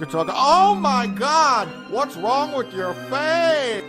You're talking, oh my God, what's wrong with your face?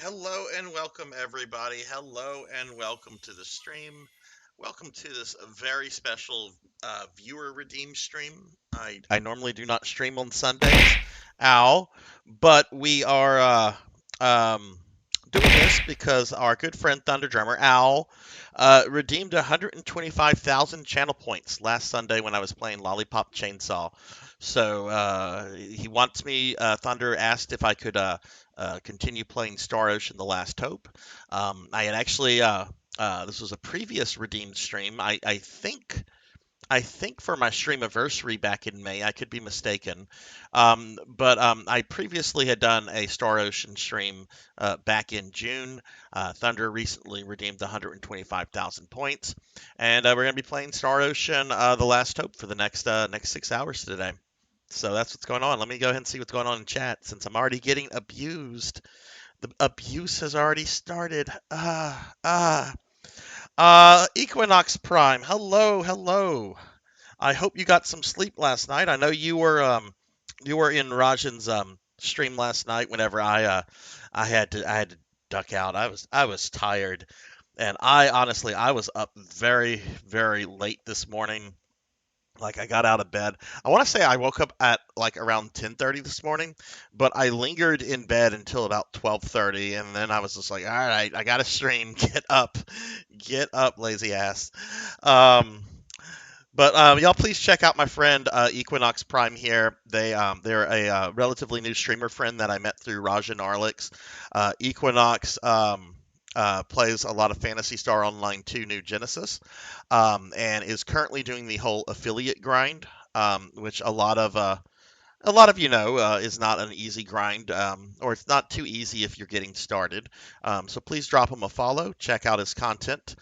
Hello and welcome, everybody. Hello and welcome to the stream. Welcome to this very special viewer redeem stream. I normally do not stream on Sundays, ow, but we are um, doing this because our good friend Thunder Drummer Owl redeemed 125,000 channel points last Sunday when I was playing Lollipop Chainsaw. So he wants me. Thunder asked if I could continue playing Star Ocean: The Last Hope. I had actually this was a previous redeemed stream. I think for my stream anniversary back in May, I could be mistaken. But I previously had done a Star Ocean stream back in June. Thunder recently redeemed 125,000 points, and we're going to be playing Star Ocean: The Last Hope for the next 6 hours today. So that's what's going on. Let me go ahead and see what's going on in chat since I'm already getting abused. The abuse has already started. Equinox Prime. Hello, hello. I hope you got some sleep last night. I know you were in Rajan's stream last night whenever I had to duck out. I was tired, and I honestly I was up very very late this morning. Like I got out of bed. I want to say I woke up at like around 10:30 this morning, but I lingered in bed until about 12:30, and then I was just like, all right, I got to stream. Get up, lazy ass. Um, but y'all, please check out my friend Equinox Prime here. They're a relatively new streamer friend that I met through Rajan Arlix. Equinox plays a lot of Fantasy Star Online 2 New Genesis, and is currently doing the whole affiliate grind, which a lot of is not an easy grind, or it's not too easy if you're getting started. So please drop him a follow. Check out his content.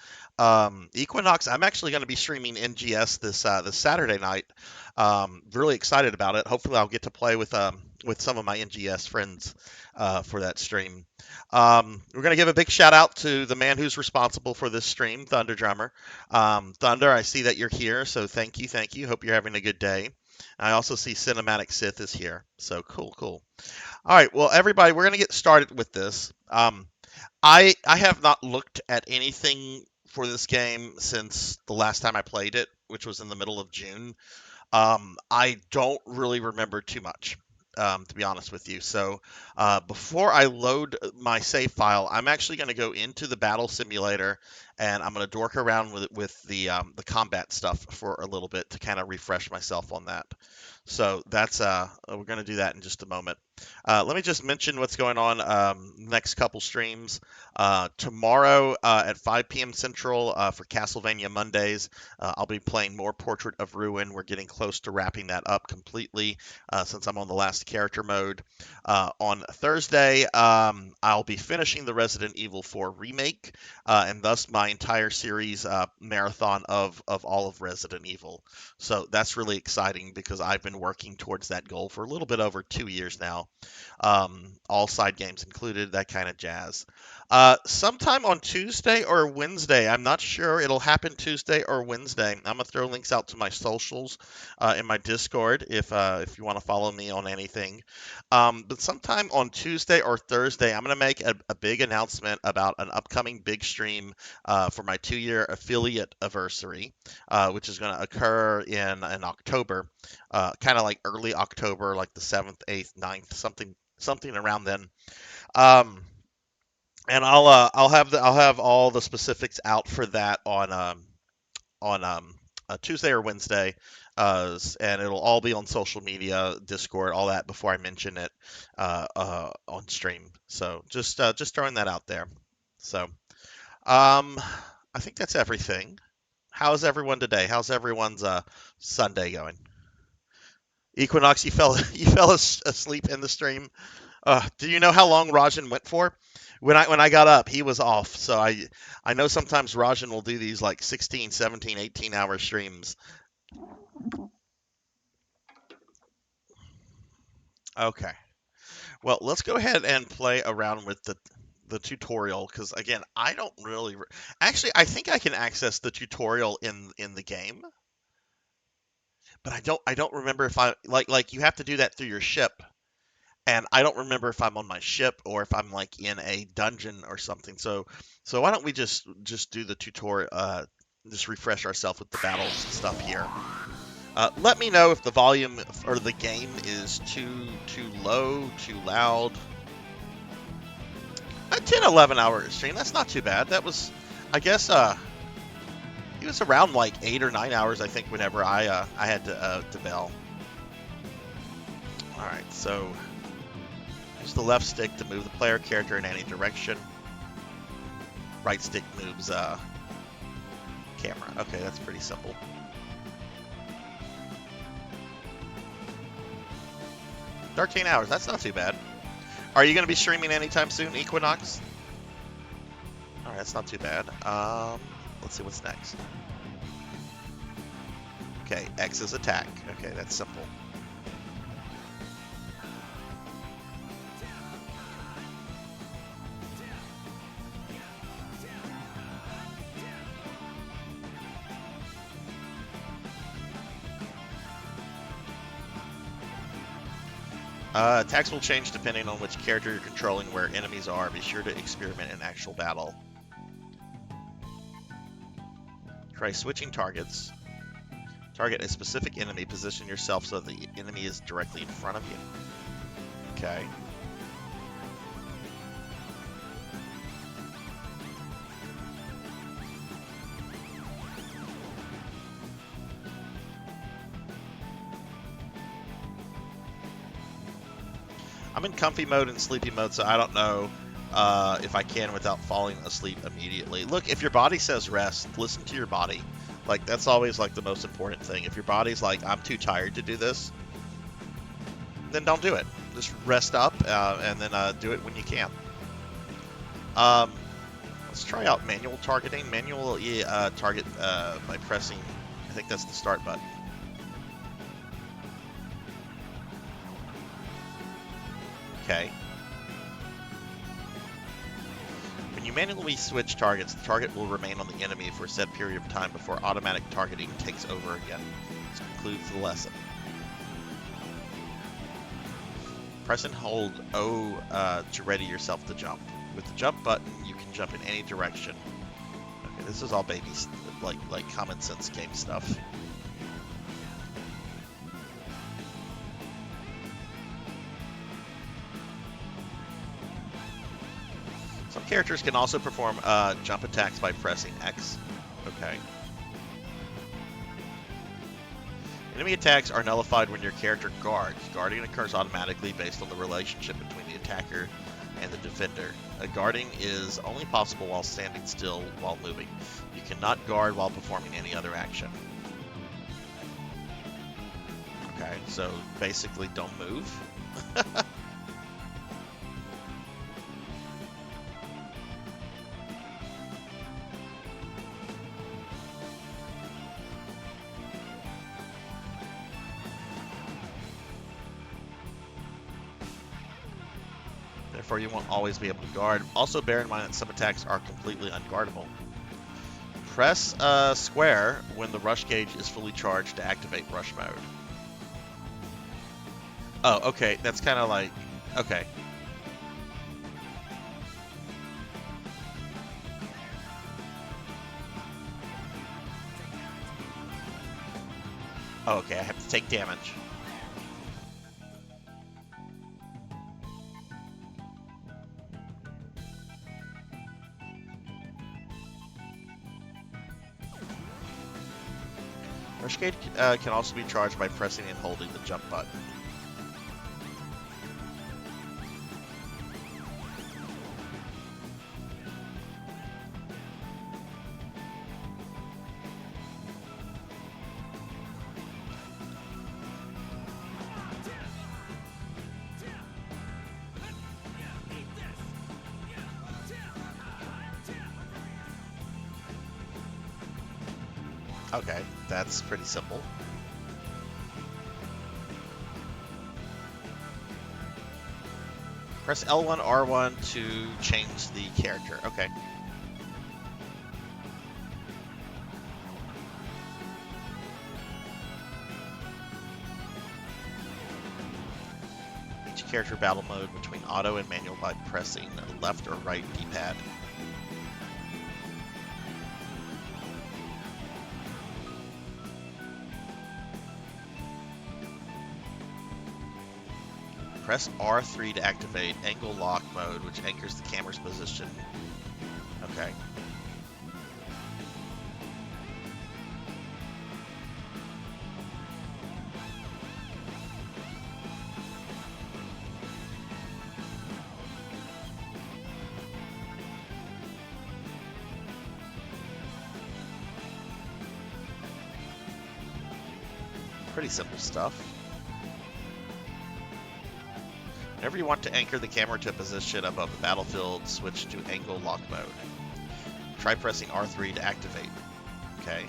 Equinox, I'm actually going to be streaming NGS this Saturday night. Really excited about it. Hopefully, I'll get to play with some of my NGS friends for that stream. We're going to give a big shout out to the man who's responsible for this stream, Thunder Drummer. Thunder, I see that you're here, so thank you, thank you. Hope you're having a good day. I also see Cinematic Sith is here. So cool, cool. All right, well, everybody, we're going to get started with this. I have not looked at anything for this game since the last time I played it, which was in the middle of June. I don't really remember too much, to be honest with you. So before I load my save file, I'm actually going to go into the battle simulator and I'm going to dork around with the combat stuff for a little bit to kind of refresh myself on that. So that's we're going to do that in just a moment. Let me just mention what's going on next couple streams. Tomorrow at 5 p.m. Central for Castlevania Mondays, I'll be playing more Portrait of Ruin. We're getting close to wrapping that up completely since I'm on the last character mode. On Thursday, I'll be finishing the Resident Evil 4 remake, and thus my entire series marathon of all of Resident Evil. So that's really exciting because I've been working towards that goal for a little bit over 2 years now. All side games included, that kind of jazz. Sometime on Tuesday or Wednesday, I'm not sure. It'll happen Tuesday or Wednesday. I'm gonna throw links out to my socials in my Discord if you want to follow me on anything. But sometime on Tuesday or Thursday, I'm gonna make a big announcement about an upcoming big stream for my 2 year affiliate anniversary, which is gonna occur in October, kind of like early October, like the 7th, 8th, 9th, something around then. Um, and I'll have all the specifics out for that on Tuesday or Wednesday, and it'll all be on social media, Discord, all that before I mention it on stream. So just throwing that out there. So um, I think that's everything. How's everyone today? How's everyone's Sunday going? Equinox, you fell you fell asleep in the stream. Do you know how long Rajan went for? When I got up, he was off. So I know sometimes Rajan will do these like 16, 17, 18 hour streams. Okay. Well, let's go ahead and play around with the tutorial because again, I don't really actually I think I can access the tutorial in the game, but I don't remember if I like you have to do that through your ship. and I don't remember if I'm on my ship or if I'm like in a dungeon or something. So why don't we just do the tutorial? Just refresh ourselves with the battles stuff here. Let me know if the volume or the game is too low, too loud. A 10-11 hour stream. That's not too bad. That was, I guess, it was around like 8 or 9 hours, I think, whenever I had to bail. All right, so use the left stick to move the player character in any direction. Right stick moves camera. Okay, that's pretty simple. $13 hours. That's not too bad. Are you going to be streaming anytime soon, Equinox? All right, that's not too bad. Let's see what's next. Okay, X is attack. Okay, that's simple. Attacks will change depending on which character you're controlling, where enemies are. Be sure to experiment in actual battle. Try switching targets. Target a specific enemy. Position yourself so the enemy is directly in front of you. Okay. I'm in comfy mode and sleepy mode, so I don't know if I can without falling asleep immediately. Look, if your body says rest, listen to your body. Like, that's always, like, the most important thing. If your body's like, I'm too tired to do this, then don't do it. Just rest up and then do it when you can. Let's try out manual targeting. Manual target by pressing, I think that's the start button. Okay. When you manually switch targets, the target will remain on the enemy for a set period of time before automatic targeting takes over again. This concludes the lesson. Press and hold O to ready yourself to jump. With the jump button, you can jump in any direction. Okay, this is all baby, like common sense game stuff. Some characters can also perform jump attacks by pressing X. Okay. Enemy attacks are nullified when your character guards. Guarding occurs automatically based on the relationship between the attacker and the defender. Guarding is only possible while standing still while moving. You cannot guard while performing any other action. Okay, so basically don't move. Therefore, you won't always be able to guard. Also, bear in mind that some attacks are completely unguardable. Press square when the rush gauge is fully charged to activate rush mode. Oh, okay. That's kind of like... Okay. Oh, okay. I have to take damage. Rush gauge can also be charged by pressing and holding the jump button. Okay, that's pretty simple. Press L1, R1 to change the character. Okay. Switch character battle mode between auto and manual by pressing left or right D-pad. Press R3 to activate angle lock mode, which anchors the camera's position. Okay. Pretty simple stuff. Whenever you want to anchor the camera to a position above the battlefield, switch to angle lock mode. Try pressing R3 to activate. Okay.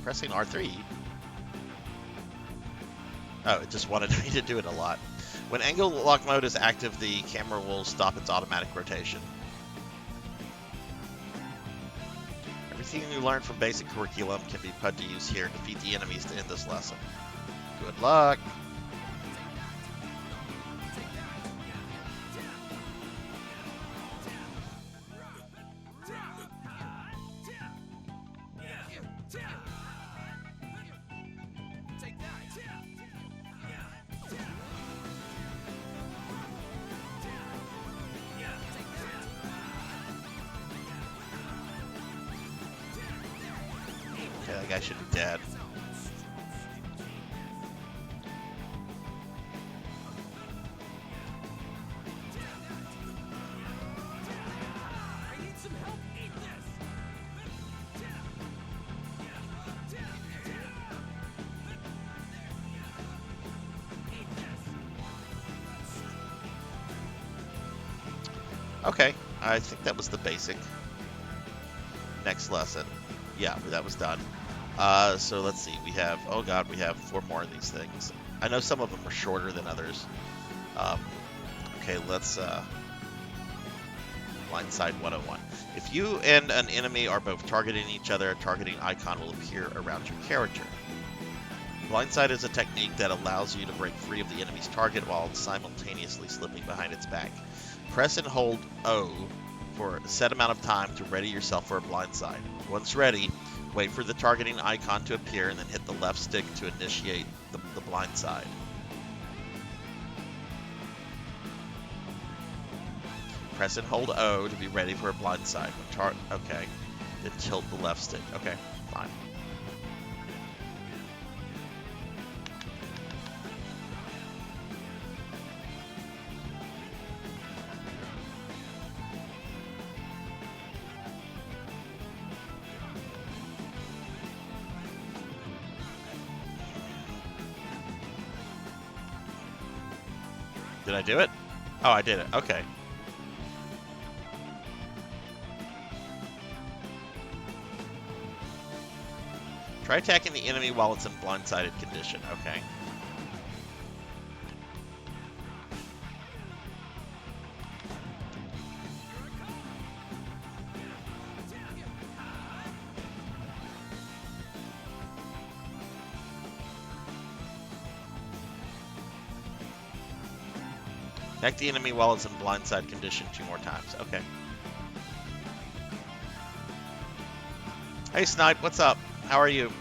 Pressing R3. Oh, it just wanted me to do it a lot. When angle lock mode is active, the camera will stop its automatic rotation. Everything you learned from basic curriculum can be put to use here. Defeat the enemies to end this lesson. Good luck! Okay, that guy should be dead. Okay, I think that was the basic. Next lesson. Yeah, that was done. So let's see. We have, oh god, we have 4 more of these things. I know some of them are shorter than others. Okay, let's Blindside 101. If you and an enemy are both targeting each other, a targeting icon will appear around your character. Blindside is a technique that allows you to break free of the enemy's target while simultaneously slipping behind its back. Press and hold O for a set amount of time to ready yourself for a blindside. Once ready, wait for the targeting icon to appear and then hit the left stick to initiate the blindside. Press and hold O to be ready for a blindside. Okay, then tilt the left stick. Okay, fine. Did I do it? Oh, I did it. Okay. Try attacking the enemy while it's in blindsided condition. Okay. Attack the enemy while it's in blindside condition 2 more times. Okay. Hey Snipe, what's up? How are you?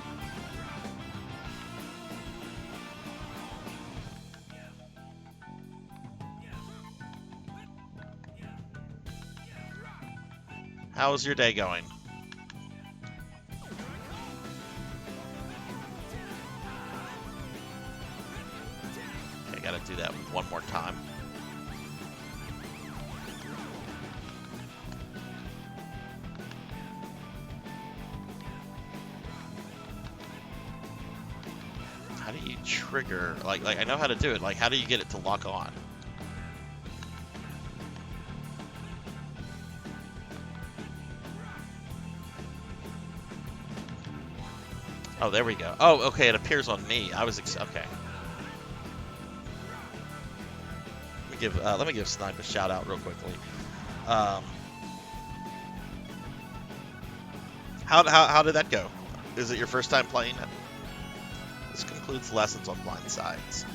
How's your day going? Okay, gotta do that one more time. How do you trigger, like I know how to do it, like how do you get it to lock on? Oh, there we go. Oh, okay, it appears on me. I was okay. Let me give Snipe a shout out real quickly. How did that go? Is it your first time playing it? This concludes lessons on blind sides.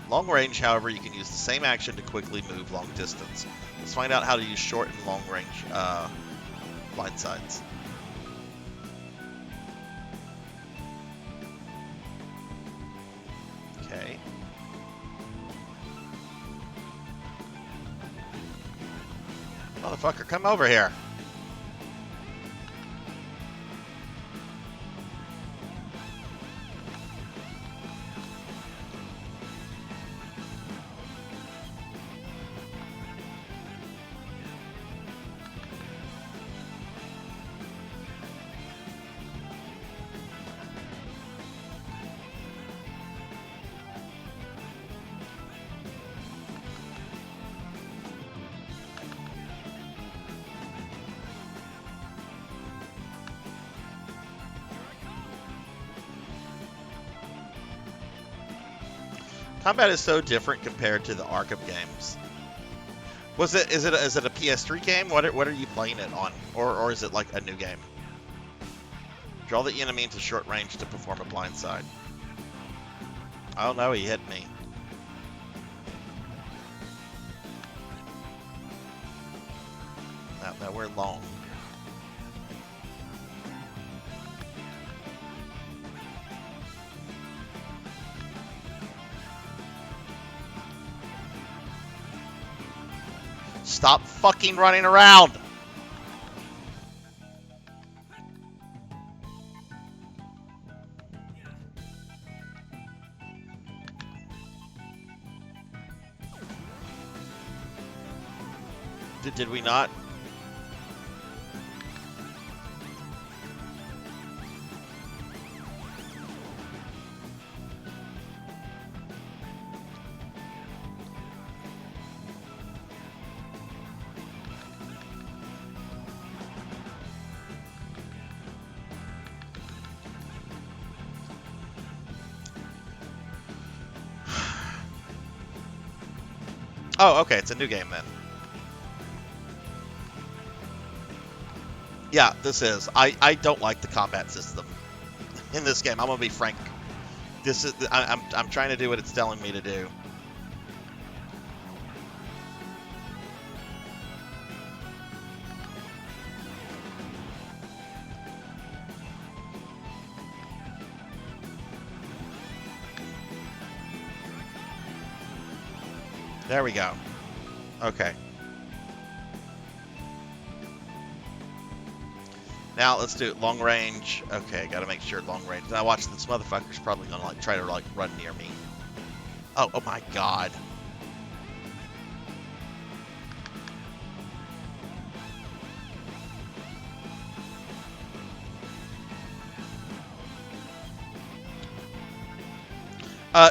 Long range, however, you can use the same action to quickly move long distance. Let's find out how to use short and long range blind sides. Okay. Motherfucker, come over here. Combat is so different compared to the Arkham games. Is it a PS3 game? What are you playing it on? Or is it like a new game? Draw the enemy into short range to perform a blindside. Oh no, he hit me. Now we're long. Stop fucking running around! Did we not? Oh, okay, it's a new game then. Yeah, this is. I don't like the combat system in this game. I'm gonna be frank. This is. I'm trying to do what it's telling me to do. There we go. Okay. Now let's do it long range. Okay, gotta make sure long range. Now watch, this motherfucker's probably gonna like try to like run near me. Oh my god.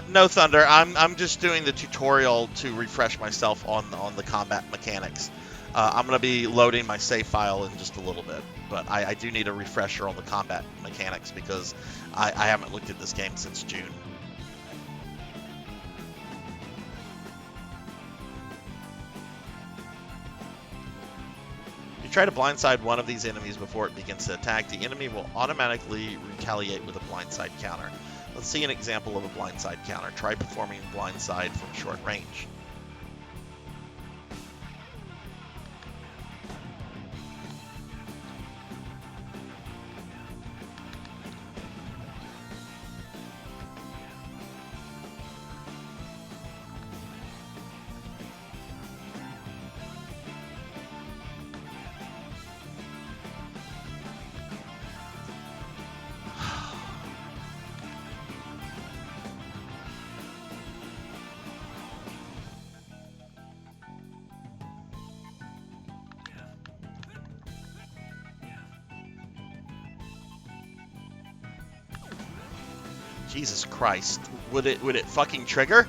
No, Thunder. I'm just doing the tutorial to refresh myself on the combat mechanics. I'm gonna be loading my save file in just a little bit, but I do need a refresher on the combat mechanics because I haven't looked at this game since June. If you try to blindside one of these enemies before it begins to attack, the enemy will automatically retaliate with a blindside counter. Let's see an example of a blindside counter. Try performing blindside from short range. Jesus Christ. Would it fucking trigger?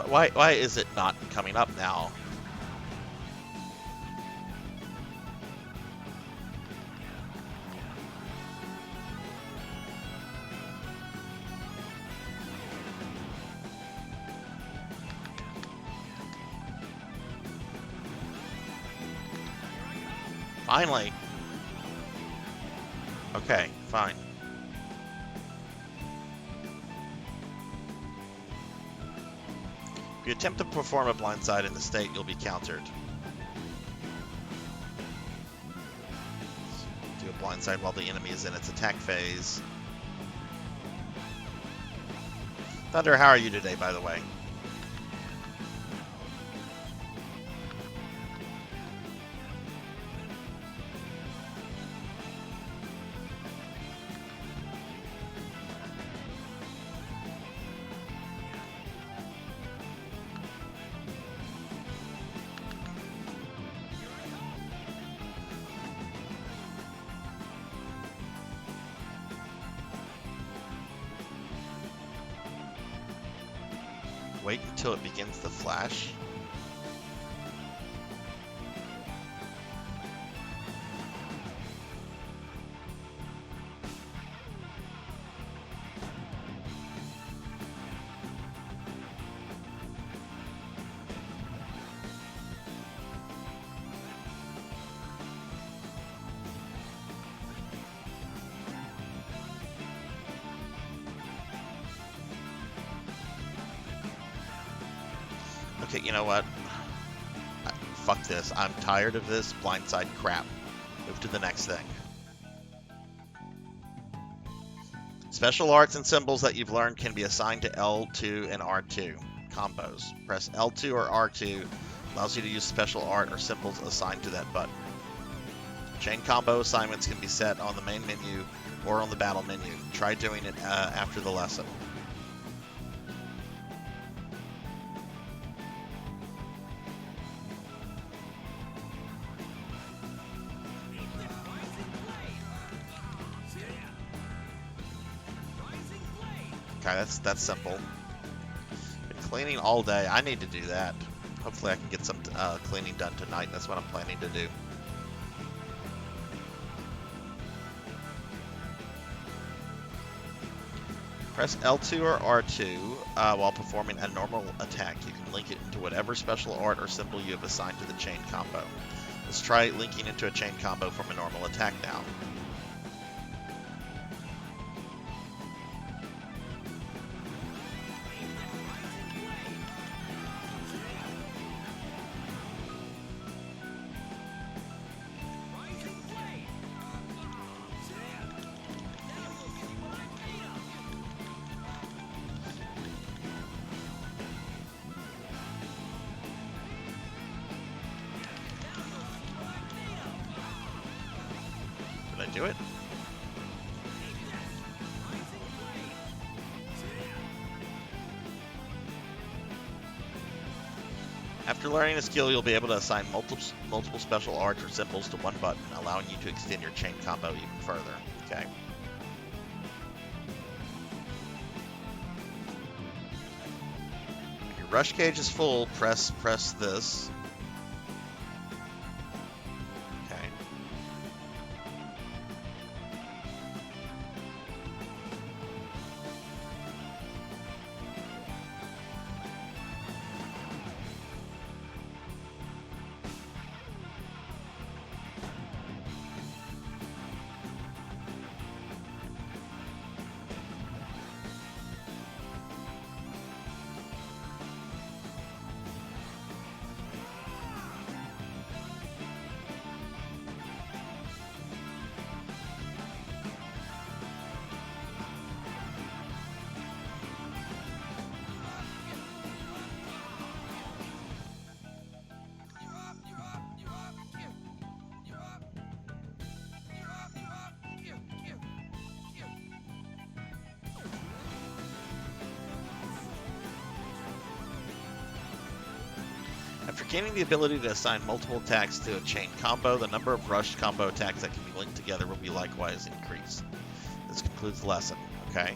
Why is it not coming up now? Finally. Okay, fine. If you attempt to perform a blindside in the state, you'll be countered. Do a blindside while the enemy is in its attack phase. Thunder, how are you today, by the way? Wait until it begins to flash. Okay, you know what? Fuck this. I'm tired of this blindside crap. Move to the next thing. Special arts and symbols that you've learned can be assigned to L2 and R2 combos. Press L2 or R2 allows you to use special art or symbols assigned to that button. Chain combo assignments can be set on the main menu or on the battle menu. Try doing it after the lesson. Okay, that's simple. Been cleaning all day. I need to do that. Hopefully I can get some cleaning done tonight. That's what I'm planning to do. Press L2 or R2 while performing a normal attack. You can link it into whatever special art or symbol you have assigned to the chain combo. Let's try linking into a chain combo from a normal attack now. Did I do it? After learning a skill, you'll be able to assign multiple special arts or symbols to one button, allowing you to extend your chain combo even further. Okay. When your rush gauge is full, press this. Okay. After gaining the ability to assign multiple attacks to a chain combo, the number of rushed combo attacks that can be linked together will be likewise increased. This concludes the lesson, okay?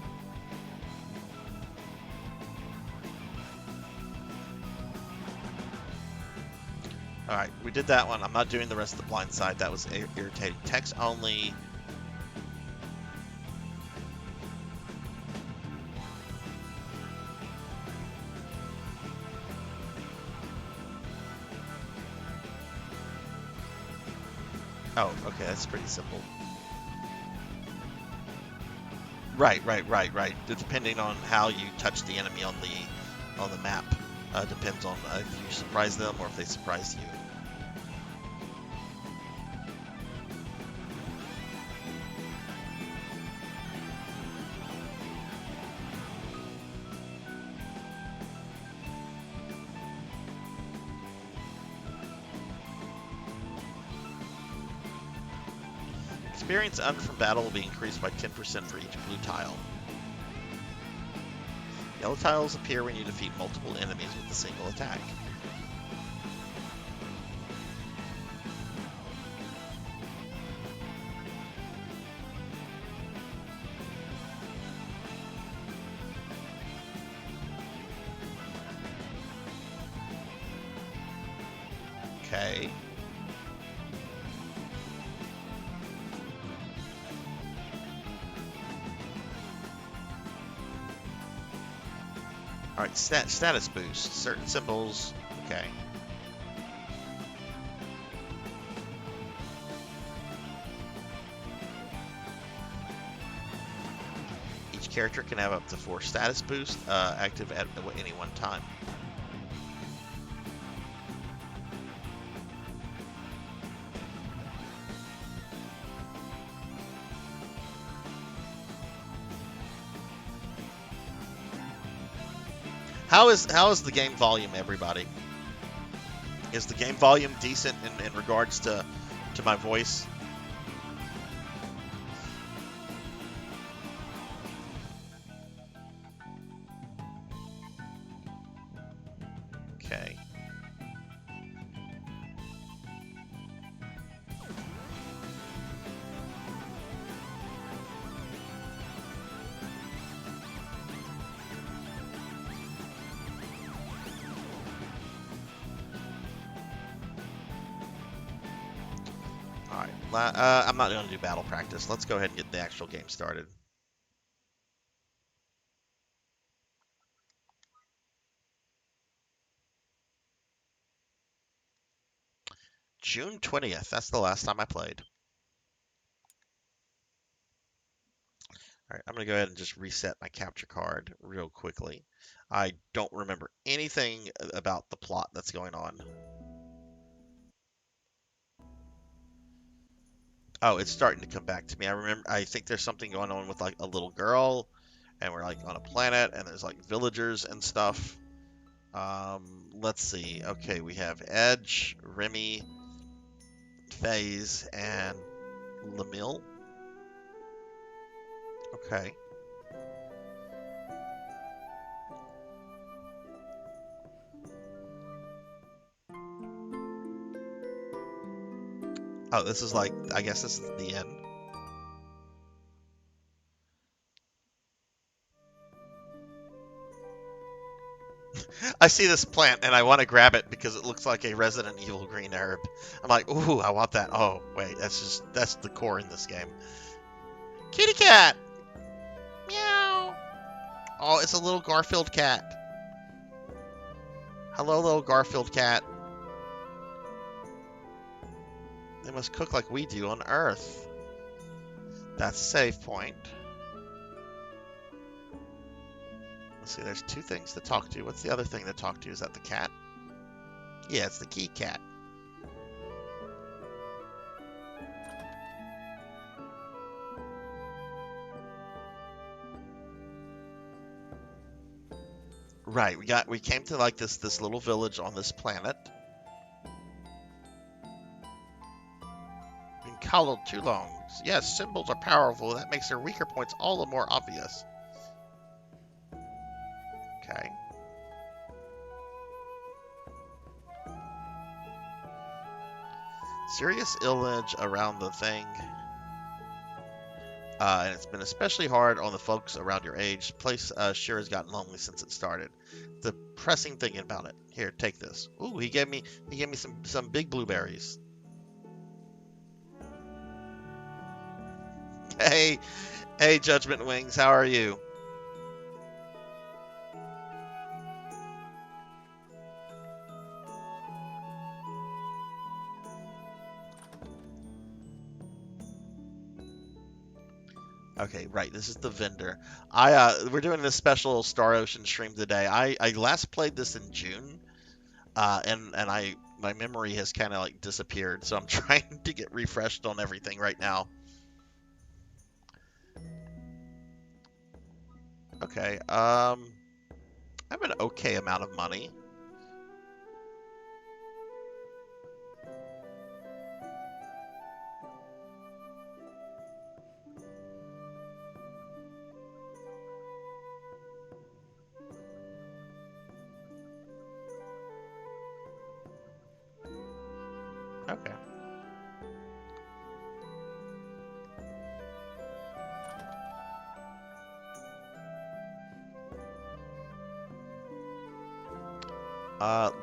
All right, we did that one. I'm not doing the rest of the blind side. That was irritating. Text only. Oh, okay, that's pretty simple. Right. Depending on how you touch the enemy on the map, depends on if you surprise them or if they surprise you. Experience earned from battle will be increased by 10% for each blue tile. Yellow tiles appear when you defeat multiple enemies with a single attack. Okay. Alright, status boost. Certain symbols. Okay. Each character can have up to 4 status boosts active at any one time. How is the game volume, everybody? Is the game volume decent in regards to my voice? Okay. Alright, I'm not going to do battle practice. Let's go ahead and get the actual game started. June 20th, that's the last time I played. Alright, I'm going to go ahead and just reset my capture card real quickly. I don't remember anything about the plot that's going on. Oh, it's starting to come back to me. I think there's something going on with like a little girl, and we're like on a planet, and there's like villagers and stuff. Let's see. Okay, we have Edge, Remy, FaZe, and Lamille. Okay. Oh, this is like, I guess this is the end. I see this plant and I want to grab it because it looks like a Resident Evil green herb. I'm like, ooh, I want that. Oh, wait, that's the core in this game. Kitty cat! Meow! Oh, it's a little Garfield cat. Hello, little Garfield cat. They must cook like we do on Earth. That's a save point. Let's see, there's 2 things to talk to. What's the other thing to talk to? Is that the cat? Yeah, it's the key cat. Right, we came to like this little village on this planet. Been coddled too long. Yes, symbols are powerful. That makes their weaker points all the more obvious. Okay. Serious illness around the thing. And it's been especially hard on the folks around your age. The place sure has gotten lonely since it started. The depressing thinking about it. Here, take this. Ooh, he gave me some big blueberries. Hey, hey, Judgment Wings, how are you? Okay, right. This is the vendor. We're doing this special Star Ocean stream today. I last played this in June, and my memory has kind of like disappeared, so I'm trying to get refreshed on everything right now. Okay. I have an okay amount of money. Okay.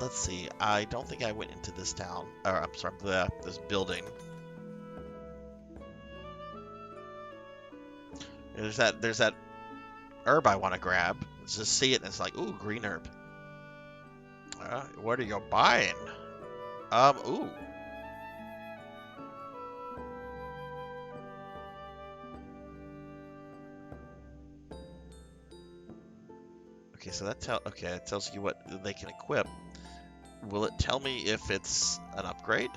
Let's see. I don't think I went into this town, or I'm sorry, this building. There's that herb I want to grab. Let's just see it, and it's like, ooh, green herb. What are you buying? Ooh. Okay, so it tells you what they can equip. Will it tell me if it's an upgrade?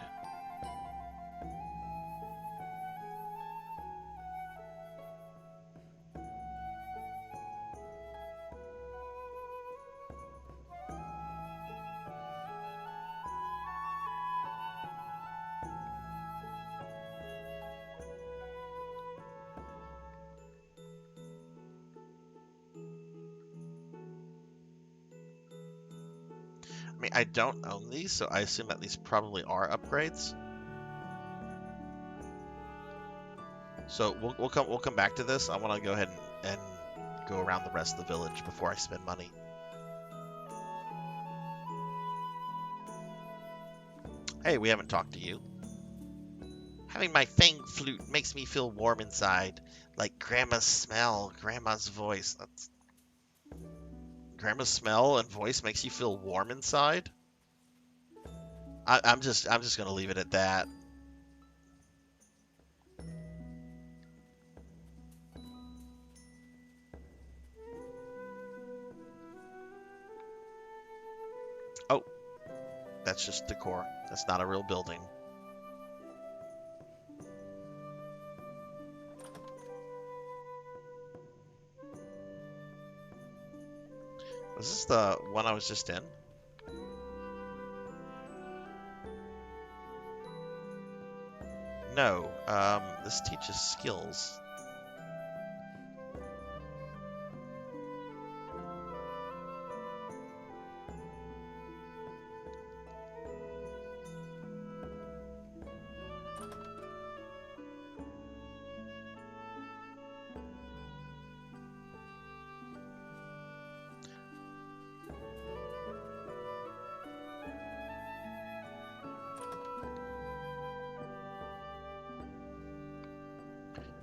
I mean, I don't own these, so I assume that these probably are upgrades. So we'll come back to this. I want to go ahead and go around the rest of the village before I spend money. Hey, we haven't talked to you. Having my fang flute makes me feel warm inside, like Grandma's smell, Grandma's voice. Grandma's smell and voice makes you feel warm inside. I'm just gonna leave it at that. Oh, that's just decor. That's not a real building. Was this the one I was just in? No. This teaches skills.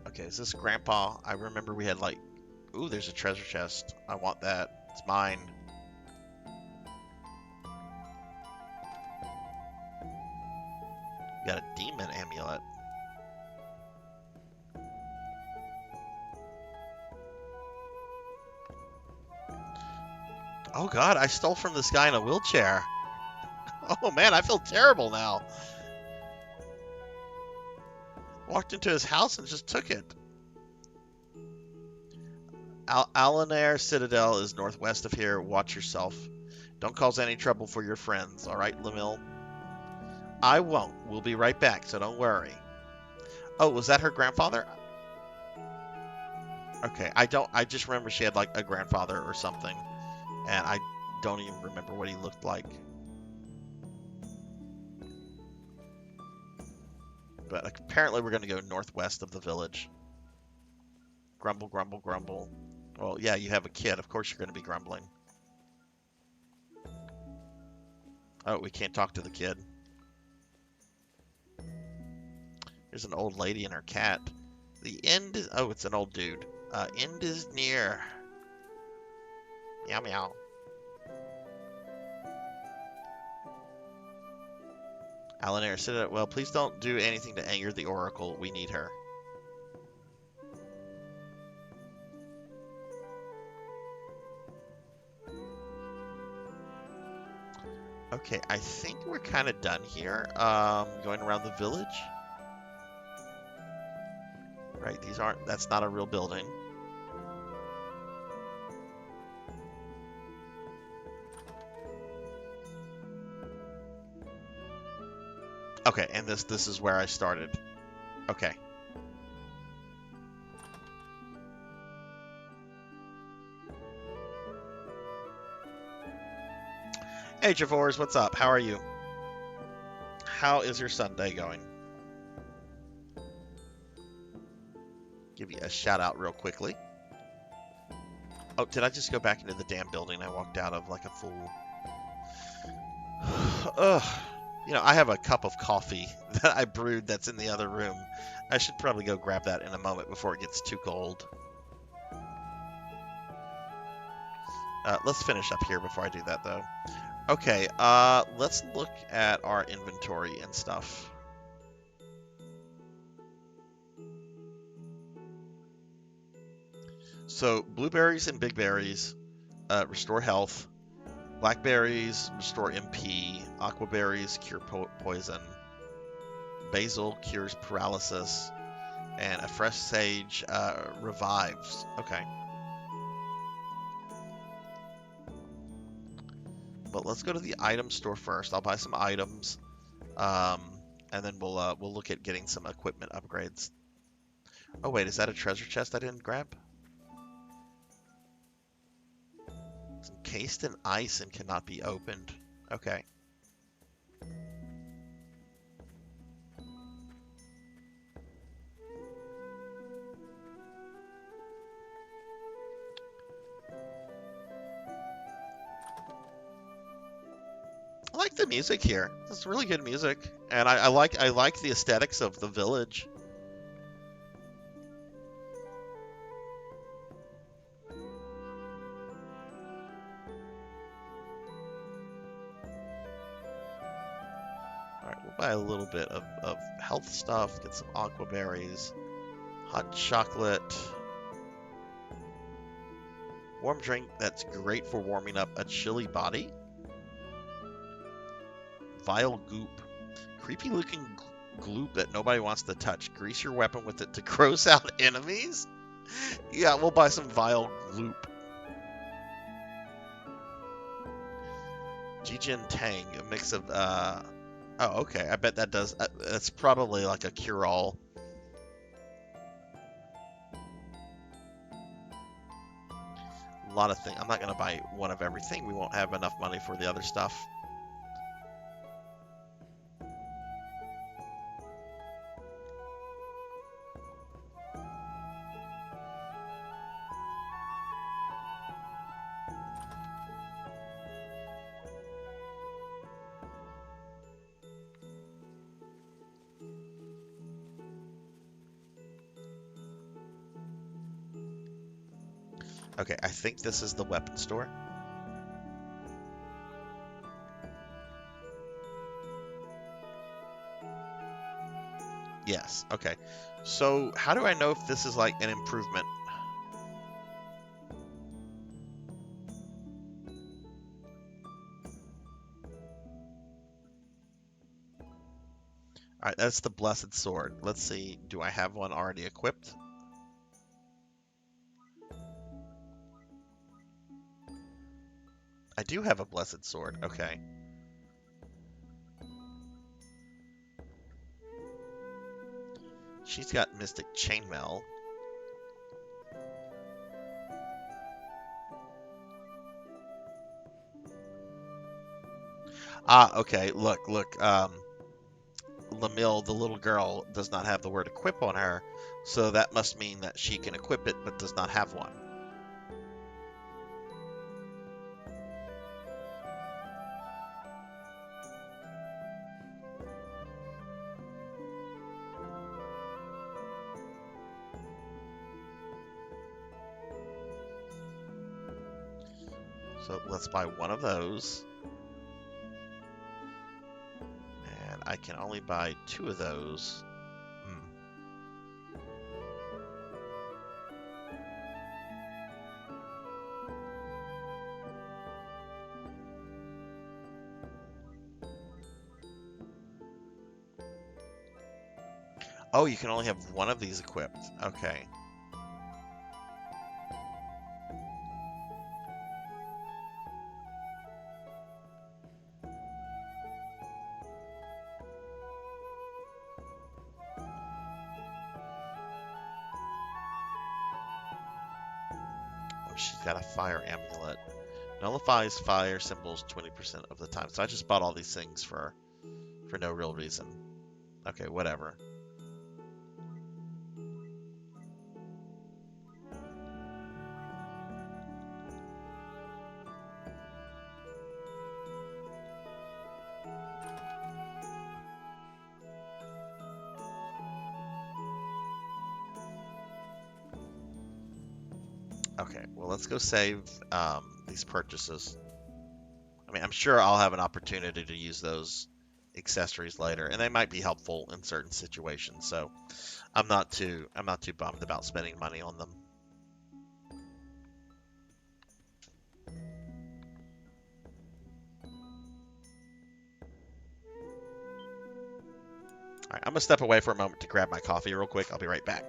Okay, is this Grandpa? I remember we had like... Ooh, there's a treasure chest. I want that. It's mine. We got a demon amulet. Oh god, I stole from this guy in a wheelchair. Oh man, I feel terrible now. Walked into his house and just took it. Alanair Citadel is northwest of here. Watch yourself. Don't cause any trouble for your friends, alright, Lamille? I won't. We'll be right back, so don't worry. Oh, was that her grandfather? Okay, I just remember she had like a grandfather or something. And I don't even remember what he looked like. But apparently we're going to go northwest of the village. Grumble, grumble, grumble. Well, yeah, you have a kid. Of course you're going to be grumbling. Oh, we can't talk to the kid. There's an old lady and her cat. The end is... Oh, it's an old dude. End is near. Meow meow. Alanair said, well, please don't do anything to anger the Oracle. We need her. Okay, I think we're kind of done here. Going around the village. Right, that's not a real building. Okay, and this is where I started. Okay. Hey, Javors, what's up? How are you? How is your Sunday going? Give you a shout out real quickly. Oh, did I just go back into the damn building I walked out of like a fool? Ugh. You know, I have a cup of coffee that I brewed that's in the other room. I should probably go grab that in a moment before it gets too cold. Let's finish up here before I do that, though. Okay, let's look at our inventory and stuff. So, blueberries and big berries restore health. Blackberries restore MP. Aquaberries cure poison. Basil cures paralysis. And a fresh sage revives. Okay. But let's go to the item store first. I'll buy some items. And then we'll look at getting some equipment upgrades. Oh wait, is that a treasure chest I didn't grab? It's encased in ice and cannot be opened. Okay. I like the music here. It's really good music, and I like the aesthetics of the village. Alright, we'll buy a little bit of health stuff, get some aqua berries, hot chocolate, warm drink that's great for warming up a chilly body. Vile goop. Creepy looking gloop that nobody wants to touch. Grease your weapon with it to gross out enemies? Yeah, we'll buy some vile gloop. Jijin Tang, a mix of, oh, okay, I bet that does, that's probably like a cure-all. A lot of things. I'm not going to buy one of everything. We won't have enough money for the other stuff. Okay, I think this is the weapon store. Yes, okay. So, how do I know if this is like an improvement? Alright, that's the Blessed Sword. Let's see, do I have one already equipped? I do have a Blessed Sword, okay. She's got Mystic Chainmail. Ah, okay, look, Lamille, the little girl, does not have the word equip on her, so that must mean that she can equip it, but does not have one. So let's buy one of those. And I can only buy 2 of those. Oh, you can only have one of these equipped. Okay. Oh, she's got a fire amulet. Nullifies fire symbols 20% of the time. So I just bought all these things for no real reason. Okay, whatever. Okay, well, let's go save these purchases. I mean, I'm sure I'll have an opportunity to use those accessories later, and they might be helpful in certain situations. So I'm not too bummed about spending money on them. All right, I'm gonna step away for a moment to grab my coffee real quick. I'll be right back.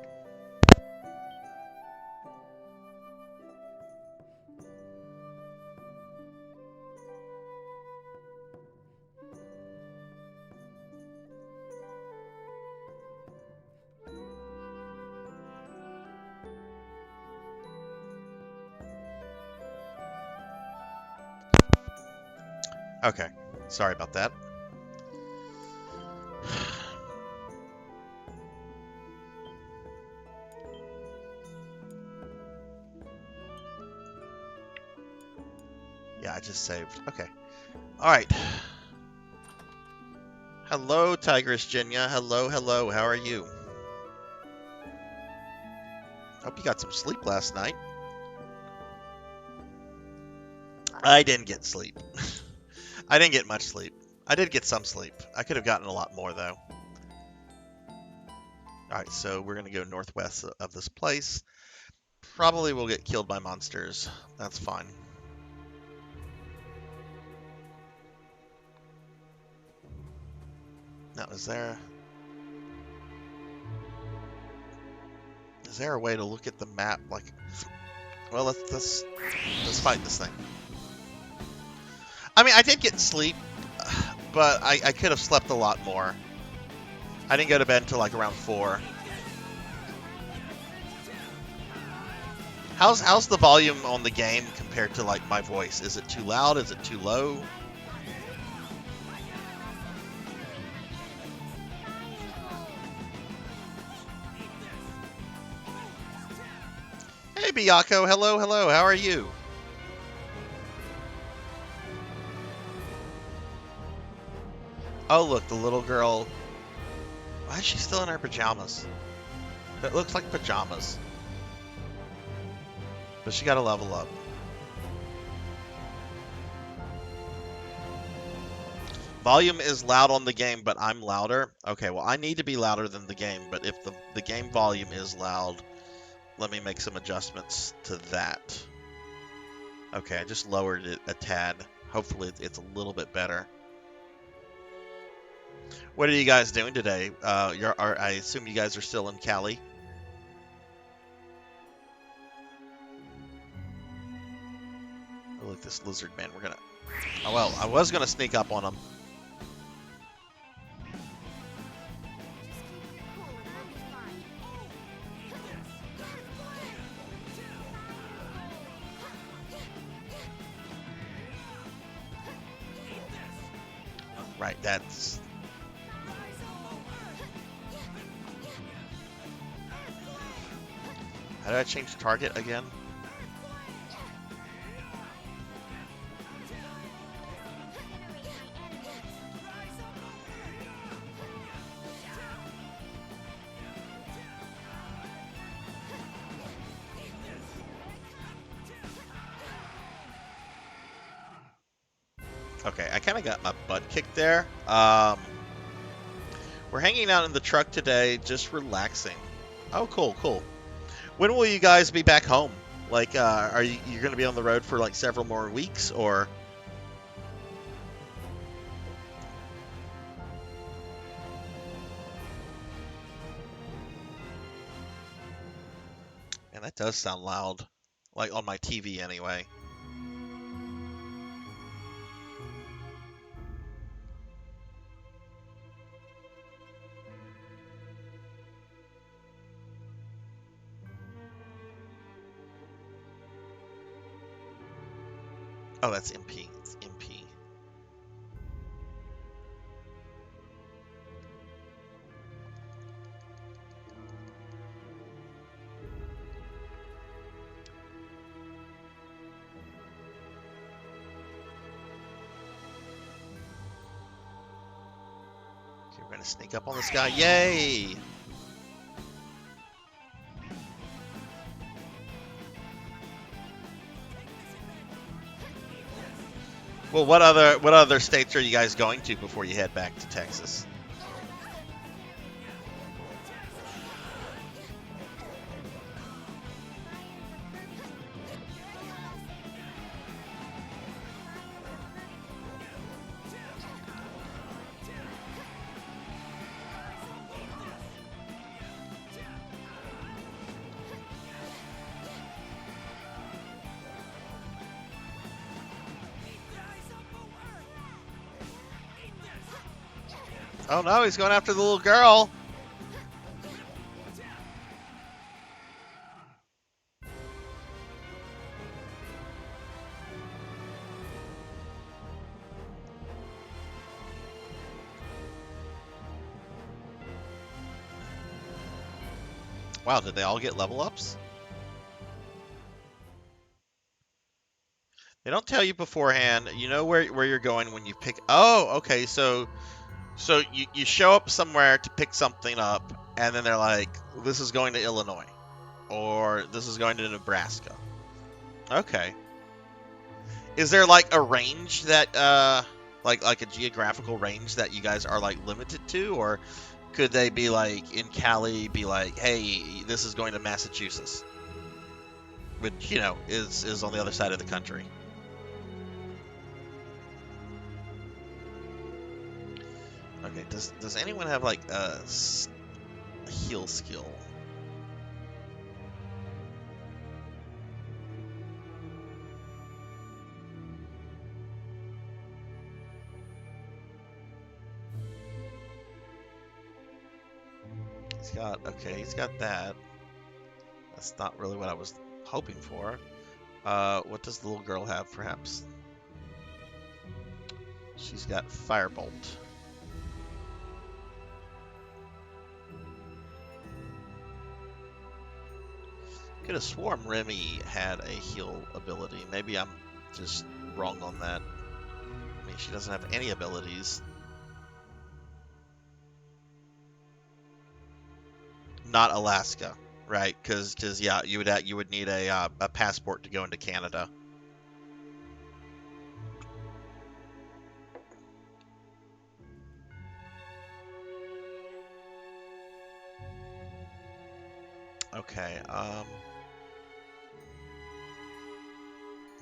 Okay, sorry about that. Yeah, I just saved. Okay. All right. Hello, Tigress Jenya. Hello, hello. How are you? Hope you got some sleep last night. I didn't get sleep. I didn't get much sleep. I did get some sleep. I could have gotten a lot more, though. Alright, so we're going to go northwest of this place. Probably will get killed by monsters. That's fine. Now, is there a way to look at the map? Like, well, let's fight this thing. I mean, I did get sleep, but I could have slept a lot more. I didn't go to bed until like around 4. How's the volume on the game compared to like my voice? Is it too loud? Is it too low? Hey, Biyako. Hello, hello. How are you? Oh, look, the little girl. Why is she still in her pajamas? It looks like pajamas. But she got to level up. Volume is loud on the game, but I'm louder. Okay, well, I need to be louder than the game, but if the game volume is loud, let me make some adjustments to that. Okay, I just lowered it a tad. Hopefully it's a little bit better. What are you guys doing today? I assume you guys are still in Cali. Oh, look, this lizard man. We're gonna. Oh well, I was gonna sneak up on him. Right, that's. How did I change target again? Okay, I kind of got my butt kicked there. We're hanging out in the truck today, just relaxing. Oh, cool, cool. When will you guys be back home? Like, are you're going to be on the road for like several more weeks, or? And that does sound loud, like on my TV anyway. Oh, that's MP. It's MP. Okay, we're gonna sneak up on this guy. Yay! Well, what other states are you guys going to before you head back to Texas? Oh no, he's going after the little girl. Wow, did they all get level ups? They don't tell you beforehand. You know where you're going when you pick. Oh, okay. So you show up somewhere to pick something up, and then they're like, "This is going to Illinois," or "This is going to Nebraska." Okay. Is there like a range that like a geographical range that you guys are like limited to, or could they be like in Cali, be like, "Hey, this is going to Massachusetts," which is on the other side of the country. Okay, does anyone have like a heal skill? He's got that. That's not really what I was hoping for. What does the little girl have, perhaps? She's got Firebolt. Could have sworn Remy had a heal ability. Maybe I'm just wrong on that. I mean, she doesn't have any abilities. Not Alaska, right? Because yeah, you would need a passport to go into Canada. Okay.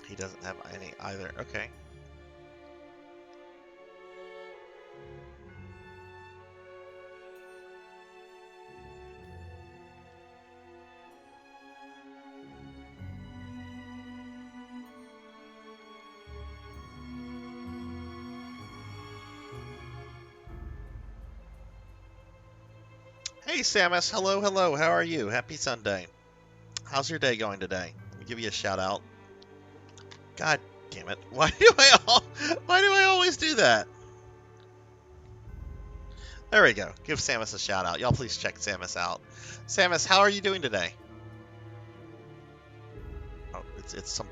He doesn't have any either. Okay. Hey, Samus. Hello, hello. How are you? Happy Sunday. How's your day going today? Let me give you a shout out. God damn it. Why do I always do that? There we go. Give Samus a shout out. Y'all please check Samus out. Samus, how are you doing today? Oh, it's a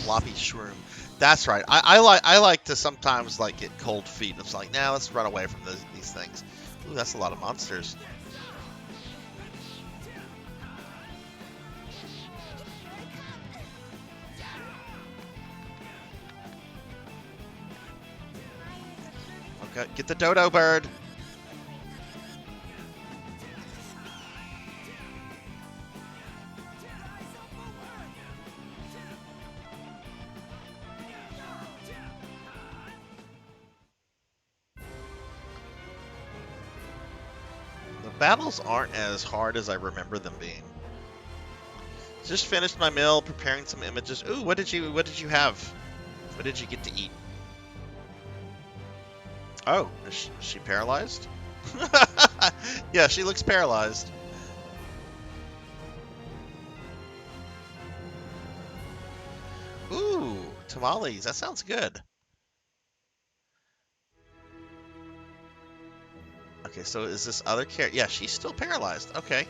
floppy shroom. That's right. I like to sometimes like get cold feet. It's like, nah, let's run away from these things. Ooh, that's a lot of monsters. Get the dodo bird. The battles aren't as hard as I remember them being. Just finished my meal, preparing some images. Ooh, what did you have? What did you get to eat? Oh, is she paralyzed? Yeah, she looks paralyzed. Ooh, tamales. That sounds good. Okay, so is this other character? Yeah, she's still paralyzed. Okay.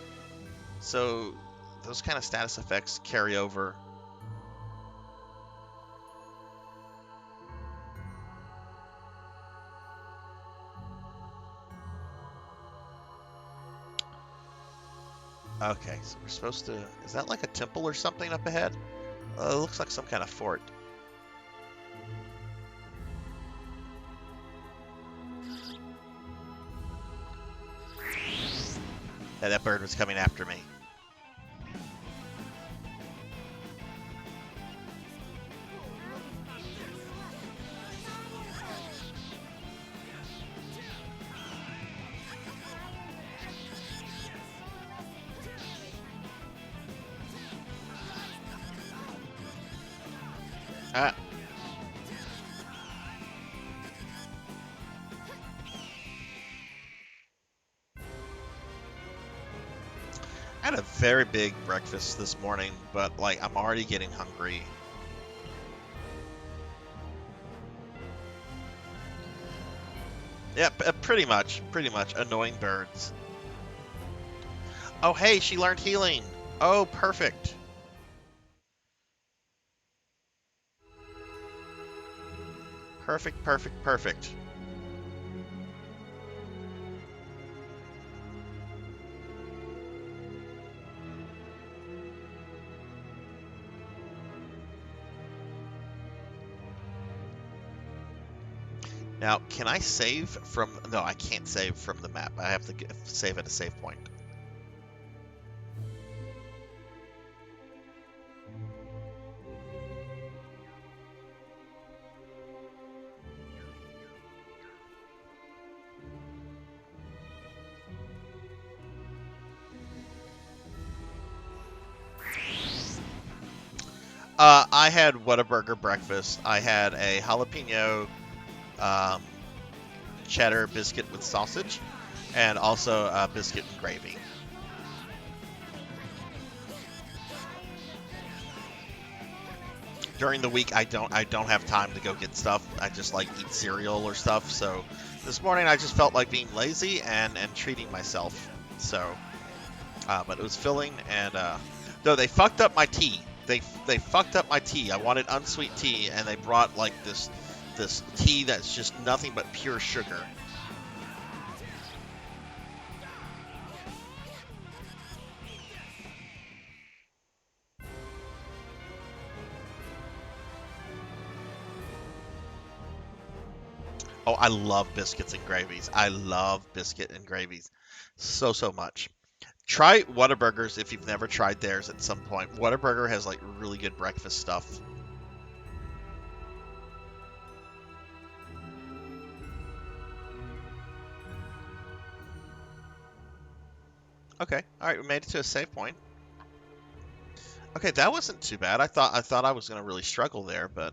So those kind of status effects carry over. Okay, so we're supposed to... Is that like a temple or something up ahead? It looks like some kind of fort. Yeah, that bird was coming after me. Ah. I had a very big breakfast this morning, but like I'm already getting hungry. Yeah, pretty much annoying birds. Oh, hey, she learned healing. Oh, perfect. Perfect, perfect, perfect. Now, can I save from... No, I can't save from the map. I have to save at a save point. I had Whataburger breakfast. I had a jalapeno um, cheddar biscuit with sausage, and also a biscuit and gravy. During the week, I don't have time to go get stuff. I just like eat cereal or stuff. So this morning, I just felt like being lazy and treating myself. So, but it was filling, and no, they fucked up my tea. They fucked up my tea. I wanted unsweet tea, and they brought like this tea that's just nothing but pure sugar. Oh, I love biscuits and gravies. I love biscuit and gravies so much. Try Whataburgers if you've never tried theirs at some point. Whataburger has like really good breakfast stuff. Okay, all right, we made it to a save point. Okay, that wasn't too bad. I thought I was gonna really struggle there, but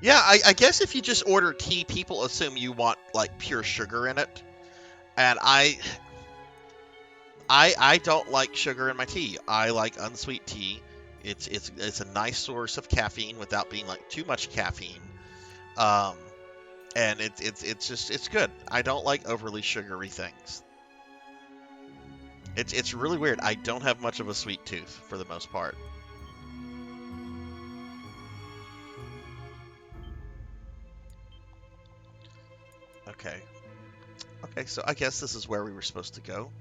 yeah, I guess if you just order tea, people assume you want like pure sugar in it, and I don't like sugar in my tea. I like unsweet tea. It's a nice source of caffeine without being like too much caffeine. Um, and it's good. I don't like overly sugary things. It's really weird. I don't have much of a sweet tooth for the most part. Okay. Okay, so I guess this is where we were supposed to go.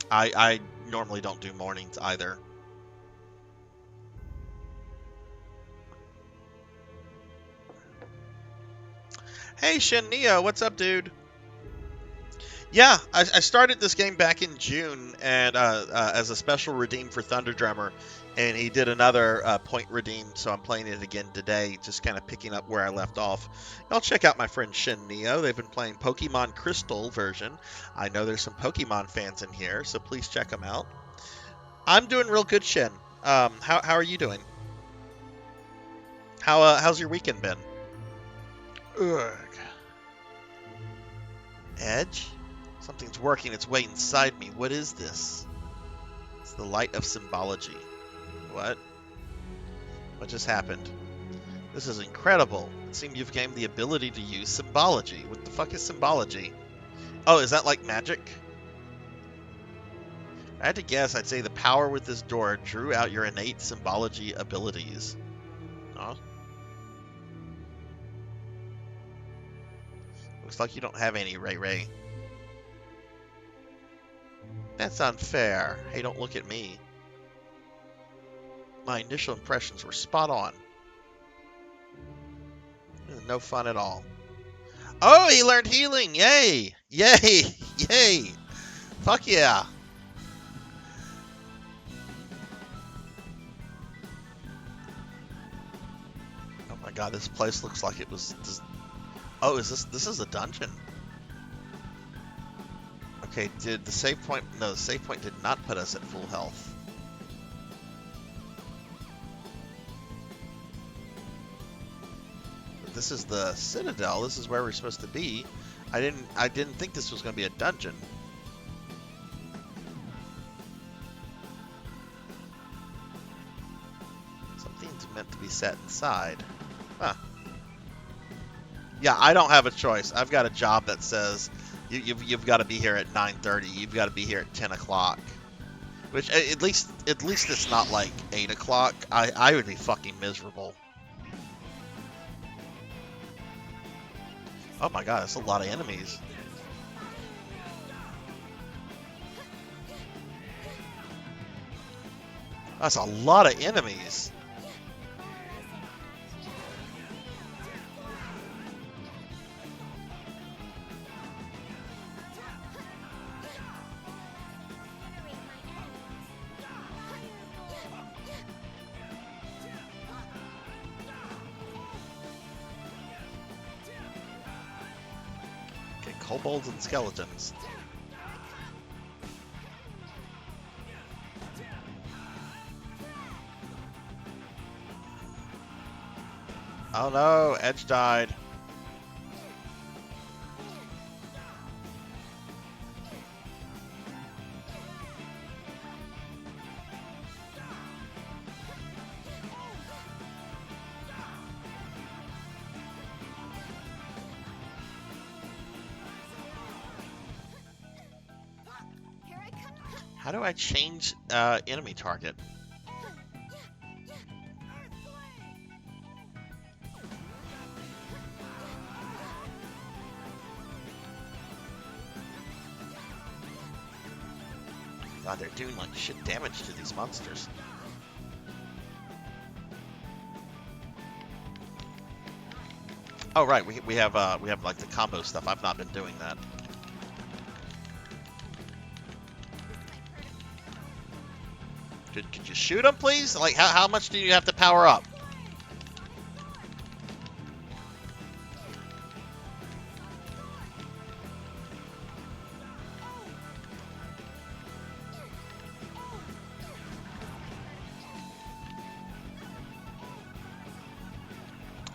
I normally don't do mornings either. Hey, Shin Neo, what's up, dude? Yeah, I started this game back in June, and as a special redeem for Thunder Drummer, and he did another point redeem, so I'm playing it again today, just kind of picking up where I left off. Y'all check out my friend Shin Neo. They've been playing Pokemon Crystal version. I know there's some Pokemon fans in here, so please check them out. I'm doing real good, Shin. How are you doing? How's your weekend been? Ugh. Edge? Something's working its way inside me. What is this? It's the light of symbology. What? What just happened? This is incredible. It seems you've gained the ability to use symbology. What the fuck is symbology? Oh, is that like magic? If I had to guess, I'd say the power with this door drew out your innate symbology abilities. Oh. Looks like you don't have any, Ray. That's unfair. Hey, don't look at me. My initial impressions were spot on. No fun at all. Oh, he learned healing! Yay! Yay! Yay! Fuck yeah! Oh my god, this place looks like it was... Oh, this is a dungeon. Okay, did the save point... No, the save point did not put us at full health. But this is the Citadel. This is where we're supposed to be. I didn't think this was going to be a dungeon. Something's meant to be set inside. Huh. Yeah, I don't have a choice. I've got a job that says... You've got to be here at 9:30. You've got to be here at 10 o'clock. Which, at least it's not like 8 o'clock. I would be fucking miserable. Oh my god, that's a lot of enemies. That's a lot of enemies. Kobolds and skeletons. Oh no, Edge died. How do I change enemy target? God, they're doing like shit damage to these monsters. Oh right, we have like the combo stuff. I've not been doing that. Could you shoot him, please? Like, how much do you have to power up?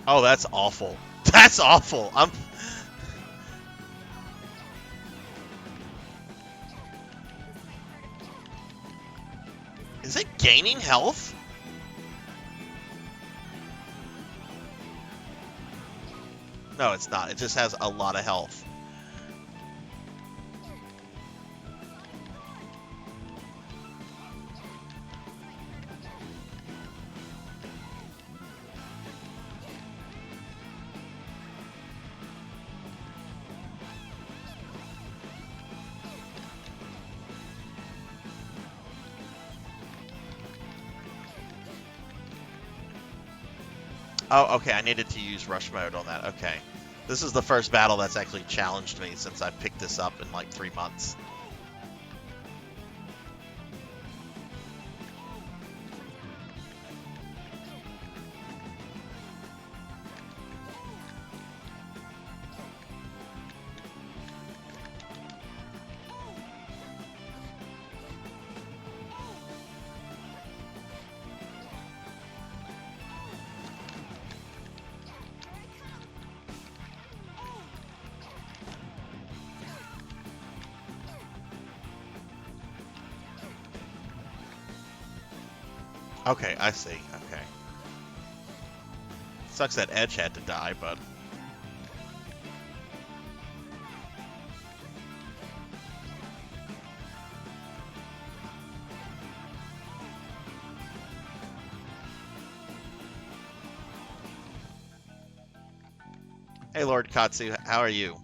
Oh, that's awful. That's awful. Is it gaining health? No, it's not. It just has a lot of health. Oh, okay, I needed to use rush mode on that. Okay. This is the first battle that's actually challenged me since I picked this up in like 3 months. Okay, I see. Okay. Sucks that Edge had to die, but... Hey, Lord Katsu, how are you?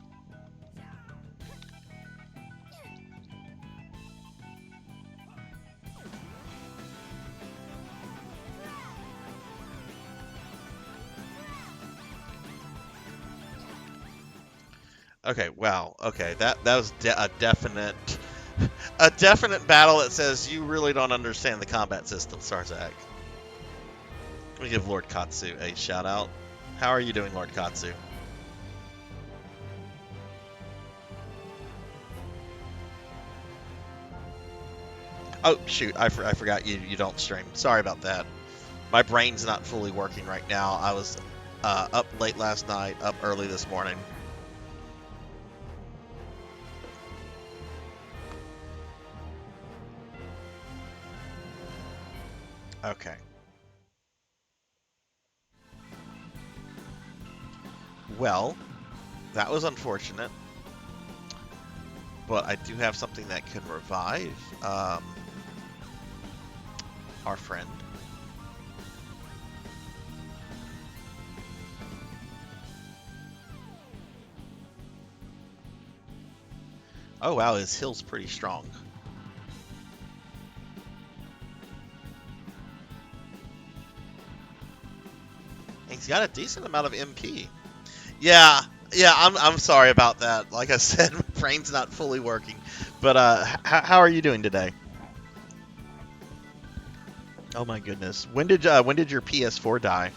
Okay, wow. Okay, that was a definite battle that says you really don't understand the combat system, Sarzac. Let me give Lord Katsu a shout out. How are you doing, Lord Katsu? Oh shoot, I forgot you don't stream. Sorry about that. My brain's not fully working right now. I was up late last night, up early this morning. Okay. Well, that was unfortunate, but I do have something that can revive our friend. Oh wow, his heal's pretty strong. He's got a decent amount of MP. Yeah, I'm sorry about that. Like I said, my brain's not fully working. But how are you doing today? Oh my goodness. When did your PS4 die?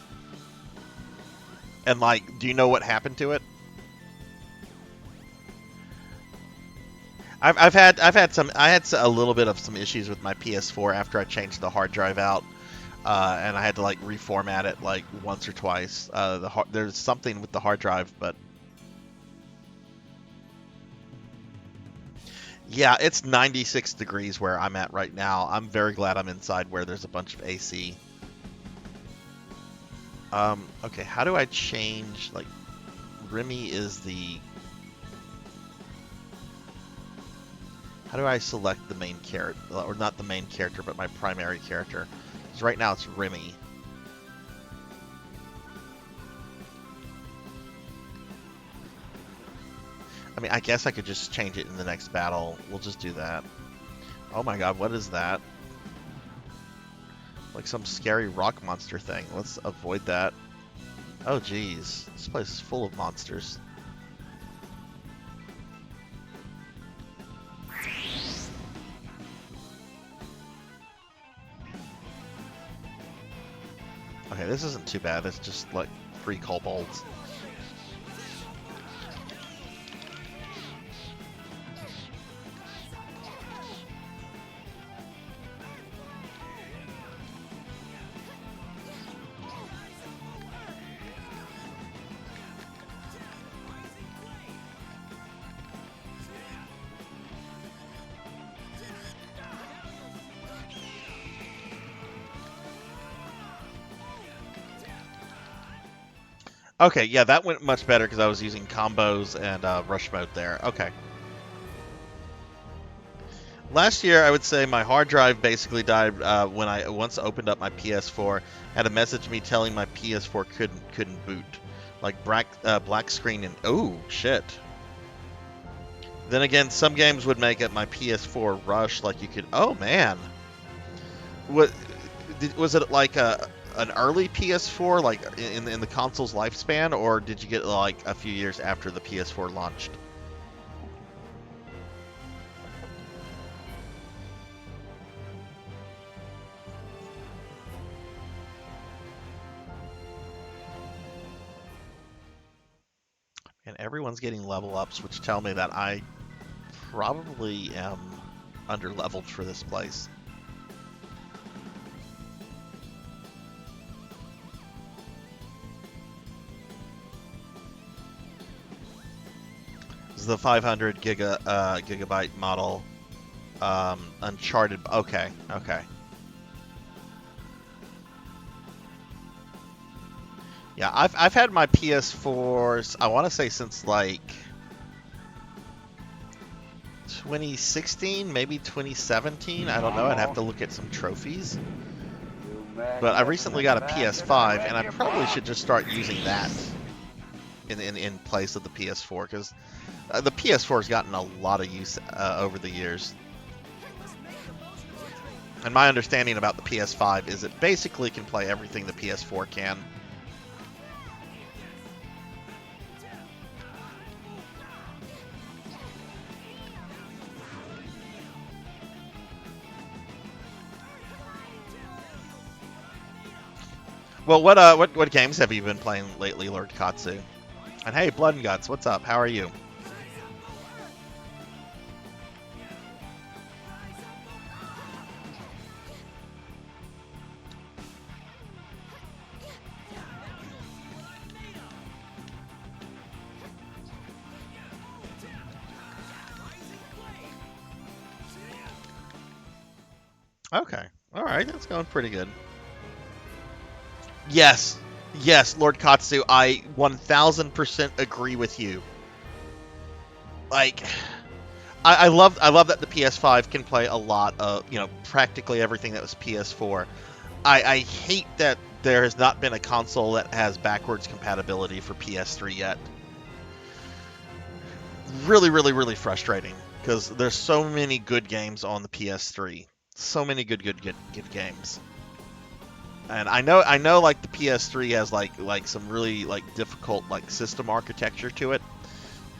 And like, do you know what happened to it? I had a little bit of some issues with my PS4 after I changed the hard drive out. And I had to like reformat it like once or twice. There's something with the hard drive, but yeah, it's 96 degrees where I'm at right now. I'm very glad I'm inside where there's a bunch of AC. Okay, how do I change, like, Remy is the... How do I select the main character, or not the main character, but my primary character? Because right now it's Remy. I mean, I guess I could just change it in the next battle. We'll just do that. Oh my god, what is that? Like some scary rock monster thing. Let's avoid that. Oh geez, this place is full of monsters. Okay, this isn't too bad. It's just like 3 kobolds. Okay, yeah, that went much better because I was using combos and rush mode there. Okay. Last year, I would say my hard drive basically died when I once opened up my PS4. Had a message me telling my PS4 couldn't boot, like black screen and oh shit. Then again, some games would make it my PS4 rush, like you could. Oh man, what was it like an early PS4, like in the console's lifespan, or did you get like a few years after the PS4 launched? And everyone's getting level ups, which tell me that I probably am under leveled for this place. This is the 500 gigabyte model, Uncharted. Okay, okay. Yeah, I've had my PS4s, I want to say since like 2016, maybe 2017. I don't know. I'd have to look at some trophies. But I recently got a PS5, and I probably should just start using that in place of the PS4, because the PS4 has gotten a lot of use over the years. And my understanding about the PS5 is it basically can play everything the PS4 can. Well, what games have you been playing lately, Lord Katsu? And hey, Blood and Guts, what's up? How are you? Okay, all right, that's going pretty good. Yes, yes, Lord Katsu, I 1000% agree with you. Like, I love that the PS5 can play a lot of, practically everything that was PS4. I hate that there has not been a console that has backwards compatibility for PS3 yet. Really, really, really frustrating, because there's so many good games on the PS3. So many good games. And I know, like the PS3 has like some really like difficult like system architecture to it,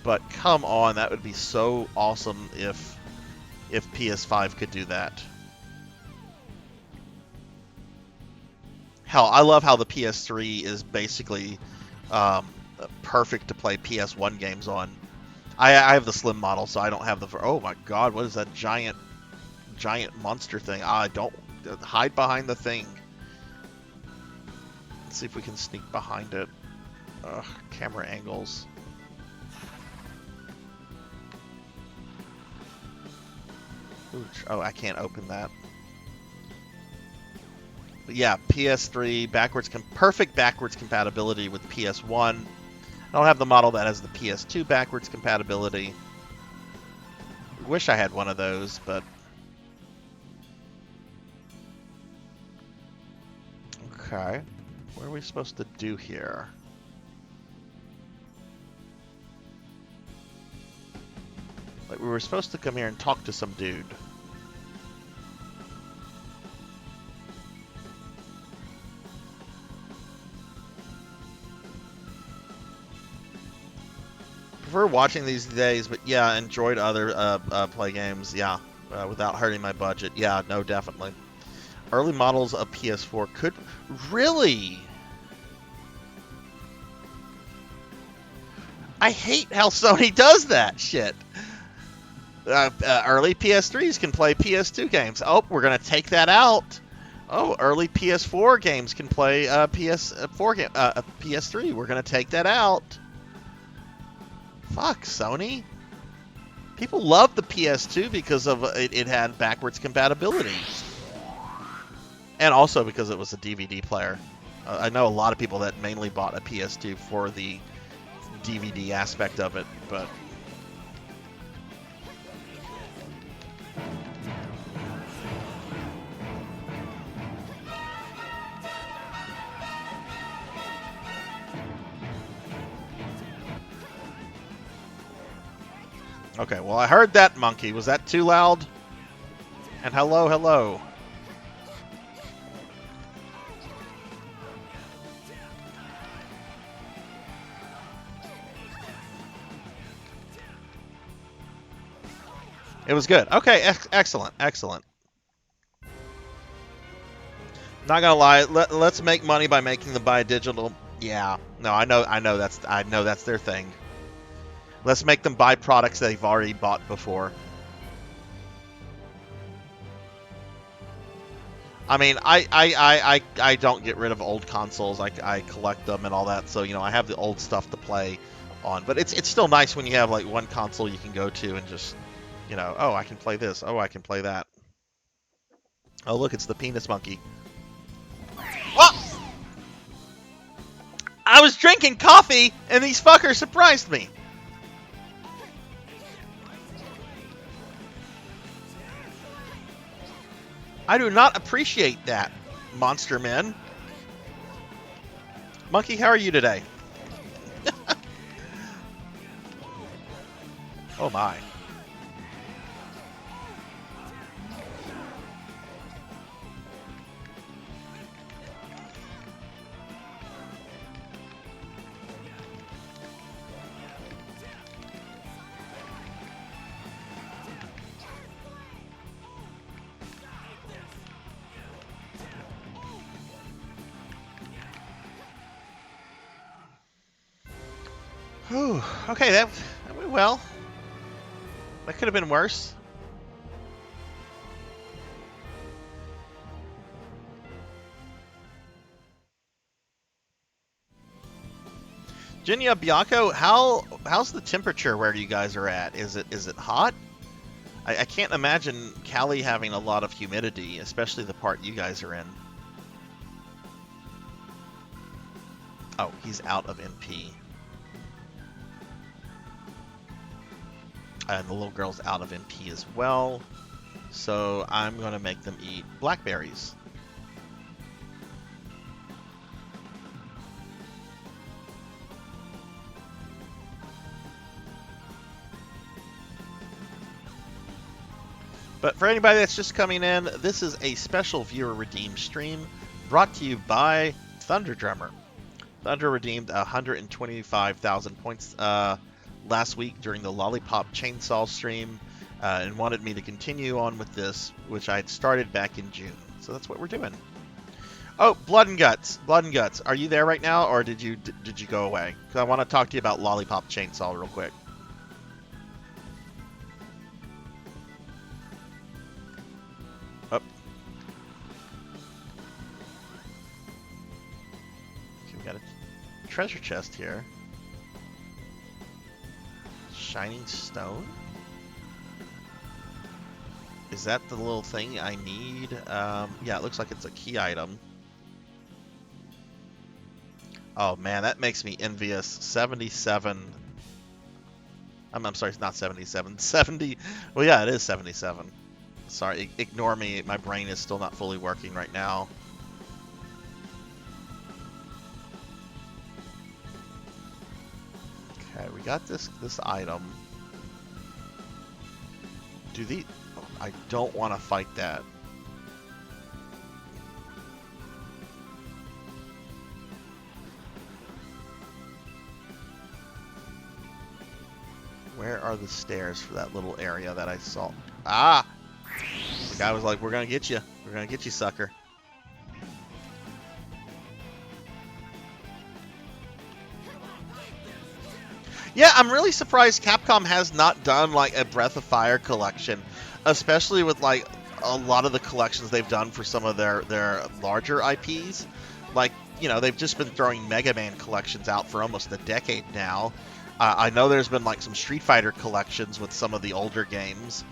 but come on, that would be so awesome if PS5 could do that. Hell, I love how the PS3 is basically perfect to play PS1 games on. I have the slim model, so I don't have the. Oh my God, what is that giant monster thing? I don't hide behind the thing. See if we can sneak behind it. Ugh, camera angles. Oh, I can't open that. But yeah, PS3 perfect backwards compatibility with PS1. I don't have the model that has the PS2 backwards compatibility. Wish I had one of those, but okay. What are we supposed to do here? Like, we were supposed to come here and talk to some dude. Prefer watching these days, but yeah, enjoyed other play games, yeah, without hurting my budget. Yeah, no, definitely. Early models of PS4 could... Really? I hate how Sony does that shit. Early PS3s can play PS2 games. Oh, we're going to take that out. Oh, early PS4 games can play PS3. We're going to take that out. Fuck, Sony. People love the PS2 because of it had backwards compatibility. And also because it was a DVD player. I know a lot of people that mainly bought a PS2 for the DVD aspect of it, but okay, well, I heard that, monkey. Was that too loud? And hello, hello. It was good. Okay, excellent, excellent. Not gonna lie, let's make money by making them buy digital. Yeah, no, I know that's their thing. Let's make them buy products they've already bought before. I mean, I don't get rid of old consoles. I collect them and all that, so I have the old stuff to play on. But it's still nice when you have like one console you can go to and just, oh, I can play this. Oh, I can play that. Oh, look, it's the penis monkey. Oh! I was drinking coffee and these fuckers surprised me. I do not appreciate that, monster men. Monkey, how are you today? Oh my. Whew. Okay, that went well. That could have been worse. Jinya Bianco, how's the temperature where you guys are at? Is it hot? I can't imagine Cali having a lot of humidity, especially the part you guys are in. Oh, he's out of MP. And the little girl's out of MP as well. So I'm going to make them eat blackberries. But for anybody that's just coming in, this is a special viewer redeemed stream brought to you by Thunder Drummer. Thunder redeemed 125,000 points last week during the Lollipop Chainsaw stream and wanted me to continue on with this, which I had started back in June. So that's what we're doing. Oh, Blood and Guts. Blood and Guts. Are you there right now, or did you go away? Because I want to talk to you about Lollipop Chainsaw real quick. Up. Okay, we got a treasure chest here. Shining stone? Is that the little thing I need? Yeah, it looks like it's a key item. Oh man, that makes me envious. 77. I'm sorry, it's not 77. 70. Well, yeah, it is 77. Sorry, ignore me. My brain is still not fully working right now. Okay, we got this item. I don't want to fight that. Where are the stairs for that little area that I saw? Ah! The guy was like, we're gonna get you. We're gonna get you, sucker. Yeah, I'm really surprised Capcom has not done like a Breath of Fire collection, especially with like a lot of the collections they've done for some of their larger IPs. Like, they've just been throwing Mega Man collections out for almost a decade now. I know there's been like some Street Fighter collections with some of the older games,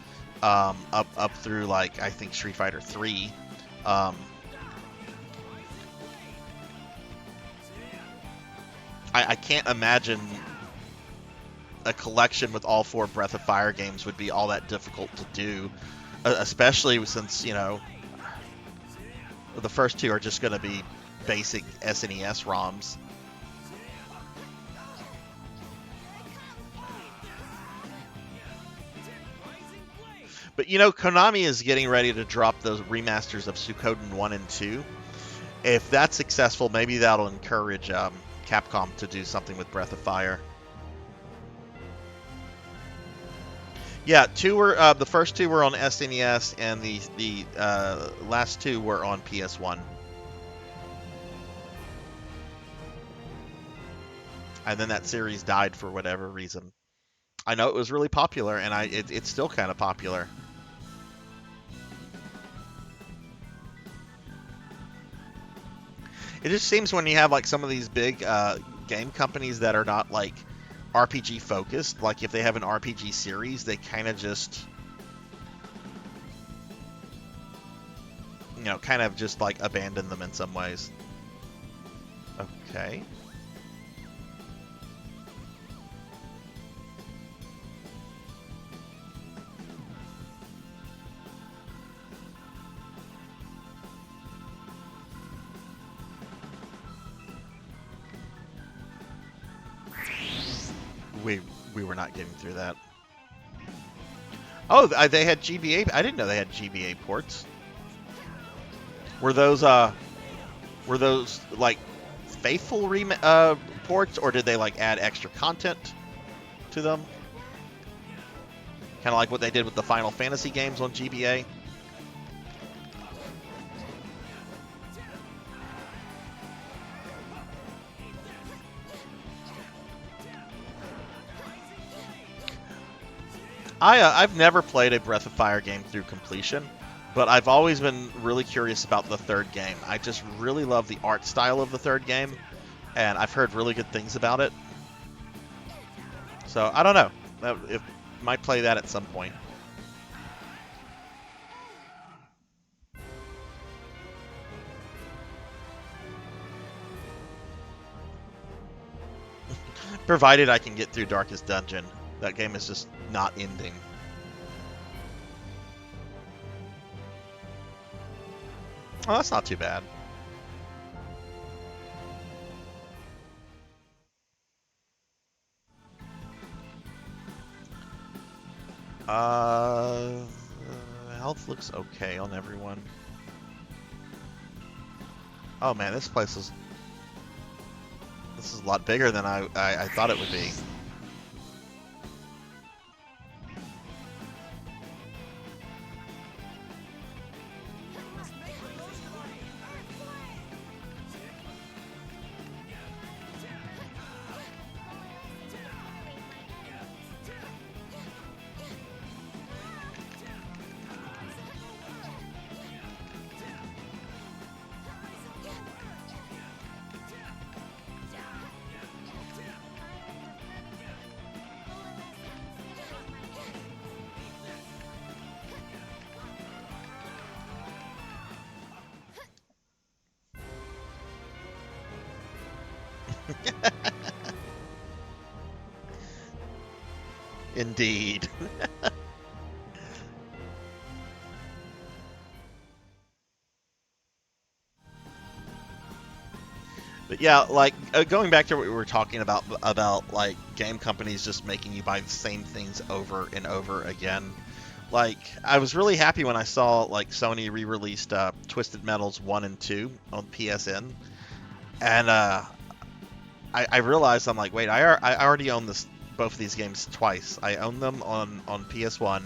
up through like I think Street Fighter 3. I can't imagine a collection with all 4 Breath of Fire games would be all that difficult to do, especially since, the first 2 are just going to be basic SNES ROMs. But, Konami is getting ready to drop those remasters of Suikoden 1 and 2. If that's successful, maybe that'll encourage Capcom to do something with Breath of Fire. Yeah, two were the first two were on SNES, and the last two were on PS1. And then that series died for whatever reason. I know it was really popular, and it's still kind of popular. It just seems when you have like some of these big game companies that are not like RPG focused, like if they have an RPG series, they kind of just, kind of just like abandon them in some ways. Okay. We were not getting through that. Oh, they had GBA. I didn't know they had GBA ports. Were those like faithful ports, or did they like add extra content to them? Kind of like what they did with the Final Fantasy games on GBA. I've never played a Breath of Fire game through completion, but I've always been really curious about the third game. I just really love the art style of the third game, and I've heard really good things about it. So I don't know. If might play that at some point. Provided I can get through Darkest Dungeon. That game is just not ending. Oh, that's not too bad. Health looks okay on everyone. Oh man, this is a lot bigger than I thought it would be. Indeed. But yeah, like going back to what we were talking about like game companies just making you buy the same things over and over again. Like I was really happy when I saw like Sony re-released Twisted Metals 1 and 2 on PSN, and I realized I'm like, wait, I already own both of these games twice. I own them on PS1,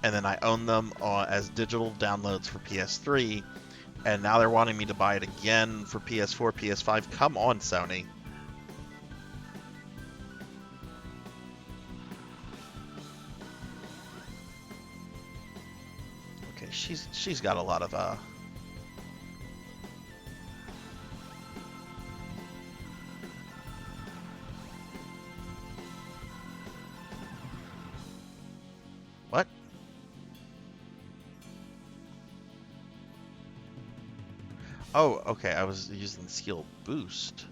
and then I own them as digital downloads for PS3. And now they're wanting me to buy it again for PS4, PS5. Come on, Sony. Okay, she's got a lot of what? Oh, okay. I was using skill boost.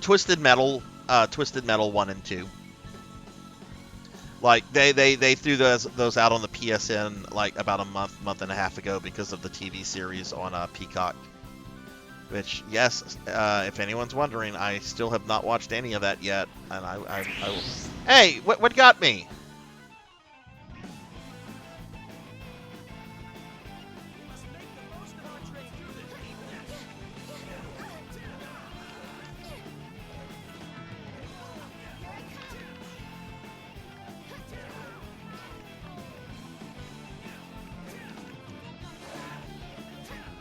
Twisted Metal 1 and 2. Like they threw those out on the PSN like about a month and a half ago because of the TV series on Peacock. Which, yes, if anyone's wondering, I still have not watched any of that yet, and I will. Hey, what got me?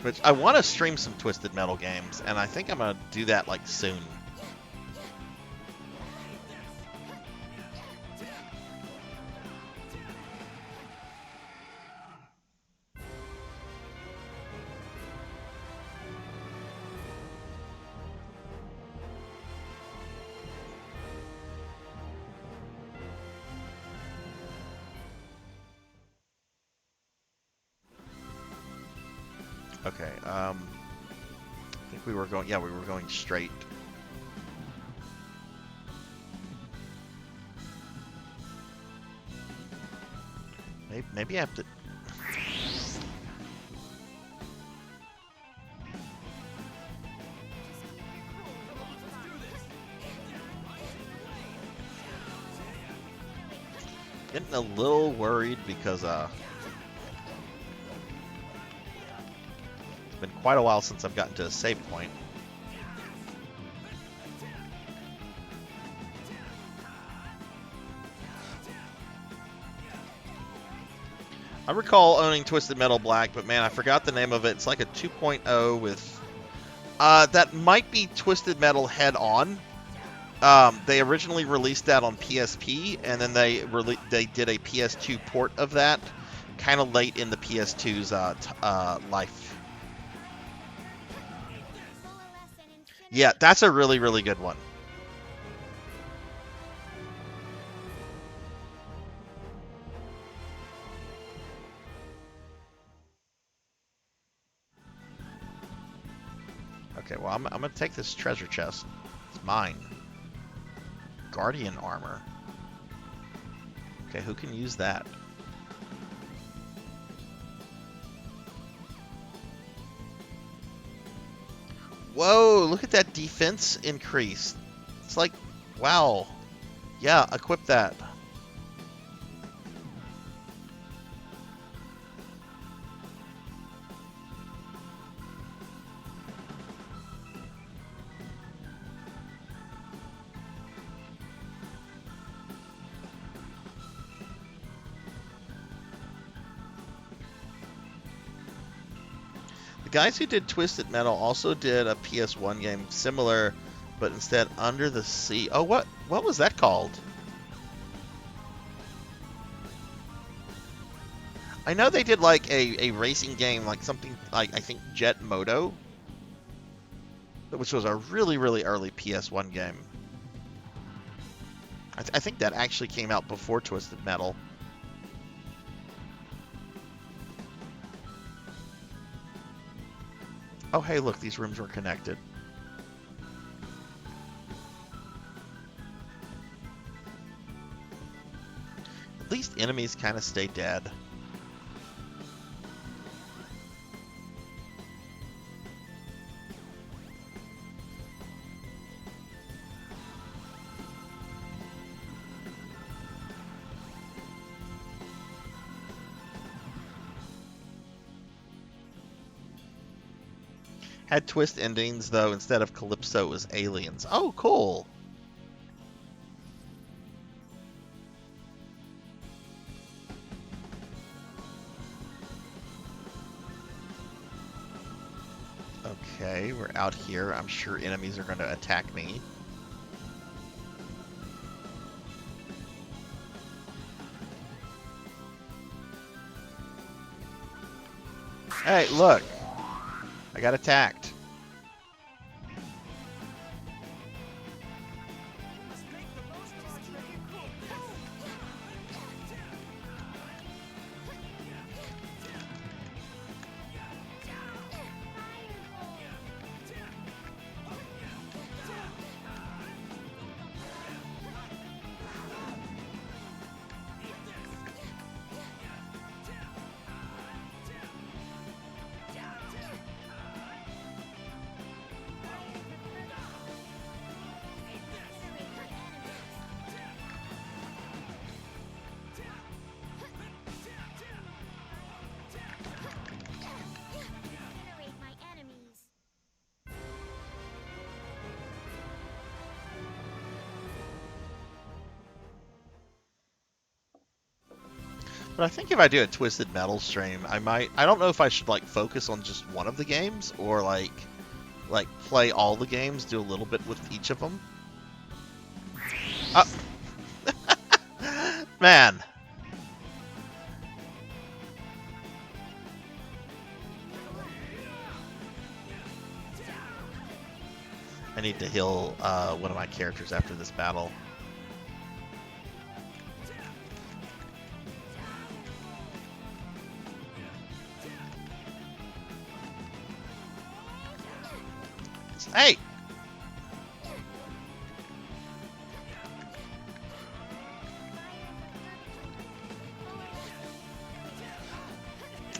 Which I want to stream some Twisted Metal games, and I think I'm gonna do that like soon. Okay, I think we were going, yeah, we were going straight. Maybe I have to... Getting a little worried because, it's been quite a while since I've gotten to a save point. I recall owning Twisted Metal Black, but man, I forgot the name of it. It's like a 2.0 with... that might be Twisted Metal Head On. They originally released that on PSP, and then they did a PS2 port of that, kind of late in the PS2's life. Yeah, that's a really, really good one. Okay, well, I'm going to take this treasure chest. It's mine. Guardian armor. Okay, who can use that? Whoa, look at that defense increase. It's like, wow. Yeah, equip that. Guys who did Twisted Metal also did a PS1 game similar, but instead Under the Sea. Oh, what was that called? I know they did like a racing game, like something like, I think, Jet Moto, which was a really, really early PS1 game. I think that actually came out before Twisted Metal. Oh, hey, look, these rooms were connected. At least enemies kind of stay dead. Had twist endings, though. Instead of Calypso, it was aliens. Oh, cool. Okay, we're out here. I'm sure enemies are going to attack me. Hey, look. I got attacked. But I think if I do a Twisted Metal stream, I don't know if I should like focus on just one of the games or like play all the games, do a little bit with each of them. Man. I need to heal one of my characters after this battle. Hey!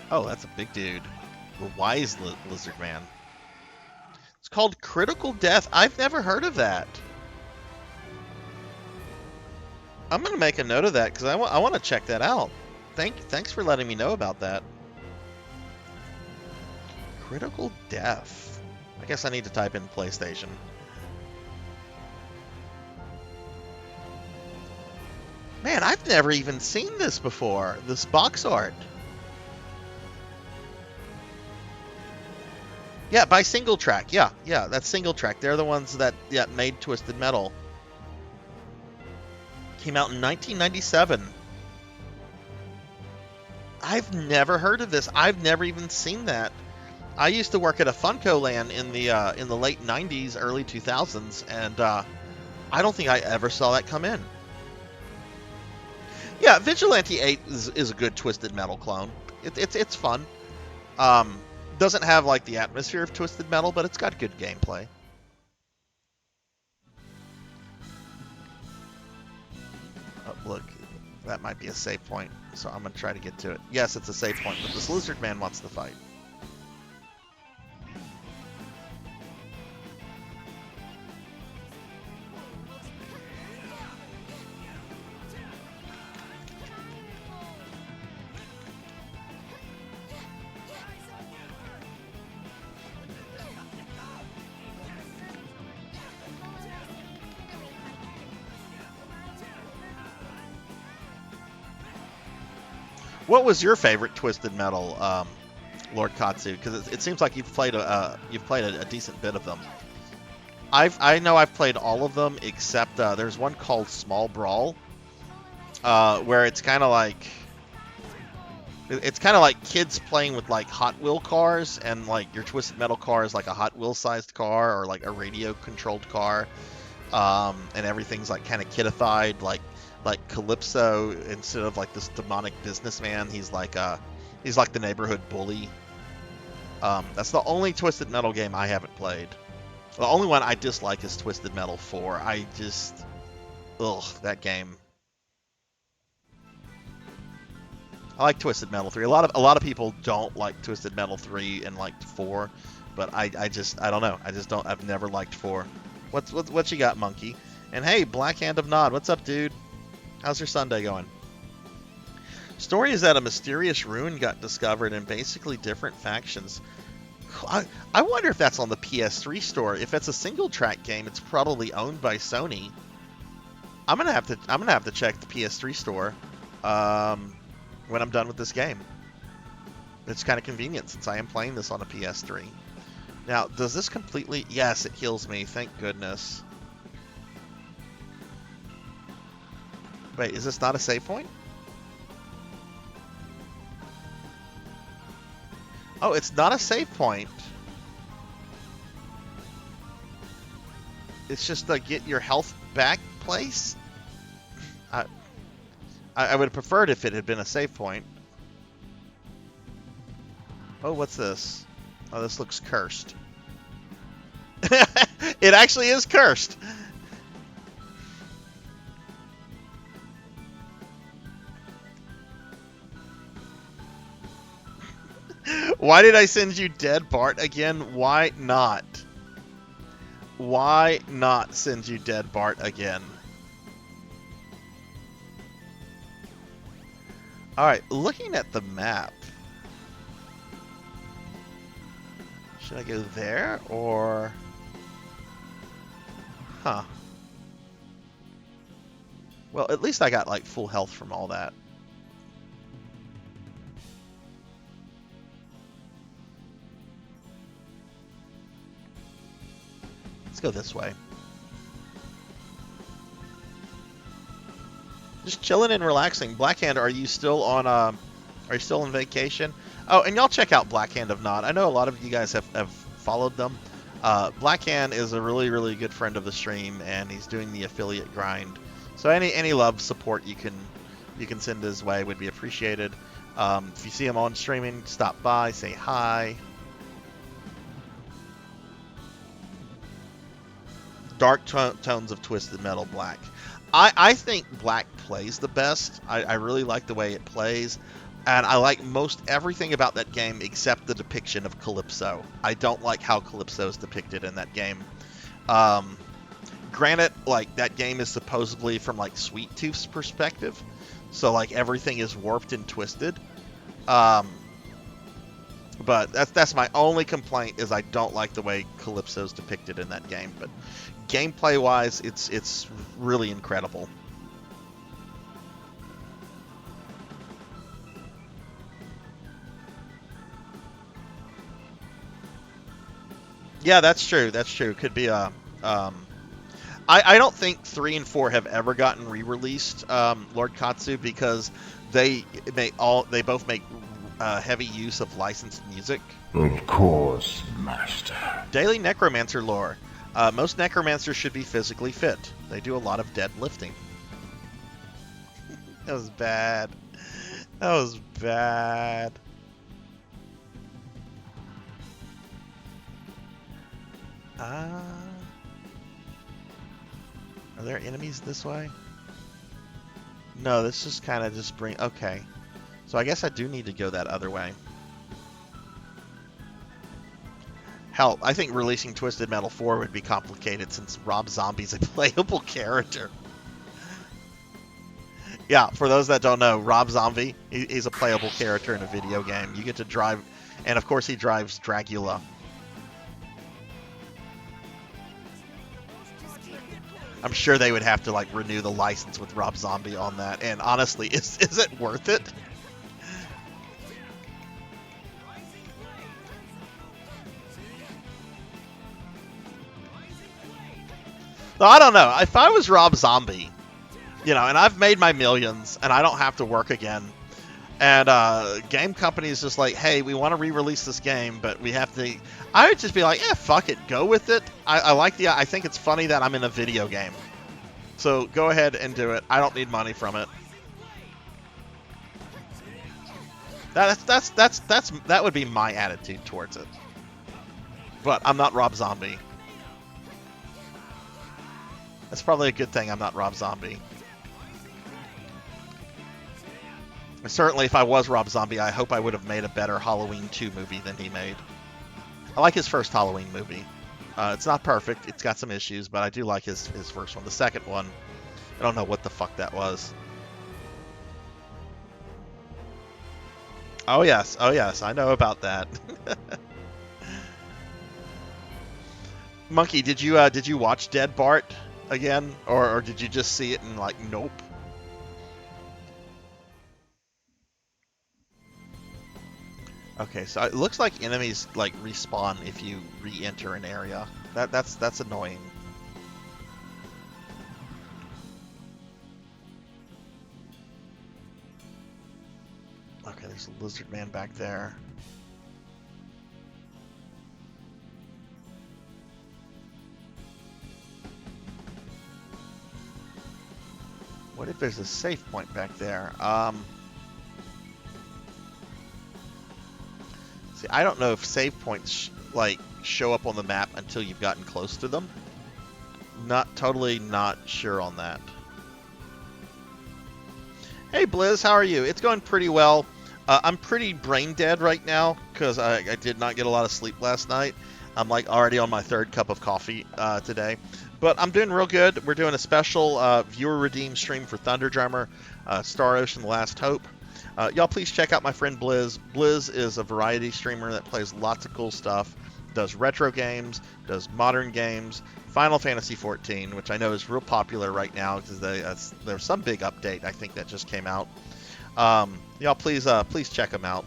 Oh, that's a big dude. The wise lizard man. It's called Critical Death. I've never heard of that. I'm going to make a note of that because I want to check that out. Thanks for letting me know about that. Critical Death. I guess I need to type in PlayStation. Man, I've never even seen this before. This box art. Yeah, by Single Track. Yeah, that's Single Track. They're the ones that made Twisted Metal. Came out in 1997. I've never heard of this. I've never even seen that. I used to work at a Funko Land in the late 90s, early 2000s, and I don't think I ever saw that come in. Yeah, Vigilante 8 is a good Twisted Metal clone. It's fun. Doesn't have like the atmosphere of Twisted Metal, but it's got good gameplay. Oh, look, that might be a save point, so I'm gonna try to get to it. Yes, it's a save point, but this lizard man wants to fight. What was your favorite Twisted Metal, Lord Katsu? Because it seems like you've played a decent bit of them. I know I've played all of them except there's one called Small Brawl, where it's kind of like kids playing with like Hot Wheel cars, and like your Twisted Metal car is like a Hot Wheel sized car or like a radio controlled car, and everything's like kind of kidified, like Calypso, instead of like this demonic businessman, he's like the neighborhood bully. That's the only Twisted Metal game I haven't played. The only one I dislike is Twisted Metal 4. That game. I like Twisted Metal 3. A lot of people don't like Twisted Metal 3 and like 4, but I don't know. I've never liked 4. What you got, Monkey? And hey, Black Hand of Nod, what's up, dude? How's your Sunday going? Story is that a mysterious ruin got discovered and basically different factions. I wonder if that's on the PS3 store. If it's a single track game, it's probably owned by Sony. I'm gonna have to check the PS3 store when I'm done with this game. It's kind of convenient since I am playing this on a PS3. Now, does this completely? Yes, it heals me. Thank goodness. Wait, is this not a save point? Oh, it's not a save point. It's just a get your health back place. I would have preferred if it had been a save point. Oh, what's this? Oh, this looks cursed. It actually is cursed. Why did I send you dead Bart again? Why not? Why not send you dead Bart again? Alright, looking at the map. Should I go there or... Huh. Well, at least I got like full health from all that. go this way. Just chilling and relaxing. Blackhand, are you still on? Are you still on vacation? Oh, and y'all check out Blackhand of Nod. I know a lot of you guys have followed them. Blackhand is a really, really good friend of the stream, and he's doing the affiliate grind. So any love support you can send his way would be appreciated. If you see him on streaming, stop by, say hi. Dark tones of Twisted Metal Black. I think Black plays the best. I really like the way it plays. And I like most everything about that game except the depiction of Calypso. I don't like how Calypso is depicted in that game. Granted, like, that game is supposedly from, like, Sweet Tooth's perspective. So, like, everything is warped and twisted. But that's my only complaint, is I don't like the way Calypso's depicted in that game. But gameplay-wise, it's really incredible. Yeah, that's true. That's true. Could be a. I don't think 3 and 4 have ever gotten re-released, Lord Katsu, because they both make heavy use of licensed music. Of course, Master. Daily Necromancer lore. Most necromancers should be physically fit. They do a lot of deadlifting. That was bad. That was bad. Are there enemies this way? No, this just kind of just bring... Okay. So I guess I do need to go that other way. Hell, I think releasing Twisted Metal 4 would be complicated since Rob Zombie's a playable character. Yeah, for those that don't know, Rob Zombie, he's a playable character in a video game. You get to drive... And of course he drives Dracula. I'm sure they would have to, like, renew the license with Rob Zombie on that. And honestly, is it worth it? So I don't know. If I was Rob Zombie, you know, and I've made my millions, and I don't have to work again, and game company's just like, hey, we want to re-release this game, but we have to... I would just be like, yeah, fuck it, go with it. I think it's funny that I'm in a video game. So go ahead and do it. I don't need money from it. That would be my attitude towards it. But I'm not Rob Zombie. That's probably a good thing I'm not Rob Zombie. Certainly, if I was Rob Zombie, I hope I would have made a better Halloween 2 movie than he made. I like his first Halloween movie. It's not perfect. It's got some issues, but I do like his first one. The second one, I don't know what the fuck that was. Oh yes, I know about that. Monkey, did you watch Dead Bart again, or did you just see it and like, nope? Okay, so it looks like enemies like respawn if you re-enter an area. That's annoying. Okay, there's a lizard man back there. What if there's a safe point back there? See, I don't know if save points show up on the map until you've gotten close to them. Not sure on that. Hey Blizz, how are you? It's going pretty well. I'm pretty brain dead right now because I did not get a lot of sleep last night. I'm like already on my 3rd cup of coffee today. But I'm doing real good. We're doing a special viewer redeem stream for Thunder Drummer, Star Ocean: The Last Hope. Y'all please check out my friend Blizz. Blizz is a variety streamer that plays lots of cool stuff. Does retro games, does modern games, Final Fantasy XIV, which I know is real popular right now because there's some big update I think that just came out. Y'all please check him out.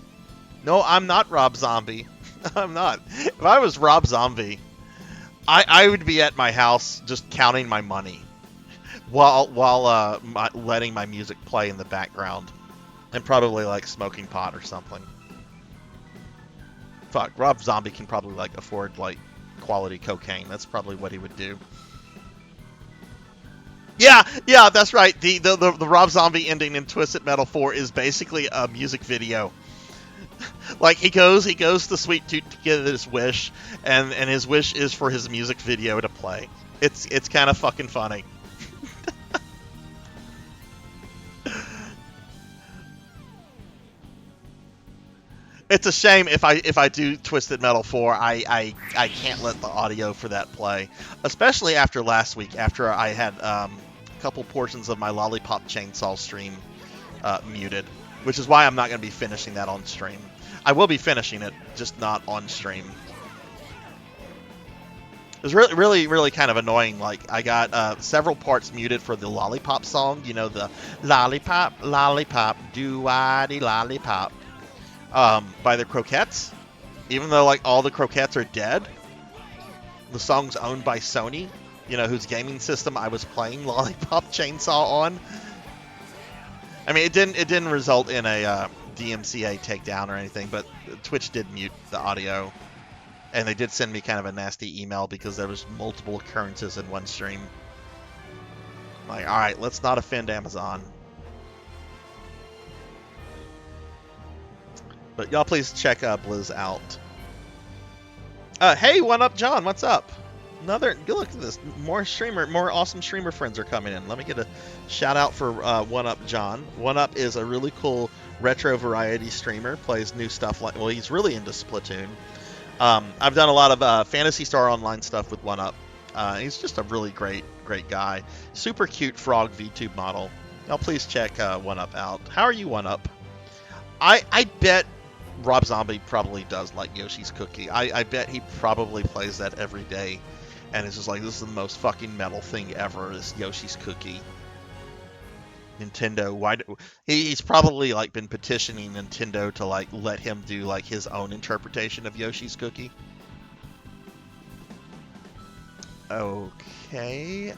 No, I'm not Rob Zombie. I'm not. If I was Rob Zombie, I would be at my house just counting my money while letting my music play in the background, and probably like smoking pot or something. Fuck, Rob Zombie can probably like afford like quality cocaine. That's probably what he would do. Yeah, that's right. The Rob Zombie ending in Twisted Metal 4 is basically a music video. Like he goes to Sweet Tooth to get his wish, and his wish is for his music video to play. It's kind of fucking funny. It's a shame if I do Twisted Metal 4, I can't let the audio for that play, especially after last week, after I had a couple portions of my Lollipop Chainsaw stream muted, which is why I'm not going to be finishing that on stream. I will be finishing it, just not on stream. It was really kind of annoying. Like, I got several parts muted for the Lollipop song, you know, the Lollipop, Lollipop, do-I-de Lollipop. By the Croquettes, even though like all the Croquettes are dead. The song's owned by Sony, you know, whose gaming system I was playing Lollipop Chainsaw on. I mean, it didn't result in a DMCA takedown or anything, but Twitch did mute the audio, and they did send me kind of a nasty email because there was multiple occurrences in one stream. Like, all right, let's not offend Amazon. But y'all please check Blizz out. Hey, One Up John, what's up? Another, good look at this. More awesome streamer friends are coming in. Let me get a shout out for One Up John. One Up is a really cool retro variety streamer. Plays new stuff like, well, he's really into Splatoon. I've done a lot of Phantasy Star Online stuff with One Up. He's just a really great guy. Super cute frog VTube model. Y'all please check One Up out. How are you, One Up? I bet Rob Zombie probably does like Yoshi's Cookie. I bet he probably plays that every day, and it's just like, this is the most fucking metal thing ever, this Yoshi's Cookie. Nintendo, he's probably like been petitioning Nintendo to like let him do like his own interpretation of Yoshi's Cookie. Okay,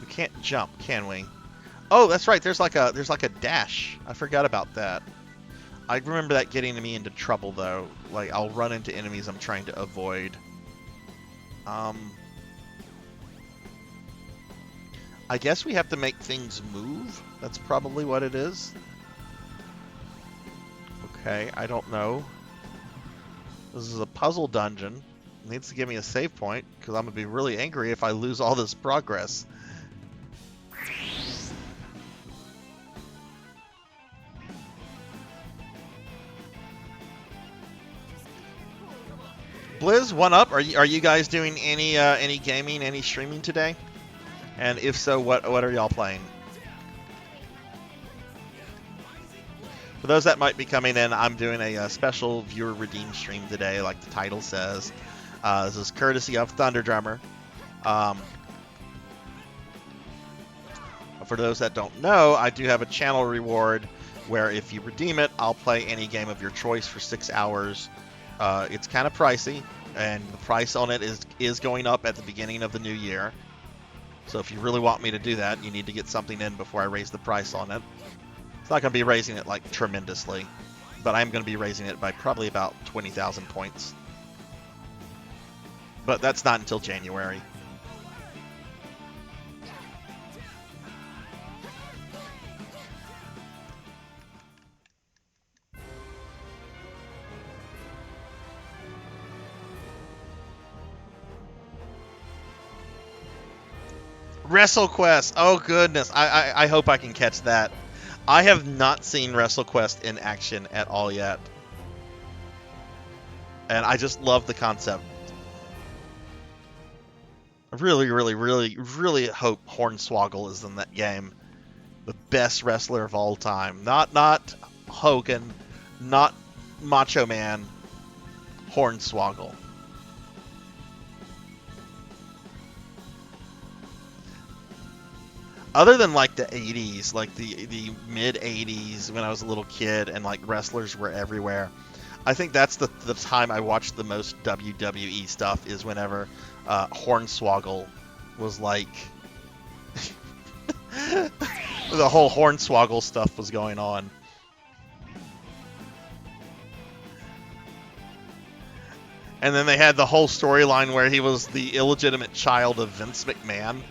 we can't jump, can we? Oh, that's right. There's like a dash. I forgot about that. I remember that getting me into trouble though. Like, I'll run into enemies I'm trying to avoid. I guess we have to make things move. That's probably what it is. Okay, I don't know. This is a puzzle dungeon. It needs to give me a save point, because I'm going to be really angry if I lose all this progress. Blizz, One Up. Are you guys doing any gaming, any streaming today? And if so, what are y'all playing? For those that might be coming in, I'm doing a special viewer redeemed stream today, like the title says. This is courtesy of Thunder Drummer. For those that don't know, I do have a channel reward where if you redeem it, I'll play any game of your choice for 6 hours. It's kind of pricey, and the price on it is going up at the beginning of the new year. So if you really want me to do that, you need to get something in before I raise the price on it. It's not going to be raising it like tremendously, but I'm going to be raising it by probably about 20,000 points. But that's not until January. WrestleQuest. Oh goodness, I hope I can catch that. I have not seen WrestleQuest in action at all yet, and I just love the concept. I really hope Hornswoggle is in that game. The best wrestler of all time. Not Hogan, not Macho Man. Hornswoggle. Other than like the 80s, like the mid 80s when I was a little kid and like wrestlers were everywhere, I think that's the time I watched the most WWE stuff is whenever Hornswoggle was like the whole Hornswoggle stuff was going on. And then they had the whole storyline where he was the illegitimate child of Vince McMahon.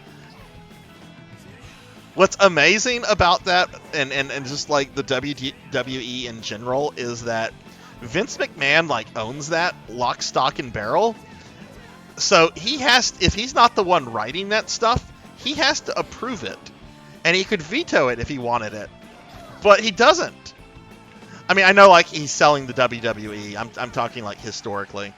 What's amazing about that, and just like the WWE in general, is that Vince McMahon like owns that lock, stock, and barrel. So he has, if he's not the one writing that stuff, he has to approve it, and he could veto it if he wanted it, but he doesn't. I mean, I know like he's selling the WWE. I'm talking like historically.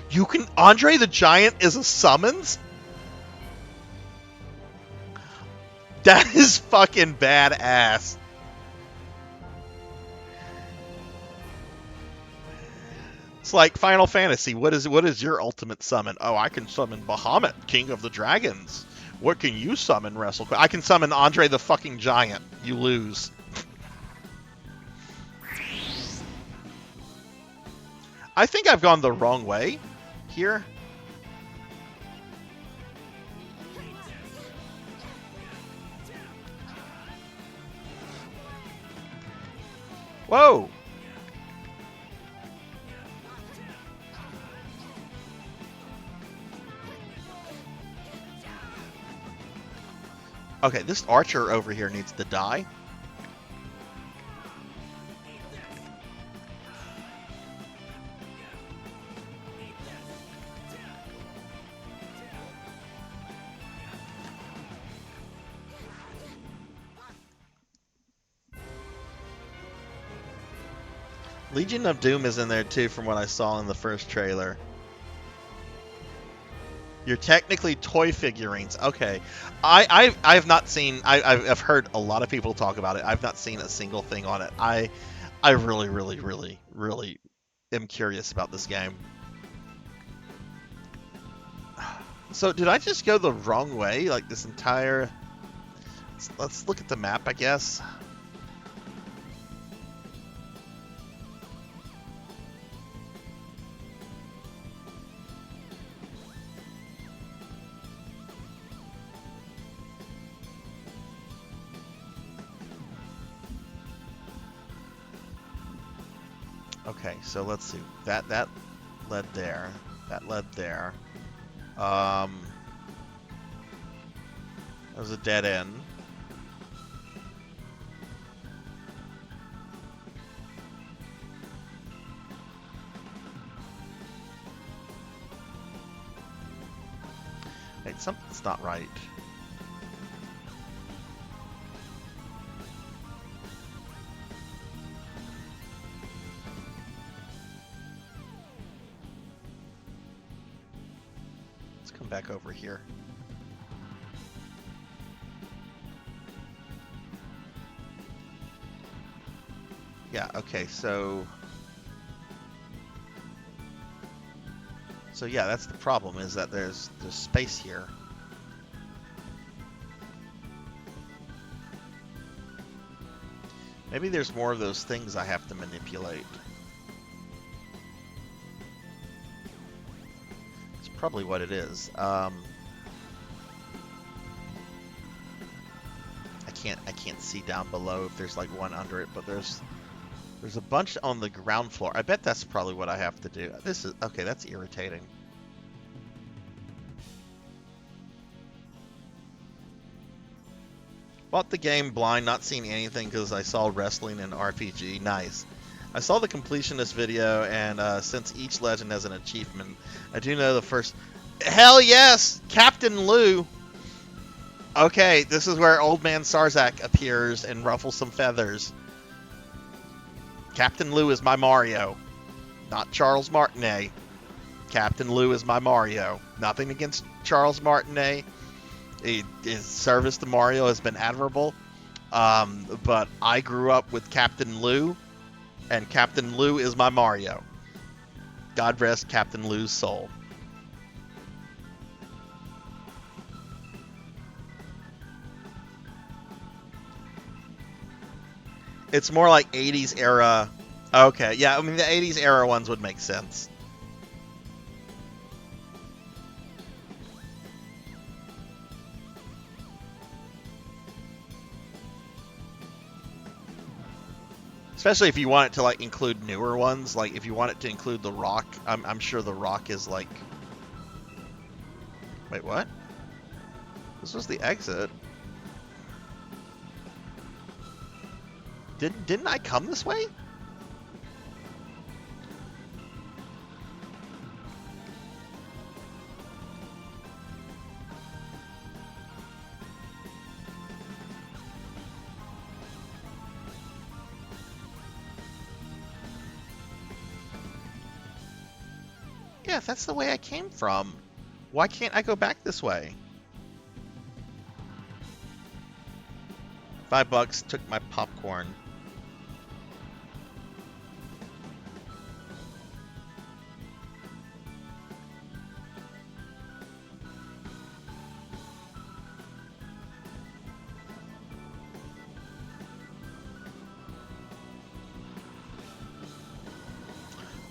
You can Andre the Giant is a summons? That is fucking badass. It's like Final Fantasy. What is your ultimate summon? Oh, I can summon Bahamut, King of the Dragons. What can you summon, Wrestle? I can summon Andre the fucking Giant. You lose. I think I've gone the wrong way here. Whoa! Okay, this archer over here needs to die. Legion of Doom is in there too from what I saw in the first trailer. You're technically toy figurines. Okay. I've not seen, I've heard a lot of people talk about it. I've not seen a single thing on it. I really am curious about this game. So did I just go the wrong way? Like this entire... Let's look at the map, I guess. Okay, so let's see. That led there. That led there. That was a dead end. Wait, something's not right. Back over here. Yeah, okay, so yeah, that's the problem, is that there's space here. Maybe there's more of those things I have to manipulate. Probably what it is. I can't see down below if there's like one under it, but there's a bunch on the ground floor. I bet that's probably what I have to do. This is okay. That's irritating. Bought the game blind, not seeing anything because I saw wrestling and RPG. Nice. I saw the completionist video, and since each legend has an achievement, I do know the first... Hell yes! Captain Lou! Okay, this is where Old Man Sarzac appears and ruffles some feathers. Captain Lou is my Mario. Not Charles Martinet. Captain Lou is my Mario. Nothing against Charles Martinet. His service to Mario has been admirable. But I grew up with Captain Lou. And Captain Lou is my Mario. God rest Captain Lou's soul. It's more like 80s era. Okay, yeah, I mean, the 80s era ones would make sense. Especially if you want it to, like, include newer ones. Like, if you want it to include The Rock, I'm sure The Rock is, like... Wait, what? This was the exit. Didn't I come this way? Yeah, that's the way I came from. Why can't I go back this way? $5 took my popcorn.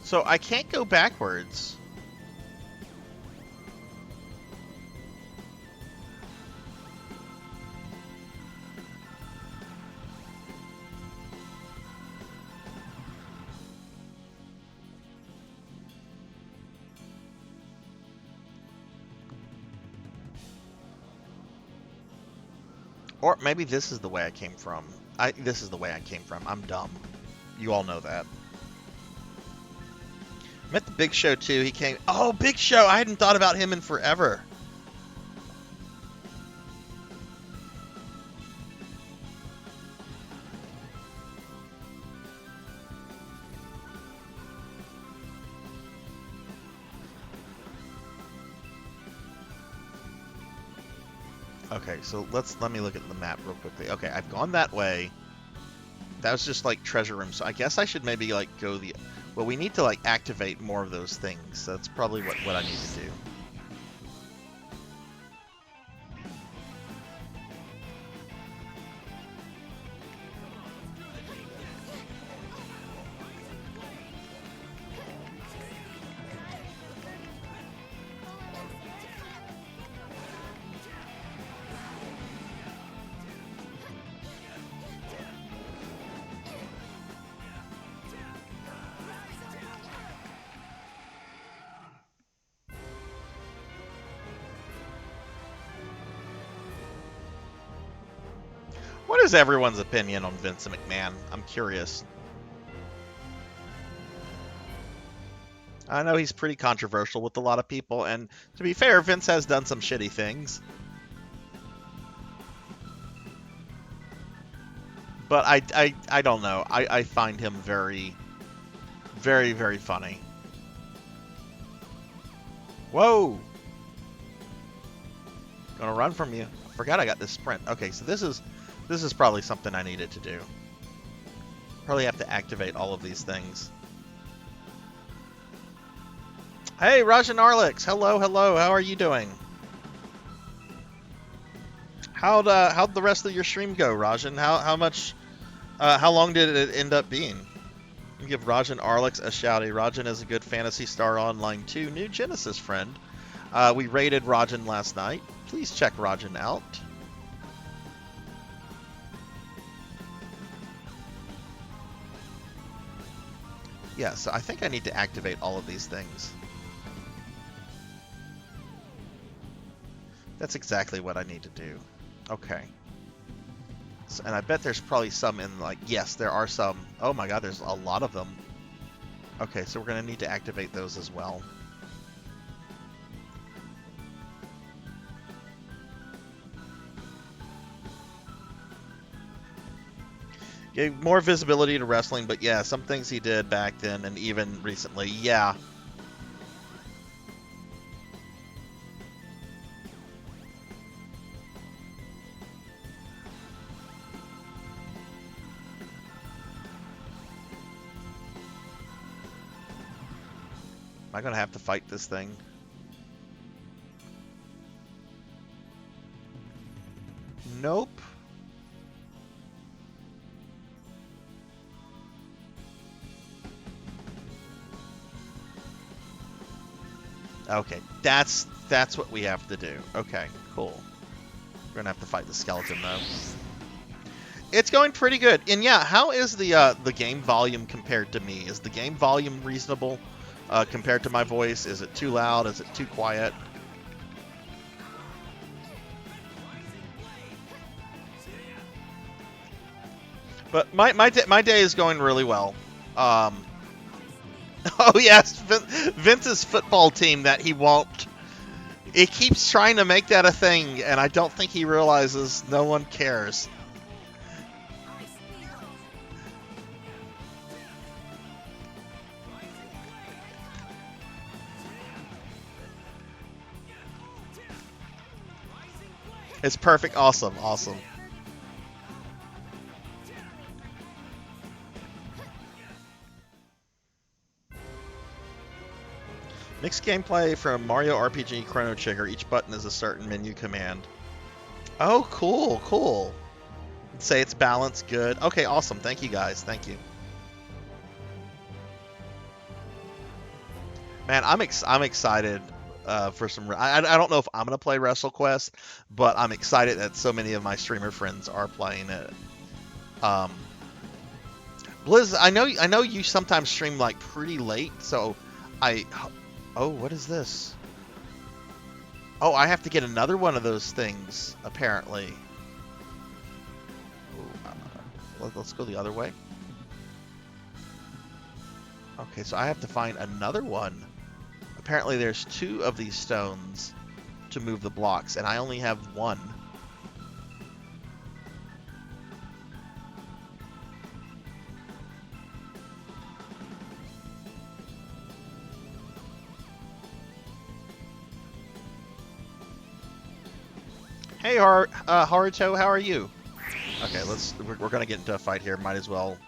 So I can't go backwards. Or maybe this is the way I came from. This is the way I came from. I'm dumb. You all know that. Met the Big Show too. He came. Oh, Big Show! I hadn't thought about him in forever. Okay, so let me look at the map real quickly. Okay, I've gone that way. That was just like treasure room. So I guess I should maybe like go the. Well, we need to like activate more of those things. So that's probably what I need to do. What is everyone's opinion on Vince McMahon? I'm curious. I know he's pretty controversial with a lot of people, and to be fair, Vince has done some shitty things. But I don't know. I find him very, very, very funny. Whoa! Gonna run from you. I forgot I got this sprint. Okay, so this is probably something I needed to do. Probably have to activate all of these things. Hey, Rajan Arlix. Hello, hello. How are you doing? How'd the rest of your stream go, Rajan? How much? How long did it end up being? Give Rajan Arlix a shouty. Rajan is a good Fantasy Star Online 2 new Genesis friend. We raided Rajan last night. Please check Rajan out. Yeah, so I think I need to activate all of these things. That's exactly what I need to do. Okay. So, and I bet there's probably some in, like, yes, there are some. Oh my god, there's a lot of them. Okay, so we're going to need to activate those as well. Gave more visibility to wrestling, but yeah, some things he did back then and even recently, yeah. Am I going to have to fight this thing? Nope. Okay, that's what we have to do. Okay, cool. We're gonna have to fight the skeleton though. It's going pretty good. And yeah, how is the game volume compared to me? Is the game volume reasonable compared to my voice? Is it too loud? Is it too quiet? But my day is going really well. Oh yes, Vince's football team that he won't. It keeps trying to make that a thing, and I don't think he realizes no one cares. It's perfect. Awesome. Awesome. Mixed gameplay from Mario RPG Chrono Trigger. Each button is a certain menu command. Oh, cool, cool. Say it's balanced, good. Okay, awesome. Thank you, guys. Thank you. Man, I'm excited for some. I don't know if I'm gonna play WrestleQuest, but I'm excited that so many of my streamer friends are playing it. Um, Blizz, I know you sometimes stream like pretty late, so I. Oh, what is this? Oh, I have to get another one of those things apparently. Let's go the other way. Okay, so I have to find another one. Apparently there's 2 of these stones to move the blocks, and I only have 1. Hey, Haruto, how are you? Okay, we're gonna get into a fight here. Might as well.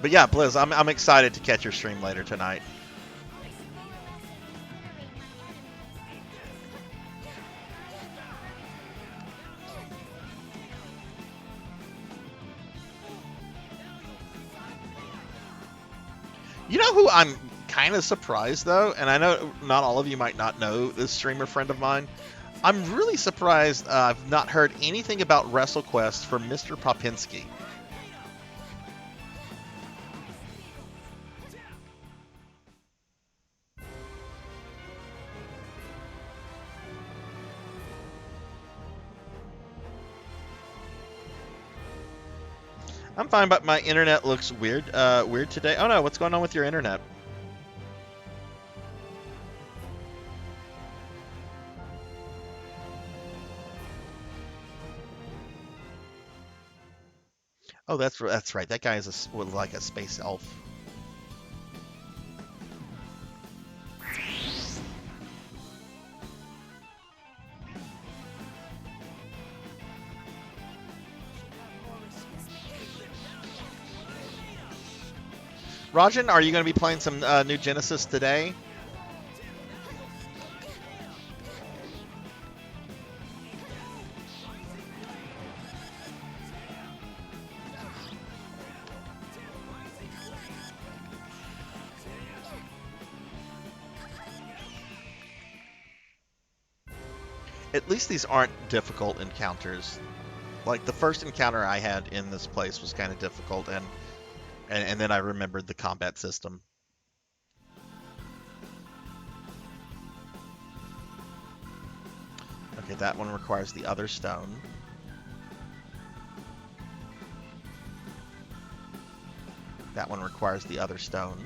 But yeah, Blizz, I'm excited to catch your stream later tonight. You know who I'm kind of surprised though, and I know not all of you might not know this streamer friend of mine. I'm really surprised I've not heard anything about WrestleQuest from Mr. Popinski. I'm fine, but my internet looks weird. Weird today. Oh no, what's going on with your internet? Oh, that's right. That guy is like a space elf. Rajan, are you going to be playing some new Genesis today? At least these aren't difficult encounters. Like the first encounter I had in this place was kind of difficult, and then I remembered the combat system. Okay, that one requires the other stone. That one requires the other stone.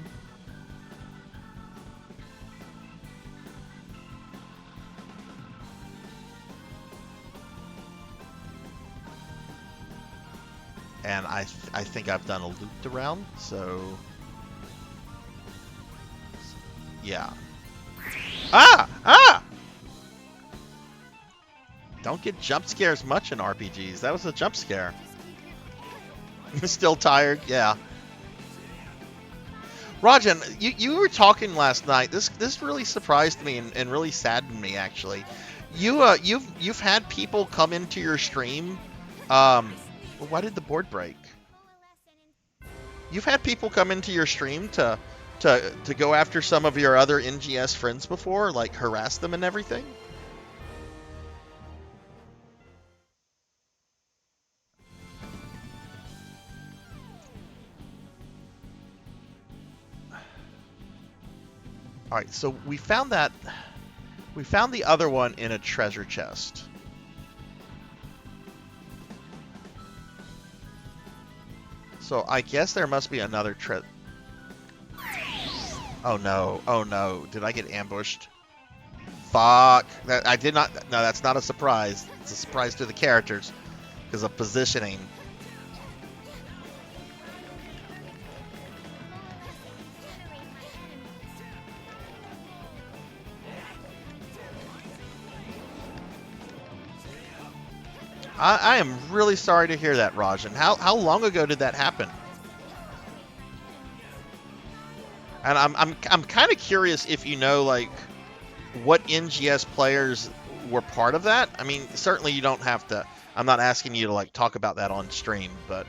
And I think I've done a looped around, so yeah. Ah! Don't get jump scares much in RPGs. That was a jump scare. Still tired? Yeah. Rajan, you were talking last night. This really surprised me and really saddened me actually. You've had people come into your stream. Why did the board break? You've had people come into your stream to go after some of your other NGS friends before, like harass them and everything? All right, so we found the other one in a treasure chest. So I guess there must be another Oh no, oh no, did I get ambushed? Fuck, I did not, no, that's not a surprise. It's a surprise to the characters because of positioning. I am really sorry to hear that, Rajan. How long ago did that happen? And I'm kind of curious if you know, like, what NGS players were part of that. I mean, certainly you don't have to. I'm not asking you to like talk about that on stream, but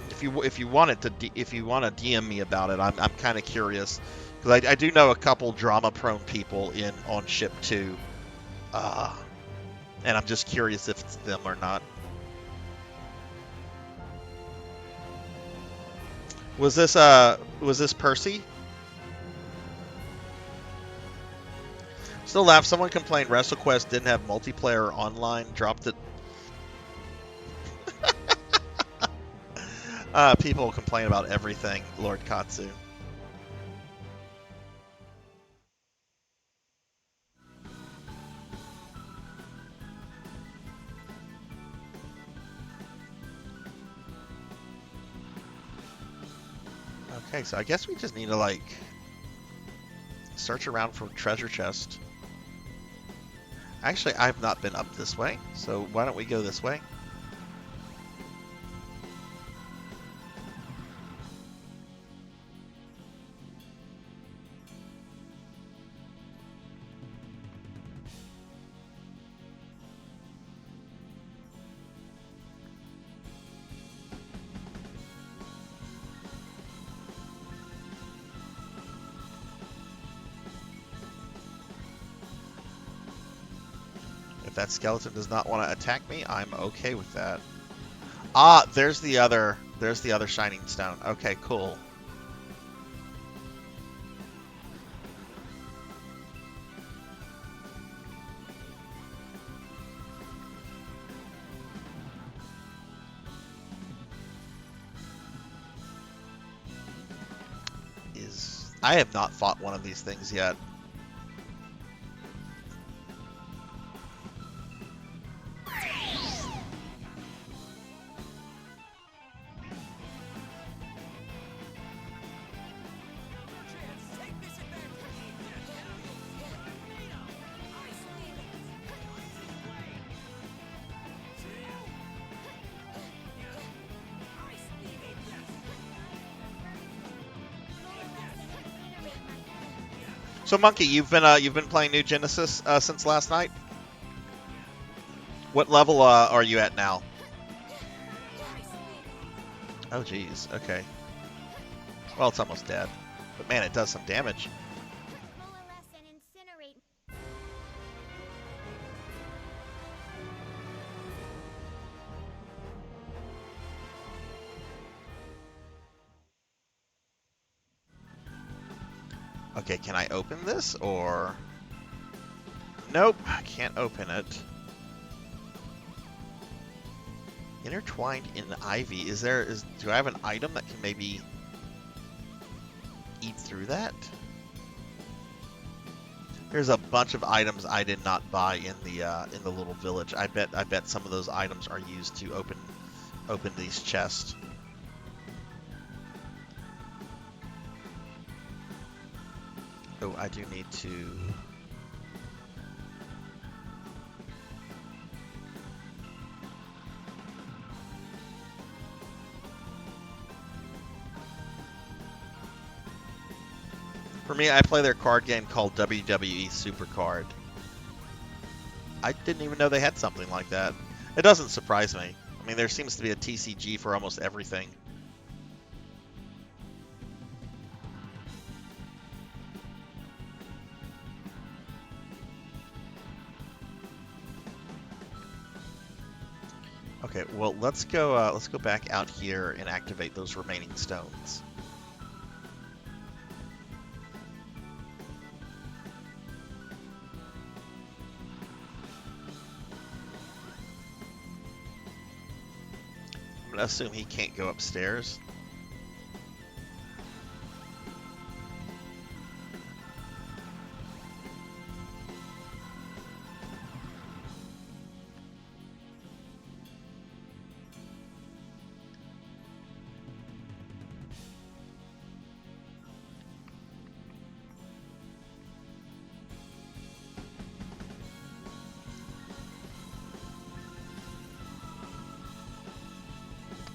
if you want to DM me about it, I'm kind of curious because I do know a couple drama-prone people on ship 2. And I'm just curious if it's them or not. Was this Percy? Still laugh. Someone complained WrestleQuest didn't have multiplayer online. Dropped it. People complain about everything, Lord Katsu. Okay, so I guess we just need to, like, search around for treasure chest. Actually, I've not been up this way, so why don't we go this way? If that skeleton does not want to attack me, I'm okay with that. Ah, there's the other shining stone. Okay, cool. I have not fought one of these things yet. So, Monkey, you've been playing New Genesis since last night. What level are you at now? Oh, geez. Okay. Well, it's almost dead, but man, it does some damage. Okay, can I open this, or... Nope, I can't open it. Intertwined in the ivy. Do I have an item that can maybe eat through that? There's a bunch of items I did not buy in the little village. I bet some of those items are used to open these chests. Oh, I do need to... For me, I play their card game called WWE Supercard. I didn't even know they had something like that. It doesn't surprise me. I mean, there seems to be a TCG for almost everything. Okay, well, let's go back out here and activate those remaining stones. I'm gonna assume he can't go upstairs.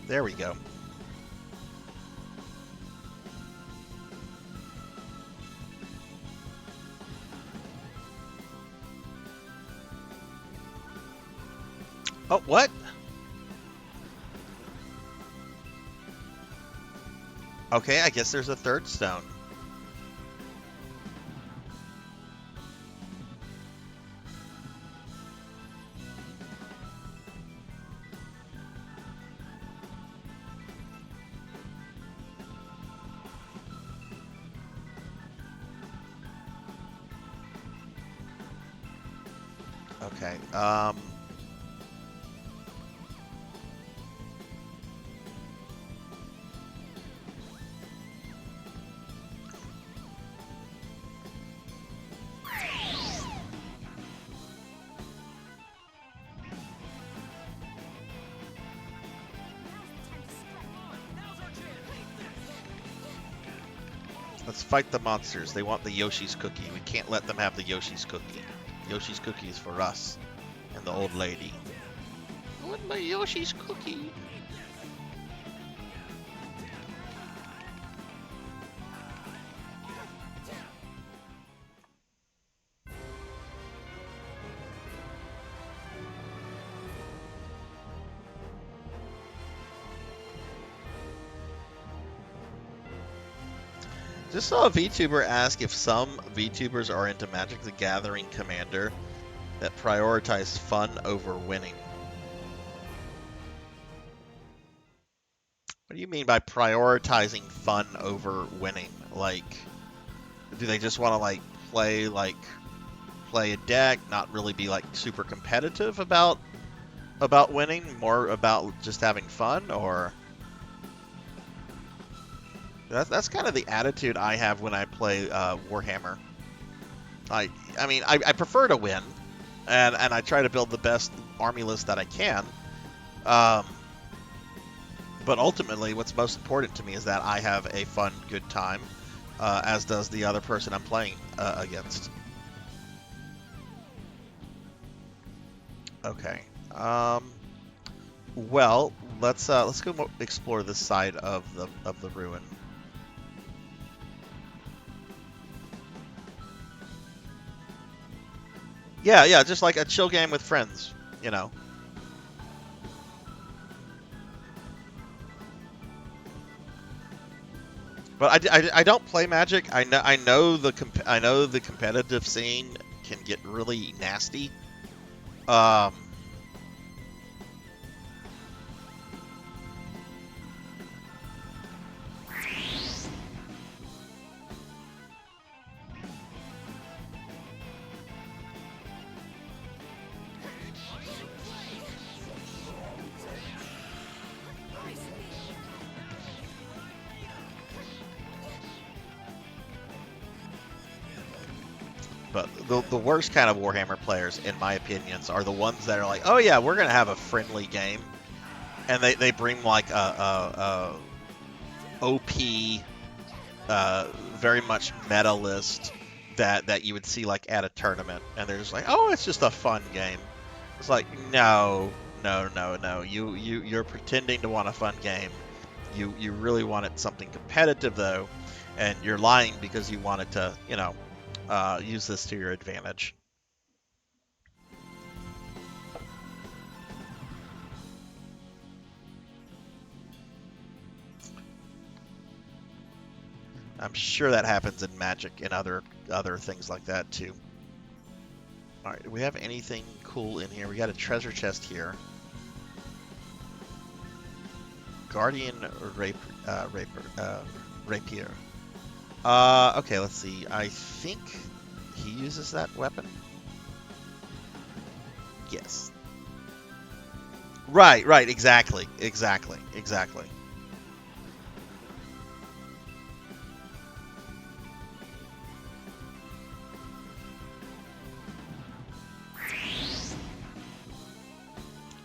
There we go. Oh, what? Okay, I guess there's a third stone. Okay, let's fight the monsters. They want the Yoshi's cookie. We can't let them have the Yoshi's cookie. Yoshi's cookie is for us and the old lady. I want my Yoshi's cookie. Just saw a VTuber ask if some VTubers are into Magic the Gathering Commander that prioritize fun over winning. What do you mean by prioritizing fun over winning? Like, do they just want to play a deck, not really be super competitive about winning, more about just having fun? Or that's kind of the attitude I have when I play Warhammer. I mean, I prefer to win, and I try to build the best army list that I can. But ultimately, what's most important to me is that I have a fun, good time, as does the other person I'm playing against. Okay. Well, let's go explore this side of the ruin. Yeah, just like a chill game with friends, you know. But I don't play Magic. I know the competitive scene can get really nasty. But the worst kind of Warhammer players, in my opinions, are the ones that are like, oh yeah, we're gonna have a friendly game, and they bring like a OP, very much meta list that you would see like at a tournament, and they're just like, oh, it's just a fun game. It's like, no. You're pretending to want a fun game. You really wanted something competitive though, and you're lying because you wanted to, use this to your advantage. I'm sure that happens in Magic and other things like that too. All right, do we have anything cool in here? We got a treasure chest here. Guardian Rapier. Okay, let's see. I think he uses that weapon. Yes. Right, exactly.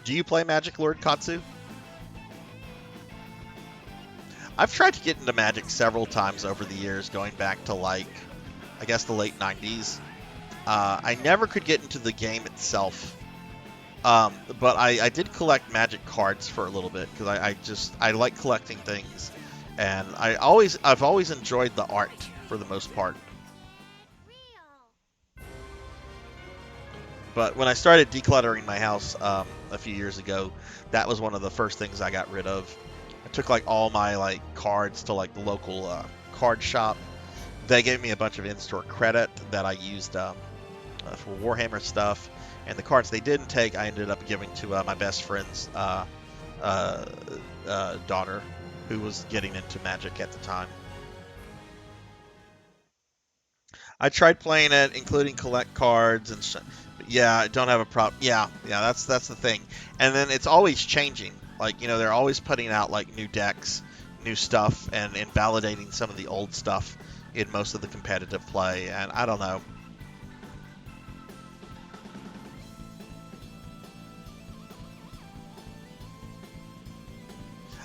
Do you play Magic, Lord Katsu? I've tried to get into Magic several times over the years, going back to, like, I guess the late 90s. I never could get into the game itself. But I did collect Magic cards for a little bit, because I like collecting things. And I've always enjoyed the art, for the most part. But when I started decluttering my house a few years ago, that was one of the first things I got rid of. I took like all my like cards to like the local card shop. They gave me a bunch of in-store credit that I used for Warhammer stuff, and the cards they didn't take, I ended up giving to my best friend's daughter, who was getting into Magic at the time. I tried playing it, including collect cards and yeah, I don't have a problem. Yeah, that's the thing. And then it's always changing. Like, you know, they're always putting out like new decks, new stuff, and invalidating some of the old stuff in most of the competitive play. And I don't know.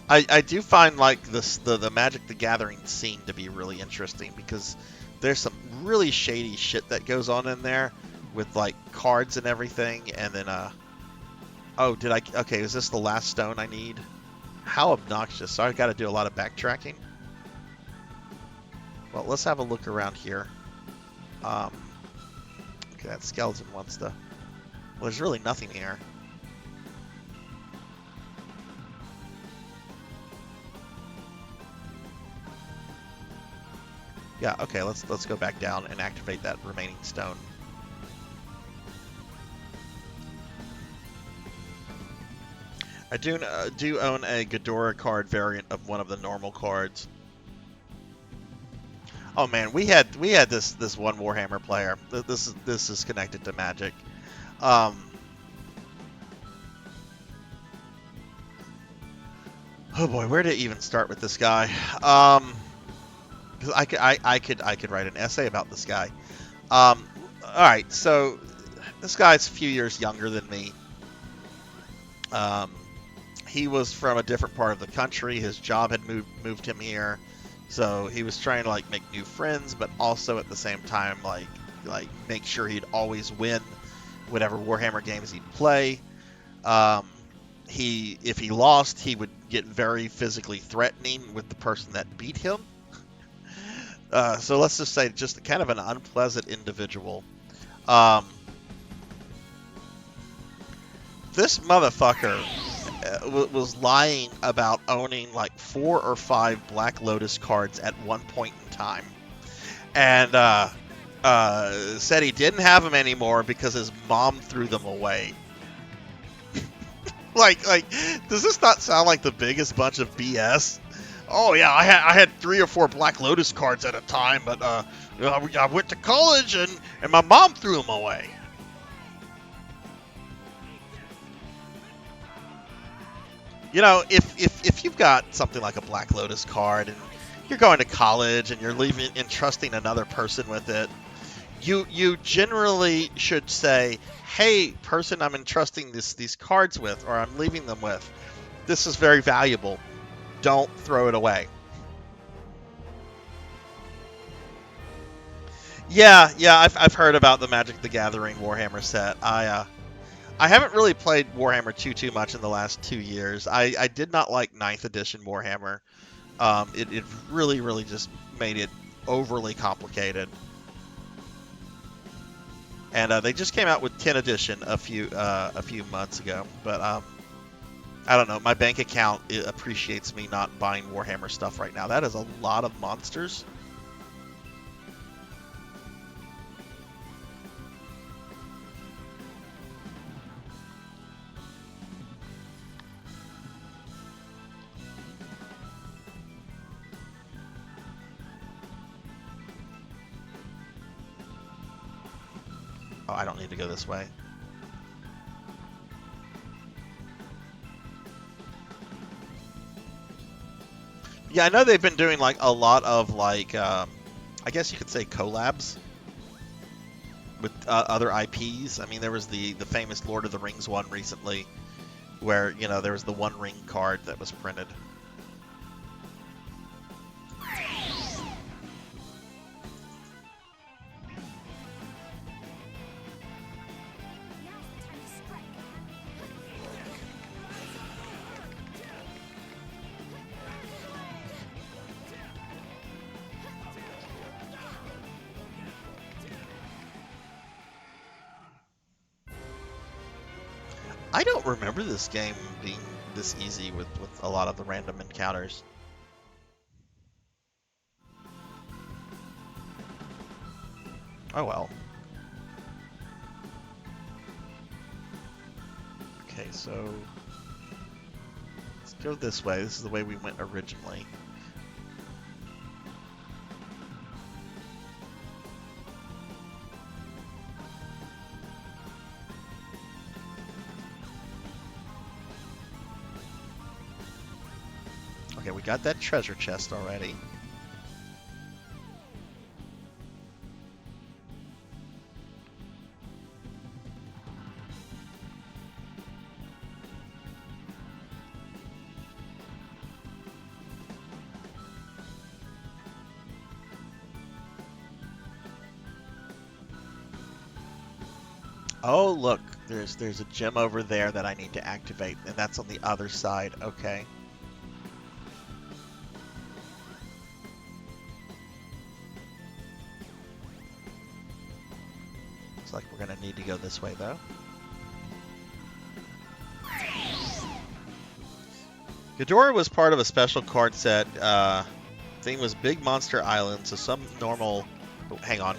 I do find like the Magic the Gathering scene to be really interesting, because there's some really shady shit that goes on in there with like cards and everything. And then oh, okay, is this the last stone I need? How obnoxious. So I've got to do a lot of backtracking. Well, let's have a look around here. Okay, that skeleton wants to... Well, there's really nothing here. Yeah, okay, let's go back down and activate that remaining stone. I do own a Ghidorah card variant of one of the normal cards. Oh man, we had this one Warhammer player. This is connected to Magic. Oh boy, where to even start with this guy? Because I could write an essay about this guy. All right, so this guy's a few years younger than me. He was from a different part of the country. His job had moved him here, so he was trying to like make new friends, but also at the same time like make sure he'd always win whatever Warhammer games he'd play. If he lost, he would get very physically threatening with the person that beat him. So let's just say just kind of an unpleasant individual. This motherfucker was lying about owning like 4 or 5 Black Lotus cards at one point in time, and said he didn't have them anymore because his mom threw them away. like, does this not sound like the biggest bunch of BS? Oh yeah, I had 3 or 4 Black Lotus cards at a time, but I went to college and my mom threw them away. You know, if you've got something like a Black Lotus card and you're going to college and you're entrusting another person with it, you generally should say, hey, person I'm entrusting these cards with, or I'm leaving them with, this is very valuable. Don't throw it away. Yeah, I've heard about the Magic the Gathering Warhammer set. I haven't really played Warhammer too much in the last 2 years. I did not like 9th edition Warhammer. It really just made it overly complicated. And they just came out with 10th edition a few months ago. But I don't know. My bank account appreciates me not buying Warhammer stuff right now. That is a lot of monsters. Oh, I don't need to go this way. Yeah, I know they've been doing like a lot of like, I guess you could say collabs with other IPs. I mean, there was the famous Lord of the Rings one recently, where there was the One Ring card that was printed. I don't remember this game being this easy with a lot of the random encounters. Oh well. Okay, so let's go this way. This is the way we went originally. Okay, we got that treasure chest already. Oh, look, there's a gem over there that I need to activate, and that's on the other side. Okay. Looks like we're gonna need to go this way, though. Ghidorah was part of a special card set. Theme was Big Monster Island, so some normal... Oh, hang on.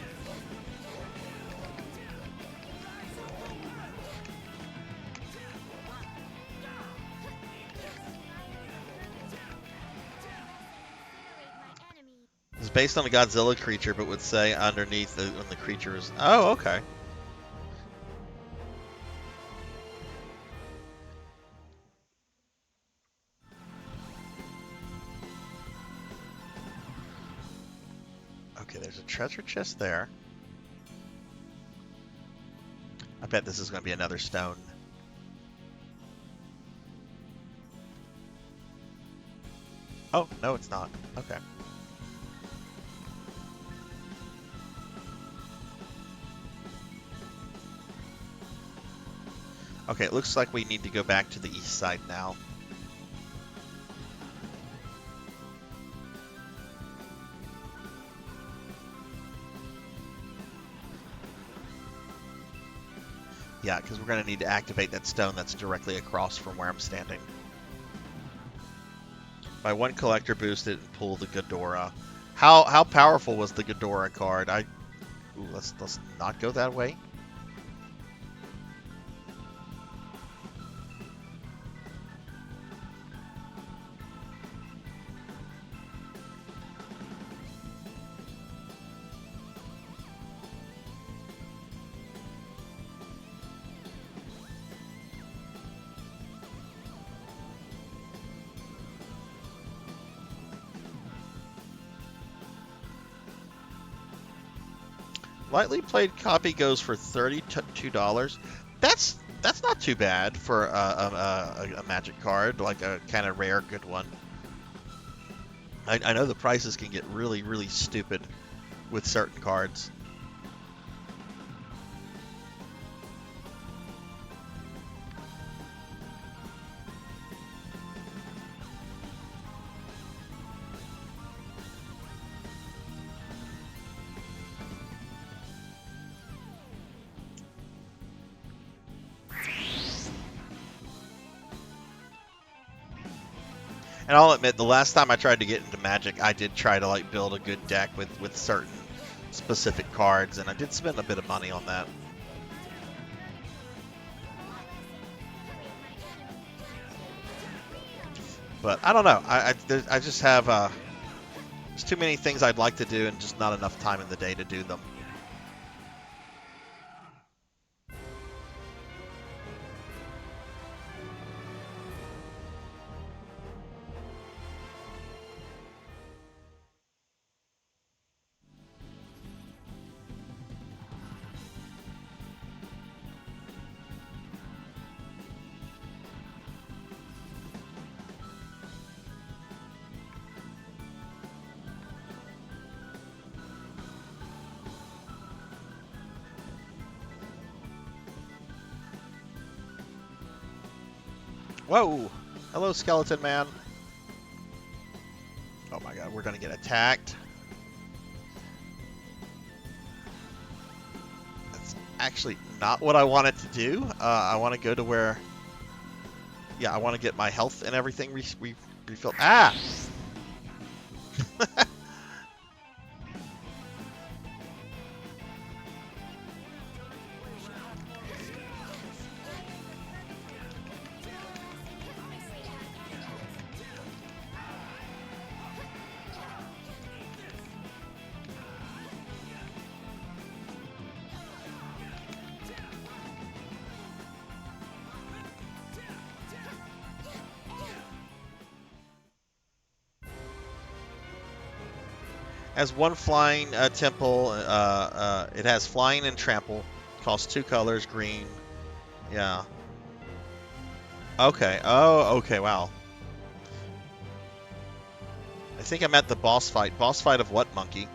It's based on a Godzilla creature, but would say underneath when the creature is... Oh, okay. Okay, there's a treasure chest there. I bet this is going to be another stone. Oh, no, it's not. Okay. Okay, it looks like we need to go back to the east side now. Yeah, because we're going to need to activate that stone that's directly across from where I'm standing. Buy one collector, boost it, and pull the Ghidorah. How powerful was the Ghidorah card? Ooh, let's not go that way. Lightly played copy goes for $32. That's not too bad for a magic card, like a kind of rare good one. I know the prices can get really, really stupid with certain cards. And I'll admit, the last time I tried to get into Magic, I did try to like build a good deck with certain specific cards, and I did spend a bit of money on that. But I don't know. I just have there's too many things I'd like to do, and just not enough time in the day to do them. Whoa! Hello, Skeleton Man. Oh my god, we're gonna get attacked. That's actually not what I wanted to do. I want to go to where... Yeah, I want to get my health and everything refilled. Ah! Has one flying temple. It has flying and trample. Costs 2 colors, green. Yeah. Okay. Oh, okay. Wow. I think I'm at the boss fight. Boss fight of what, monkey?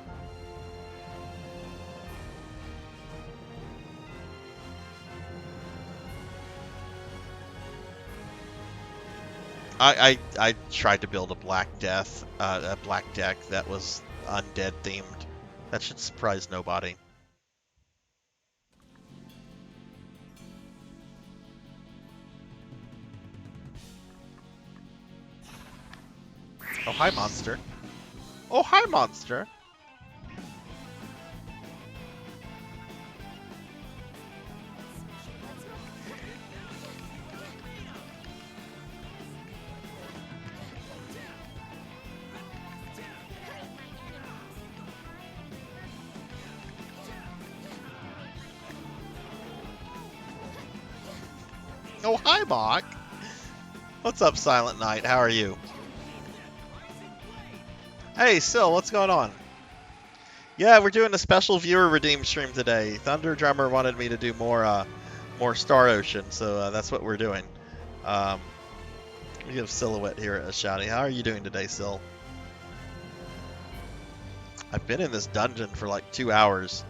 I tried to build a black deck that was undead themed. That should surprise nobody. Oh, hi, monster. Oh, hi, monster. Oh, hi, Bach. What's up, Silent Knight? How are you? Hey, Sil, what's going on? Yeah, we're doing a special viewer redeem stream today. Thunder Drummer wanted me to do more Star Ocean, so that's what we're doing. We have Silhouette here at Shouty. How are you doing today, Sil? I've been in this dungeon for like 2 hours.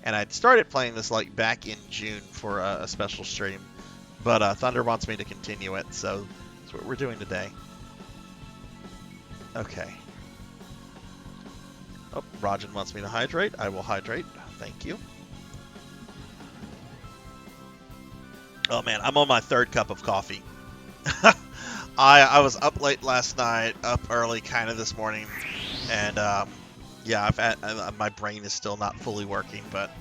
And I'd started playing this like back in June for a special stream, but Thunder wants me to continue it, so that's what we're doing today. Okay. Oh, Rajan wants me to hydrate. I will hydrate. Thank you. Oh man, I'm on my 3rd cup of coffee. I was up late last night, up early kind of this morning, and yeah, my brain is still not fully working, but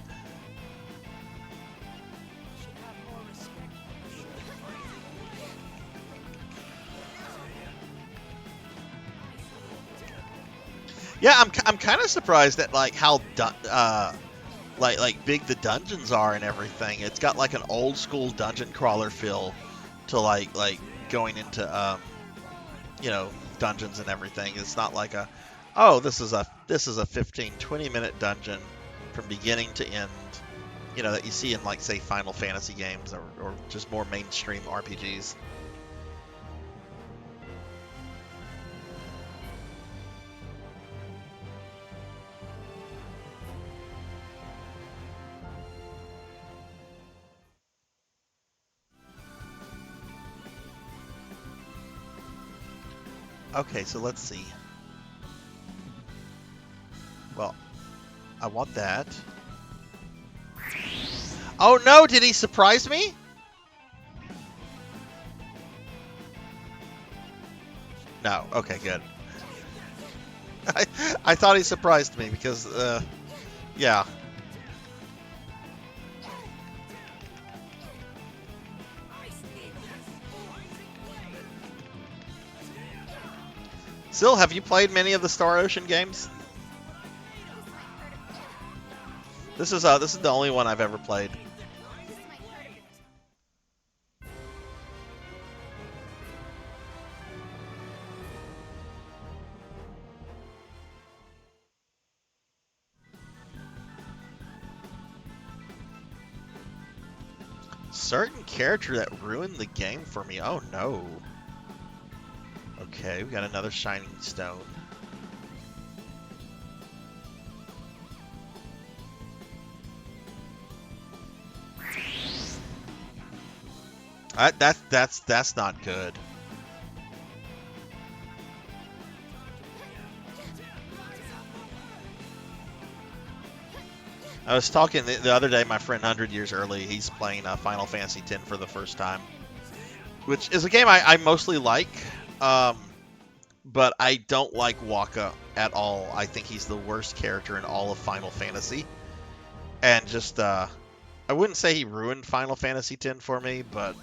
yeah, I'm kind of surprised at like how like big the dungeons are and everything. It's got like an old school dungeon crawler feel to like going into you know, dungeons and everything. It's not like a, oh, this is a 15-20 minute dungeon from beginning to end, you know, that you see in like say Final Fantasy games or just more mainstream RPGs. Okay, so let's see. Well, I want that. Oh no, did he surprise me? No, okay, good. I thought he surprised me because, yeah. Sil, have you played many of the Star Ocean games? This is the only one I've ever played. Certain character that ruined the game for me. Oh no. Okay, we got another shining stone. That's not good. I was talking the other day. My friend 100 Years Early, he's playing Final Fantasy X for the first time, which is a game I mostly like. But I don't like Waka at all. I think he's the worst character in all of Final Fantasy. And just, I wouldn't say he ruined Final Fantasy X for me, but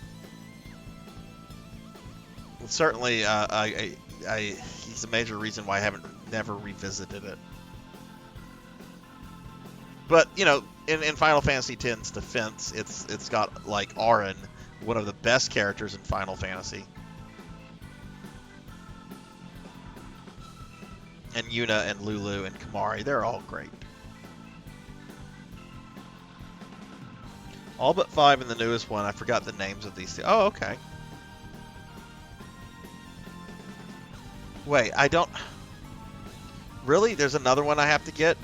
certainly, he's a major reason why I haven't never revisited it. But, you know, in Final Fantasy X's defense, it's got, like, Auron, one of the best characters in Final Fantasy. And Yuna and Lulu and Kamari, they're all great. All but 5 in the newest one. I forgot the names of these two. Oh, okay. Wait, I don't... Really? There's another one I have to get?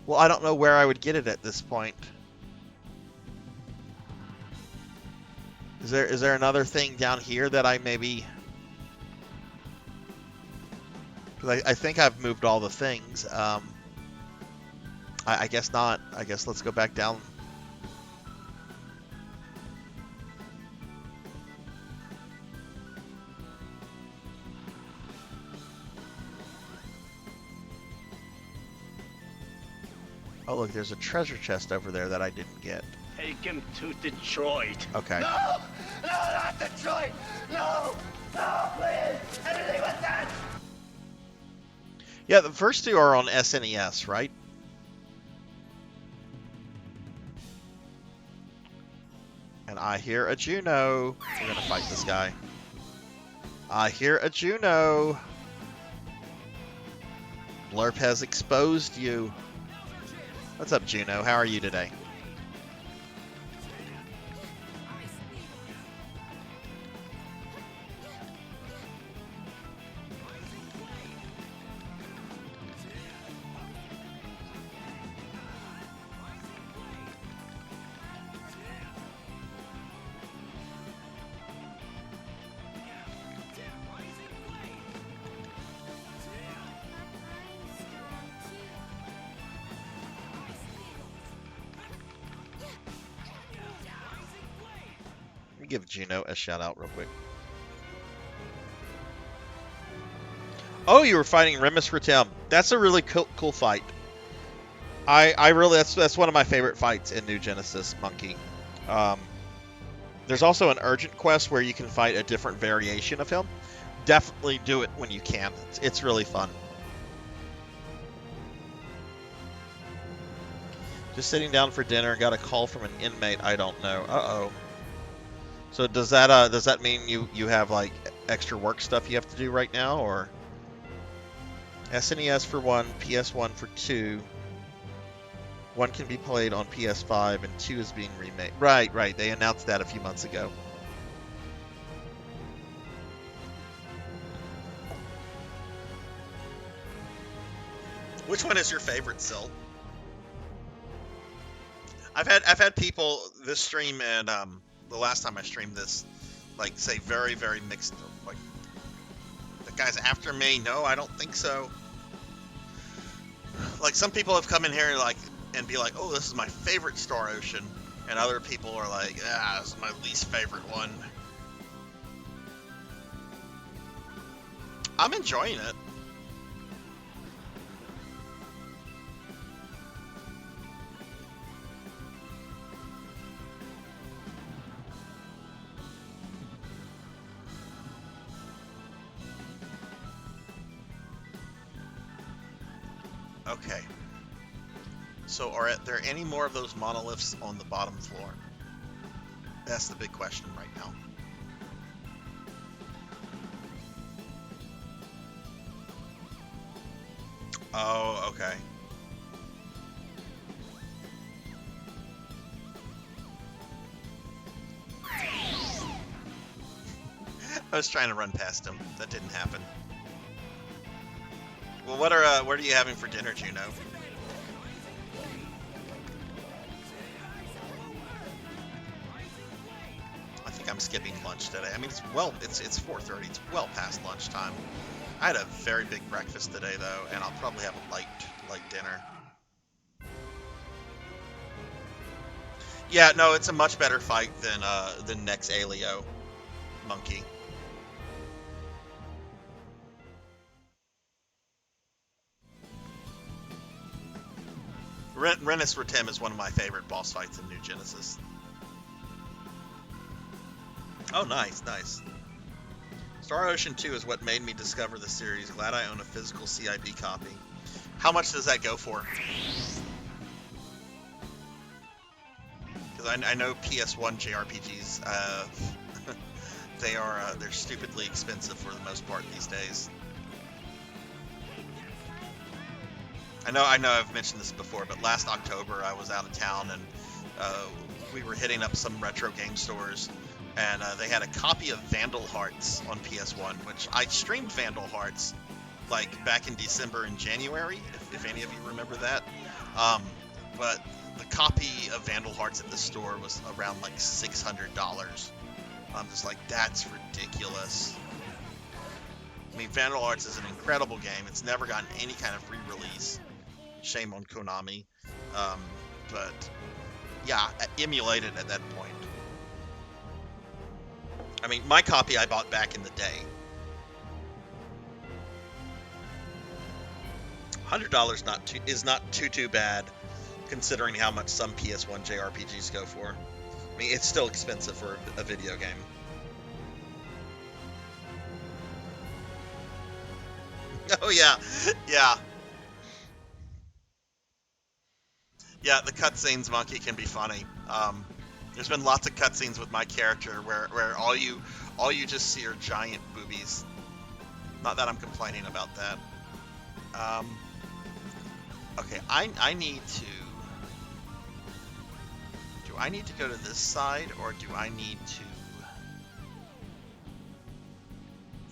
Well, I don't know where I would get it at this point. Is there another thing down here that I maybe... Because I think I've moved all the things. I guess not. I guess let's go back down. Oh, look, there's a treasure chest over there that I didn't get. Take him to Detroit. Okay. No! No, not Detroit! No! No, please! Anything but that! Yeah, the first two are on SNES, right? And I hear a Juno. We're gonna fight this guy. I hear a Juno. Blurp has exposed you. What's up, Juno? How are you today? Give Juno a shout out real quick. Oh, you were fighting Remus Ratem. That's a really cool fight. I really that's one of my favorite fights in New Genesis Monkey. There's also an urgent quest where you can fight a different variation of him. Definitely do it when you can. It's really fun. Just sitting down for dinner. Got a call from an inmate I don't know. Uh-oh. So does that mean you have like extra work stuff you have to do right now, or SNES for 1, PS1 for 2. 1 can be played on PS5 and 2 is being remade. Right. They announced that a few months ago. Which one is your favorite, Sil? I've had people this stream and the last time I streamed this, like, say very, very mixed, like, the guy's after me. No, I don't think so. Like, some people have come in here like and be like, oh, this is my favorite Star Ocean, and other people are like, ah, this is my least favorite one. I'm enjoying it. Okay. So are there any more of those monoliths on the bottom floor? That's the big question right now. Oh, okay. I was trying to run past him. That didn't happen. Well, what are you having for dinner, Juno? think I'm skipping lunch today. I mean, it's 4:30. It's well past lunchtime. I had a very big breakfast today, though, and I'll probably have a light dinner. Yeah, no, it's a much better fight than Nex Alio Monkey. Renus Ratim is one of my favorite boss fights in New Genesis. Oh, nice. Star Ocean 2 is what made me discover the series. Glad I own a physical CIB copy. How much does that go for? Because I know PS1 JRPGs, they're stupidly expensive for the most part these days. I know I've mentioned this before, but last October I was out of town and we were hitting up some retro game stores, and they had a copy of Vandal Hearts on PS1, which I streamed Vandal Hearts like back in December and January, if any of you remember that. But the copy of Vandal Hearts at the store was around like $600. I'm just like, that's ridiculous. I mean, Vandal Hearts is an incredible game. It's never gotten any kind of re-release. Shame on Konami. But yeah, emulated at that point. I mean, my copy I bought back in the day. $100 is not too bad, considering how much some PS1 JRPGs go for. I mean, it's still expensive for a video game. Oh yeah, yeah. Yeah, the cutscenes, Monkey, can be funny. There's been lots of cutscenes with my character where all you just see are giant boobies. Not that I'm complaining about that. Okay, I need to... Do I need to go to this side, or do I need to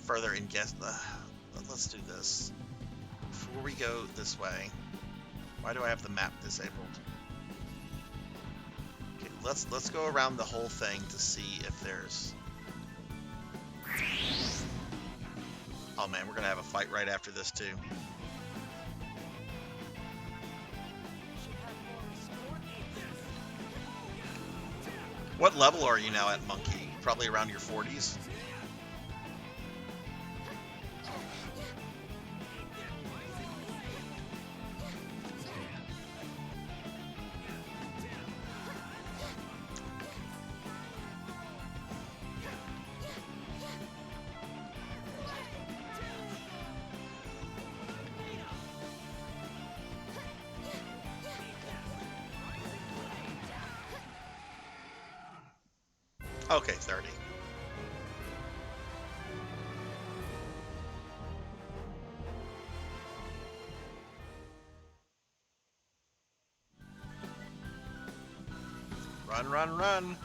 further ingest? Let's do this. Before we go this way, why do I have the map disabled? Okay, let's go around the whole thing to see if there's... Oh man, we're gonna have a fight right after this too. What level are you now at, Monkey? Probably around your 40s? Okay, 30. Run, run, run.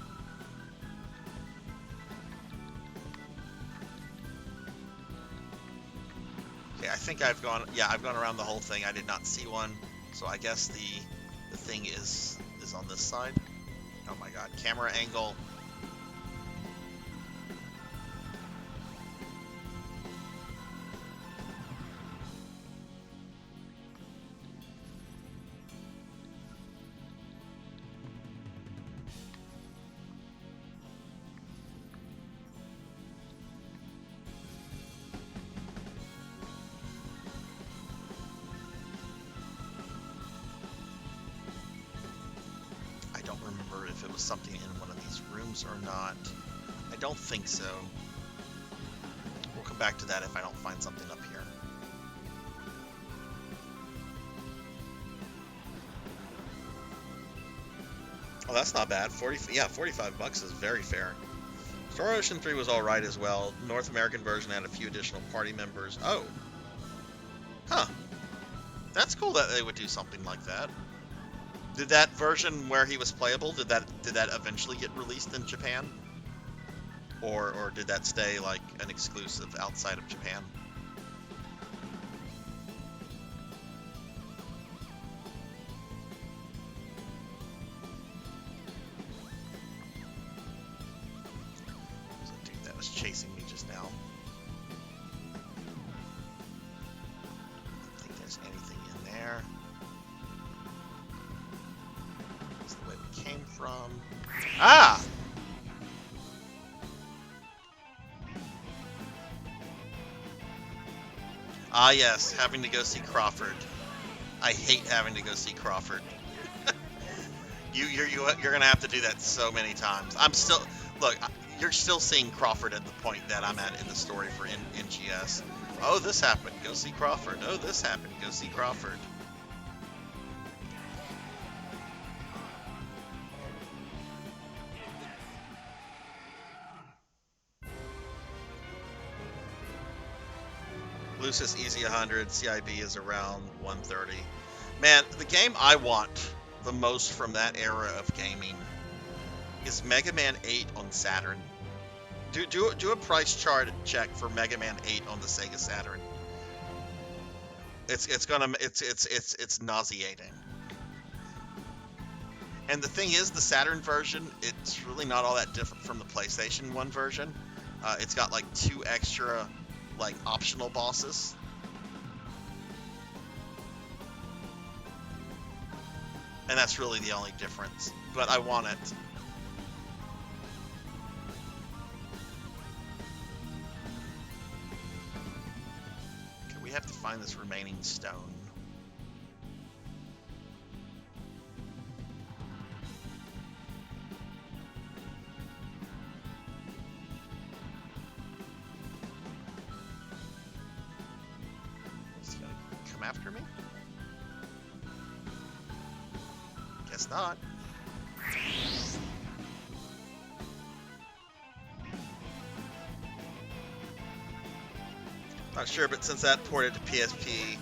Okay, I think I've gone around the whole thing. I did not see one. So I guess the thing is on this side. Oh my god, camera angle. If it was something in one of these rooms or not. I don't think so. We'll come back to that if I don't find something up here. Oh, that's not bad. 45 bucks is very fair. Star Ocean 3 was alright as well. North American version had a few additional party members. Oh. Huh. That's cool that they would do something like that. Did that version where he was playable, did that eventually get released in Japan? Or did that stay like an exclusive outside of Japan? chasing me just now. I don't think there's anything in there. That's the way we came from. Ah! Ah, yes, having to go see Crawford. I hate having to go see Crawford. You're gonna have to do that so many times. I'm still look. You're still seeing Crawford at the point that I'm at in the story for NGS. Oh, this happened. Go see Crawford. Oh, this happened. Go see Crawford. Lucis easy 100. CIB is around 130. Man, the game I want the most from that era of gaming is Mega Man 8 on Saturn. Do a price chart check for Mega Man 8 on the Sega Saturn. It's nauseating. And the thing is, the Saturn version, it's really not all that different from the PlayStation 1 version. It's got like 2 extra like optional bosses. And that's really the only difference. But I want it. Okay, we have to find this remaining stone. Is he gonna come after me? Guess not. Not sure, but since that ported to PSP,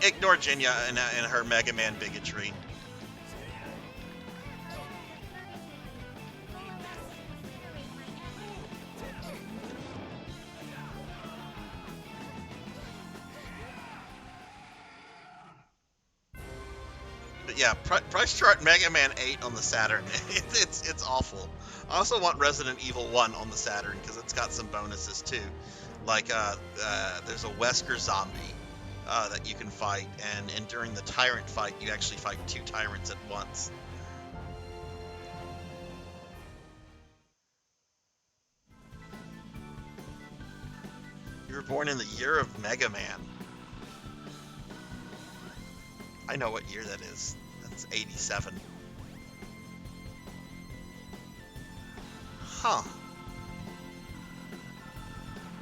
ignore Jinya and her Mega Man bigotry. But yeah, price chart Mega Man 8 on the Saturn. It's awful. I also want Resident Evil 1 on the Saturn because it's got some bonuses too. Like there's a Wesker zombie that you can fight, and during the tyrant fight, you actually fight 2 tyrants at once. You were born in the year of Mega Man. I know what year that is. That's 87. Huh.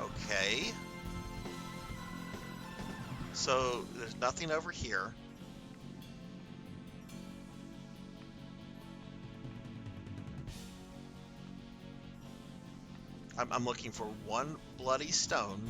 Okay. So, there's nothing over here. I'm looking for one bloody stone.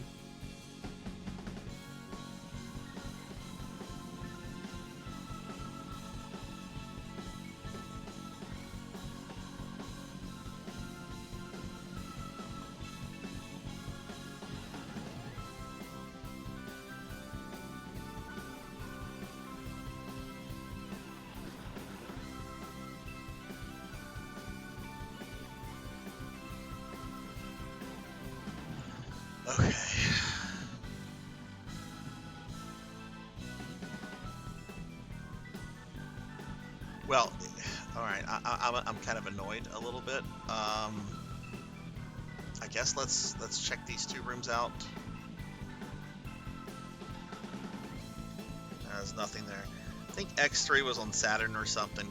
Okay. Well, all right. I'm kind of annoyed a little bit. I guess let's check these 2 rooms out. There's nothing there. I think X3 was on Saturn or something.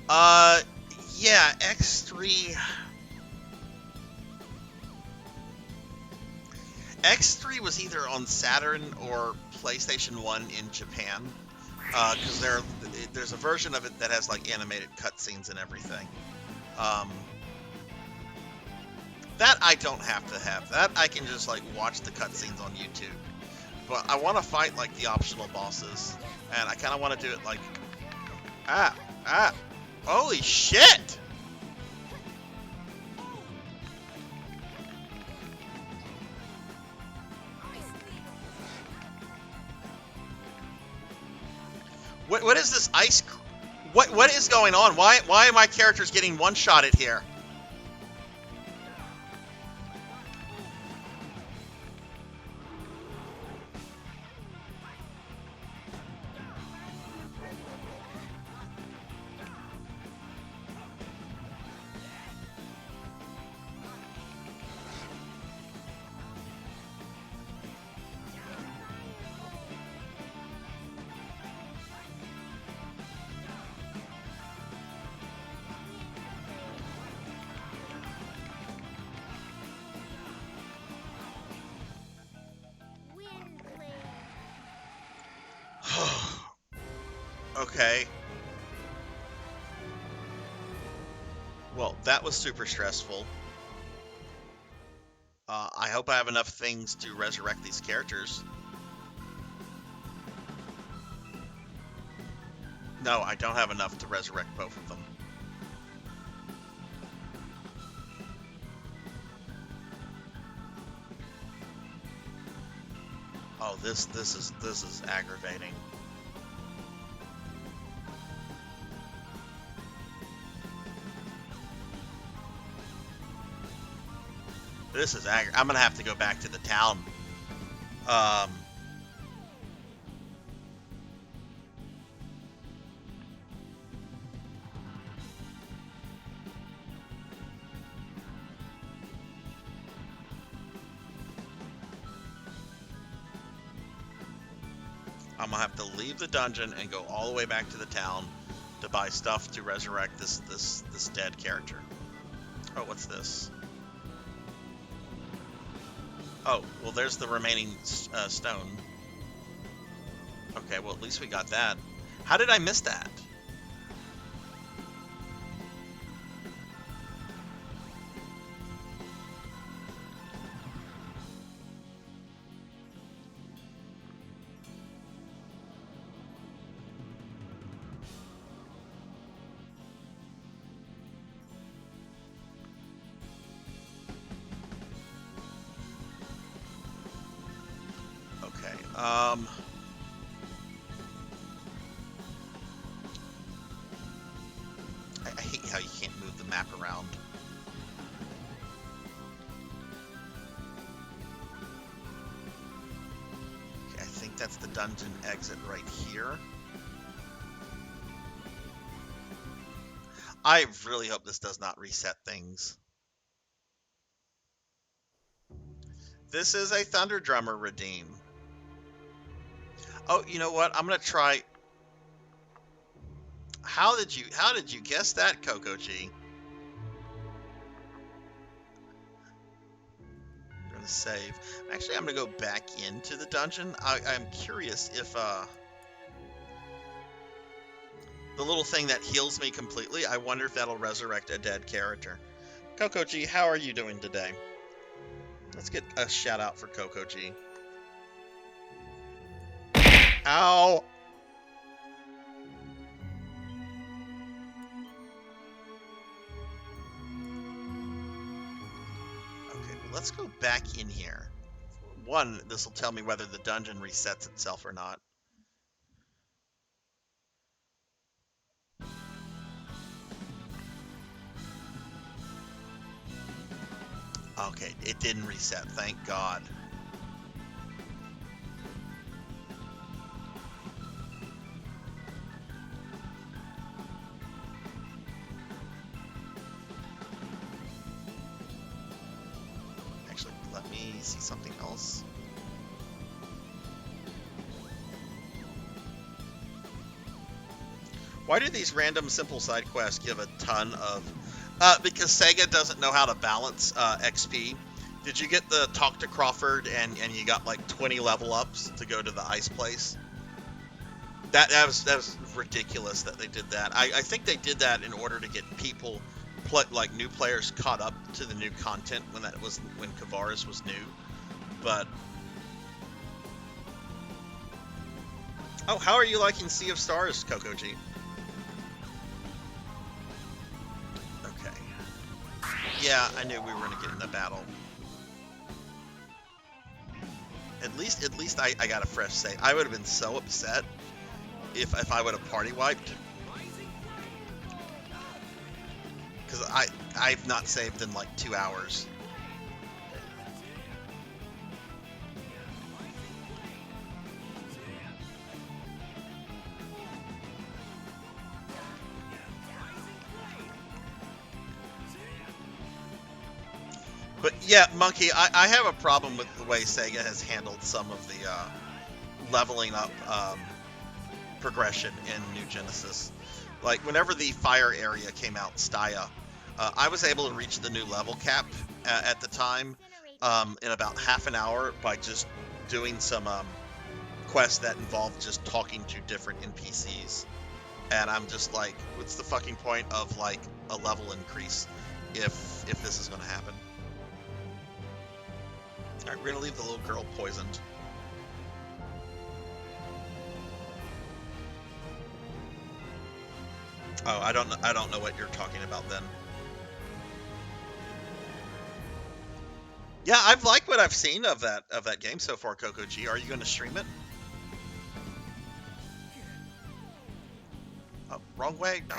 Yeah, X3. X3 was either on Saturn or PlayStation 1 in Japan, because there's a version of it that has like animated cutscenes and everything. That I don't have to have. That I can just like watch the cutscenes on YouTube. But I want to fight like the optional bosses, and I kind of want to do it like, holy shit! What is this ice? What is going on? Why are my characters getting one-shotted here? Okay. Well, that was super stressful. I hope I have enough things to resurrect these characters. No, I don't have enough to resurrect both of them. Oh, this is aggravating. This is I'm gonna have to go back to the town. I'm gonna have to leave the dungeon and go all the way back to the town to buy stuff to resurrect this dead character. Oh, what's this? Oh, well, there's the remaining stone. Okay, well, at least we got that. How did I miss that? I hate how you can't move the map around. Okay, I think that's the dungeon exit right here. I really hope this does not reset things. This is a Thunder Drummer redeem. Oh, you know what? I'm gonna try. How did you guess that, Coco G? I'm gonna save. Actually, I'm gonna go back into the dungeon. I'm curious if the little thing that heals me completely, I wonder if that'll resurrect a dead character. Coco G, how are you doing today? Let's get a shout out for Coco G. Ow! Okay, well, let's go back in here. One, this will tell me whether the dungeon resets itself or not. Okay, it didn't reset, thank God. Actually, let me see something else. Why do these random simple side quests give a ton of... because Sega doesn't know how to balance XP. Did you get the Talk to Crawford and you got like 20 level ups to go to the ice place? That was ridiculous that they did that. I think they did that in order to get people, like new players, caught up to the new content when Kavaris was new. But oh, how are you liking Sea of Stars, Coco G? Yeah, I knew we were gonna get in a battle. At least I got a fresh save. I would have been so upset if I would have party wiped, because I've not saved in like 2 hours. But yeah, Monkey, I have a problem with the way Sega has handled some of the leveling up progression in New Genesis. Like, whenever the fire area came out, Staya, I was able to reach the new level cap at the time in about half an hour by just doing some quests that involved just talking to different NPCs. And I'm just like, what's the fucking point of like a level increase if this is going to happen? All right, we're gonna leave the little girl poisoned. Oh, I don't know what you're talking about then. Yeah, I've liked what I've seen of that game so far, Coco G. Are you going to stream it? Oh, wrong way. No.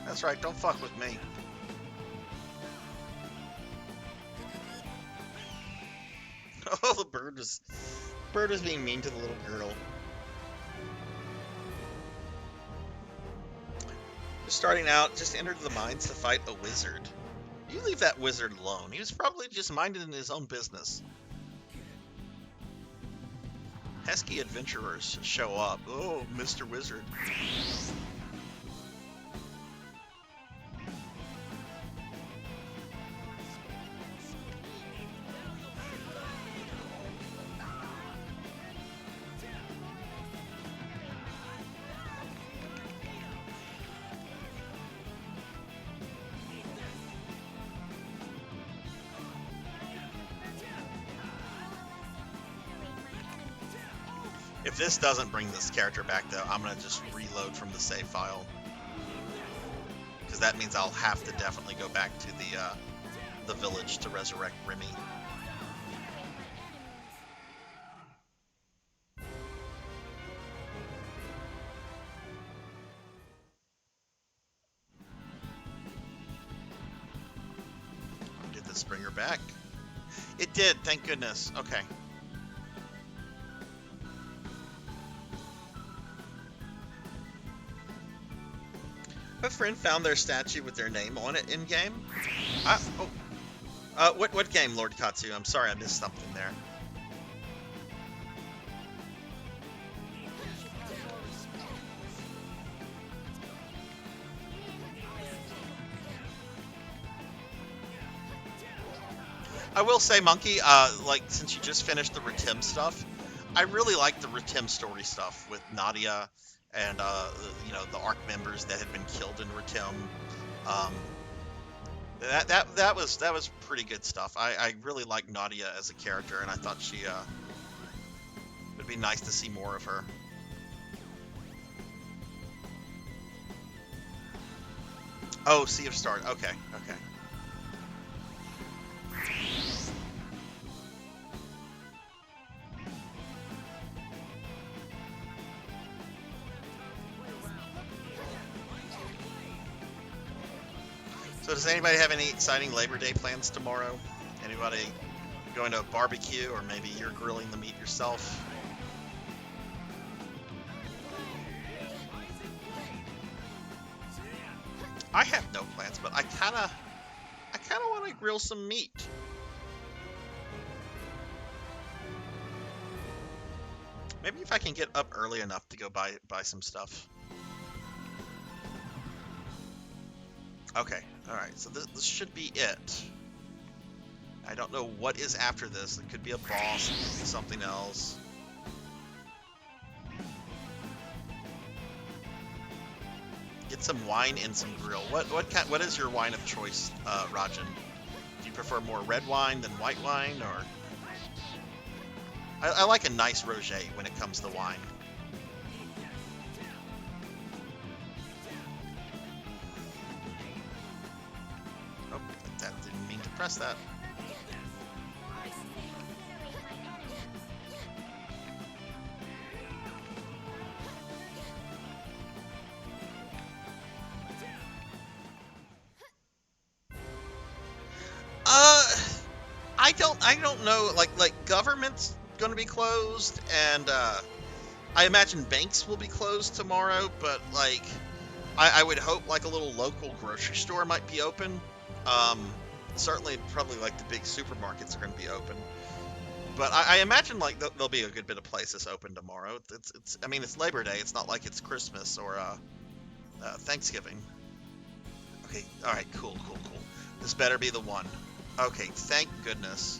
That's right, don't fuck with me. Oh, the bird is being mean to the little girl. Just starting out, just entered the mines to fight a wizard. You leave that wizard alone. He was probably just minding his own business. Pesky adventurers show up. Oh, Mr. Wizard. If this doesn't bring this character back, though, I'm going to just reload from the save file. Because that means I'll have to definitely go back to the village to resurrect Remy. Did this bring her back? It did, thank goodness. Okay. A friend found their statue with their name on it in game. What game, Lord Katsu? I'm sorry, I missed something there. I will say, Monkey, like since you just finished the Ritim stuff, I really like the Ritim story stuff with Nadia. And you know, the ARC members that had been killed in Ritim. That was pretty good stuff. I really like Nadia as a character, and I thought she would be nice to see more of her. Oh, Sea of Stars. Okay, okay. So does anybody have any exciting Labor Day plans tomorrow? Anybody going to a barbecue, or maybe you're grilling the meat yourself? I have no plans, but I kind of want to grill some meat. Maybe if I can get up early enough to go buy some stuff. Okay, alright, so this should be it. I don't know what is after this. It could be a boss, it could be something else. Get some wine and some grill. What is your wine of choice, Rajan? Do you prefer more red wine than white wine, or? I like a nice rosé when it comes to wine. Oh, that didn't mean to press that. I don't know. Like government's gonna be closed, and I imagine banks will be closed tomorrow, but like, I would hope like a little local grocery store might be open. Certainly, probably like the big supermarkets are going to be open. But I imagine like there'll be a good bit of places open tomorrow. I mean, it's Labor Day. It's not like it's Christmas or Thanksgiving. Okay, all right, cool. This better be the one. Okay, thank goodness.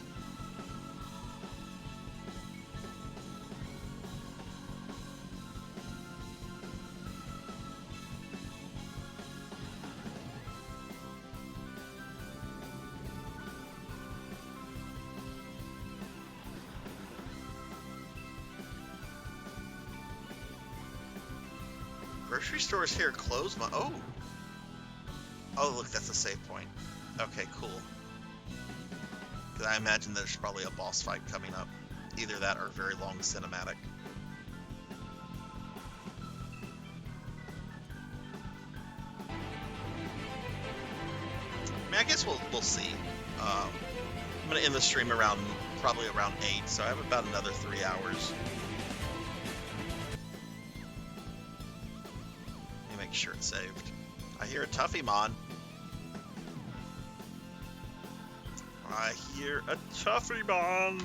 Grocery stores here close my... Oh, look, that's a save point. Okay, cool. Because I imagine there's probably a boss fight coming up. Either that or a very long cinematic. I mean, I guess we'll see. I'm going to end the stream probably around 8, so I have about another 3 hours. Make sure it's saved. I hear a Tuffymon. I hear a Tuffymon.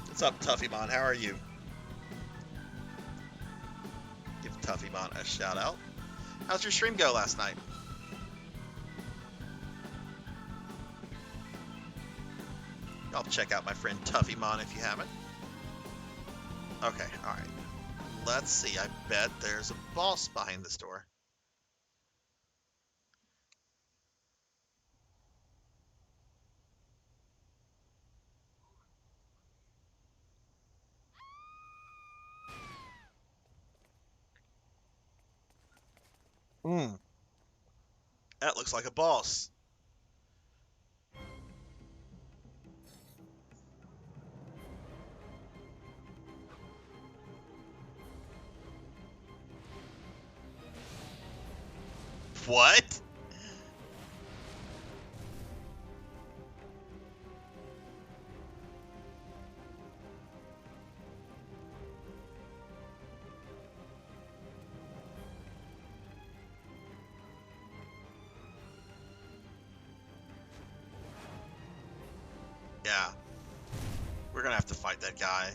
What's up, Tuffymon? How are you? Give Tuffymon a shout out. How's your stream go last night? Y'all check out my friend Tuffymon if you haven't. Okay, alright. Let's see, I bet there's a boss behind this door. That looks like a boss. What? Yeah. We're gonna have to fight that guy.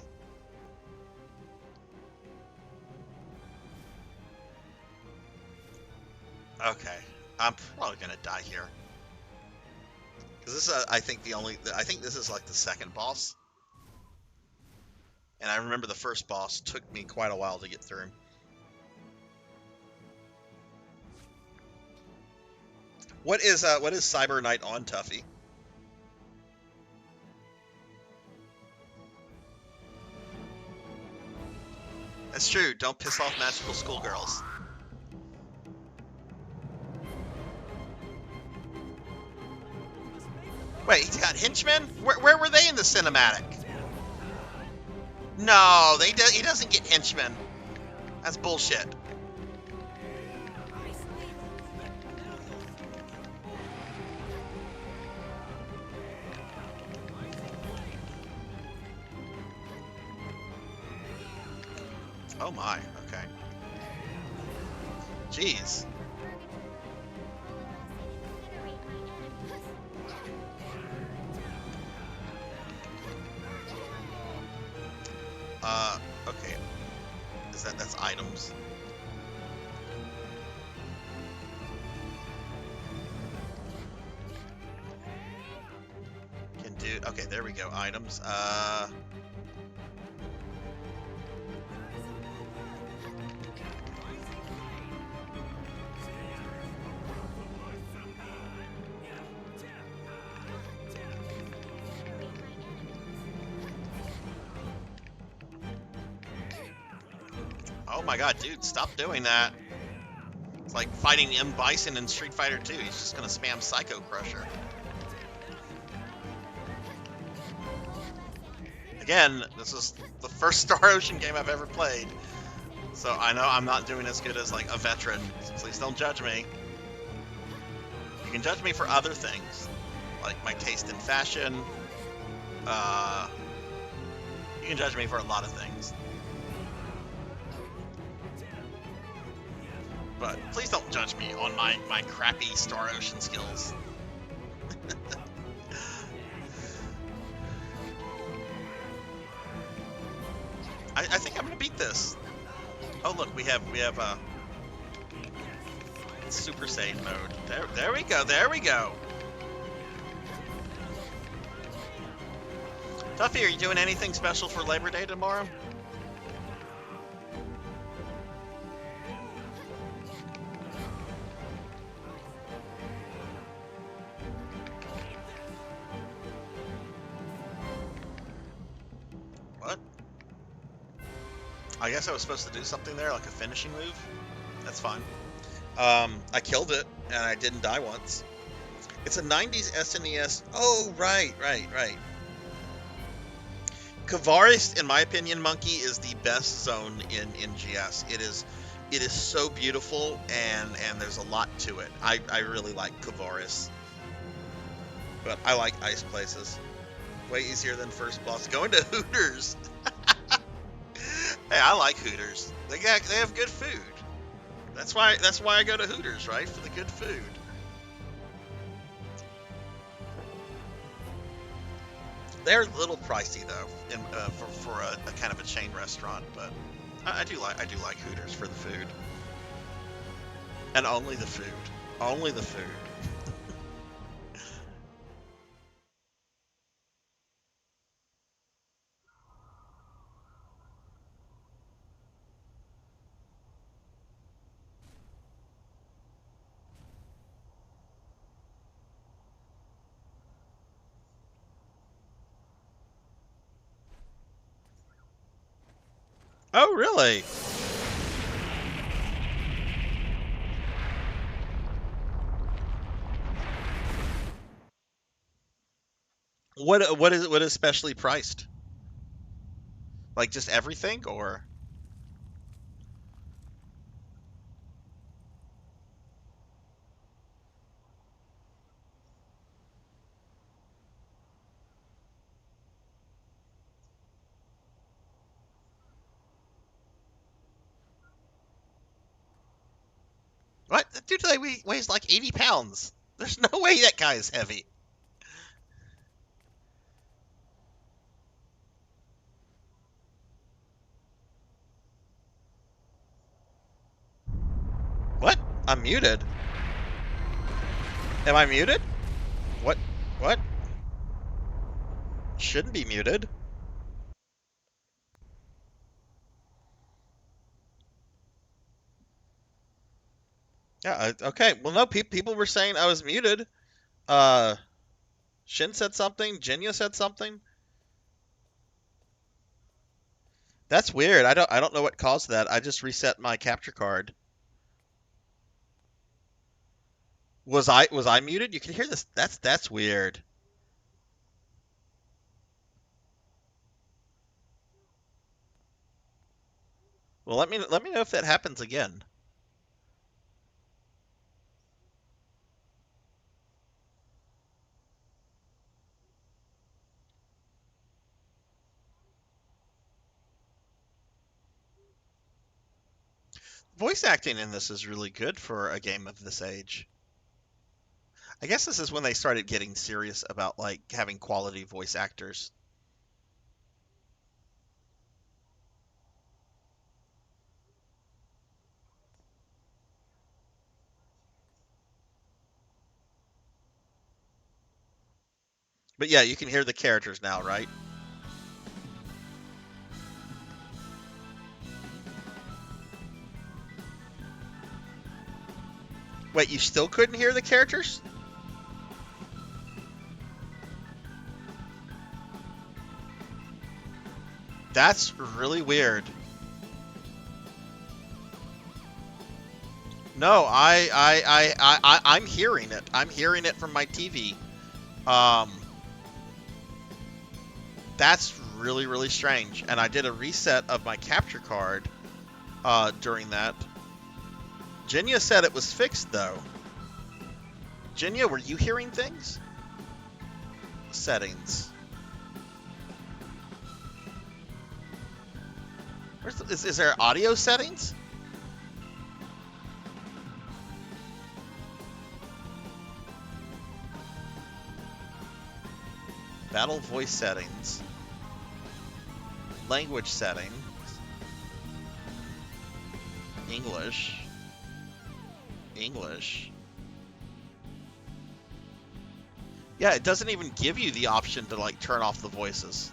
Okay, I'm probably gonna die here. Cause this is, I think this is like the second boss. And I remember the first boss took me quite a while to get through. What is Cyber Knight on, Tuffy? That's true. Don't piss off magical schoolgirls. Wait, he's got henchmen? Where were they in the cinematic? No, he doesn't get henchmen. That's bullshit. Oh my, okay. Jeez. Okay. That's items. Can do, okay, there we go, items. Oh my god, dude, stop doing that. It's like fighting M. Bison in Street Fighter 2. He's just gonna spam Psycho Crusher. Again, this is the first Star Ocean game I've ever played. So I know I'm not doing as good as like a veteran. So please don't judge me. You can judge me for other things. Like my taste in fashion. You can judge me for a lot of things. but please don't judge me on my crappy Star Ocean skills. I think I'm gonna beat this. Oh look, we have Super Saiyan mode. There we go. There we go. Tuffy, are you doing anything special for Labor Day tomorrow? What? I guess I was supposed to do something there, like a finishing move. That's fine. I killed it, and I didn't die once. It's a 90s SNES. Oh, right. Kavaris, in my opinion, Monkey, is the best zone in GS. It is so beautiful, and there's a lot to it. I really like Kavaris. But I like ice places. Way easier than first boss. Going to Hooters. Hey, I like Hooters. They have good food. That's why I go to Hooters, right? For the good food. They're a little pricey though, for a kind of a chain restaurant, but I do like Hooters for the food. And only the food. Only the food. Oh, really? What is specially priced? Like just everything, or? What? That dude weighs like 80 pounds. There's no way that guy is heavy. What? I'm muted. Am I muted? What? What? Shouldn't be muted. Yeah, okay. Well, no, people were saying I was muted. Uh, Shin said something. Jinya said something. That's weird. I don't know what caused that. I just reset my capture card. Was I muted? You can hear this. That's weird. Well, let me know if that happens again. Voice acting in this is really good for a game of this age. I guess this is when they started getting serious about like having quality voice actors. But yeah, you can hear the characters now, right? Wait, you still couldn't hear the characters? That's really weird. No, I'm hearing it. I'm hearing it from my TV. That's really strange. And I did a reset of my capture card during that. Jinya said it was fixed though. Jinya, were you hearing things? Settings. Is there audio settings? Battle voice settings. Language settings. English. English. Yeah, it doesn't even give you the option to like turn off the voices.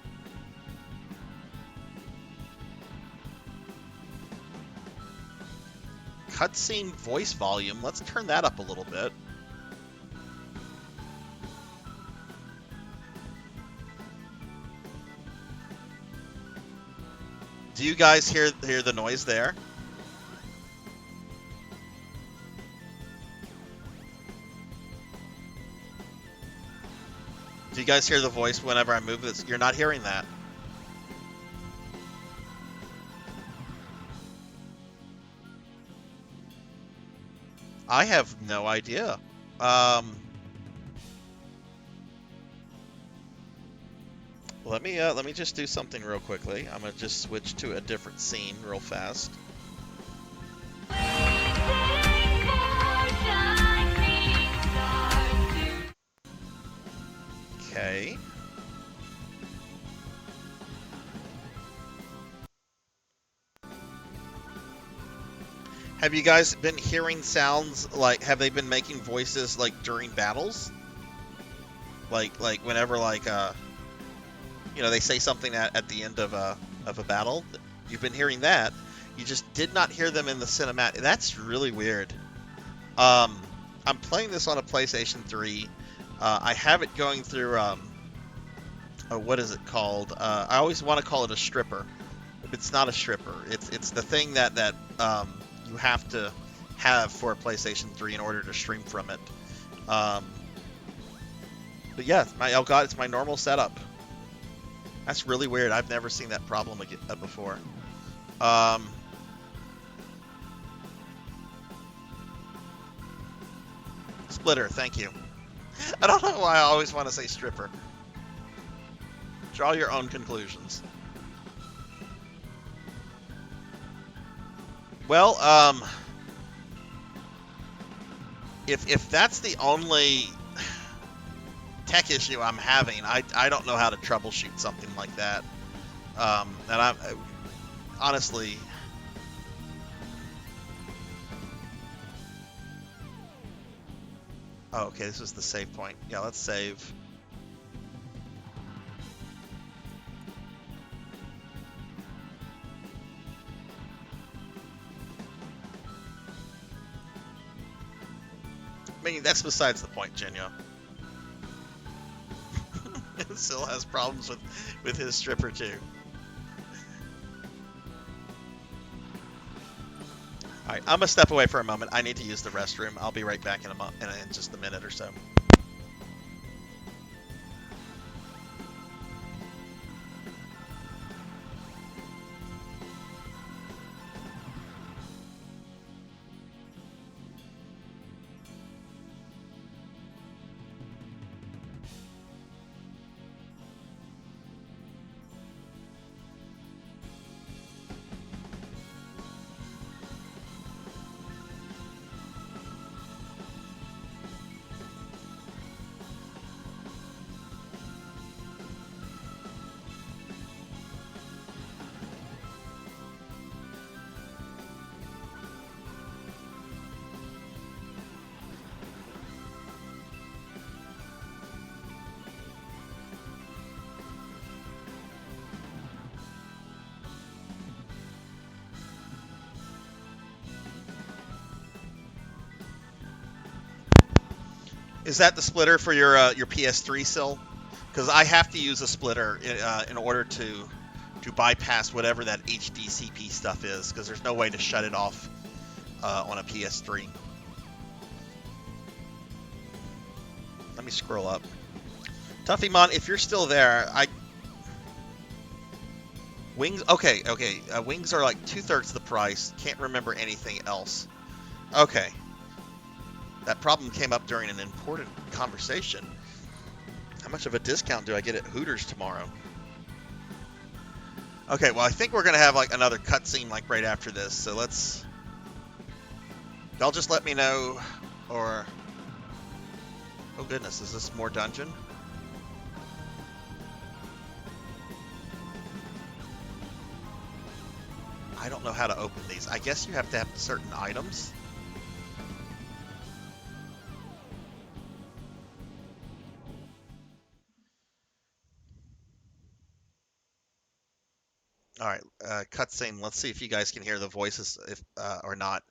Cutscene voice volume. Let's turn that up a little bit. Do you guys hear the noise there? Do you guys hear the voice whenever I move this? You're not hearing that. I have no idea. Let me just do something real quickly. I'm gonna just switch to a different scene real fast. Okay. Have you guys been hearing sounds like, have they been making voices like during battles? Like whenever you know, they say something at the end of a battle? You've been hearing that. You just did not hear them in the cinematic. That's really weird. I'm playing this on a PlayStation 3. I have it going through, what is it called? I always want to call it a stripper. It's not a stripper. It's the thing that you have to have for a PlayStation 3 in order to stream from it. But yeah, oh god, it's my normal setup. That's really weird. I've never seen that problem before. Splitter, thank you. I don't know why I always want to say stripper. Draw your own conclusions. Well, if that's the only tech issue I'm having, I don't know how to troubleshoot something like that. And I'm honestly, oh, okay, this is the save point. Yeah, let's save. I mean, that's besides the point, Genya. Still has problems with his stripper too. Alright, I'm gonna step away for a moment. I need to use the restroom. I'll be right back in just a minute or so. Is that the splitter for your PS3 still? Because I have to use a splitter in order to bypass whatever that HDCP stuff is, because there's no way to shut it off on a PS3. Let me scroll up. Tuffymon, if you're still there, Wings. Okay. Wings are like 2/3 the price. Can't remember anything else. Okay. That problem came up during an important conversation. How much of a discount do I get at Hooters tomorrow? Okay, well, I think we're going to have like another cutscene like right after this, so let's... Y'all just let me know, or... Oh goodness, is this more dungeon? know how to open these. I guess you have to have certain items. All right, cutscene. Let's see if you guys can hear the voices, if or not.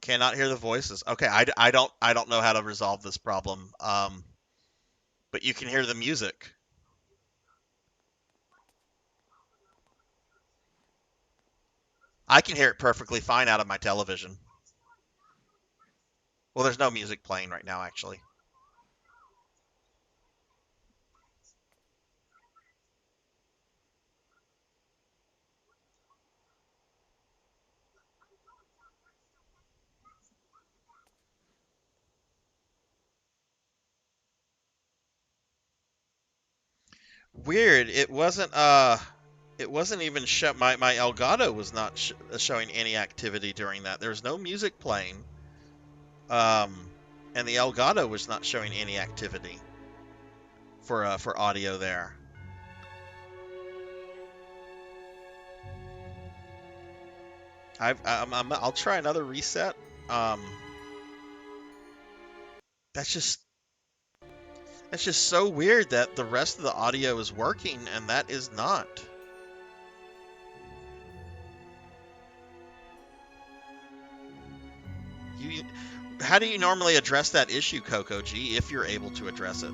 Cannot hear the voices. Okay, I don't know how to resolve this problem. But you can hear the music. I can hear it perfectly fine out of my television. Well, there's no music playing right now, actually. Weird. It wasn't even my Elgato was not showing any activity during that. There was no music playing. And the Elgato was not showing any activity for audio there. I'll try another reset. That's just that's just so weird that the rest of the audio is working and that is not. You, how do you normally address that issue, Coco G, if you're able to address it?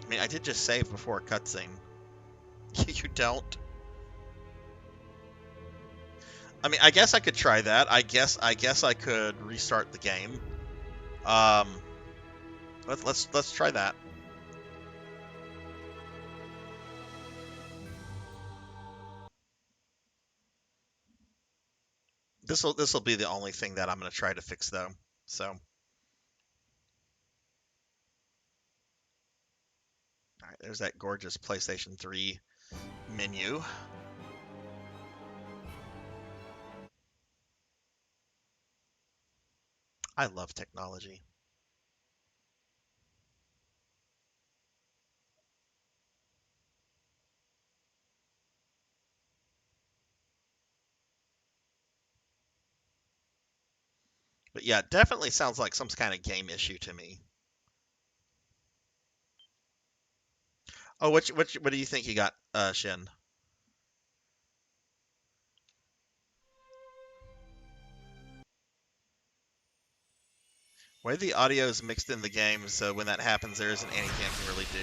I mean, I did just save before a cutscene. You don't? I mean, I guess I could try that. I guess I could restart the game. Um, let's try that. This will be the only thing that I'm going to try to fix though. So, all right, there's that gorgeous PlayStation 3 menu. I love technology. But yeah, definitely sounds like some kind of game issue to me. Oh, what do you think you got, Shin? Way the audio is mixed in the game, so when that happens, there isn't anything I can really do.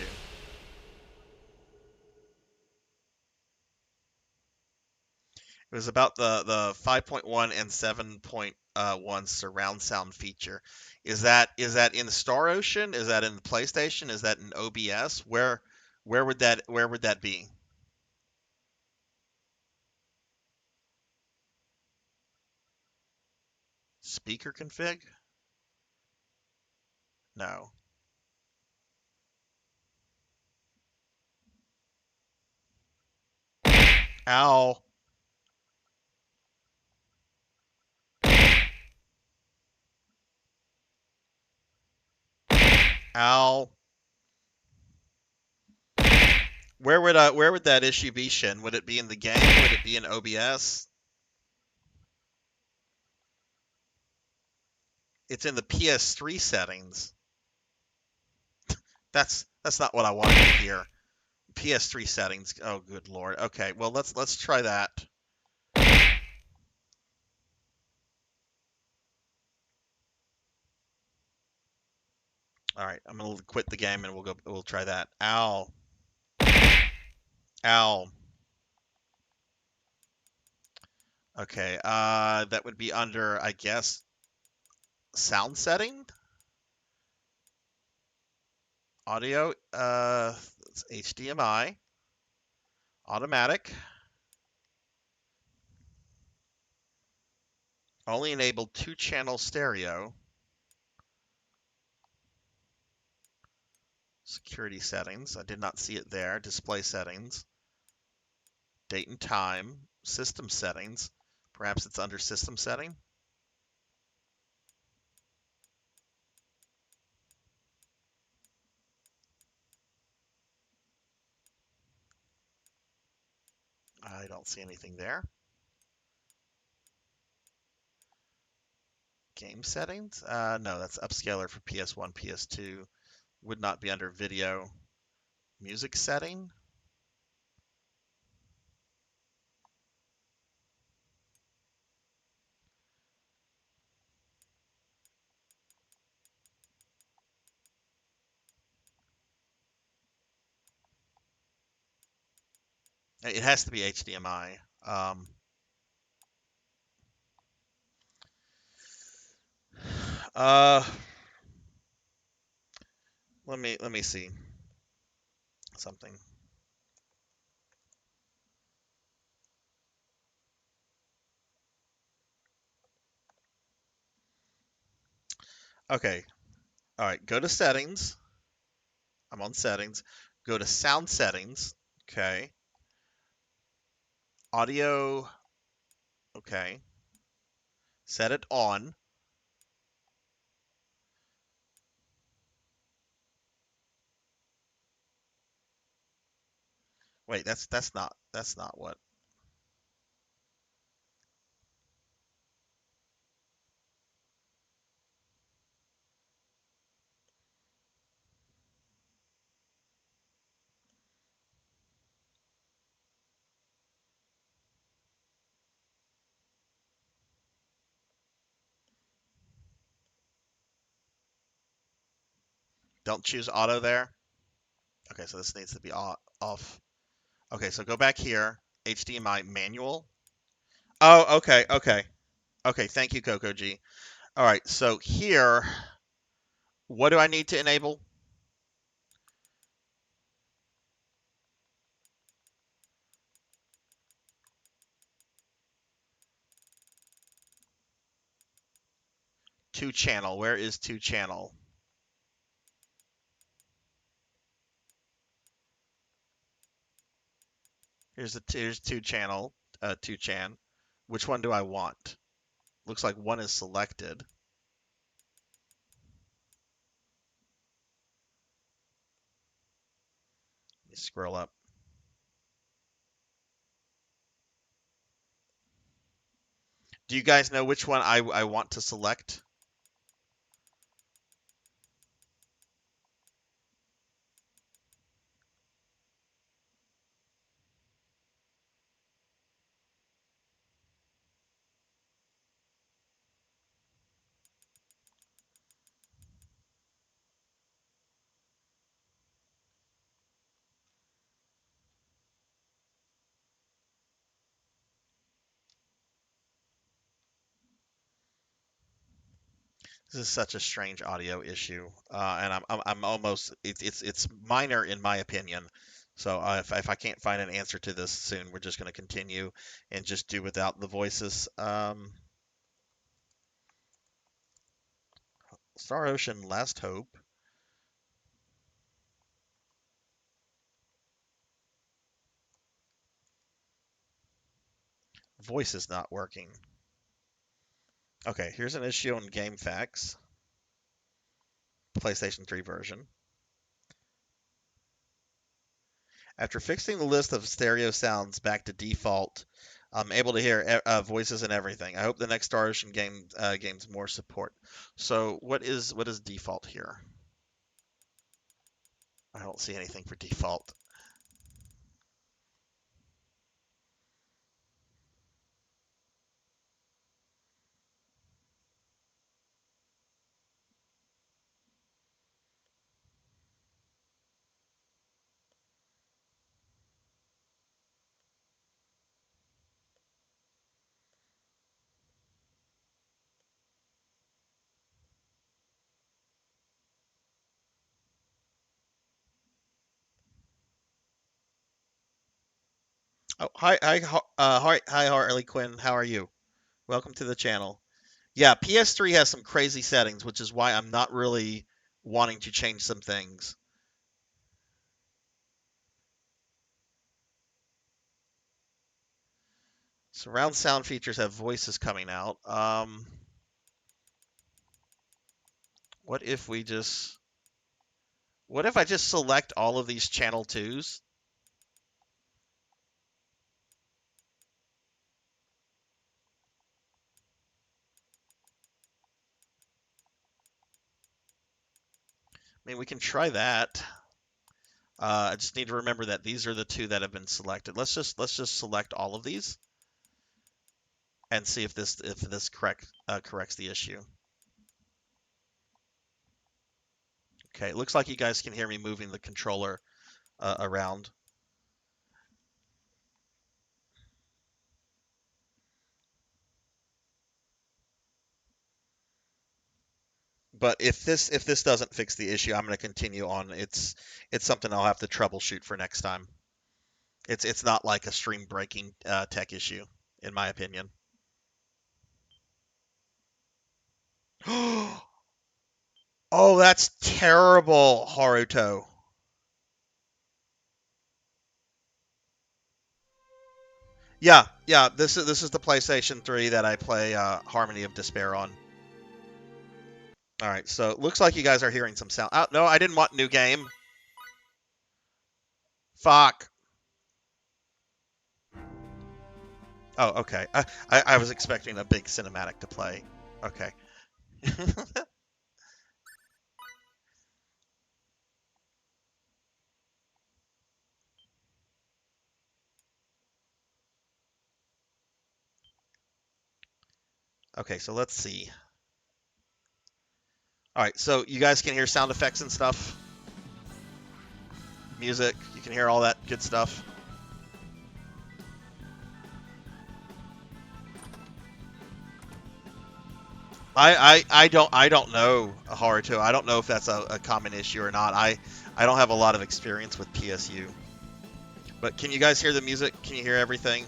It was about the 5.1 and 7.1 surround sound feature. Is that in Star Ocean? Is that in the PlayStation? Is that in OBS? Where would that be? Speaker config? No. Ow. Ow. Where would that issue be, Shin? Would it be in the game? Would it be in OBS? It's in the PS3 settings. That's not what I wanted to hear. PS3 settings. Oh, good lord. Okay, well let's try that. All right, I'm gonna quit the game and we'll try that. Ow. Ow. Okay, that would be under, I guess, sound setting? Audio, it's HDMI. Automatic. Only enabled 2-channel stereo. Security settings. I did not see it there. Display settings. Date and time. System settings. Perhaps it's under system setting. I don't see anything there. Game settings? No, that's upscaler for PS1, PS2. Would not be under video. Music setting? It has to be HDMI. Uh, let me see something. Okay. All right. Go to settings. I'm on settings. Go to sound settings. Okay. Audio. Okay. Set it on. Wait, that's not what. Don't choose auto there. Okay, so this needs to be off. Okay, so go back here. HDMI manual. Oh, okay, okay. Okay, thank you, Coco G. All right, so here, what do I need to enable? Two channel. Where is two channel? Here's two channel, two chan. Which one do I want? Looks like one is selected. Let me scroll up. Do you guys know which one I want to select? This is such a strange audio issue, and I'm almost it's minor in my opinion. So if I can't find an answer to this soon, we're just going to continue and just do without the voices. Star Ocean, Last Hope. Voice is not working. Okay, here's an issue on GameFAQs, PlayStation 3 version. After fixing the list of stereo sounds back to default, I'm able to hear voices and everything. I hope the next Star Ocean game gains more support. So what is default here? I don't see anything for default. Oh, hi, Harley Quinn. How are you? Welcome to the channel. Yeah, PS3 has some crazy settings, which is why I'm not really wanting to change some things. Surround sound features have voices coming out. What if we just... What if I just select all of these channel 2s? I mean, we can try that. I just need to remember that these are the 2 that have been selected. Let's just select all of these and see if this corrects the issue. Okay, it looks like you guys can hear me moving the controller around. But if this doesn't fix the issue, I'm going to continue on. It's something I'll have to troubleshoot for next time. It's not like a stream breaking tech issue, in my opinion. Oh, that's terrible, Haruto. Yeah, this is the PlayStation 3 that I play Harmony of Despair on. All right, so it looks like you guys are hearing some sound. Oh, no, I didn't want new game. Fuck. Oh, okay. I was expecting a big cinematic to play. Okay. Okay, so let's see. All right, so you guys can hear sound effects and stuff. Music, you can hear all that good stuff. I don't know, Haruto. I don't know if that's a common issue or not. I don't have a lot of experience with PSU. But can you guys hear the music? Can you hear everything?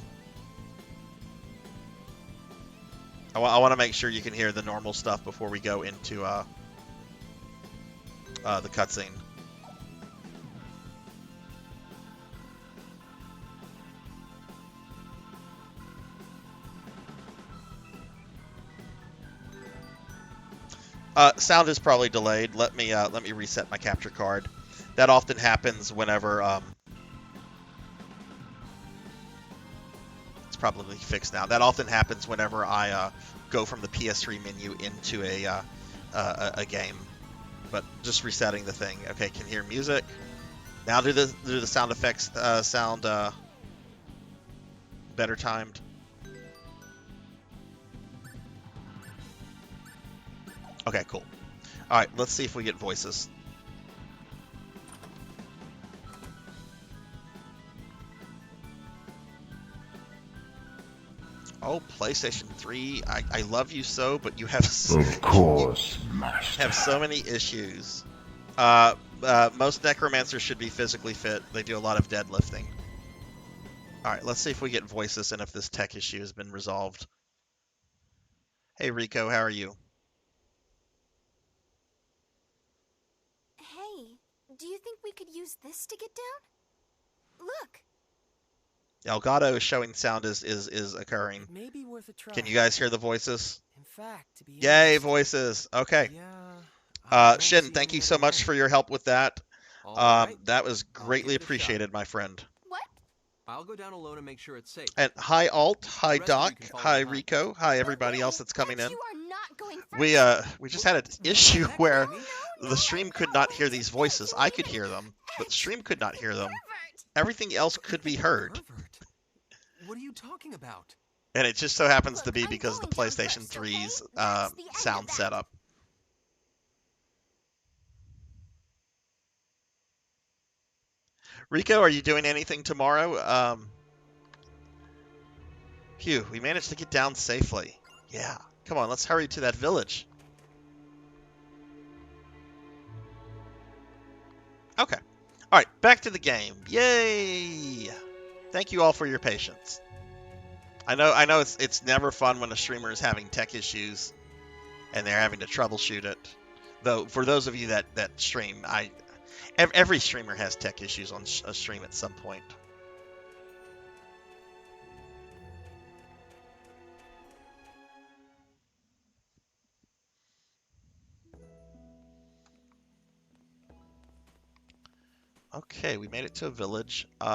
I want to make sure you can hear the normal stuff before we go into the cutscene. Sound is probably delayed. Let me reset my capture card. That often happens whenever it's probably fixed now. That often happens whenever I go from the PS3 menu into a game. But just resetting the thing. Okay, can hear music. Now do the sound effects sound better timed? Okay, cool. All right, let's see if we get voices. Oh, PlayStation 3, I love you so, but you have Of course, master. have so many issues. Most necromancers should be physically fit. They do a lot of deadlifting. All right, let's see if we get voices and if this tech issue has been resolved. Hey, Rico, how are you? Hey, do you think we could use this to get down? Look. Elgato is showing sound is occurring. Maybe worth a try. Can you guys hear the voices? In fact, to be Yay, honest, voices. Okay. Yeah. Shin, thank you so much for your help with that. Right. That was I'll greatly give it a shot. appreciated, my friend. What? I'll go down alone and make sure it's safe. And hi, Alt. Hi, The rest of you Doc. can follow Hi, behind. Rico. Hi, everybody else that's coming in. You are not going first. We just had an issue where the stream could not hear these voices. I could hear them, but the stream could not hear them. Everything else could be heard. Pervert. What are you talking about? And it just so happens to Look, be I'm because of the going down PlayStation first, 3's okay? That's the end sound of that. setup. Rico, are you doing anything tomorrow? Phew, we managed to get down safely. Yeah. Come on, let's hurry to that village. Okay. All right, back to the game. Yay! Thank you all for your patience. I know it's never fun when a streamer is having tech issues and they're having to troubleshoot it. Though for those of you that stream, every streamer has tech issues on a stream at some point. Okay, we made it to a village. If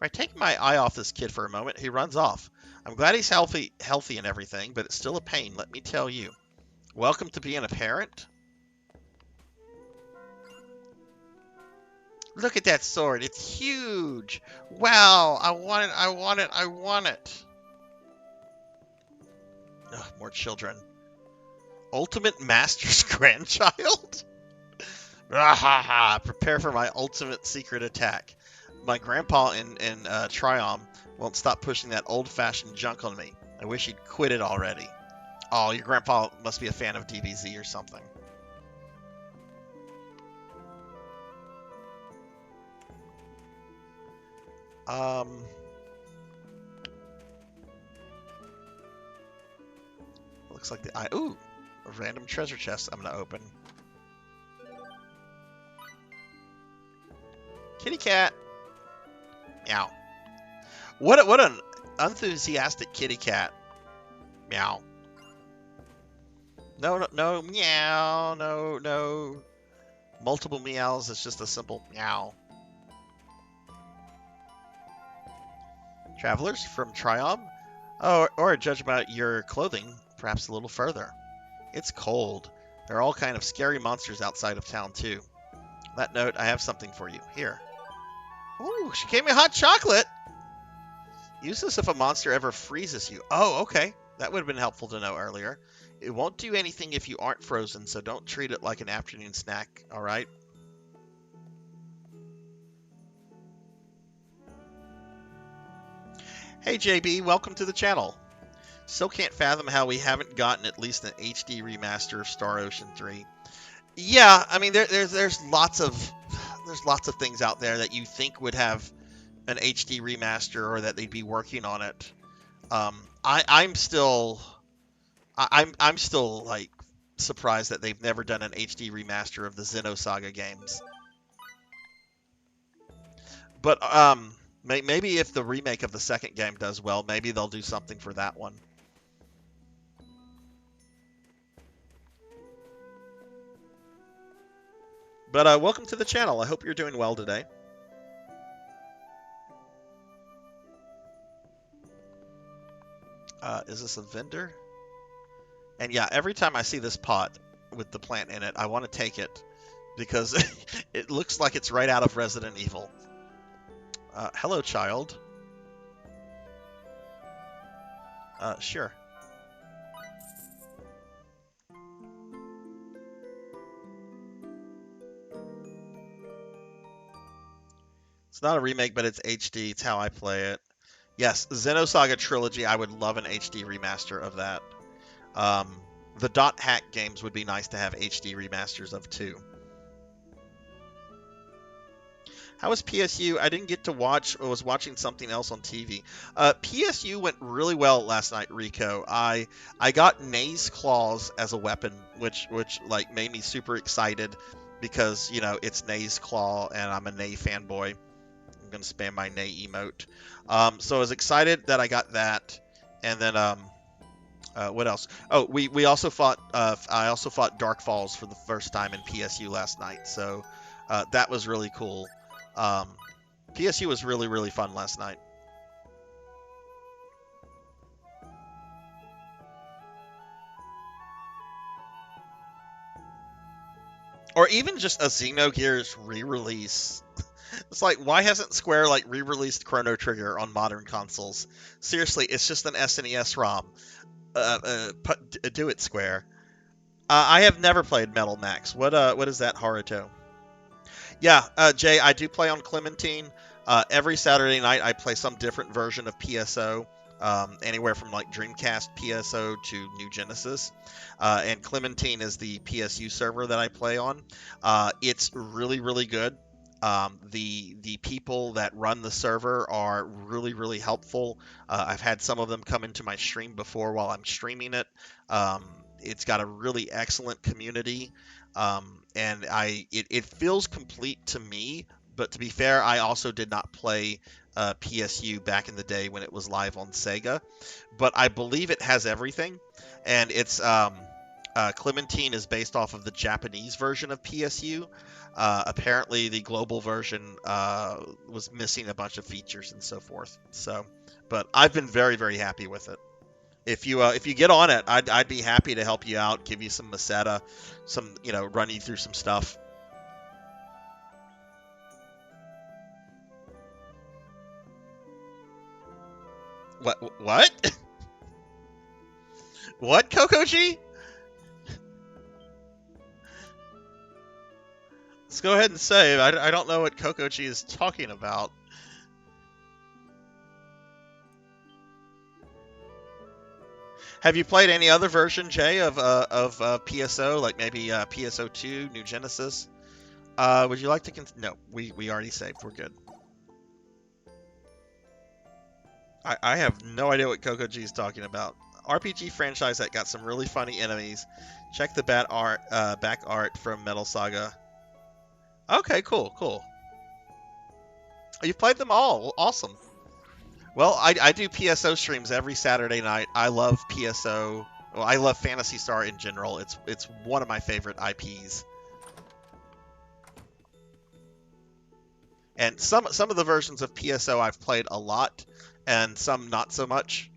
I take my eye off this kid for a moment, he runs off. I'm glad he's healthy and everything, but it's still a pain, let me tell you. Welcome to being a parent. Look at that sword. It's huge. Wow, I want it, I want it, I want it. Ugh, more children. Ultimate Master's grandchild? Prepare for my ultimate secret attack. My grandpa in Triom won't stop pushing that old-fashioned junk on me. I wish he'd quit it already. Oh, your grandpa must be a fan of DBZ or something. Looks like ooh, a random treasure chest I'm gonna open. Kitty cat. Meow. What an enthusiastic kitty cat. Meow. No, meow, no. Multiple meows, it's just a simple meow. Travelers from Triom? Oh, or judge about your clothing, perhaps a little further. It's cold. There are all kind of scary monsters outside of town, too. On that note, I have something for you. Here. Ooh, she gave me hot chocolate! Use this if a monster ever freezes you. Oh, okay. That would have been helpful to know earlier. It won't do anything if you aren't frozen, so don't treat it like an afternoon snack, alright? Hey JB, welcome to the channel. Still can't fathom how we haven't gotten at least an HD remaster of Star Ocean 3. Yeah, I mean there's lots of things out there that you think would have an HD remaster or that they'd be working on it. I'm still like surprised that they've never done an HD remaster of the Xenosaga games. But maybe if the remake of the second game does well, maybe they'll do something for that one. But welcome to the channel. I hope you're doing well today. Is this a vendor? And yeah, every time I see this pot with the plant in it, I want to take it because it looks like it's right out of Resident Evil. Hello, child. Sure. It's not a remake, but it's HD. It's how I play it. Yes, Xenosaga Trilogy, I would love an HD remaster of that. The Dot Hack games would be nice to have HD remasters of too. How was PSU? I didn't get to watch. I was watching something else on TV. PSU went really well last night, Rico. I got Nay's claws as a weapon, which like made me super excited because you know it's Nay's claw and I'm a Nay fanboy. I'm gonna spam my Nay emote. So I was excited that I got that, and then what else? Oh, we also fought. I also fought Dark Falls for the first time in PSU last night, so that was really cool. PSU was really fun last night. Or even just a Xenogears re-release. It's like, why hasn't Square like re-released Chrono Trigger on modern consoles? Seriously, it's just an SNES ROM. Do it, Square. I have never played Metal Max. What is that, Haruto? Yeah, Jay, I do play on Clementine. Every Saturday night, I play some different version of PSO, anywhere from like Dreamcast PSO to New Genesis. And Clementine is the PSU server that I play on. It's really good. The people that run the server are really helpful. I've had some of them come into my stream before while I'm streaming it. It's got a really excellent community. And it feels complete to me, but to be fair, I also did not play PSU back in the day when it was live on Sega, but I believe it has everything, and it's Clementine is based off of the Japanese version of PSU. Apparently, the global version was missing a bunch of features and so forth. So, but I've been very, very happy with it. If you get on it, I'd be happy to help you out, give you some Meseta, some run you through some stuff. What? What, Coco G? Let's go ahead and say I don't know what Coco G is talking about. Have you played any other version, Jay, of PSO, like maybe PSO2, New Genesis? Would you like to? No, we already saved. We're good. I have no idea what Coco G is talking about. RPG franchise that got some really funny enemies. Check the back art from Metal Saga. Okay, cool. You've played them all. Awesome. Well, I do PSO streams every Saturday night. I love PSO. Well, I love Phantasy Star in general. It's one of my favorite IPs. And some of the versions of PSO I've played a lot, and some not so much.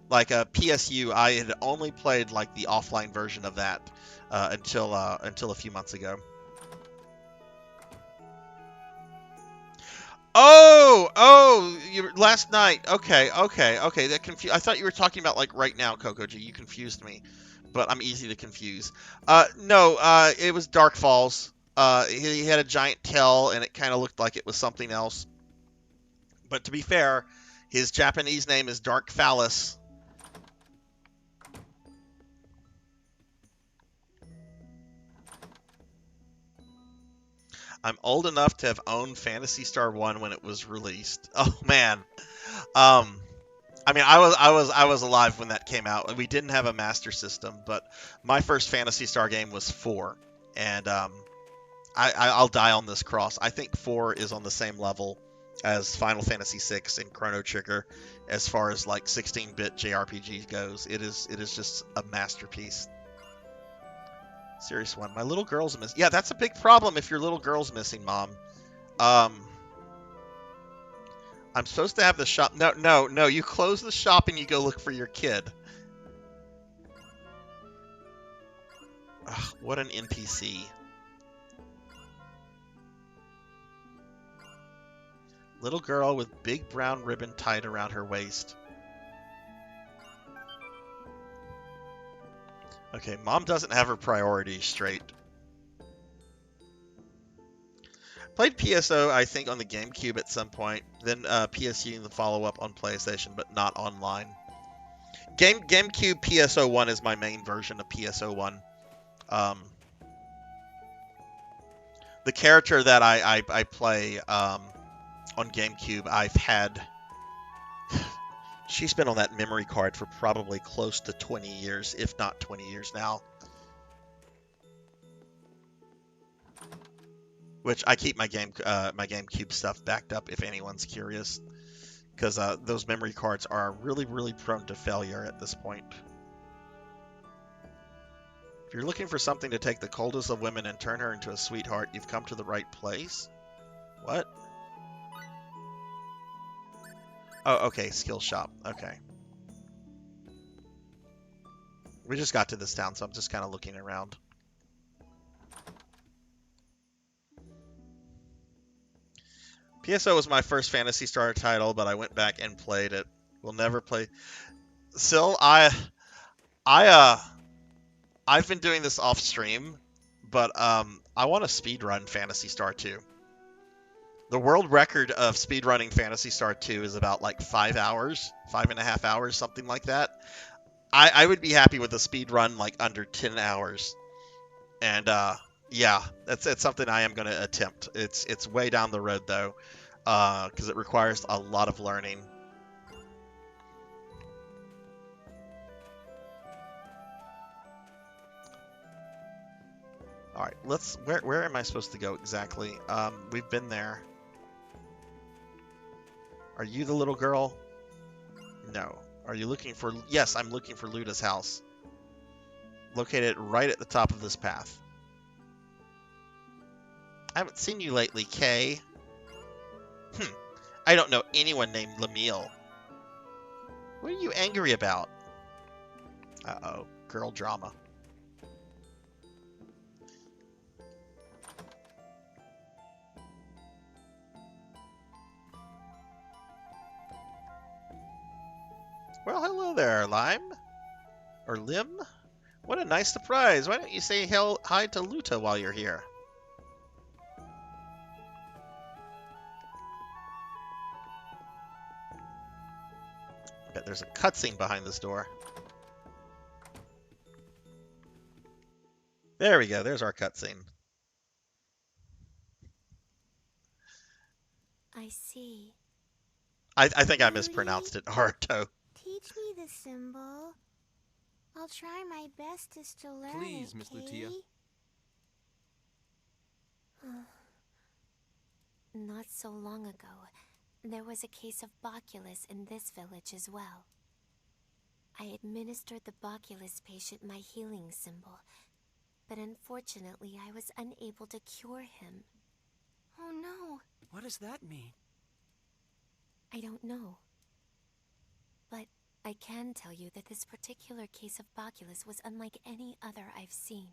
Like PSU, I had only played like the offline version of that until a few months ago. Oh, last night. Okay. That I thought you were talking about like right now, Coco G. You confused me, but I'm easy to confuse. No, it was Dark Falls. He had a giant tail, and it kind of looked like it was something else. But to be fair, his Japanese name is Dark Phallus. I'm old enough to have owned Phantasy Star 1 when it was released. Oh man. I mean, I was alive when that came out. We didn't have a Master System, but my first Phantasy Star game was 4, and I'll die on this cross. I think 4 is on the same level as Final Fantasy 6 and Chrono Trigger as far as like 16-bit JRPG goes. It is just a masterpiece. Serious one. My little girl's missing. Yeah, that's a big problem if your little girl's missing, Mom. I'm supposed to have the shop. No. You close the shop and you go look for your kid. Ugh, what an NPC. Little girl with big brown ribbon tied around her waist. Okay, Mom doesn't have her priorities straight. Played PSO, I think, on the GameCube at some point. Then PSU and the follow-up on PlayStation, but not online. GameCube PSO1 is my main version of PSO1. The character that I play on GameCube, I've had... She's been on that memory card for probably close to 20 years, if not 20 years now. Which I keep my GameCube stuff backed up if anyone's curious, because those memory cards are really, really prone to failure at this point. If you're looking for something to take the coldest of women and turn her into a sweetheart, you've come to the right place. What? Oh, okay, skill shop. Okay. We just got to this town, so I'm just kind of looking around. PSO was my first Phantasy Star title, but I went back and played it. We'll never play... Sil, I've been doing this off stream, but I want to speedrun Phantasy Star 2. The world record of speedrunning Phantasy Star 2 is about like 5 hours, 5.5 hours, something like that. I would be happy with a speedrun like under 10 hours. And yeah, that's something I am going to attempt. It's way down the road though, because it requires a lot of learning. All right, where am I supposed to go exactly? We've been there. Are you the little girl? No. Are you looking for... Yes, I'm looking for Luda's house. Located right at the top of this path. I haven't seen you lately, Kay. I don't know anyone named Lemuel. What are you angry about? Uh-oh. Girl drama. Well, hello there, Lime. Or Lim? What a nice surprise. Why don't you say hi to Luta while you're here? I bet there's a cutscene behind this door. There we go. There's our cutscene. I see. I think I mispronounced it. Haruto. Teach me the symbol. I'll try my bestest to learn Please, it, Miss Kay. Lutia. Not so long ago, there was a case of Boculus in this village as well. I administered the Boculus patient my healing symbol, but unfortunately I was unable to cure him. Oh no. What does that mean? I don't know. But I can tell you that this particular case of Boculus was unlike any other I've seen.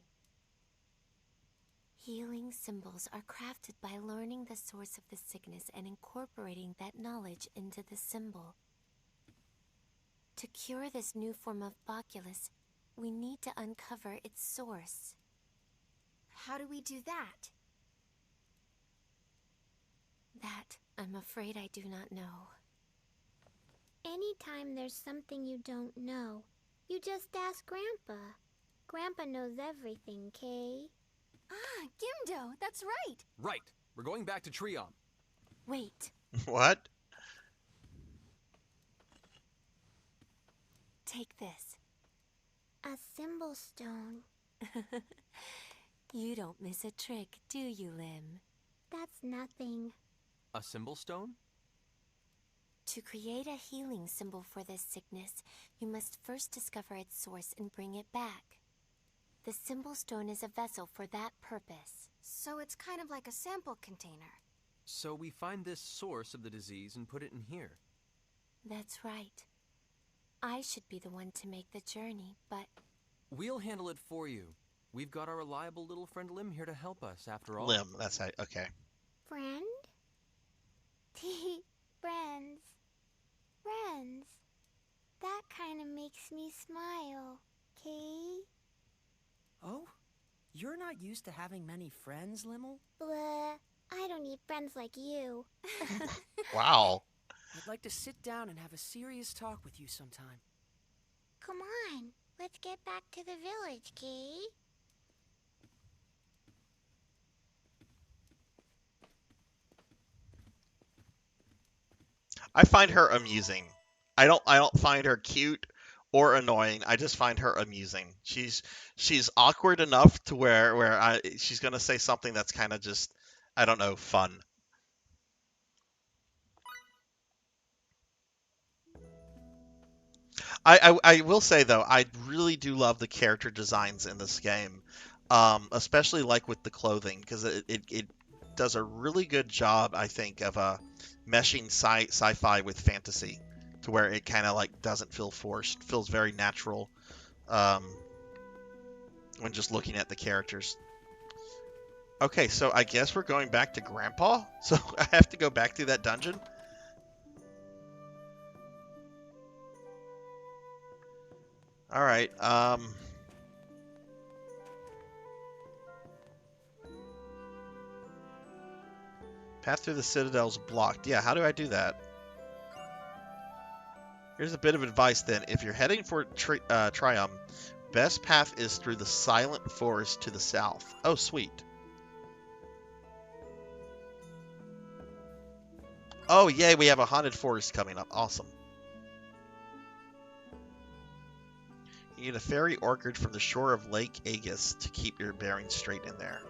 Healing symbols are crafted by learning the source of the sickness and incorporating that knowledge into the symbol. To cure this new form of Boculus, we need to uncover its source. How do we do that? That, I'm afraid I do not know. Anytime there's something you don't know, you just ask Grandpa. Grandpa knows everything, Kay. Ah, Gimdo, that's right! Right. We're going back to Triom. Wait, What? take this. A symbol stone. You don't miss a trick, do you, Lim? That's nothing. A symbol stone? To create a healing symbol for this sickness, you must first discover its source and bring it back. The symbol stone is a vessel for that purpose. So it's kind of like a sample container. So we find this source of the disease and put it in here. That's right. I should be the one to make the journey, but... We'll handle it for you. We've got our reliable little friend Lim here to help us, after all. Lim, that's how, okay. Friend? Friends. Friends. That kind of makes me smile, Kay. Oh? You're not used to having many friends, Limmel? Blah. I don't need friends like you. Wow. I'd like to sit down and have a serious talk with you sometime. Come on. Let's get back to the village, Kay. I find her amusing. I don't find her cute or annoying. I just find her amusing. She's awkward enough to where she's gonna say something that's kind of just, I don't know, fun. I will say though, I really do love the character designs in this game, especially like with the clothing, because it does a really good job, I think, of meshing sci-fi with fantasy, to where it kind of like doesn't feel forced, feels very natural when just looking at the characters. Okay, so I guess we're going back to Grandpa, so I have to go back through that dungeon. All right. Path through the Citadel's blocked. Yeah, how do I do that? Here's a bit of advice then. If you're heading for Triumph, best path is through the Silent Forest to the south. Oh, sweet. Oh, yay, we have a haunted forest coming up. Awesome. You need a fairy orchid from the shore of Lake Aegis to keep your bearings straight in there.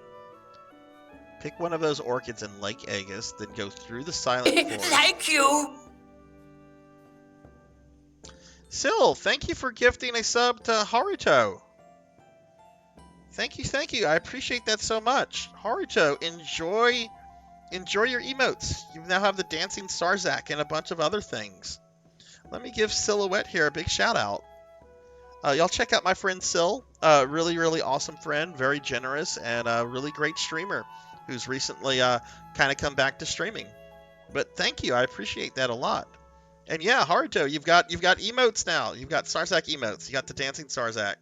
Pick one of those orchids in Lake Aegis, then go through the Silent Forest. Thank you! Syl, thank you for gifting a sub to Haruto. Thank you, thank you. I appreciate that so much. Haruto, enjoy your emotes. You now have the dancing Sarzac and a bunch of other things. Let me give Silhouette here a big shout out. Y'all check out my friend Sil. Really, really awesome friend, very generous, and a really great streamer who's recently kind of come back to streaming. But thank you, I appreciate that a lot. And yeah, Haruto, you've got emotes now. You've got Sarzac emotes. You got the dancing Sarzac.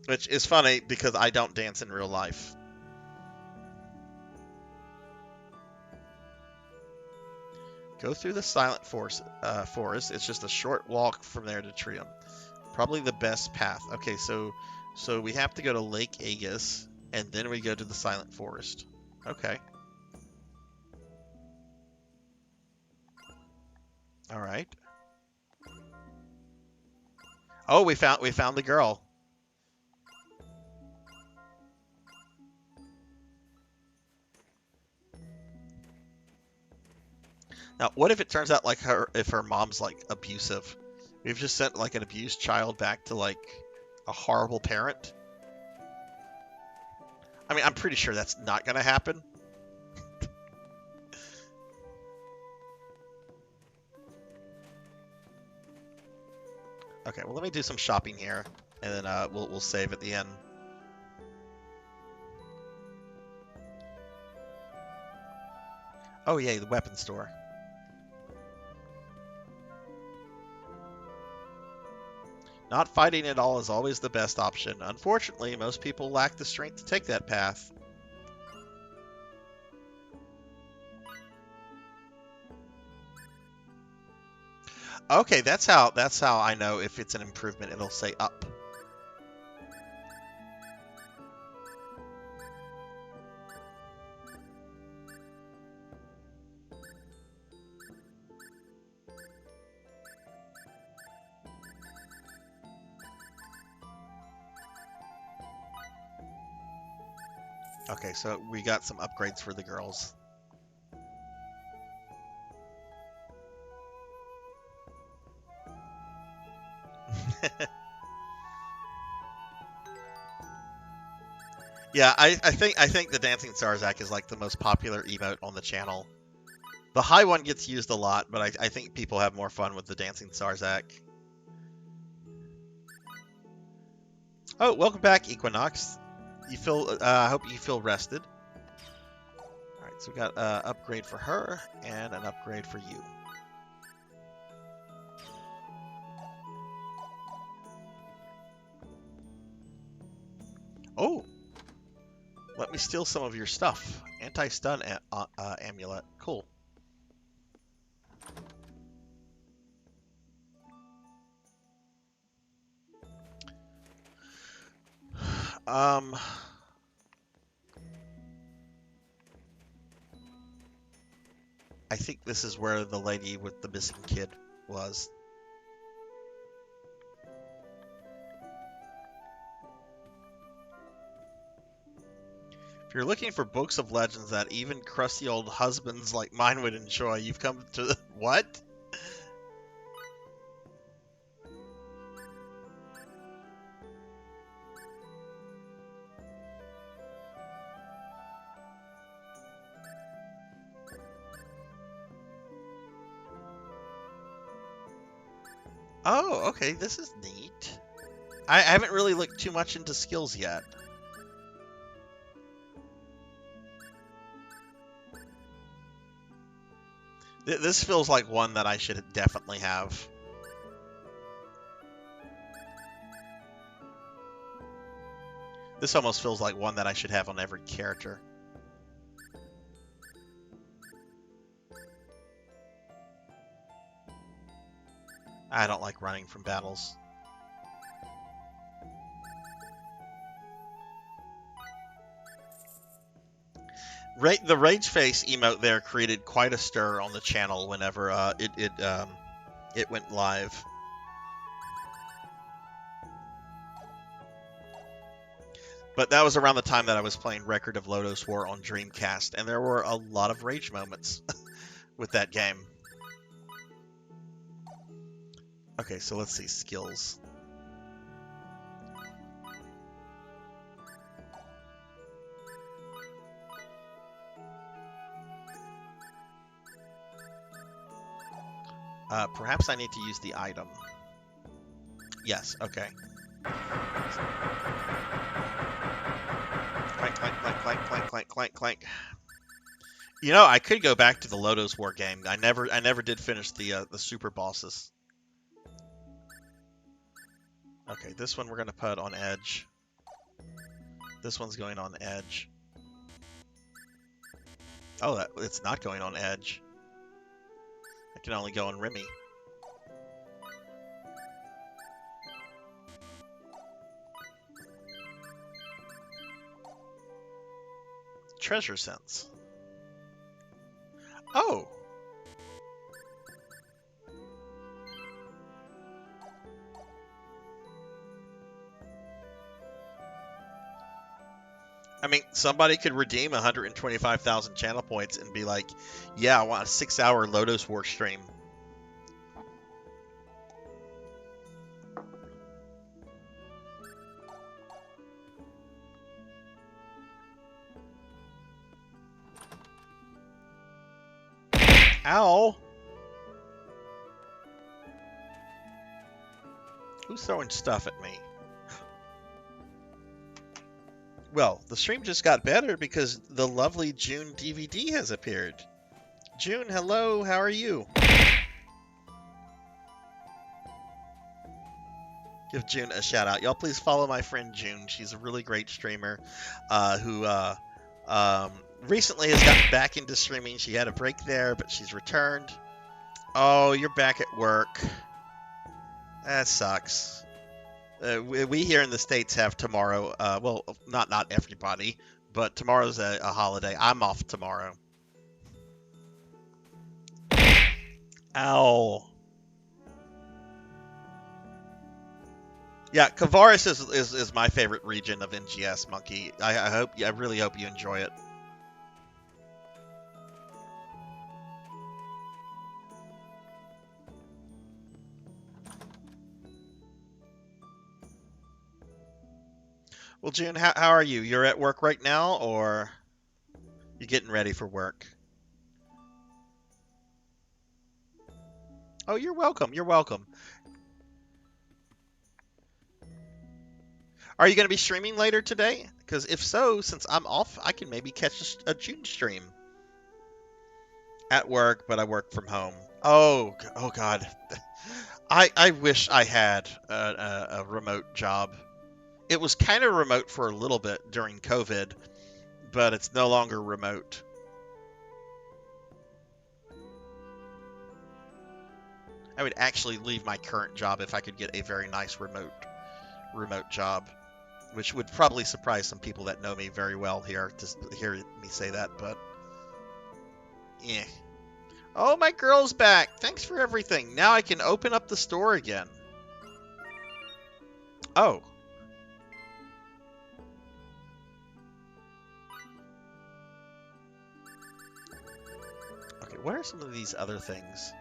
Which is funny because I don't dance in real life. Go through the silent forest. It's just a short walk from there to Trium. Probably the best path. Okay, so we have to go to Lake Aegis, and then we go to the silent forest. Okay. All right. Oh, we found the girl. Now, what if it turns out like if her mom's like abusive? We've just sent like an abused child back to like a horrible parent. I mean, I'm pretty sure that's not going to happen. Okay, well, let me do some shopping here, and then we'll save at the end. Oh, yay, the weapon store. Not fighting at all is always the best option. Unfortunately, most people lack the strength to take that path. Okay, that's how I know if it's an improvement. It'll say up. Okay, so we got some upgrades for the girls. Yeah, I think the Dancing Sarzac is like the most popular emote on the channel. The high one gets used a lot, but I think people have more fun with the Dancing Sarzac. Oh, welcome back, Equinox. You feel? I hope you feel rested. All right, so we got an upgrade for her and an upgrade for you. Oh, let me steal some of your stuff. Anti-stun amulet. Cool. I think this is where the lady with the missing kid was. If you're looking for books of legends that even crusty old husbands like mine would enjoy, you've come to the... What? Oh, okay, this is neat. I haven't really looked too much into skills yet. This feels like one that I should definitely have. This almost feels like one that I should have on every character. I don't like running from battles. The Rage Face emote there created quite a stir on the channel whenever it went live. But that was around the time that I was playing Record of Lodoss War on Dreamcast, and there were a lot of rage moments with that game. Okay, so let's see, skills. Perhaps I need to use the item. Yes, okay. Clank, clank, clank, clank, clank, clank, clank, clank. You know, I could go back to the Lotus War game. I never did finish the super bosses. Okay, this one we're gonna put on edge. This one's going on edge. Oh, it's not going on edge. I can only go on Remy. Treasure sense. Oh! I mean, somebody could redeem 125,000 channel points and be like, yeah, I want a 6-hour Lotus War stream. Ow! Who's throwing stuff at me? Well, the stream just got better because the lovely June DVD has appeared. June, hello, how are you? Give June a shout out. Y'all please follow my friend June. She's a really great streamer who recently has gotten back into streaming. She had a break there, but she's returned. Oh, you're back at work. That sucks. We here in the States have tomorrow. Well, not everybody, but tomorrow's a holiday. I'm off tomorrow. Ow. Yeah, Kavaris is my favorite region of NGS, Monkey. I really hope you enjoy it. Well, June, how are you? You're at work right now, or you getting ready for work? Oh, you're welcome. You're welcome. Are you going to be streaming later today? Because if so, since I'm off, I can maybe catch a June stream. At work, but I work from home. Oh God. I wish I had a remote job. It was kind of remote for a little bit during COVID, but it's no longer remote. I would actually leave my current job if I could get a very nice remote job, which would probably surprise some people that know me very well here to hear me say that, but yeah. Oh, my girl's back. Thanks for everything. Now I can open up the store again. Oh. Okay, what are some of these other things?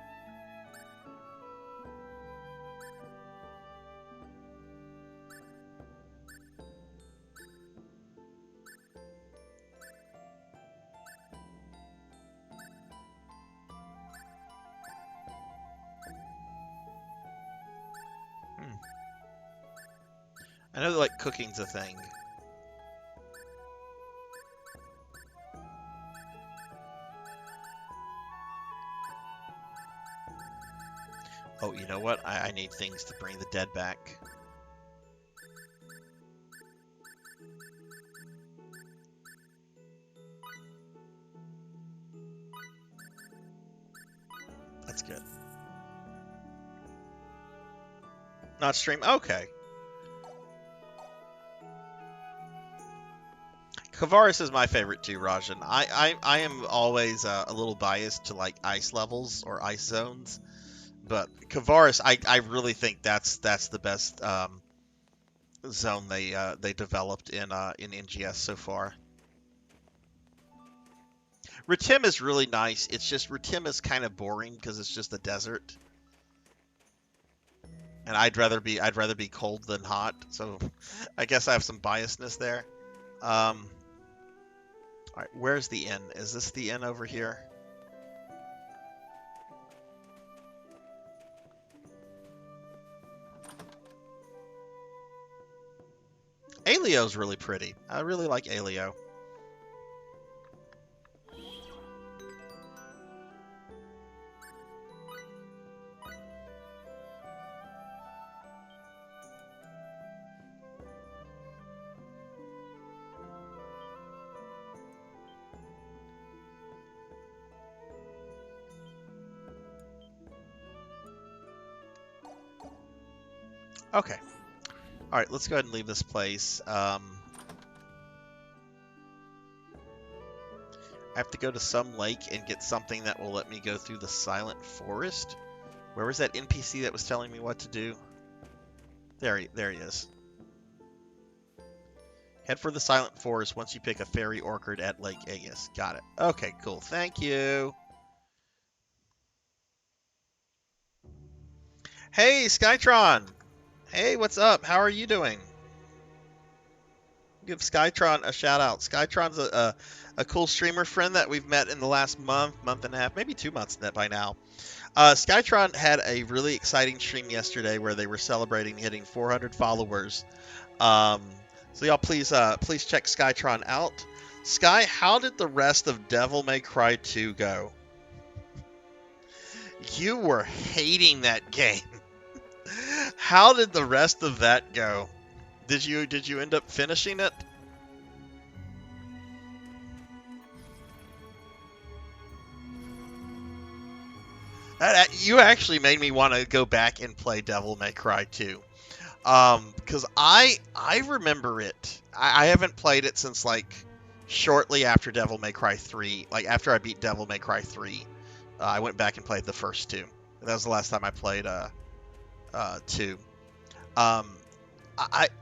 I know that, like, cooking's a thing. Oh, you know what? I need things to bring the dead back. That's good. Not stream? Okay. Kavaris is my favorite too, Rajan. I am always a little biased to like ice levels or ice zones, but Kavaris, I really think that's the best zone they developed in NGS so far. Ritim is really nice. It's just Ritim is kind of boring because it's just a desert, and I'd rather be cold than hot. So I guess I have some biasness there. All right, where's the inn? Is this the inn over here? Alio's really pretty. I really like Alio. Okay. All right, let's go ahead and leave this place. I have to go to some lake and get something that will let me go through the silent forest. Where was that NPC that was telling me what to do? There he is. Head for the silent forest once you pick a fairy orchid at Lake Aegis. Got it. Okay, cool. Thank you. Hey, Skytron. Hey, what's up? How are you doing? Give Skytron a shout out. Skytron's a cool streamer friend that we've met in the last month and a half, maybe 2 months by now. Skytron had a really exciting stream yesterday where they were celebrating hitting 400 followers. So y'all please check Skytron out. Sky, how did the rest of Devil May Cry 2 go? You were hating that game. How did the rest of that go? Did you end up finishing it? You actually made me want to go back and play Devil May Cry 2. Because I remember it. I haven't played it since like shortly after Devil May Cry 3. Like after I beat Devil May Cry 3, I went back and played the first two. That was the last time I played 2.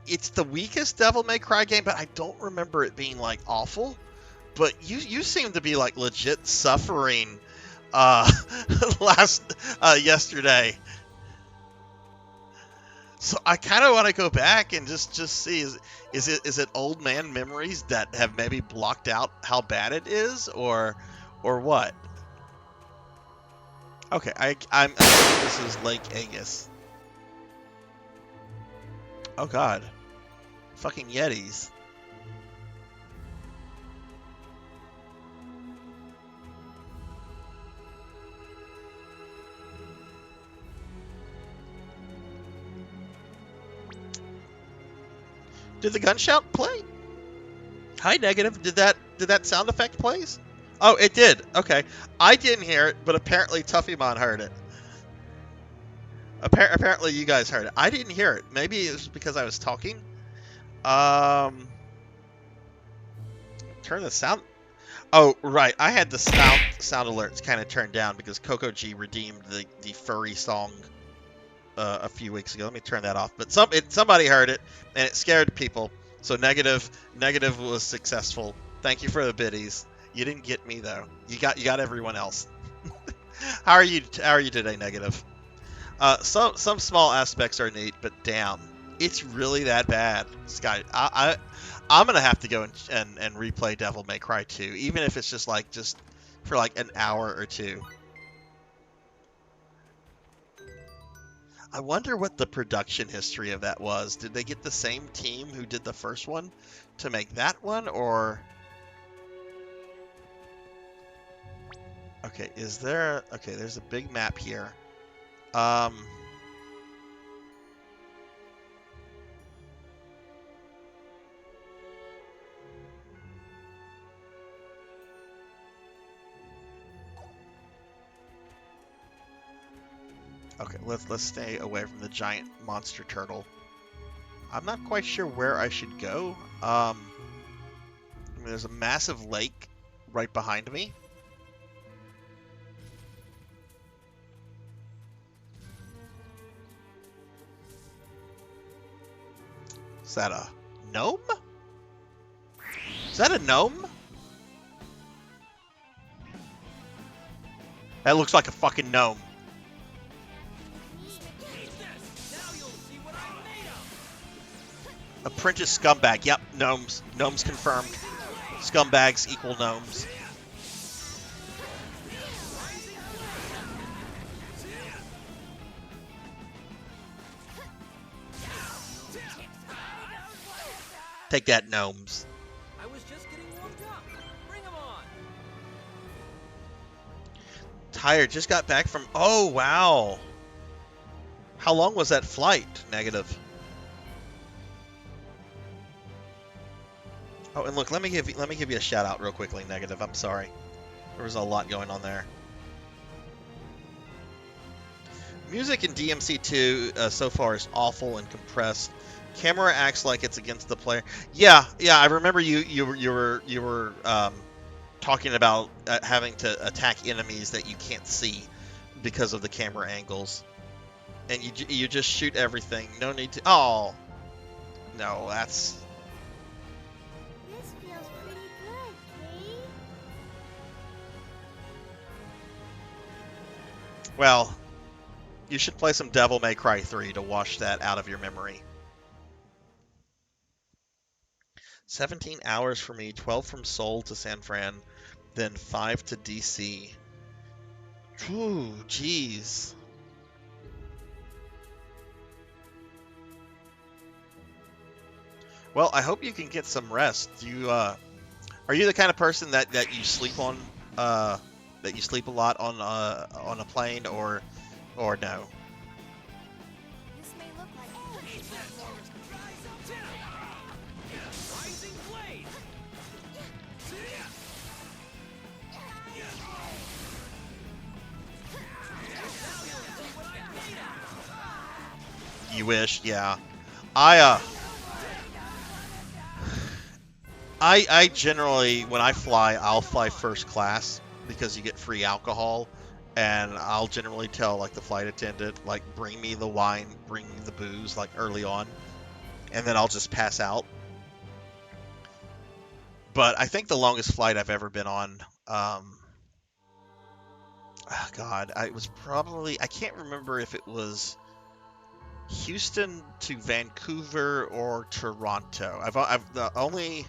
It's the weakest Devil May Cry game, but I don't remember it being like awful. But you seem to be like legit suffering yesterday. So I kind of want to go back and just see is it old man memories that have maybe blocked out how bad it is, or what? Okay, I'm assuming this is Lake Aegis. Oh god. Fucking Yetis. Did the gunshot play? Hi, Negative. Did that sound effect plays? Oh, it did. Okay. I didn't hear it, but apparently Tuffymon heard it. Apparently you guys heard it. I didn't hear it. Maybe it was because I was talking. Turn the sound... Oh, right. I had the sound alerts kind of turned down because Coco G redeemed the furry song a few weeks ago. Let me turn that off. But somebody heard it, and it scared people. So Negative was successful. Thank you for the biddies. You didn't get me, though. You got everyone else. How are you today, Negative? Some small aspects are neat, but damn, it's really that bad, Sky. I'm gonna have to go and replay Devil May Cry 2, even if it's just for like an hour or two. I wonder what the production history of that was. Did they get the same team who did the first one to make that one, or? Okay, there's a big map here. Okay, let's stay away from the giant monster turtle. I'm not quite sure where I should go. I mean, there's a massive lake right behind me. Is that a gnome? Is that a gnome? That looks like a fucking gnome. Apprentice scumbag. Yep, gnomes. Gnomes confirmed. Scumbags equal gnomes. Take that, gnomes. I was just getting warmed up. Bring 'em on. Tired. Just got back from. Oh wow. How long was that flight? Negative. Oh, and look, let me give you a shout out real quickly. Negative. I'm sorry. There was a lot going on there. Music in DMC2 so far is awful and compressed. Camera acts like it's against the player. Yeah. I remember you were talking about having to attack enemies that you can't see because of the camera angles, and you just shoot everything. No need to. Oh, no, that's. This feels pretty good, Kate. Well, you should play some Devil May Cry 3 to wash that out of your memory. 17 hours for me, 12 from Seoul to San Fran, then 5 to DC. Ooh, jeez. Well, I hope you can get some rest. Are you the kind of person that you sleep on that you sleep a lot on a plane or no? This may look like Rising blade. You wish, yeah. I generally, when I fly, I'll fly first class because you get free alcohol, and I'll generally tell like the flight attendant, like, bring me the wine, bring me the booze, like early on, and then I'll just pass out. But I think the longest flight I've ever been on, God, it was probably, I can't remember if it was Houston to Vancouver or Toronto. I've only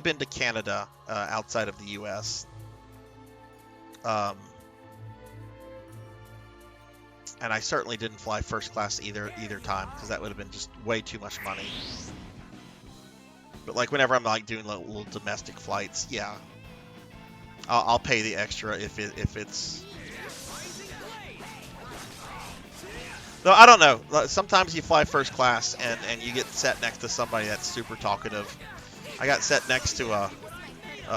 been to Canada outside of the U.S. And I certainly didn't fly first class either time because that would have been just way too much money. But like whenever I'm like doing little domestic flights, yeah, I'll pay the extra if it's. Though I don't know. Sometimes you fly first class and you get sat next to somebody that's super talkative. I got sat next to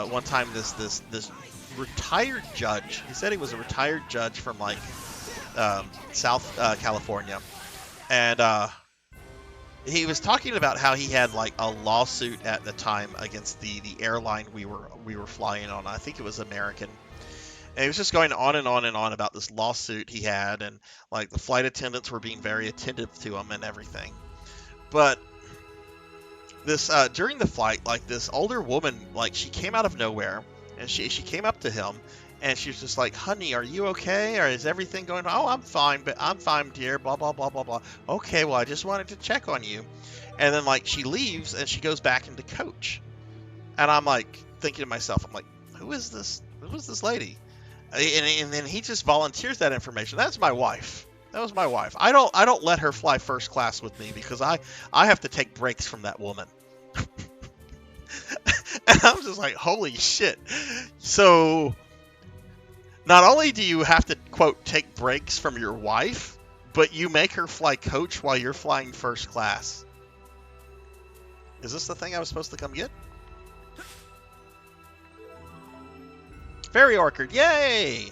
one time this retired judge. He said he was a retired judge from like South California, and he was talking about how he had like a lawsuit at the time against the airline we were flying on. I think it was American. And he was just going on and on and on about this lawsuit he had, and like the flight attendants were being very attentive to him and everything. But this during the flight, like this older woman, like she came out of nowhere and she came up to him and she was just like, "Honey, are you okay? Or is everything going on?" "Oh, I'm fine, but I'm fine, dear." Blah blah blah blah blah. "Okay, well, I just wanted to check on you." And then like she leaves and she goes back into coach, and I'm like thinking to myself, I'm like, who is this lady? And then he just volunteers that information. That's my wife. That was my wife. I don't let her fly first class with me because I have to take breaks from that woman. And I'm just like, holy shit. So not only do you have to, quote, take breaks from your wife, but you make her fly coach while you're flying first class. Is this the thing I was supposed to come get? Fairy Orchard, yay!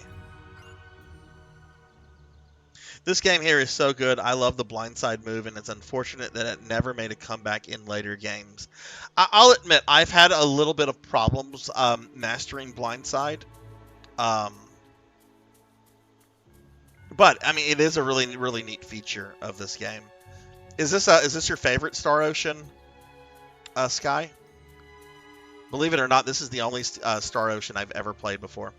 This game here is so good. I love the blindside move, and it's unfortunate that it never made a comeback in later games. I'll admit, I've had a little bit of problems mastering blindside. But, I mean, it is a really, really neat feature of this game. Is this your favorite Star Ocean, Sky? Believe it or not, this is the only Star Ocean I've ever played before.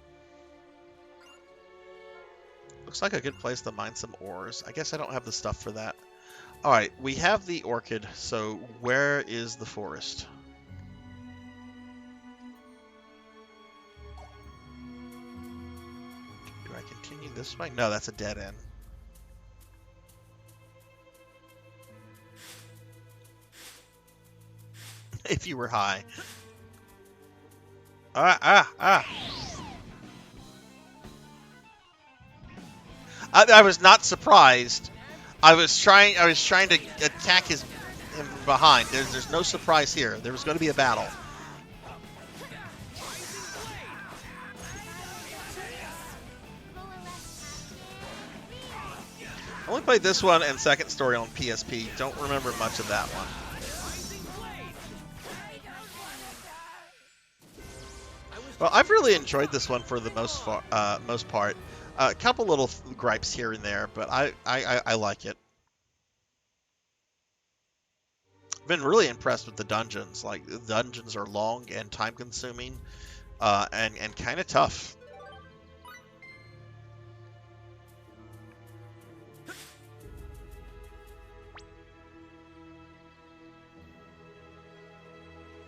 Looks like a good place to mine some ores. I guess I don't have the stuff for that. Alright, we have the orchid, so where is the forest? Do I continue this way? No, that's a dead end. if you were high. I was not surprised. I was trying to attack him from behind. There's no surprise here. There was going to be a battle. I only played this one and Second Story on PSP. Don't remember much of that one. Well, I've really enjoyed this one for the most part. A couple little gripes here and there, but I like it. I've been really impressed with the dungeons. Like, the dungeons are long and time-consuming, and kind of tough.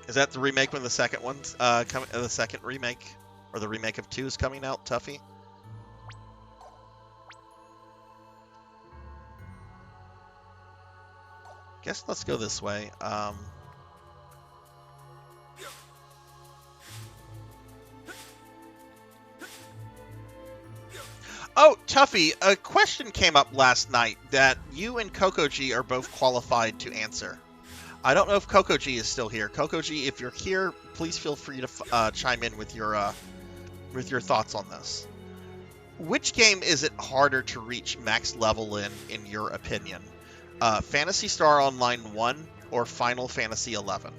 Is that the remake when the second one's the second remake, or the remake of 2 is coming out, Tuffy? Guess let's go this way. Oh, Tuffy, a question came up last night that you and Kokoji are both qualified to answer. I don't know if Kokoji is still here. Kokoji, if you're here, please feel free to chime in with your thoughts on this. Which game is it harder to reach max level in your opinion? Phantasy Star Online 1 or Final Fantasy 11?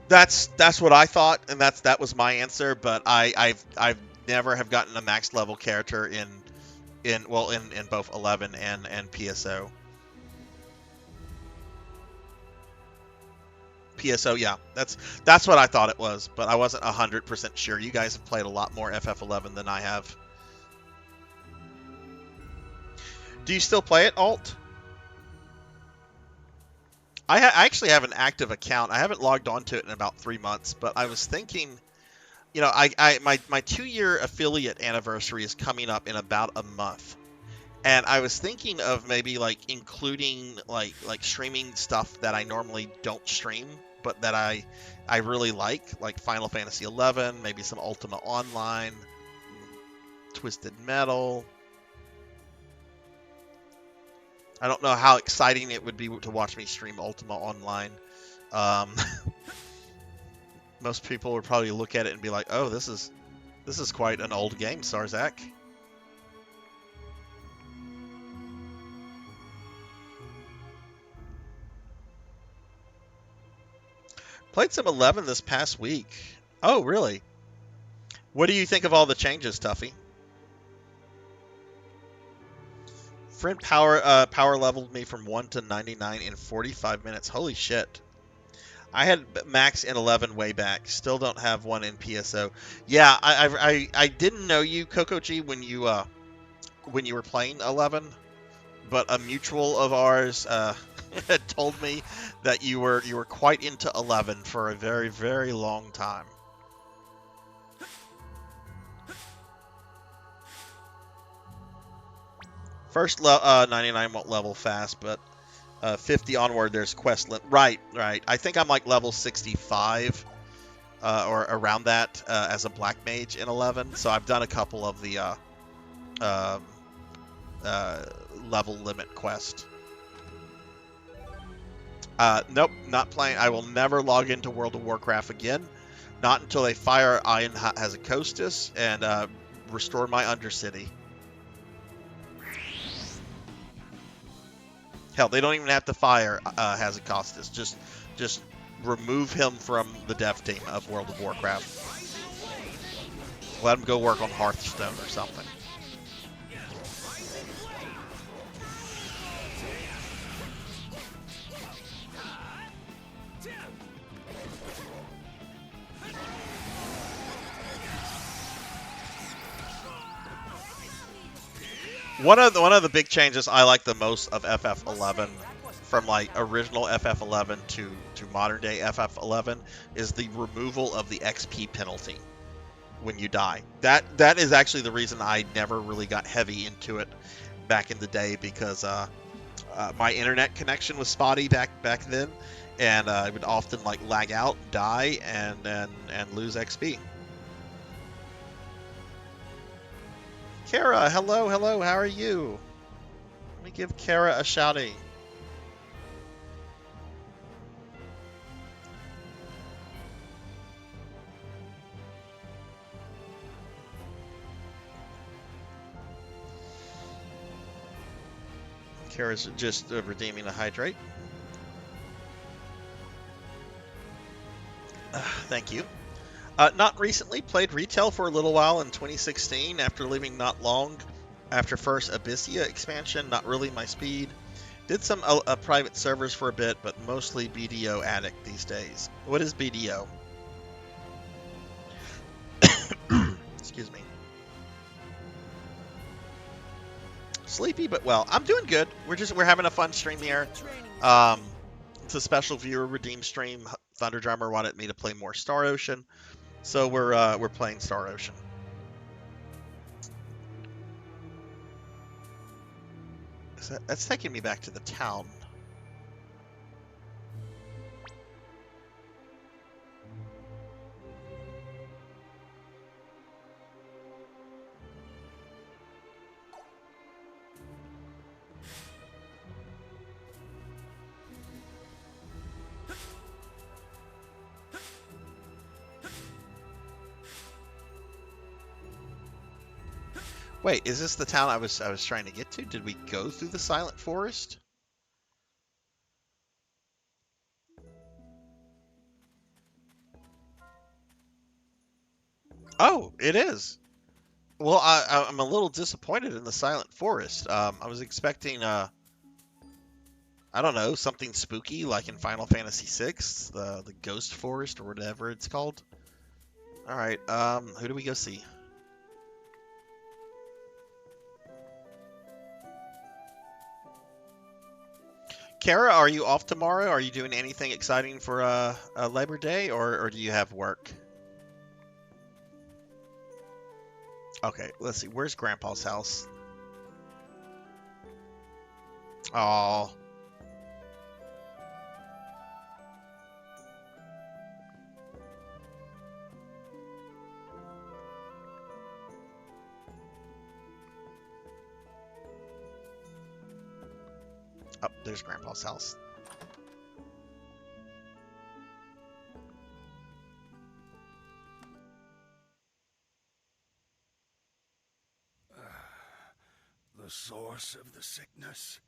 That's what I thought, and that was my answer. But I've never have gotten a max level character in both 11 and PSO. PSO, yeah, that's what I thought it was, but I wasn't 100% sure. You guys have played a lot more FF11 than I have. Do you still play it, Alt? I actually have an active account. I haven't logged onto it in about 3 months, but I was thinking, you know, my 2-year affiliate anniversary is coming up in about a month. And I was thinking of maybe like including like streaming stuff that I normally don't stream, but that I really like Final Fantasy 11, maybe some Ultima Online, Twisted Metal. I don't know how exciting it would be to watch me stream Ultima Online. Most people would probably look at it and be like, "Oh, this is quite an old game, Sarzac." Played some 11 this past week. Oh, really? What do you think of all the changes, Tuffy? Friend power leveled me from 1 to 99 in 45 minutes. Holy shit. I had max in 11 way back. Still don't have one in PSO. Yeah, I didn't know you, Kokoji, when you were playing 11, but a mutual of ours had told me that you were quite into 11 for a very, very long time. First 99 won't level fast, but 50 onward there's quest right. I think I'm like level 65 or around that as a black mage in 11. So I've done a couple of the level limit quest. Nope, not playing. I will never log into World of Warcraft again. Not until they fire Iron Hazakostas and restore my Undercity. Hell, they don't even have to fire Hazakostas. Just remove him from the dev team of World of Warcraft. Let him go work on Hearthstone or something. One of the big changes I like the most of FF11 from like original FF11 to modern day FF11 is the removal of the XP penalty when you die. That is actually the reason I never really got heavy into it back in the day, because my internet connection was spotty back then, and I would often like lag out, die, and lose XP. Kara, hello, how are you? Let me give Kara a shouting. Kara's just redeeming a hydrate. Thank you. Not recently. Played retail for a little while in 2016 after leaving not long after first Abyssia expansion. Not really my speed. Did some private servers for a bit, but mostly BDO addict these days. What is BDO? Excuse me. Sleepy but well. I'm doing good. We're having a fun stream here. It's a special viewer redeem stream. Thunder Drummer wanted me to play more Star Ocean, so we're playing Star Ocean. That's taking me back to the town. Wait, is this the town I was trying to get to? Did we go through the Silent Forest? Oh, it is. Well, I'm a little disappointed in the Silent Forest. I was expecting I don't know, something spooky like in Final Fantasy VI, the Ghost Forest or whatever it's called. All right, who do we go see? Kara, are you off tomorrow? Are you doing anything exciting for Labor Day, or do you have work? Okay, let's see. Where's Grandpa's house? Oh. Oh, there's Grandpa's house. The source of the sickness.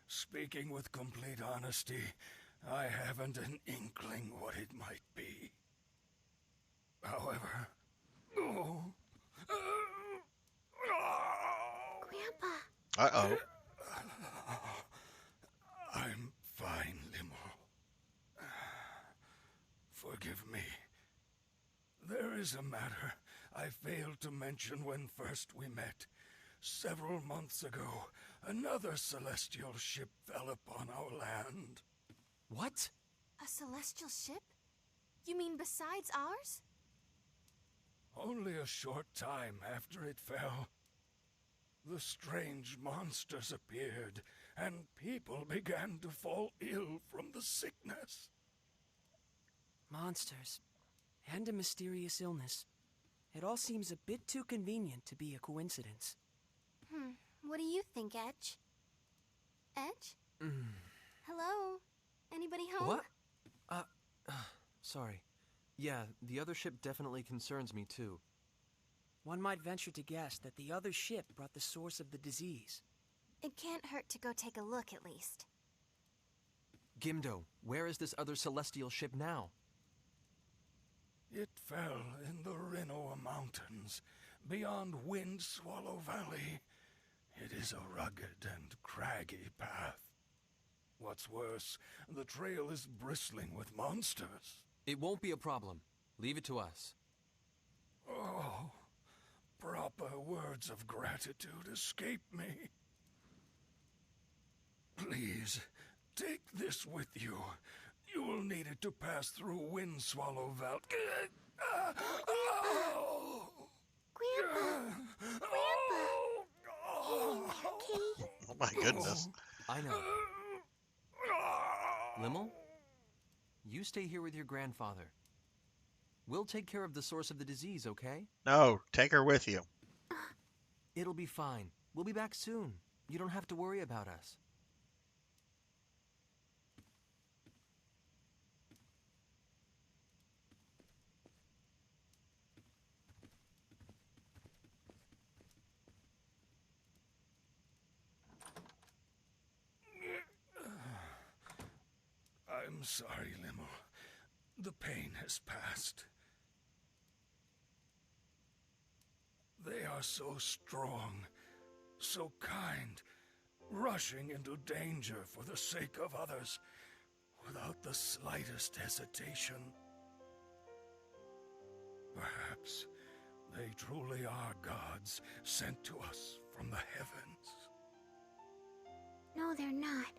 Speaking with complete honesty, I haven't an inkling what it might be. However... Grandpa. Uh-oh. I'm fine, Limo. Forgive me. There is a matter I failed to mention when first we met. Several months ago, another celestial ship fell upon our land. What? A celestial ship? You mean besides ours? Only a short time after it fell, the strange monsters appeared, and people began to fall ill from the sickness. Monsters. And a mysterious illness. It all seems a bit too convenient to be a coincidence. What do you think, Edge? Edge? Hello? Anybody home? What? Sorry. Yeah, the other ship definitely concerns me too. One might venture to guess that the other ship brought the source of the disease. It can't hurt to go take a look, at least. Gimdo, where is this other celestial ship now? It fell in the Rinoa Mountains, beyond Wind Swallow Valley. It is a rugged and craggy path. What's worse, the trail is bristling with monsters. It won't be a problem. Leave it to us. Oh, proper words of gratitude escape me. Please, Take this with you. You will need it to pass through Windswallow Valley. Grandpa! Grandpa! Hey, Oh my goodness. I know. Limmel, you stay here with your grandfather. We'll take care of the source of the disease, okay? No, take her with you. It'll be fine. We'll be back soon. You don't have to worry about us. I'm sorry, Limmel. The pain has passed. They are so strong, so kind, rushing into danger for the sake of others, without the slightest hesitation. Perhaps they truly are gods sent to us from the heavens. no, they're not.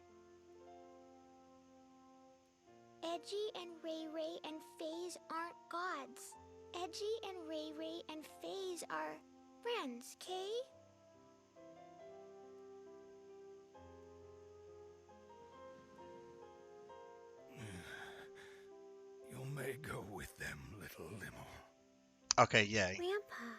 Edgy and Ray Ray and FaZe aren't gods. Edgy and Ray Ray and FaZe are friends, Kay? You may go with them, little Limmel. Okay, yay. Grandpa.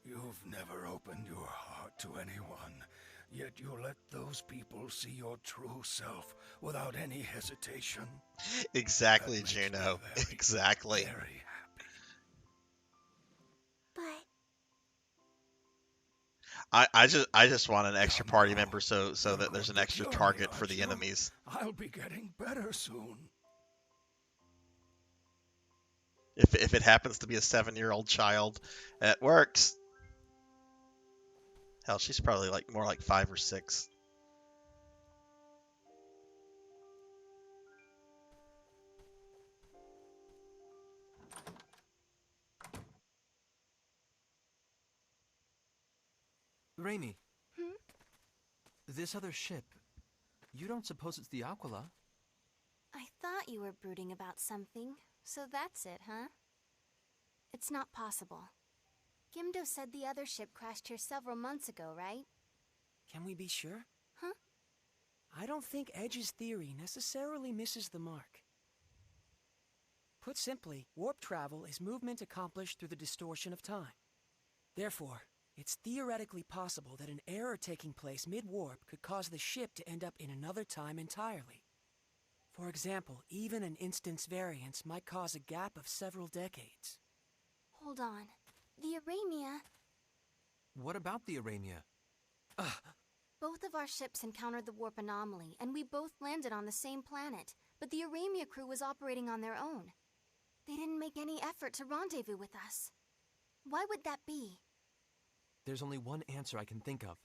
You've never opened your heart to anyone, yet you let those people see your true self without any hesitation. Exactly, That makes me Juno. very, Exactly. Very happy. But I just want an extra Come party now. member so You're that there's going an to extra cure me, target for aren't the you? enemies. I'll be getting better soon. If it happens to be a 7-year-old child, it works. Hell, she's probably like more like 5 or 6. Raimi. Hmm? This other ship, you don't suppose it's the Aquila? I thought you were brooding about something, so that's it, huh? It's not possible. Gimdo said the other ship crashed here several months ago, right? Can we be sure? Huh? I don't think Edge's theory necessarily misses the mark. Put simply, warp travel is movement accomplished through the distortion of time. Therefore, it's theoretically possible that an error taking place mid-warp could cause the ship to end up in another time entirely. For example, even an instance variance might cause a gap of several decades. Hold on. The Aramia... What about the Aramia? Both of our ships encountered the warp anomaly, and we both landed on the same planet, but the Aramia crew was operating on their own. They didn't make any effort to rendezvous with us. Why would that be? There's only one answer I can think of.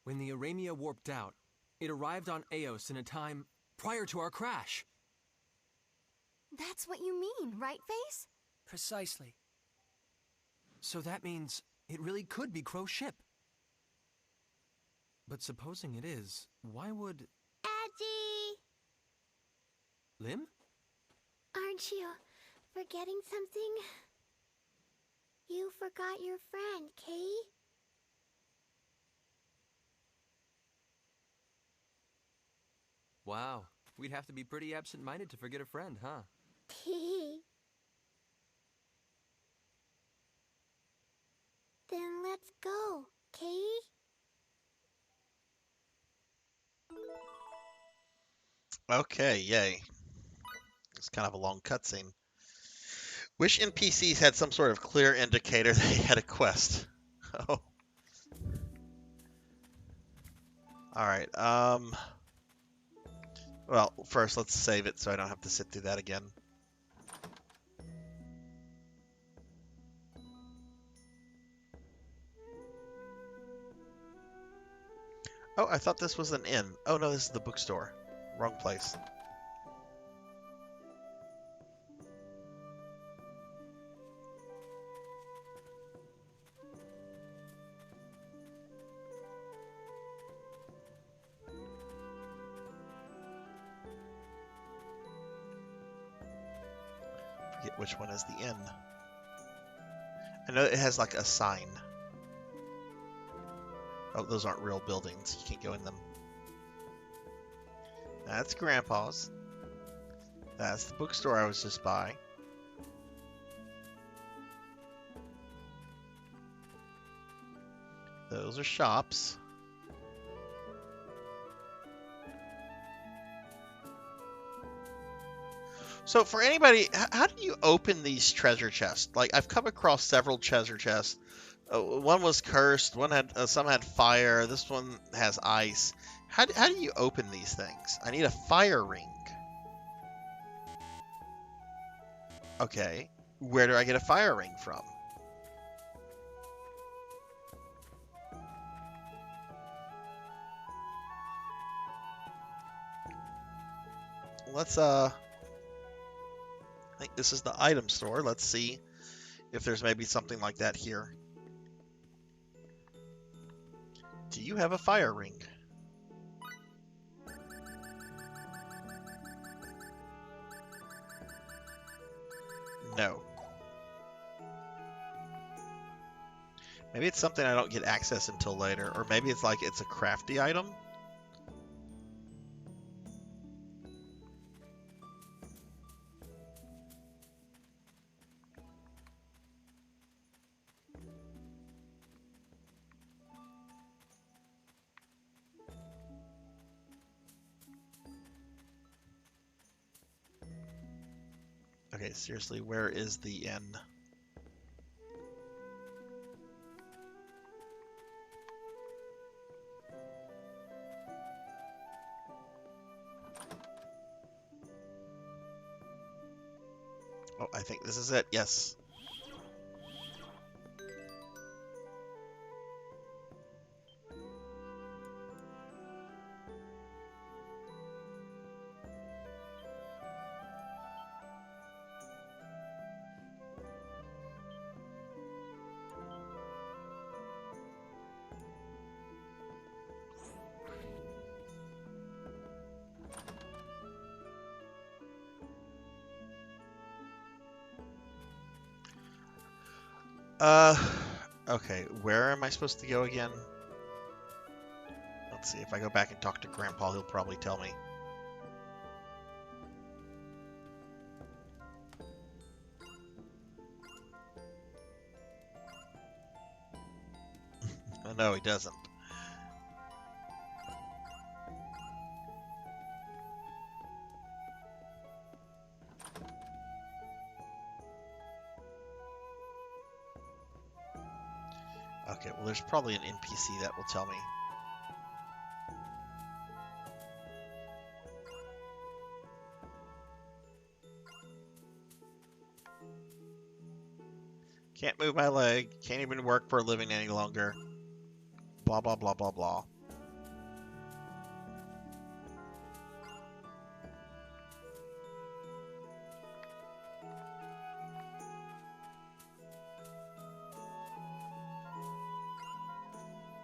When the Aramia warped out, it arrived on Eos in a time prior to our crash. That's what you mean, right, FaZe? Precisely. So that means it really could be Crow's ship. But supposing it is, why would... Edgy! Lim? Aren't you forgetting something? You forgot your friend, Kay? Wow, we'd have to be pretty absent-minded to forget a friend, huh? Then let's go, Kay? Okay, yay. It's kind of a long cutscene. Wish NPCs had some sort of clear indicator they had a quest. Oh. Alright, well, first let's save it so I don't have to sit through that again. Oh, I thought this was an inn. Oh no, this is the bookstore. Wrong place. Which one is the inn? I know it has like a sign. Oh, those aren't real buildings. You can't go in them. That's Grandpa's. That's the bookstore I was just by. Those are shops. So for anybody, how do you open these treasure chests? Like, I've come across several treasure chests. One was cursed. One had some had fire. This one has ice. How do you open these things? I need a fire ring. Okay, where do I get a fire ring from? Let's I think this is the item store. Let's see if there's maybe something like that here. Do you have a fire ring? No. Maybe it's something I don't get access until later, or maybe it's like it's a crafty item. Okay, seriously, where is the inn? Oh, I think this is it. Yes. Okay, where am I supposed to go again? Let's see, if I go back and talk to Grandpa, he'll probably tell me. No, he doesn't. Okay, well, there's probably an NPC that will tell me. Can't move my leg. Can't even work for a living any longer. Blah, blah, blah, blah, blah.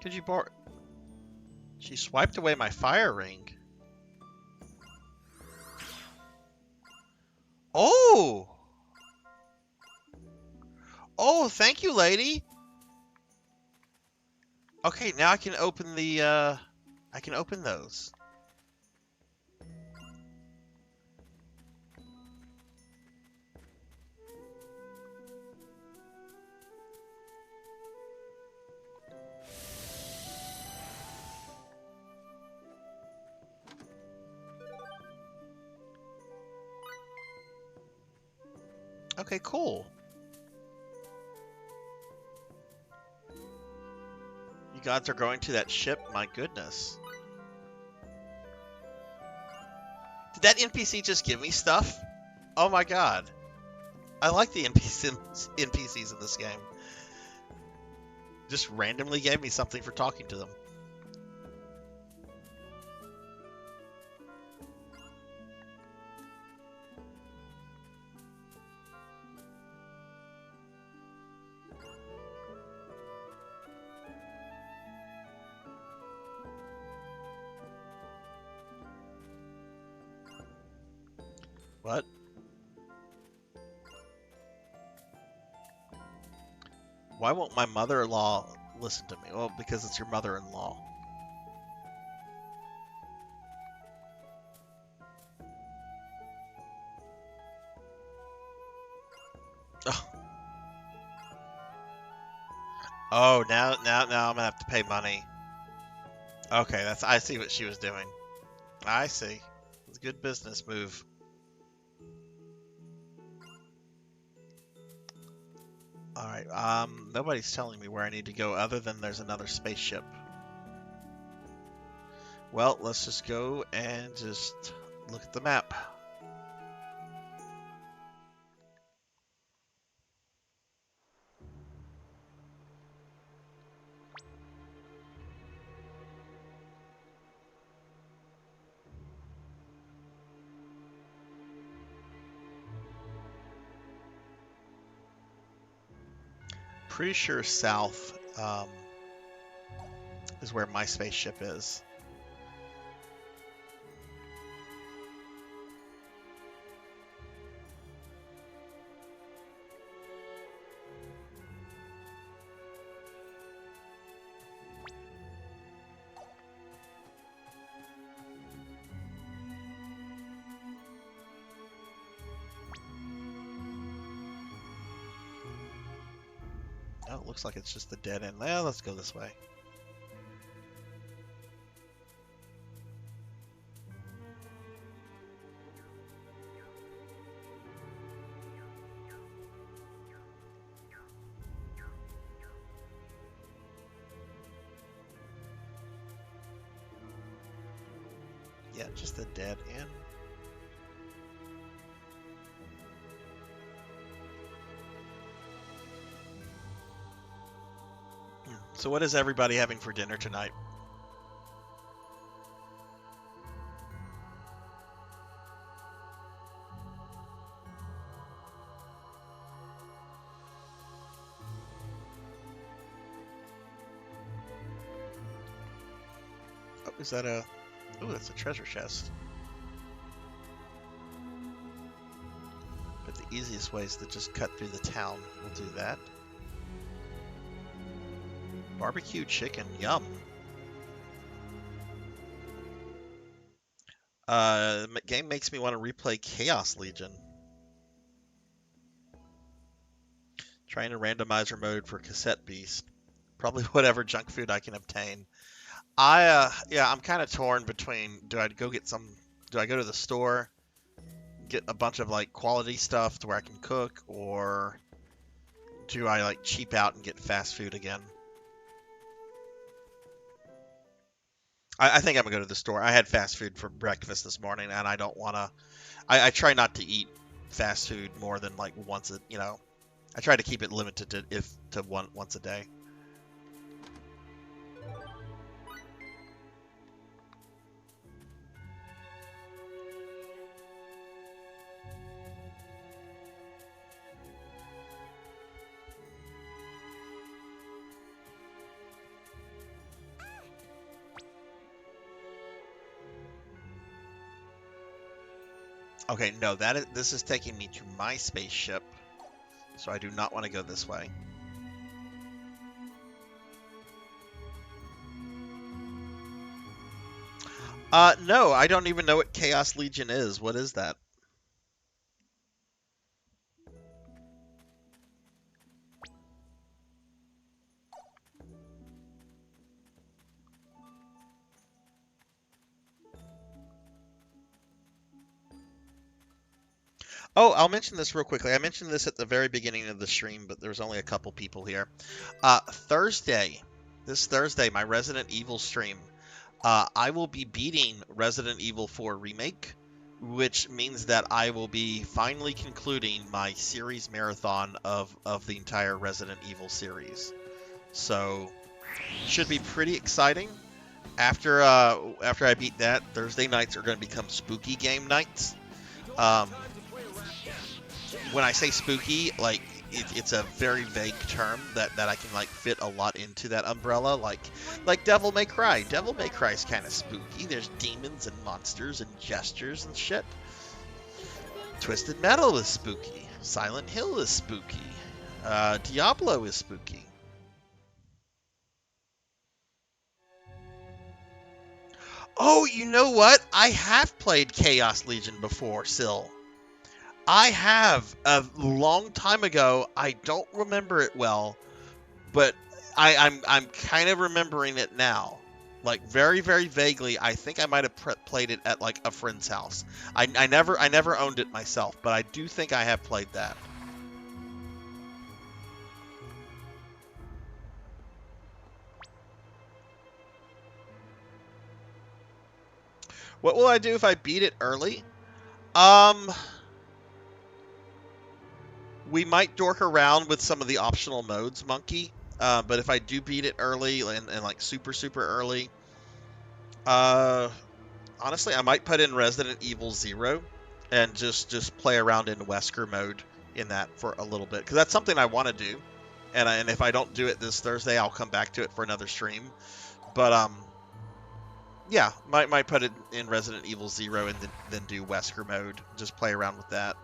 Could you borrow... She swiped away my fire ring. Oh! Oh, thank you, lady. Okay, now I can open the, I can open those. Okay, cool. You gods are going to that ship? My goodness. Did that NPC just give me stuff? Oh my god. I like the NPCs in this game. Just randomly gave me something for talking to them. What? Why won't my mother-in-law listen to me? Well, because it's your mother-in-law. Oh. Oh, now I'm gonna have to pay money. Okay, I see what she was doing. I see. It's a good business move. Alright, nobody's telling me where I need to go other than there's another spaceship. Well, let's just go and just look at the map. Pretty sure south is where my spaceship is. Oh, it looks like it's just a dead end. Well, let's go this way. Yeah, just a dead end. So what is everybody having for dinner tonight? Oh, is that a... Oh, that's a treasure chest. But the easiest way is to just cut through the town. We'll do that. Barbecue chicken, yum. Game makes me want to replay Chaos Legion. Trying a randomizer mode for Cassette Beast. Probably whatever junk food I can obtain. Yeah, I'm kind of torn between, do I go to the store, get a bunch of like quality stuff to where I can cook, or do I like cheap out and get fast food again? I think I'm gonna go to the store. I had fast food for breakfast this morning, and I don't want to. I try not to eat fast food more than like once a. I try to keep it limited to once a day. Okay, no, this is taking me to my spaceship, so I do not want to go this way. No, I don't even know what Chaos Legion is. What is that? Oh, I'll mention this real quickly. I mentioned this at the very beginning of the stream, but there's only a couple people here. This Thursday, my Resident Evil stream, I will be beating Resident Evil 4 Remake, which means that I will be finally concluding my series marathon of the entire Resident Evil series. So, should be pretty exciting. After I beat that, Thursday nights are going to become spooky game nights. When I say spooky, like it's a very vague term that I can like fit a lot into that umbrella. Like Devil May Cry. Devil May Cry is kind of spooky. There's demons and monsters and gestures and shit. Twisted Metal is spooky. Silent Hill is spooky. Diablo is spooky. Oh, you know what? I have played Chaos Legion before, Sil. I have a long time ago. I don't remember it well, but I'm kind of remembering it now, like very very vaguely. I think I might have played it at like a friend's house. I never owned it myself, but I do think I have played that. What will I do if I beat it early? We might dork around with some of the optional modes, Monkey. But if I do beat it early and like super early, honestly, I might put in Resident Evil 0 and just play around in Wesker mode in that for a little bit, because that's something I want to do. And if I don't do it this Thursday, I'll come back to it for another stream. But yeah, might put it in Resident Evil 0 and then do Wesker mode. Just play around with that.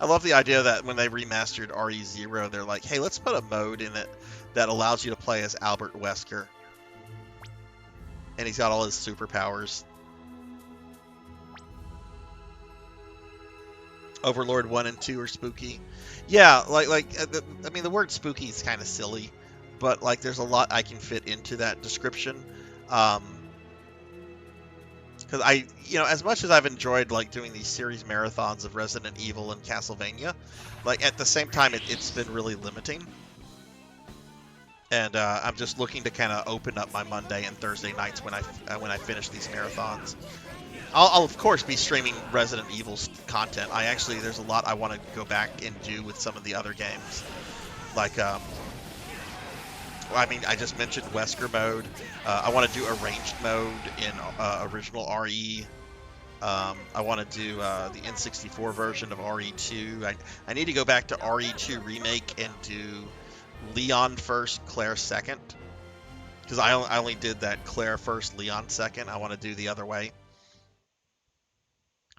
I love the idea that when they remastered RE0, they're like, hey, let's put a mode in it that allows you to play as Albert Wesker. And he's got all his superpowers. Overlord 1 and 2 are spooky. Yeah, I mean, the word spooky is kind of silly, but like there's a lot I can fit into that description. Because as much as I've enjoyed like doing these series marathons of Resident Evil and Castlevania, like at the same time it's been really limiting. And I'm just looking to kind of open up my Monday and Thursday nights when I finish these marathons. I'll of course be streaming Resident Evil content. There's a lot I want to go back and do with some of the other games, like I just mentioned Wesker mode. I want to do arranged mode in original RE. I want to do the N64 version of RE2. I need to go back to RE2 Remake and do Leon first, Claire second. Because I only did that Claire first, Leon second. I want to do the other way.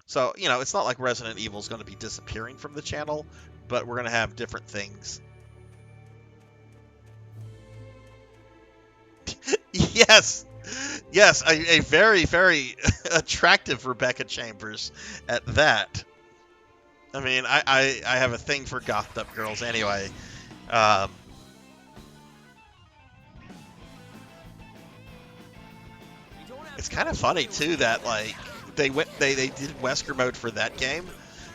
So, it's not like Resident Evil is going to be disappearing from the channel, but we're going to have different things. Yes, a very, very attractive Rebecca Chambers at that. I mean, I have a thing for gothed up girls anyway. It's kind of funny too that like they did Wesker mode for that game,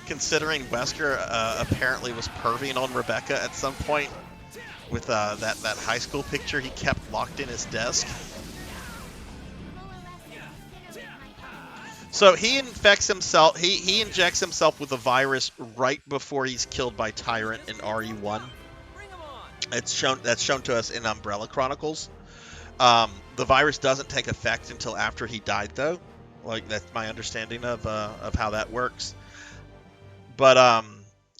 considering Wesker apparently was perving on Rebecca at some point with that high school picture he kept locked in his desk. So he infects himself. He injects himself with a virus right before he's killed by Tyrant in RE1. That's shown to us in Umbrella Chronicles. The virus doesn't take effect until after he died, though. Like that's my understanding of how that works. But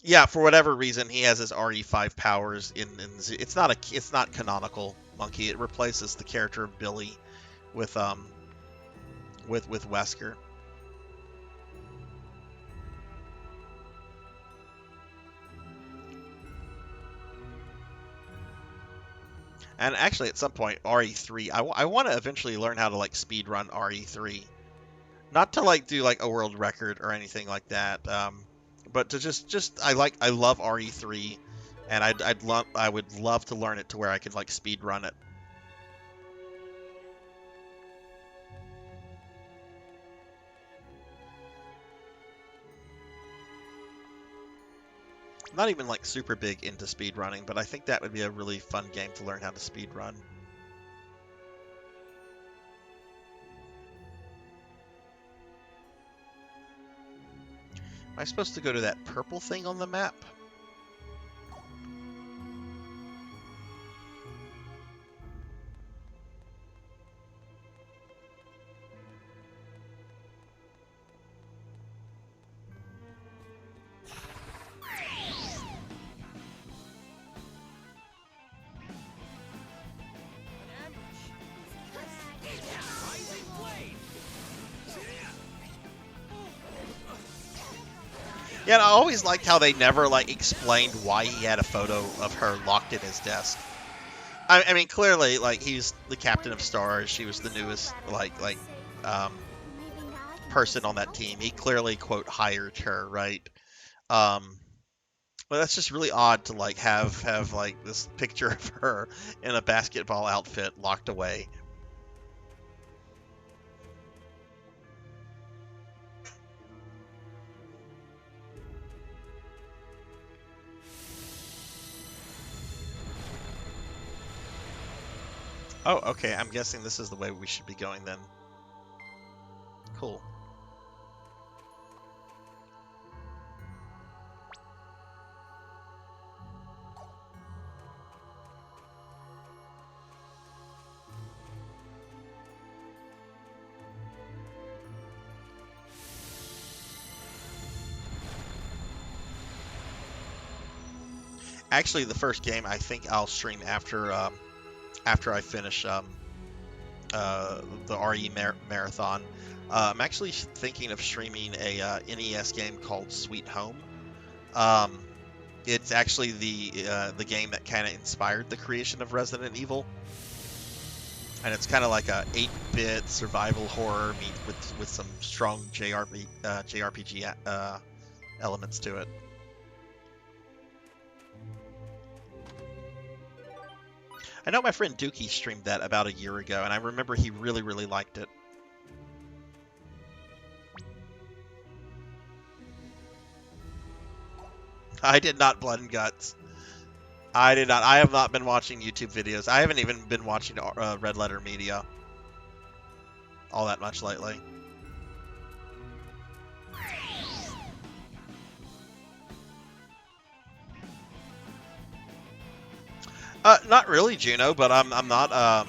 yeah, for whatever reason, he has his RE5 powers it's not canonical, Monkey. It replaces the character of Billy with Wesker. And actually, at some point, RE3, I want to eventually learn how to like speedrun RE3, not to like do like a world record or anything like that, but to just I love RE3, and I would love to learn it to where I could like speedrun it. I'm not even like super big into speedrunning, but I think that would be a really fun game to learn how to speedrun. Am I supposed to go to that purple thing on the map? Yeah, and I always liked how they never like explained why he had a photo of her locked in his desk. I mean, clearly, like, he's the captain of stars. She was the newest, person on that team. He clearly, quote, hired her, right? Um, but that's just really odd to, like, have like, this picture of her in a basketball outfit locked away. Oh, okay. I'm guessing this is the way we should be going then. Cool. Actually, the first game I think I'll stream after I finish the RE marathon. I'm actually thinking of streaming a NES game called Sweet Home. It's actually the game that kind of inspired the creation of Resident Evil, and it's kind of like a 8-bit survival horror with some strong JRPG elements to it. I know my friend Dookie streamed that about a year ago, and I remember he really, really liked it. I did not Blood and Guts. I did not. I have not been watching YouTube videos. I haven't even been watching Red Letter Media all that much lately. Not really, Juno, but I'm not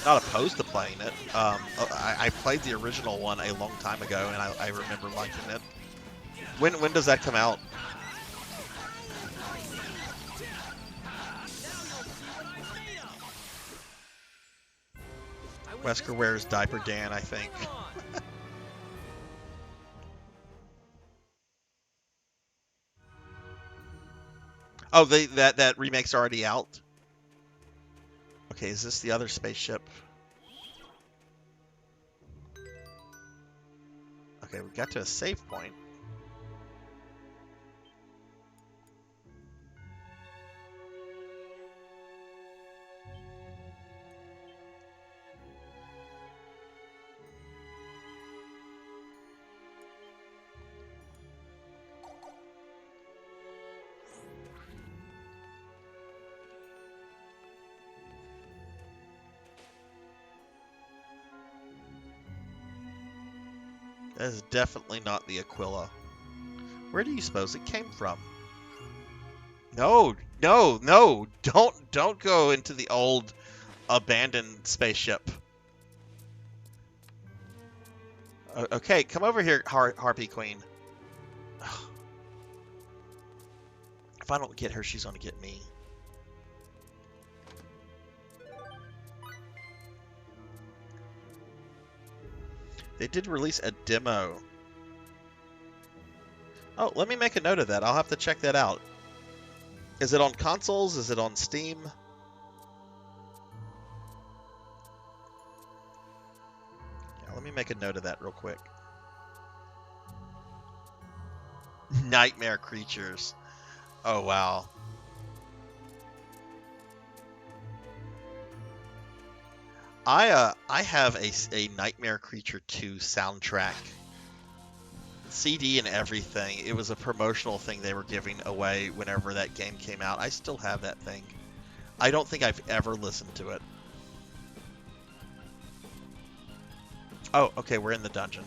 not opposed to playing it. I played the original one a long time ago, and I remember liking it. When does that come out? Wesker wears Diaper Dan, I think. Oh, that remake's already out? Okay, is this the other spaceship? Okay, we got to a save point. That is definitely not the Aquila. Where do you suppose it came from? No, no, no! Don't go into the old abandoned spaceship. Okay, come over here, Harpy Queen. If I don't get her, she's gonna get me. They did release a demo. Oh, let me make a note of that. I'll have to check that out. Is it on consoles? Is it on Steam? Yeah, let me make a note of that real quick. Nightmare creatures. Oh, wow. I have a Nightmare Creature 2 soundtrack. CD and everything. It was a promotional thing they were giving away whenever that game came out. I still have that thing. I don't think I've ever listened to it. Oh, okay, we're in the dungeon.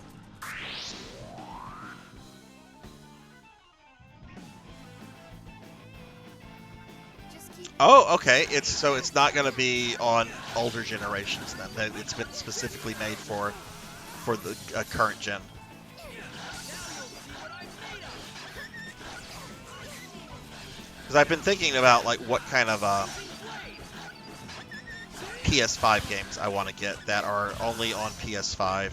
Oh, okay. It's not going to be on older generations then. It's been specifically made for the current gen. Because I've been thinking about like what kind of PS5 games I want to get that are only on PS5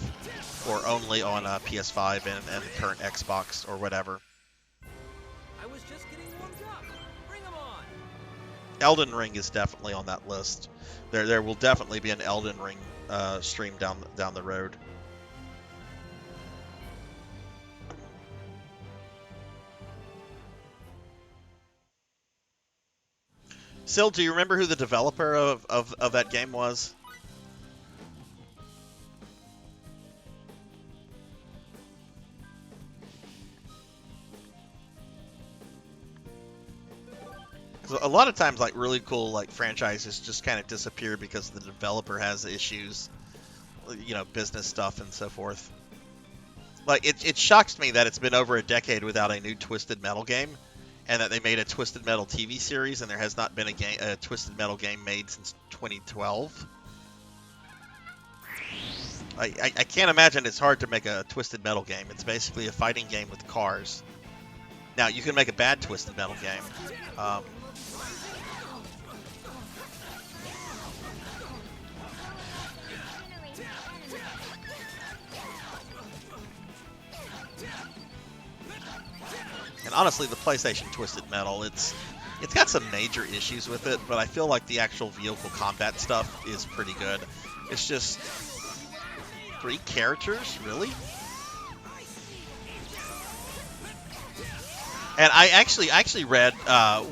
or only on PS5 and the current Xbox or whatever. I was just getting warmed up. Bring 'em on. Elden Ring is definitely on that list. There will definitely be an Elden Ring stream down the road. Sil, do you remember who the developer of that game was? Because a lot of times, like, really cool, like, franchises just kind of disappear because the developer has issues, you know, business stuff and so forth. Like, it shocks me that it's been over a decade without a new Twisted Metal game, and that they made a Twisted Metal TV series, and there has not been a Twisted Metal game made since 2012. I can't imagine it's hard to make a Twisted Metal game. It's basically a fighting game with cars. Now, you can make a bad Twisted Metal game. And honestly, the PlayStation Twisted Metal, it's got some major issues with it, but I feel like the actual vehicle combat stuff is pretty good. It's just 3 characters, really? And I actually read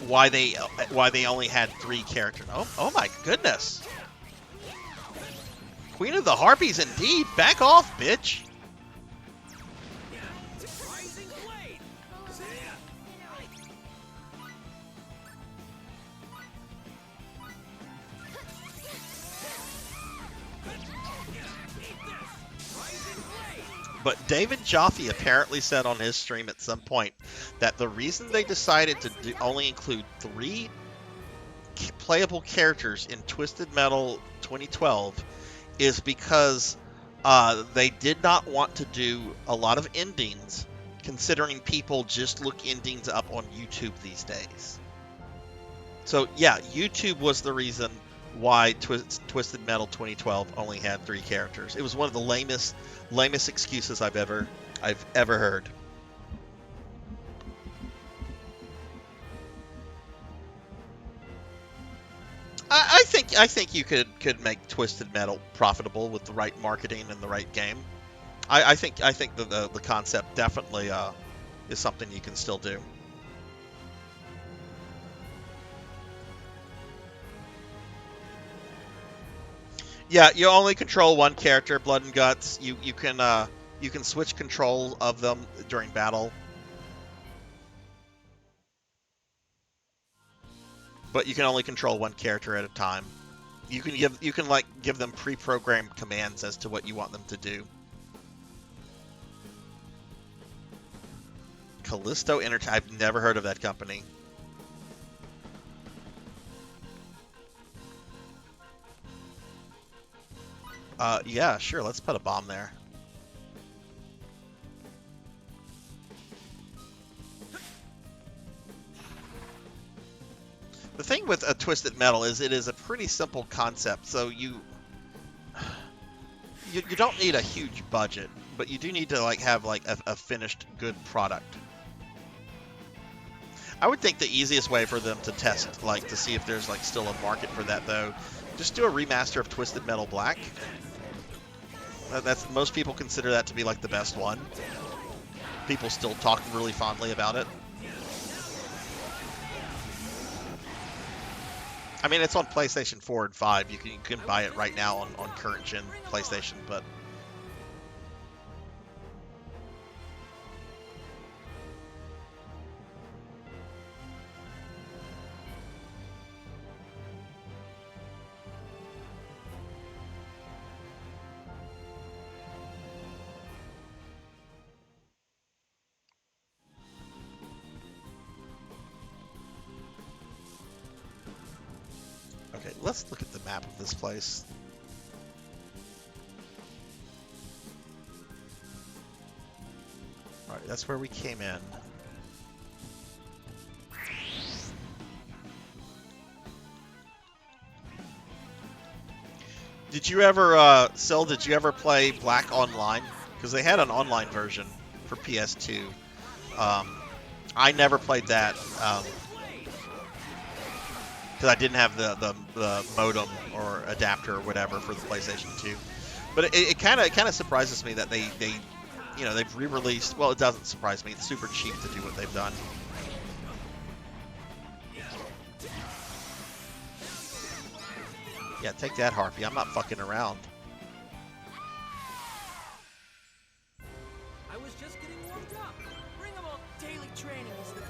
why they only had 3 characters. Oh my goodness! Queen of the Harpies, indeed. Back off, bitch. But David Jaffe apparently said on his stream at some point that the reason they decided to only include 3 playable characters in Twisted Metal 2012 is because they did not want to do a lot of endings, considering people just look endings up on YouTube these days. So yeah, YouTube was the reason why Twisted Metal 2012 only had 3 characters. It was one of the lamest excuses I've ever heard. I think you could make Twisted Metal profitable with the right marketing and the right game. I think the concept definitely is something you can still do. Yeah, you only control one character, Blood and Guts. You can switch control of them during battle, but you can only control one character at a time. You can give them pre-programmed commands as to what you want them to do. Callisto Entertainment. I've never heard of that company. Yeah, sure. Let's put a bomb there. The thing with a Twisted Metal is it is a pretty simple concept. So you don't need a huge budget, but you do need to have a finished good product. I would think the easiest way for them to test, to see if there's still a market for that, though, just do a remaster of Twisted Metal Black. Most people consider that to be the best one. People still talk really fondly about it. I mean, it's on PlayStation 4 and 5. You can buy it right now on current gen PlayStation, but let's look at the map of this place. Alright, that's where we came in. Did you ever, Sil, did you ever play Black Online? Because they had an online version for PS2. I never played that. because I didn't have the modem or adapter or whatever for the PlayStation 2. But it kind of surprises me that they they've re-released. Well, it doesn't surprise me. It's super cheap to do what they've done. Yeah, take that, Harpy. I'm not fucking around. I was just getting warmed up. Bring 'em all. Daily training is the key.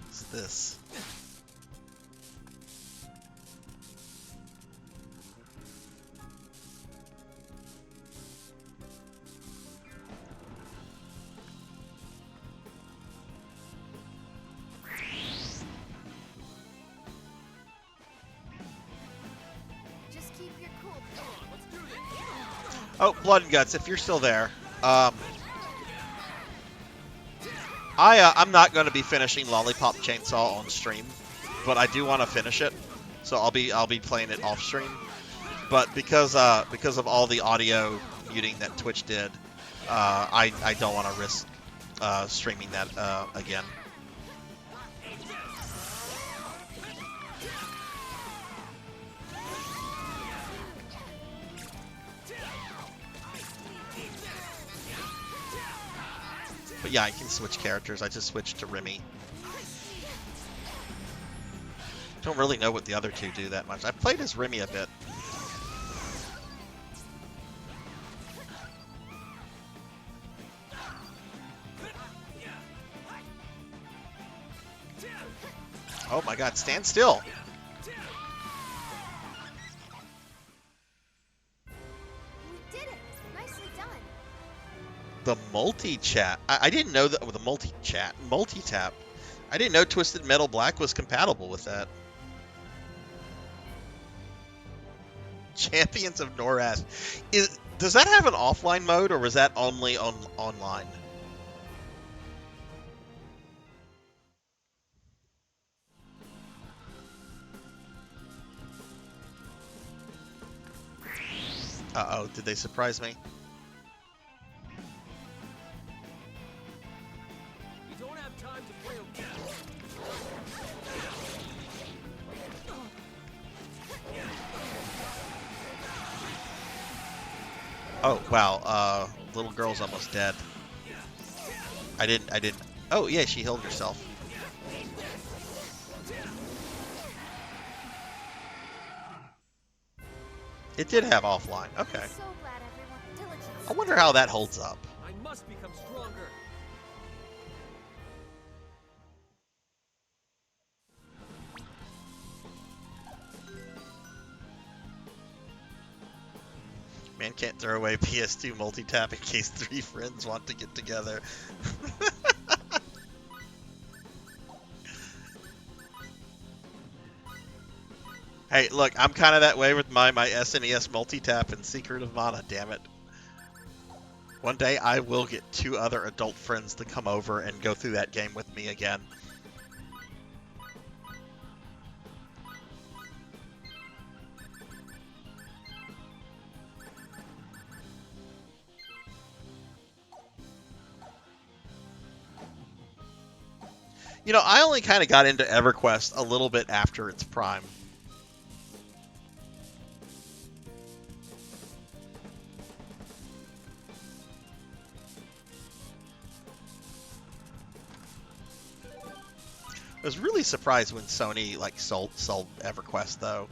What's this? Just keep your cool. Oh, Blood and Guts, if you're still there. I'm not going to be finishing Lollipop Chainsaw on stream, but I do want to finish it, so I'll be playing it off stream. But because of all the audio muting that Twitch did, I don't want to risk streaming that again. But yeah, I can switch characters. I just switched to Remy. Don't really know what the other two do that much. I played as Remy a bit. Oh my god, stand still! We did it. Nicely done. The multi-chat. I didn't know that with the multi-chat. Multi-tap. I didn't know Twisted Metal Black was compatible with that. Champions of Norath. Does that have an offline mode, or was that only online? Uh-oh, did they surprise me? We don't have time to play okay. Oh, wow, little girl's almost dead. I didn't. Oh, yeah, she healed herself. It did have offline. Okay. So glad everyone diligence. I wonder how that holds up. I must become stronger. Man can't throw away PS2 multi-tap in case 3 friends want to get together. Hey, look, I'm kind of that way with my SNES multi-tap and Secret of Mana, damn it. One day I will get 2 other adult friends to come over and go through that game with me again. You know, I only kind of got into EverQuest a little bit after its prime. I was really surprised when Sony like sold EverQuest though.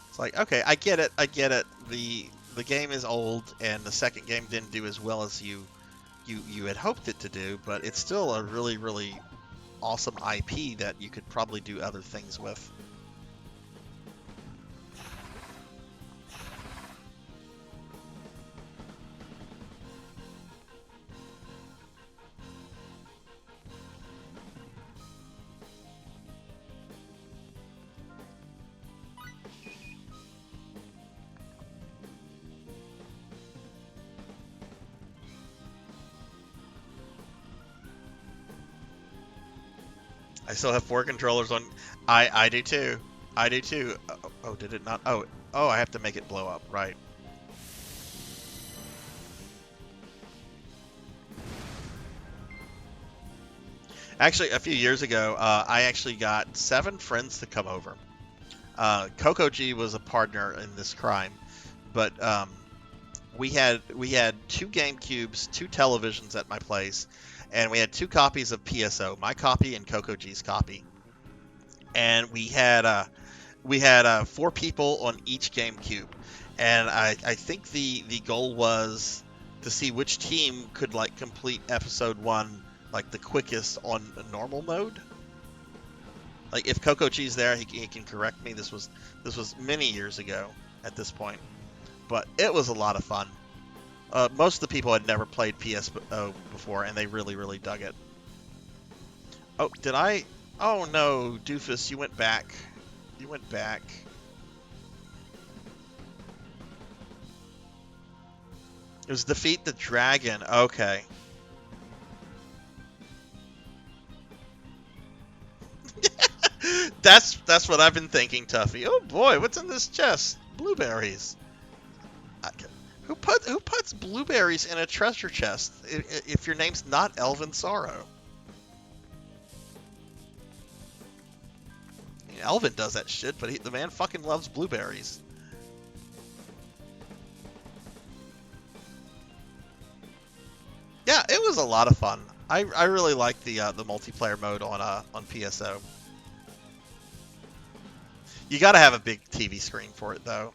It's like, okay, I get it. The game is old, and the second game didn't do as well as you had hoped it to do, but it's still a really, really awesome IP that you could probably do other things with. I still have 4 controllers on. I do too. I do too. Oh, did it not? Oh, I have to make it blow up, right? Actually, a few years ago, I actually got 7 friends to come over. Coco G was a partner in this crime, but we had 2 GameCubes, 2 televisions at my place, and we had 2 copies of PSO, my copy and Coco G's copy. And we had 4 people on each GameCube, and I think the goal was to see which team could like complete episode 1 like the quickest on a normal mode. Like if Coco G's there, he can correct me. This was many years ago at this point, but it was a lot of fun. Most of the people had never played PSO before, and they really dug it. Oh, did I? Oh no, Doofus, you went back. You went back. It was defeat the dragon. Okay. That's what I've been thinking, Tuffy. Oh boy, what's in this chest? Blueberries. Who puts blueberries in a treasure chest if your name's not Elvin Sorrow? I mean, Elvin does that shit, but the man fucking loves blueberries. Yeah, it was a lot of fun. I really liked the multiplayer mode on PSO. You got to have a big TV screen for it, though.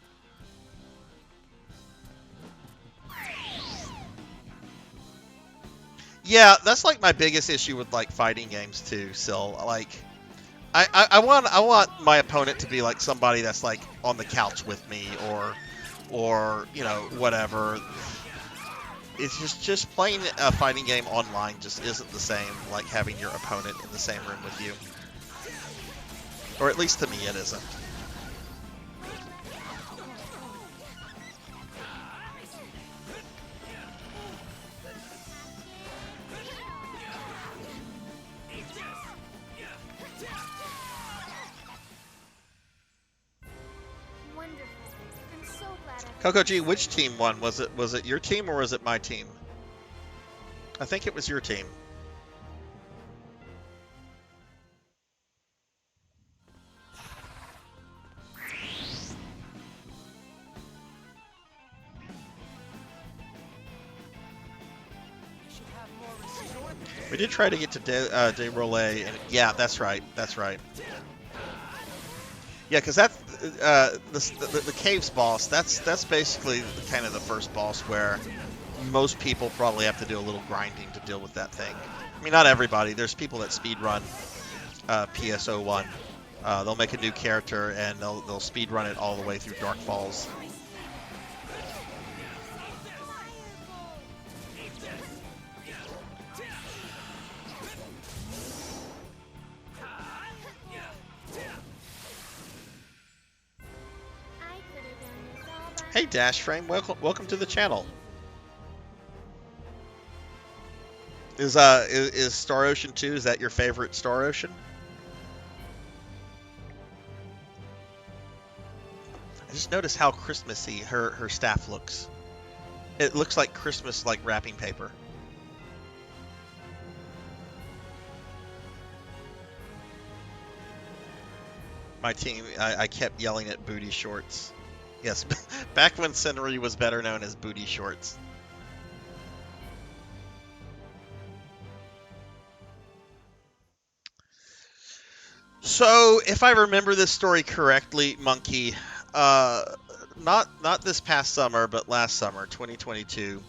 Yeah, that's like my biggest issue with like fighting games too. Still, like, I want my opponent to be like somebody that's like on the couch with me, or you know, whatever. It's just playing a fighting game online just isn't the same like having your opponent in the same room with you, or at least to me it isn't. Coco G, which team won? Was it your team or was it my team? I think it was your team. We did try to get to De Rollet, and yeah, that's right. That's right. Yeah, because that's the caves boss. That's basically kind of the first boss where most people probably have to do a little grinding to deal with that thing. I mean, not everybody. There's people that speedrun PSO1. They'll make a new character and they'll speedrun it all the way through Dark Falls. Hey Dash Frame, welcome to the channel. Is Star Ocean 2, is that your favorite Star Ocean? I just noticed how Christmassy her staff looks. It looks like Christmas like wrapping paper. My team, I kept yelling at Booty Shorts. Yes, back when Senri was better known as Booty Shorts. So, if I remember this story correctly, Monkey, not this past summer, but last summer, 2022,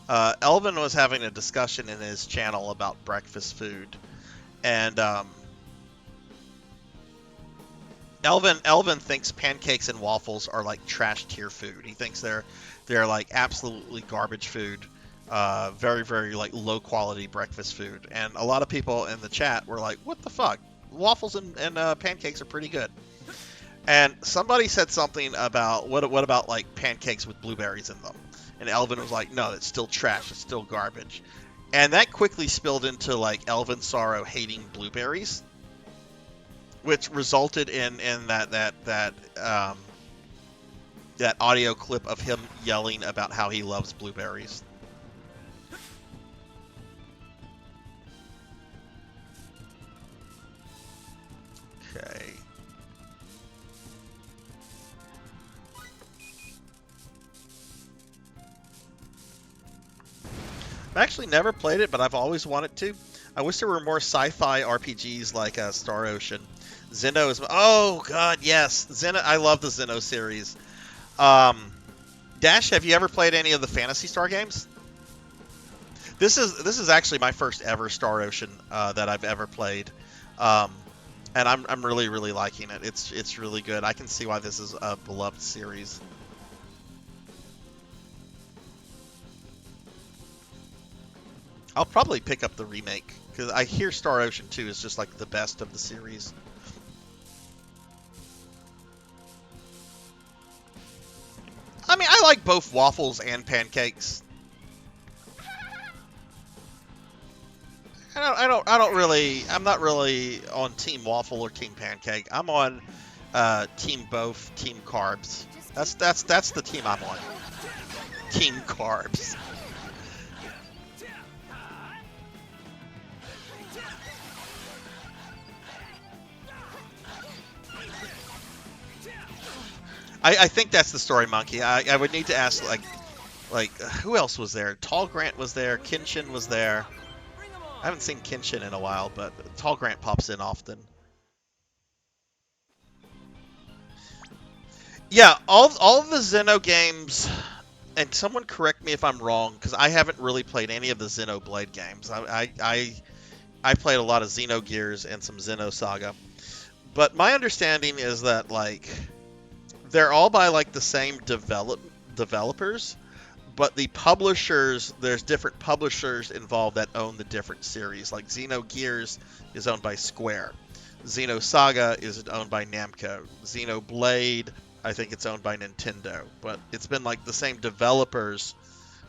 Elvin was having a discussion in his channel about breakfast food, and Elvin thinks pancakes and waffles are like trash tier food. He thinks they're like absolutely garbage food, very like low quality breakfast food. And a lot of people in the chat were like, "What the fuck? Waffles and pancakes are pretty good." And somebody said something about what about like pancakes with blueberries in them, and Elvin was like, "No, it's still trash. It's still garbage." And that quickly spilled into like Elvin Sorrow hating blueberries. which resulted in that audio clip of him yelling about how he loves blueberries. Okay. I've actually never played it, but I've always wanted to. I wish there were more sci-fi RPGs like Star Ocean. Xeno is... Oh, God, yes. Xeno. I love the Xeno series. Dash, have you ever played any of the Phantasy Star games? This is actually my first ever Star Ocean that I've ever played. And I'm really, really liking it. It's really good. I can see why this is a beloved series. I'll probably pick up the remake, because I hear Star Ocean 2 is just like the best of the series. I mean, I like both waffles and pancakes. I'm not really on Team Waffle or Team Pancake. I'm on Team Both, Team Carbs. That's the team I'm on. Team Carbs. I think that's the story, Monkey. I would need to ask, like who else was there? Tall Grant was there. Kenshin was there. I haven't seen Kenshin in a while, but Tall Grant pops in often. Yeah, all of the Xeno games, and someone correct me if I'm wrong, because I haven't really played any of the Xenoblade games. I played a lot of Xenogears and some Xenosaga. But my understanding is that, like, they're all by, like, the same developers, but the publishers, there's different publishers involved that own the different series. Like, Xenogears is owned by Square. Xenosaga is owned by Namco. Xenoblade, I think it's owned by Nintendo. But it's been, like, the same developers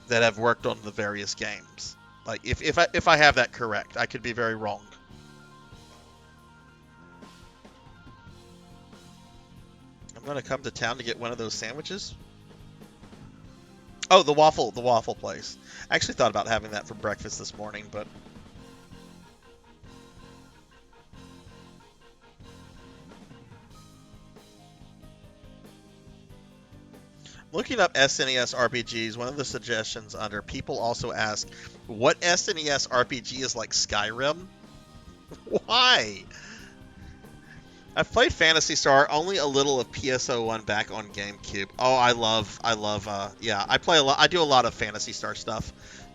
that have worked on the various games. Like, if I have that correct, I could be very wrong. I'm gonna come to town to get one of those sandwiches. Oh, the waffle place. I actually thought about having that for breakfast this morning, but looking up SNES RPGs, one of the suggestions under people also ask, what SNES RPG is like Skyrim? Why? I've played Phantasy Star, only a little of PSO1 back on GameCube. Oh, I love, yeah, I do a lot of Phantasy Star stuff,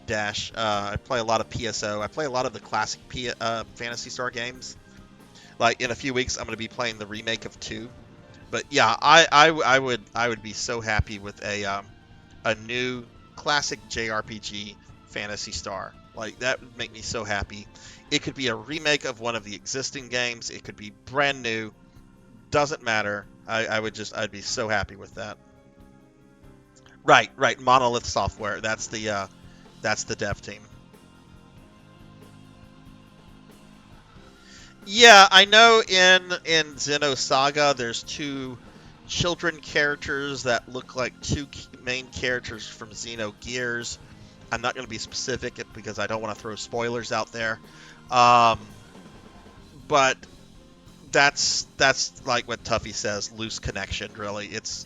Dash. I play a lot of PSO. I play a lot of the classic Phantasy Star games. Like, in a few weeks, I'm going to be playing the remake of 2. But yeah, I would be so happy with a new classic JRPG Phantasy Star. Like, that would make me so happy. It could be a remake of one of the existing games. It could be brand new. Doesn't matter. I'd be so happy with that. Right. Monolith Software. That's the dev team. Yeah, I know in Xenosaga there's 2 children characters that look like 2 main characters from Xenogears. I'm not going to be specific because I don't want to throw spoilers out there. But that's like what Tuffy says, loose connection, really. It's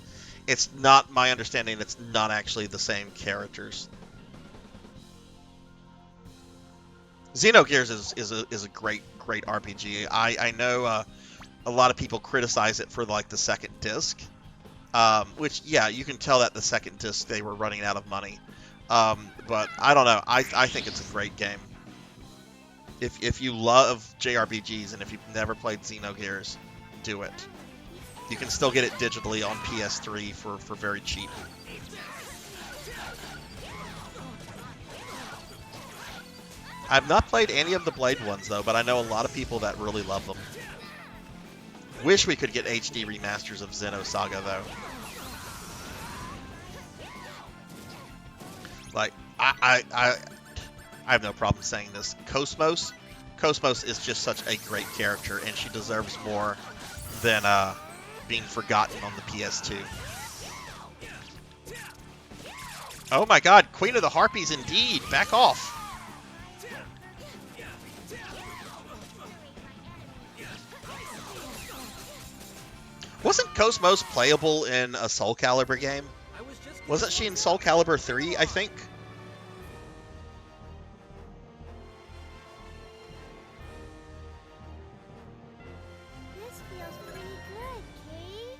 not my understanding, it's not actually the same characters. Xenogears is a great RPG. I know a lot of people criticize it for, like, the second disc, which, yeah, you can tell that the second disc they were running out of money. But I don't know. I think it's a great game. If you love JRPGs and if you've never played Xenogears, do it. You can still get it digitally on PS3 for very cheap. I've not played any of the Blade ones, though, but I know a lot of people that really love them. Wish we could get HD remasters of Xenosaga, though. Like, I have no problem saying this. Cosmos, Cosmos is just such a great character, and she deserves more than being forgotten on the PS2. Oh my god, Queen of the Harpies indeed! Back off! Wasn't Cosmos playable in a Soul Calibur game? Wasn't she in Soul Calibur 3, I think? This feels pretty good, Kate.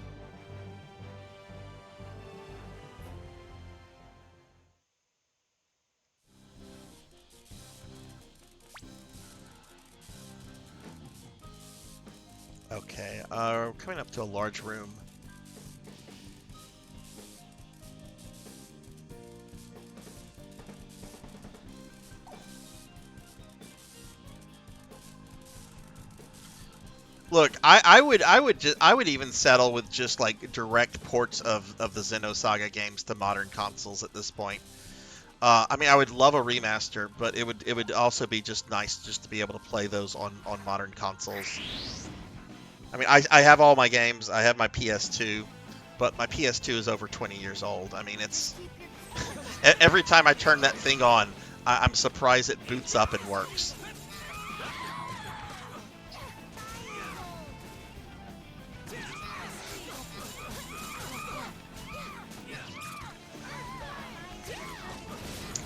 Okay, we're coming up to a large room. Look, I would even settle with just like direct ports of the Xenosaga games to modern consoles at this point. I mean, I would love a remaster, but it would also be just nice just to be able to play those on modern consoles. I mean, I have all my games. I have my PS2, but my PS2 is over 20 years old. I mean, it's every time I turn that thing on, I'm surprised it boots up and works.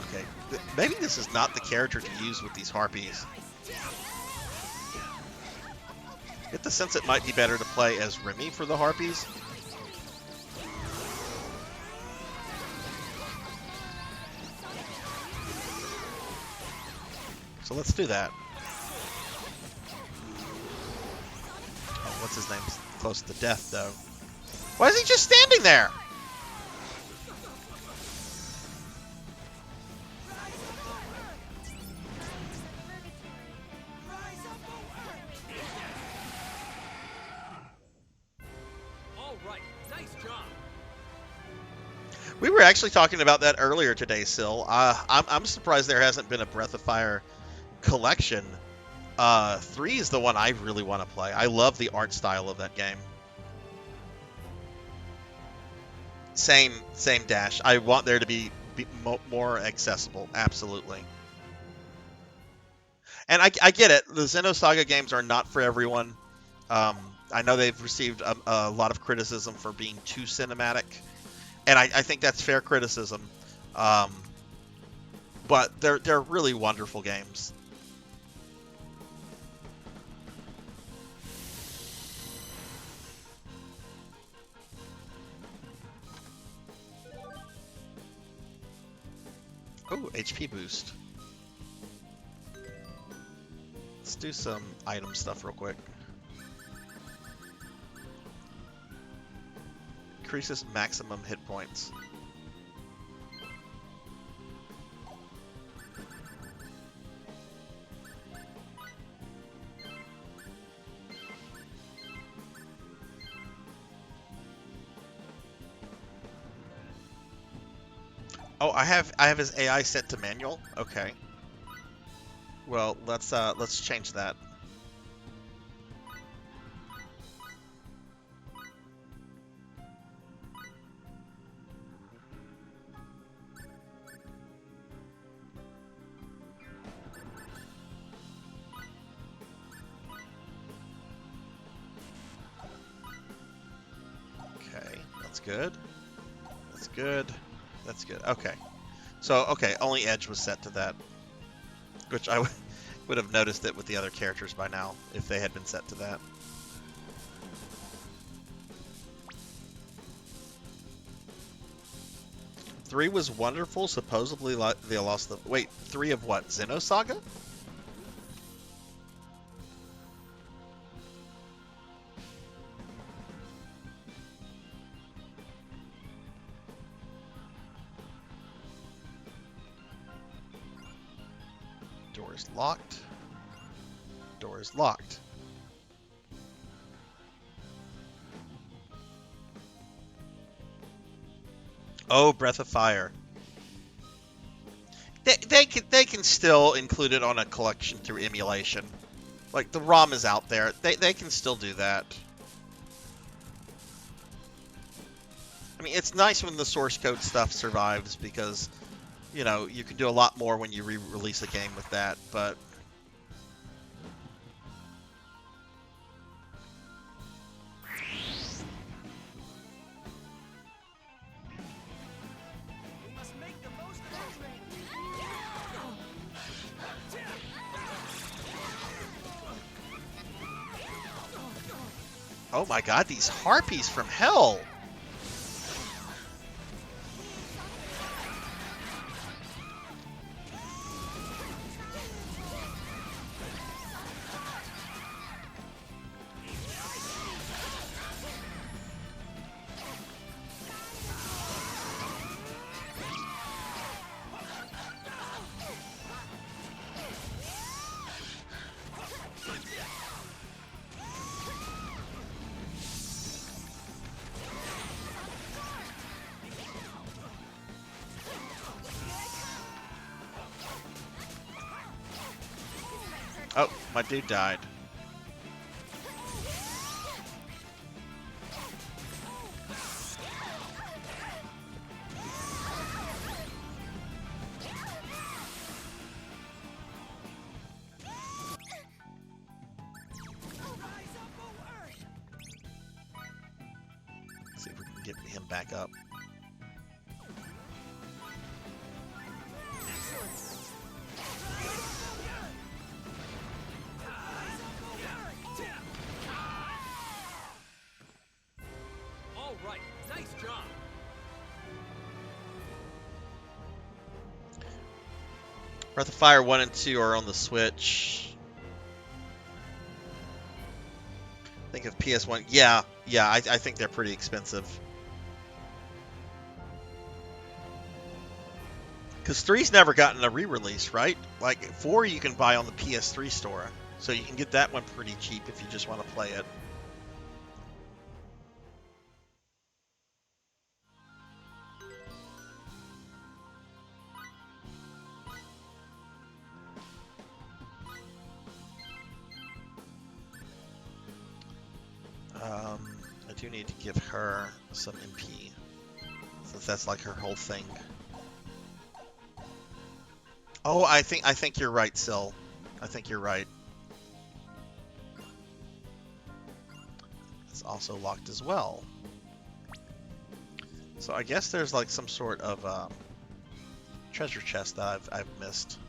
Okay, maybe this is not the character to use with these harpies. Get the sense it might be better to play as Remy for the harpies. So let's do that. Oh, what's his name? Close to death, though. Why is he just standing there? We were actually talking about that earlier today, Sil. I'm surprised there hasn't been a Breath of Fire collection. 3 is the one I really want to play. I love the art style of that game. Same Dash. I want there to be more accessible. Absolutely. And I get it. The Xenosaga games are not for everyone. I know they've received a lot of criticism for being too cinematic. And I think that's fair criticism, but they're really wonderful games. Oh, HP boost. Let's do some item stuff real quick. Increases maximum hit points. Oh, I have his AI set to manual. Okay. Well, let's change that. Good. That's good. That's good. Okay. So, okay, only Edge was set to that. Which I would have noticed it with the other characters by now, if they had been set to that. Three was wonderful. Supposedly they lost the... Wait, 3 of what? Xenosaga? Door is locked. Door is locked. Oh, Breath of Fire. They can still include it on a collection through emulation. Like, the ROM is out there. They can still do that. I mean, it's nice when the source code stuff survives because, you know, you can do a lot more when you re-release a game with that, but... Oh my god, these harpies from hell! Oh, my dude died. See if we can get him back up. Breath of Fire 1 and 2 are on the Switch. Think of PS1. Yeah, I think they're pretty expensive. Because 3's never gotten a re-release, right? Like, 4 you can buy on the PS3 store. So you can get that one pretty cheap if you just want to play it. I do need to give her some MP, since that's like her whole thing. Oh, I think you're right, Sil. I think you're right. It's also locked as well. So I guess there's like some sort of treasure chest that I've missed.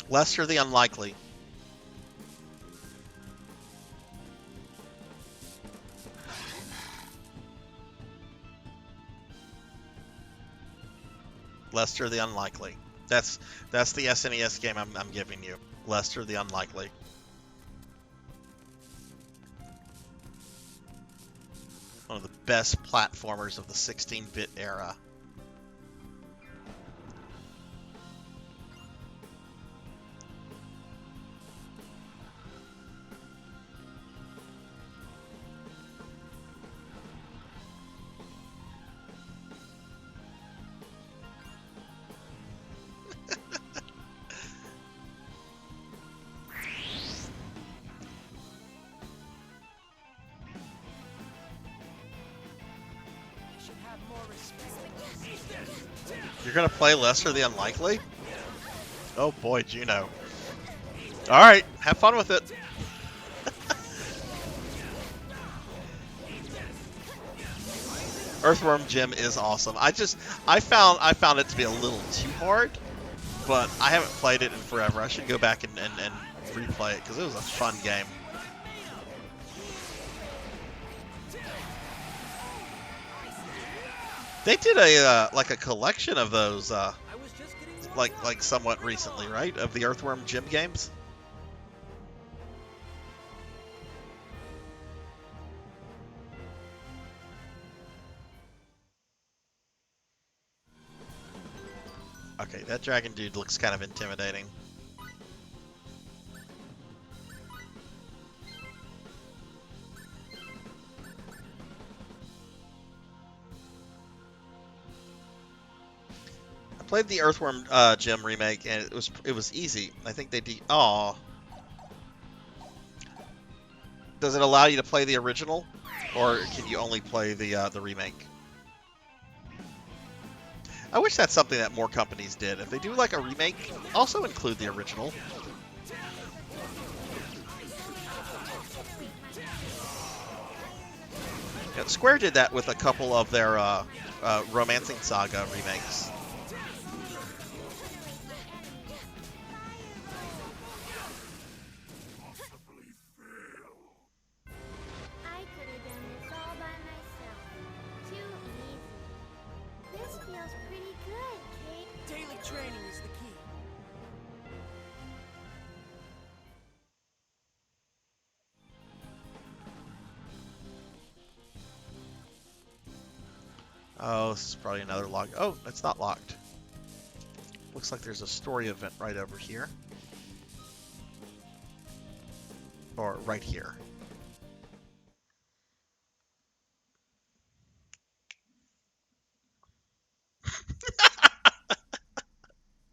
Lester the Unlikely. Lester the Unlikely. That's the SNES game I'm giving you. Lester the Unlikely. One of the best platformers of the 16-bit era. You're gonna play Lester the Unlikely? Oh boy, Juno. Alright, have fun with it. Earthworm Jim is awesome. I found it to be a little too hard, but I haven't played it in forever. I should go back and replay it because it was a fun game. They did a like a collection of those like somewhat recently, right? Of the Earthworm Jim games. Okay, that dragon dude looks kind of intimidating. played the Earthworm Jim remake, and it was easy. I think they Aw. Does it allow you to play the original, or can you only play the remake? I wish that's something that more companies did. If they do like a remake, also include the original. Yeah, Square did that with a couple of their Romancing Saga remakes. I could have done this all by myself. Too easy. This feels pretty good, Kate. Daily training is the key. Oh, this is probably another log. Oh, it's not locked. Looks like there's a story event right over here. Or right here.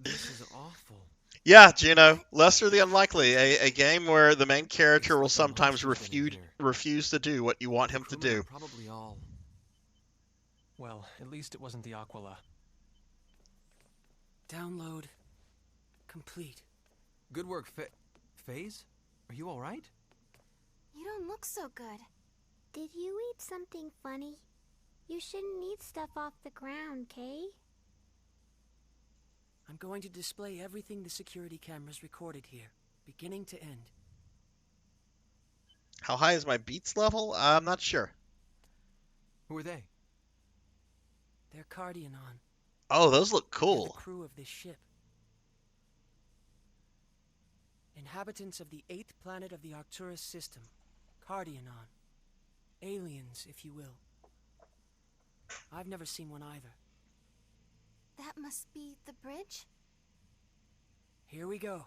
This is awful. Yeah, Juno. Lesser the Unlikely, a game where the main character will sometimes refuse to do what you want him to do. Probably all. Well, at least it wasn't the Aquila. Download complete. Good work, Phase. Are you all right? You don't look so good. Did you eat something funny? You shouldn't eat stuff off the ground, Kay. I'm going to display everything the security cameras recorded here, beginning to end. How high is my beats level? I'm not sure. Who are they? They're Cardionon. Oh, those look They're cool. the crew of this ship. Inhabitants of the 8th planet of the Arcturus system, Cardionon. Aliens, if you will. I've never seen one either. That must be the bridge? Here we go.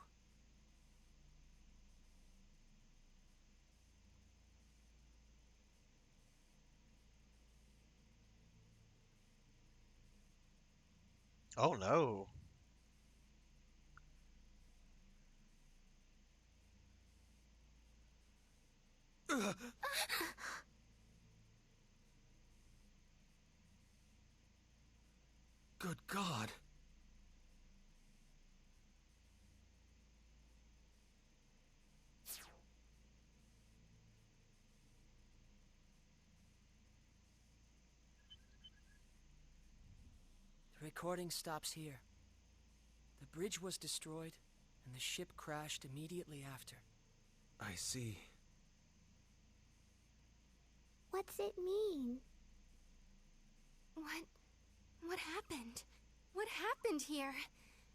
Oh no. Good God. The recording stops here. The bridge was destroyed, and the ship crashed immediately after. I see. What's it mean? What happened? What happened here?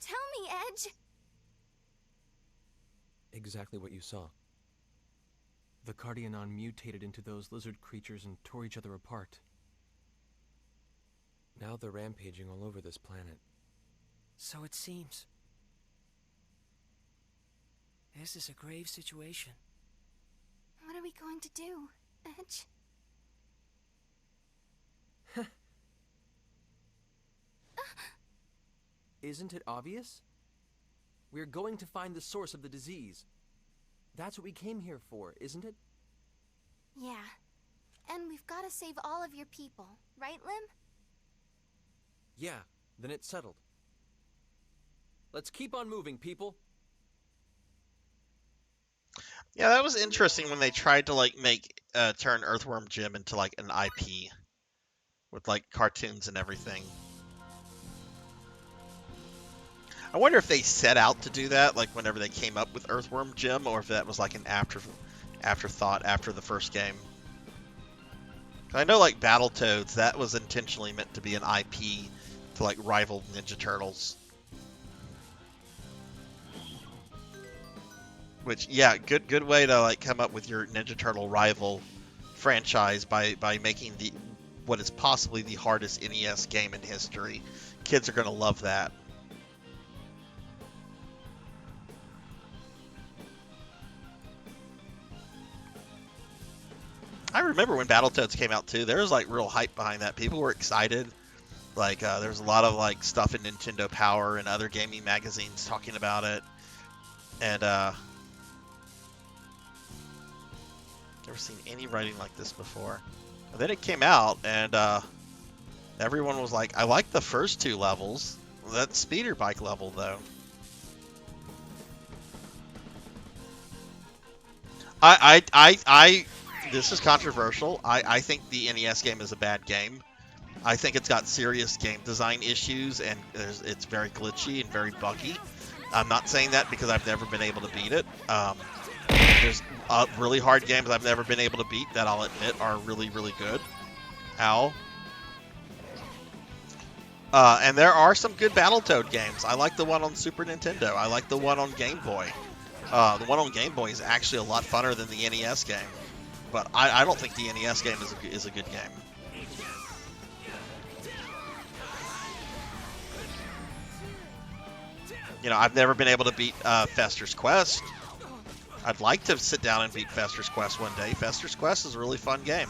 Tell me, Edge! Exactly what you saw. The Cardionon mutated into those lizard creatures and tore each other apart. Now they're rampaging all over this planet. So it seems. This is a grave situation. What are we going to do, Edge? Isn't it obvious? We're going to find the source of the disease. That's what we came here for, isn't it? Yeah. And we've got to save all of your people, right, Lim? Yeah, then it's settled. Let's keep on moving, people. Yeah, that was interesting when they tried to like turn Earthworm Jim into like an IP with like cartoons and everything. I wonder if they set out to do that, like whenever they came up with Earthworm Jim, or if that was like an afterthought after the first game. 'Cause I know like Battletoads, that was intentionally meant to be an IP to like rival Ninja Turtles. Which, yeah, good way to like come up with your Ninja Turtle rival franchise by making what is possibly the hardest NES game in history. Kids are gonna love that. I remember when Battletoads came out too. There was like real hype behind that. People were excited. Like there's a lot of like stuff in Nintendo Power and other gaming magazines talking about it, and never seen any writing like this before. And then it came out, and everyone was like, "I like the first 2 levels. That speeder bike level, though." This is controversial. I think the NES game is a bad game. I think it's got serious game design issues, and it's very glitchy and very buggy. I'm not saying that because I've never been able to beat it. There's really hard games I've never been able to beat that I'll admit are really, really good. Ow. And there are some good Battletoad games. I like the one on Super Nintendo. I like the one on Game Boy. The one on Game Boy is actually a lot funner than the NES game. But I don't think the NES game is a good game. You know, I've never been able to beat Fester's Quest. I'd like to sit down and beat Fester's Quest one day. Fester's Quest is a really fun game.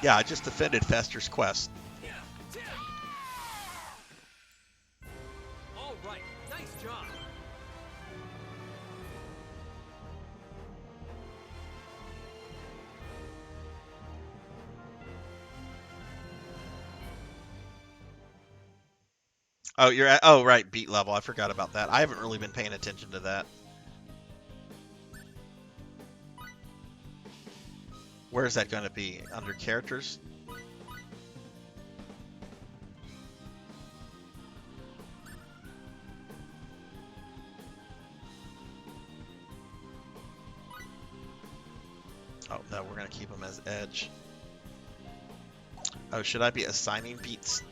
Yeah, I just defended Fester's Quest. All right, nice job. Oh, you're at, oh, right, beat level. I forgot about that. I haven't really been paying attention to that. Where is that going to be? Under characters? Oh, no, we're going to keep them as edge. Oh, should I be assigning beats?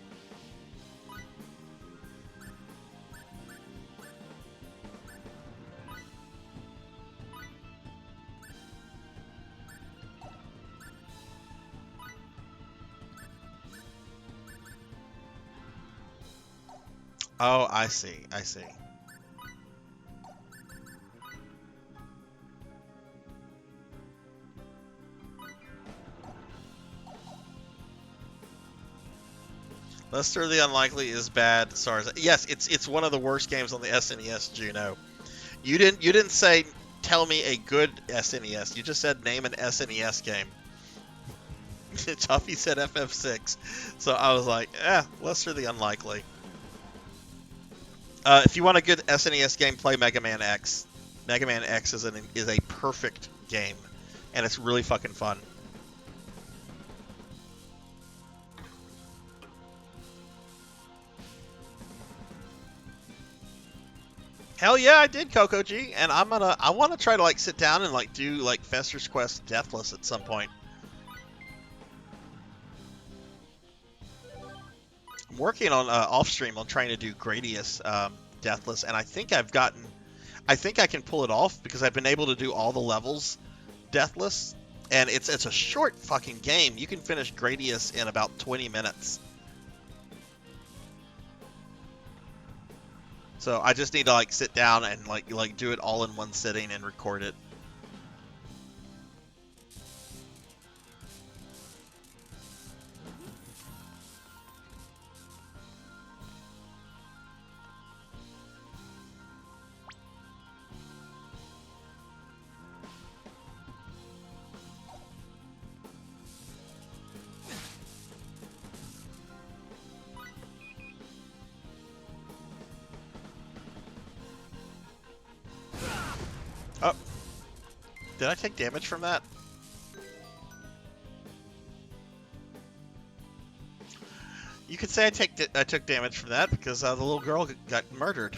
Oh, I see. I see. Lester the Unlikely is bad. Sarzac. Yes, it's one of the worst games on the SNES, Juno. You didn't say tell me a good SNES. You just said name an SNES game. Tuffy said FF6, so I was like, Lester the Unlikely. If you want a good SNES game, play Mega Man X. Mega Man X is a perfect game, and it's really fucking fun. Hell yeah, I did, Coco G, and I want to try to like sit down and like do like Fester's Quest Deathless at some point. I'm working on off stream on trying to do Gradius Deathless, and I think I can pull it off because I've been able to do all the levels Deathless, and it's a short fucking game. You can finish Gradius in about 20 minutes. So I just need to like sit down and like do it all in one sitting and record it. Oh, did I take damage from that? You could say I took damage from that because the little girl got murdered.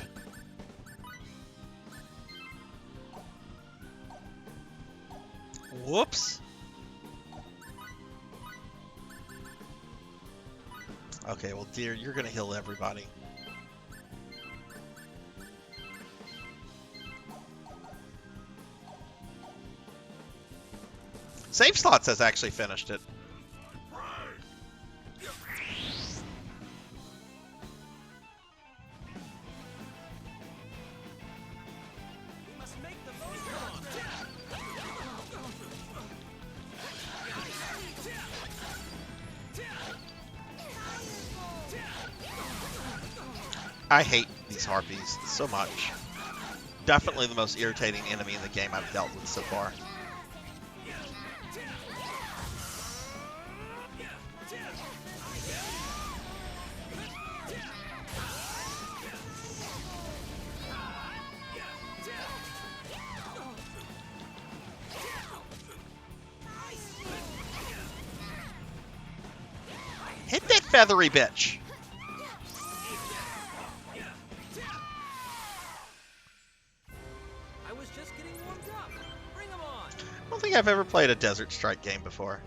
Whoops. Okay, well, dear, you're gonna heal everybody. Save Slots has actually finished it. I hate these harpies so much. Definitely the most irritating enemy in the game I've dealt with so far. Hit that feathery bitch! I was just getting warmed up. Bring 'em on. I don't think I've ever played a Desert Strike game before.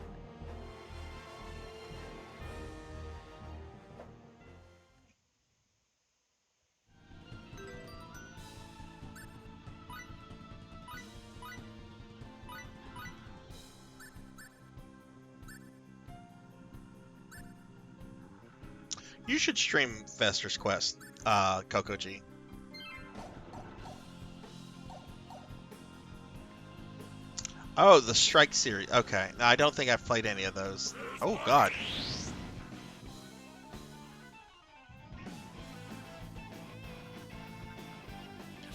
You should stream Fester's Quest, Coco G. Oh, the Strike series. Okay. No, I don't think I've played any of those. Oh, God.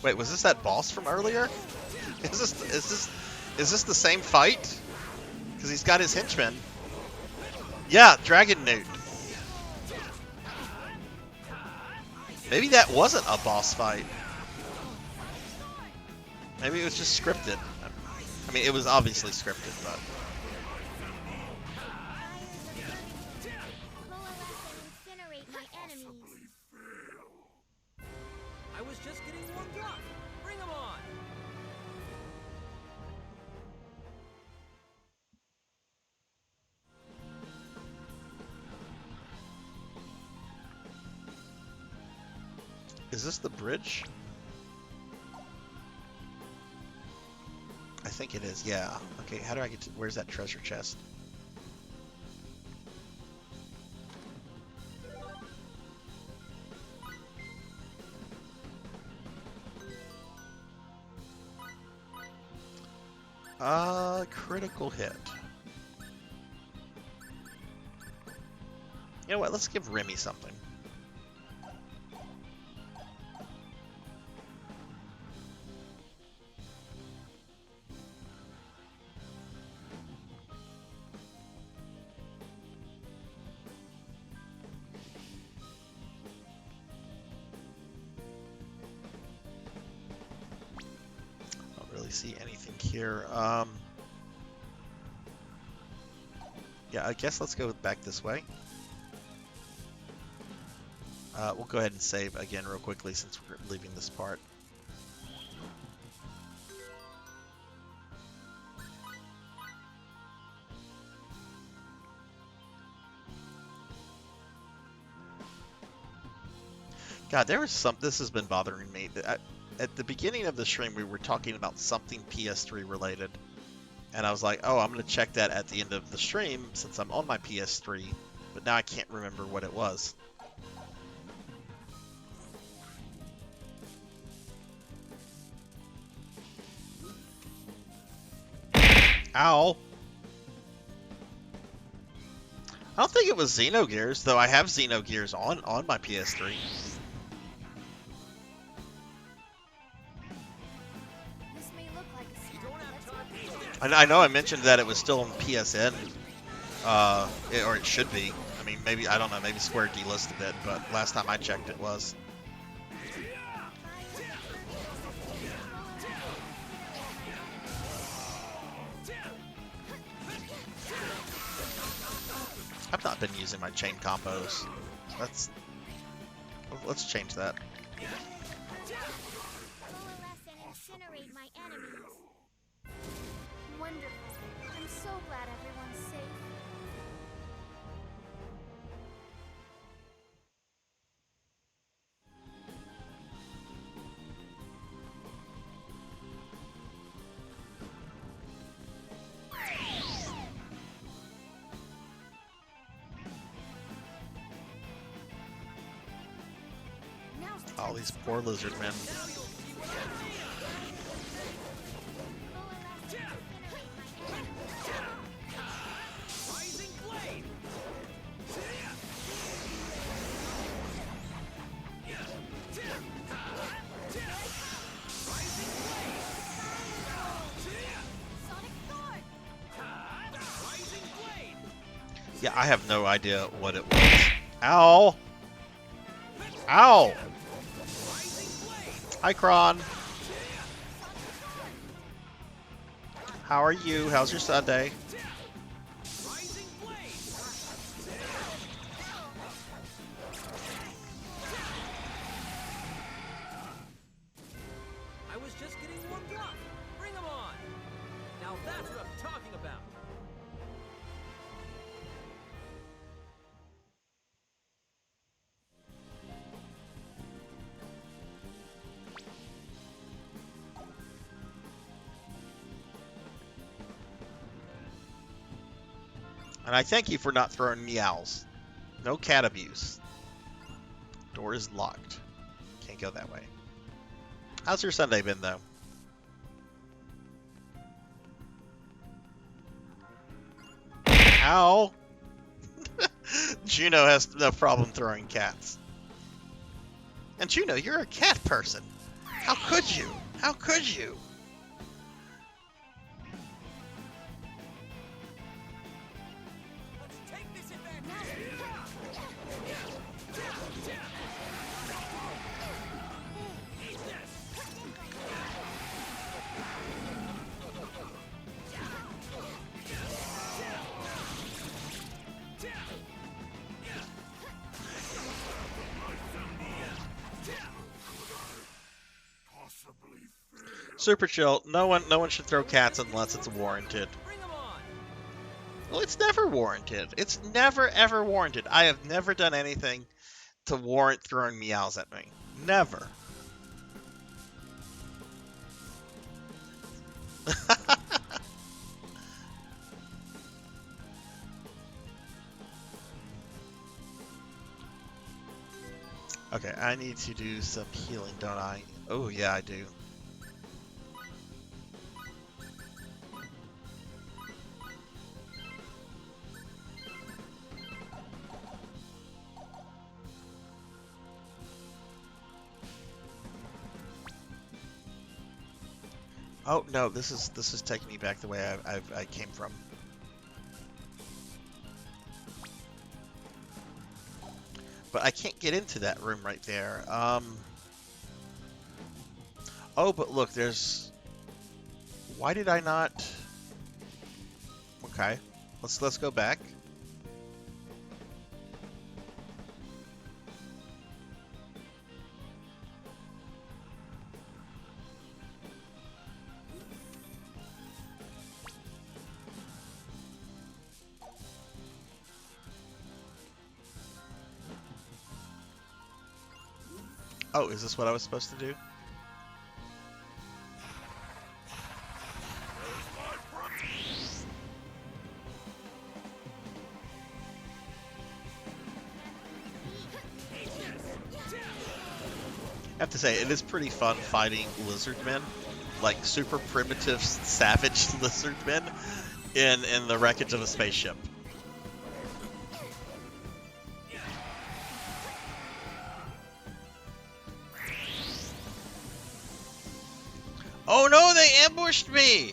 Wait, was this that boss from earlier? Is this the same fight? Because he's got his henchmen. Yeah, Dragon Newt. Maybe that wasn't a boss fight. Maybe it was just scripted. I mean, it was obviously scripted, but... I was just getting warmed up. Bring 'em on. Is this the bridge? I think it is, yeah. Okay, how do I get to... Where's that treasure chest? Critical hit. You know what, let's give Remy something. See anything here. Yeah, I guess let's go back this way. We'll go ahead and save again real quickly since we're leaving this part. God, there was some... This has been bothering me. At the beginning of the stream, we were talking about something PS3 related. And I was like, oh, I'm going to check that at the end of the stream since I'm on my PS3. But now I can't remember what it was. Ow! I don't think it was Xenogears, though I have Xenogears on my PS3. I know I mentioned that it was still on PSN, or it should be. I mean, maybe, I don't know, maybe Square delisted it, but last time I checked it was. I've not been using my chain combos. Let's change that. Wonderful. I'm so glad everyone's safe. All these poor lizard men. Yeah, I have no idea what it was. Ow! Ow! Hi, Kron. How are you? How's your Sunday? I was just getting warmed up. Bring 'em on. Now that's what I'm talking about. And I thank you for not throwing meows. No cat abuse. Door is locked. Can't go that way. How's your Sunday been, though? Ow! Juno has no problem throwing cats. And Juno, you're a cat person. How could you? How could you? Super chill. No one should throw cats unless it's warranted. Well, it's never warranted. It's never ever warranted. I have never done anything to warrant throwing meows at me. Never. Okay, I need to do some healing, don't I? Oh, yeah, I do. Oh no, this is taking me back the way I came from. But I can't get into that room right there. Oh, but look, there's. Why did I not? Okay, let's go back. Oh, is this what I was supposed to do? I have to say, it is pretty fun fighting lizardmen, like super primitive, savage lizardmen in the wreckage of a spaceship. Oh no, they ambushed me!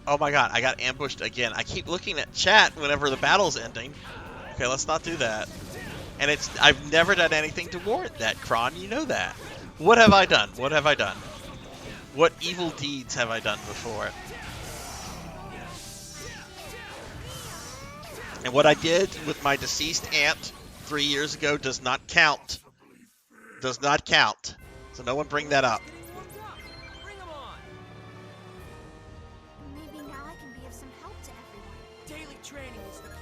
Oh my god, I got ambushed again. I keep looking at chat whenever the battle's ending. Okay, let's not do that. And I've never done anything to warrant that, Kron. You know that. What have I done? What have I done? What evil deeds have I done before? And what I did with my deceased aunt 3 years ago does not count. Does not count. So no one bring that up. Maybe now I can be of some help to everyone. Daily training is the key.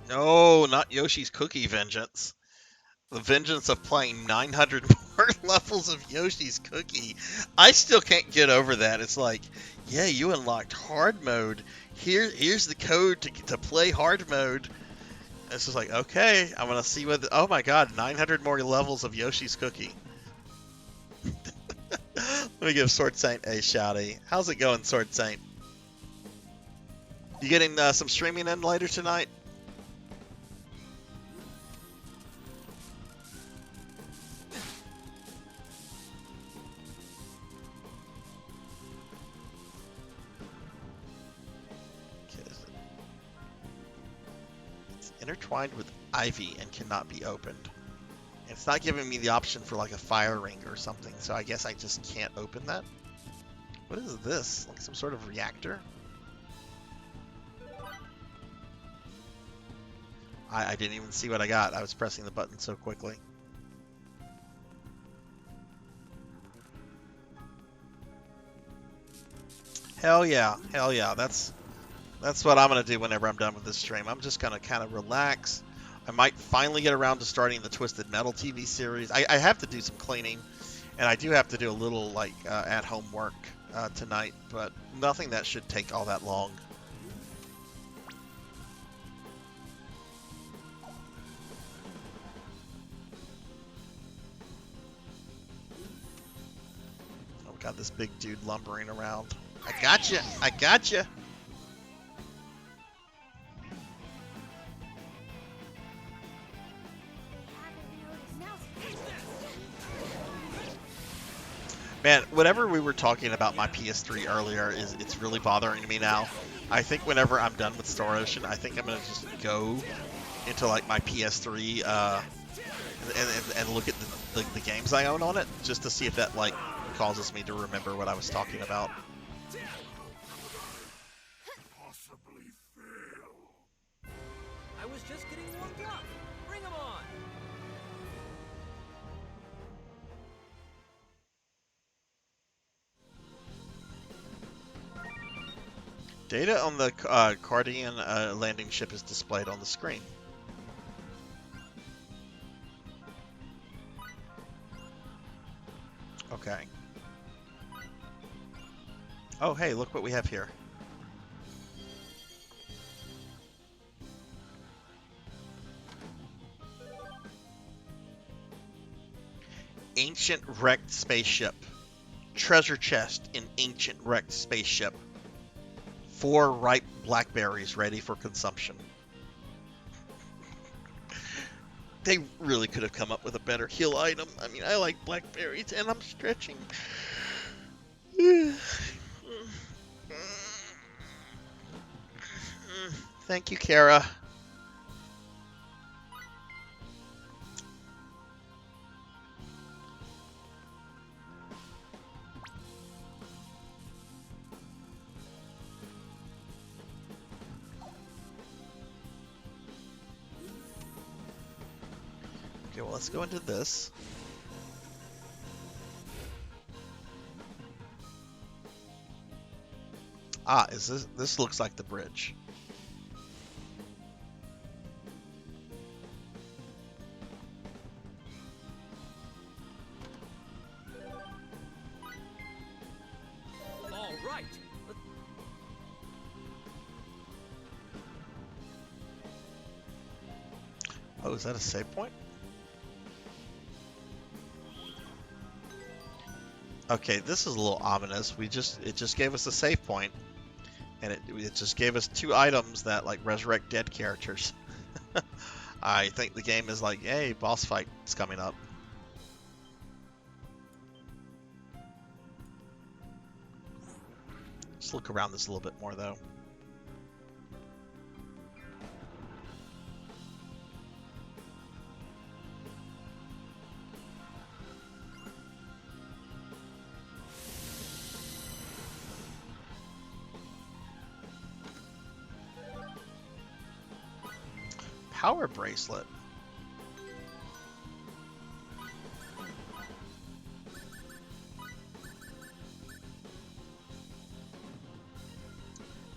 No, not Yoshi's Cookie Vengeance. The vengeance of playing 900 more levels of Yoshi's Cookie. I still can't get over that. It's like, yeah, you unlocked hard mode. Here's the code to play hard mode. It's just like, okay, I'm gonna see what. Oh my God, 900 more levels of Yoshi's Cookie. Let me give Sword Saint a shouty. How's it going, Sword Saint? You getting some streaming in later tonight? It's intertwined with ivy and cannot be opened. It's not giving me the option for like a fire ring or something, so I guess I just can't open that. What is this? Like some sort of reactor? I didn't even see what I got. I was pressing the button so quickly. Hell yeah. Hell yeah. That's what I'm going to do whenever I'm done with this stream. I'm just going to kind of relax. I might finally get around to starting the Twisted Metal TV series. I have to do some cleaning, and I do have to do a little like at-home work tonight, but nothing that should take all that long. Oh, we got this big dude lumbering around. I gotcha! I gotcha! Man, whenever we were talking about my PS3 earlier, it's really bothering me now. I think whenever I'm done with Star Ocean, I think I'm gonna just go into like my PS3 and look at the games I own on it, just to see if that like causes me to remember what I was talking about. Possibly fail. I was just getting warmed up. Bring 'em on. Data on the Cardian landing ship is displayed on the screen. Okay. Oh, hey, look what we have here. Ancient wrecked spaceship. Treasure chest in ancient wrecked spaceship. 4 ripe blackberries ready for consumption. They really could have come up with a better heal item. I mean, I like blackberries, and I'm stretching. Thank you, Kara. Okay, well, let's go into this. Ah, this looks like the bridge. All right. Oh, is that a save point? Okay, this is a little ominous. It just gave us a save point, and it just gave us 2 items that like resurrect dead characters. I think the game is like, hey, boss fight is coming up. Let's look around this a little bit more though. Power bracelet.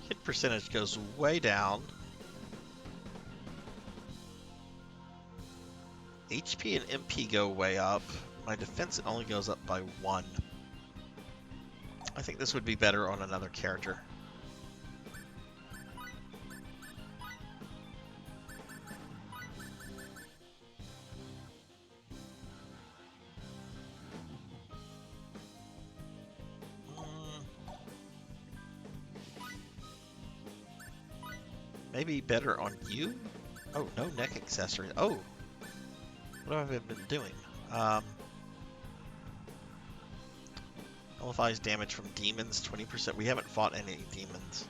Hit percentage goes way down. HP and MP go way up. My defense only goes up by 1. I think this would be better on another character. Maybe better on you? Oh, no neck accessory. Oh! What have I been doing? Nullifies damage from demons, 20%. We haven't fought any demons.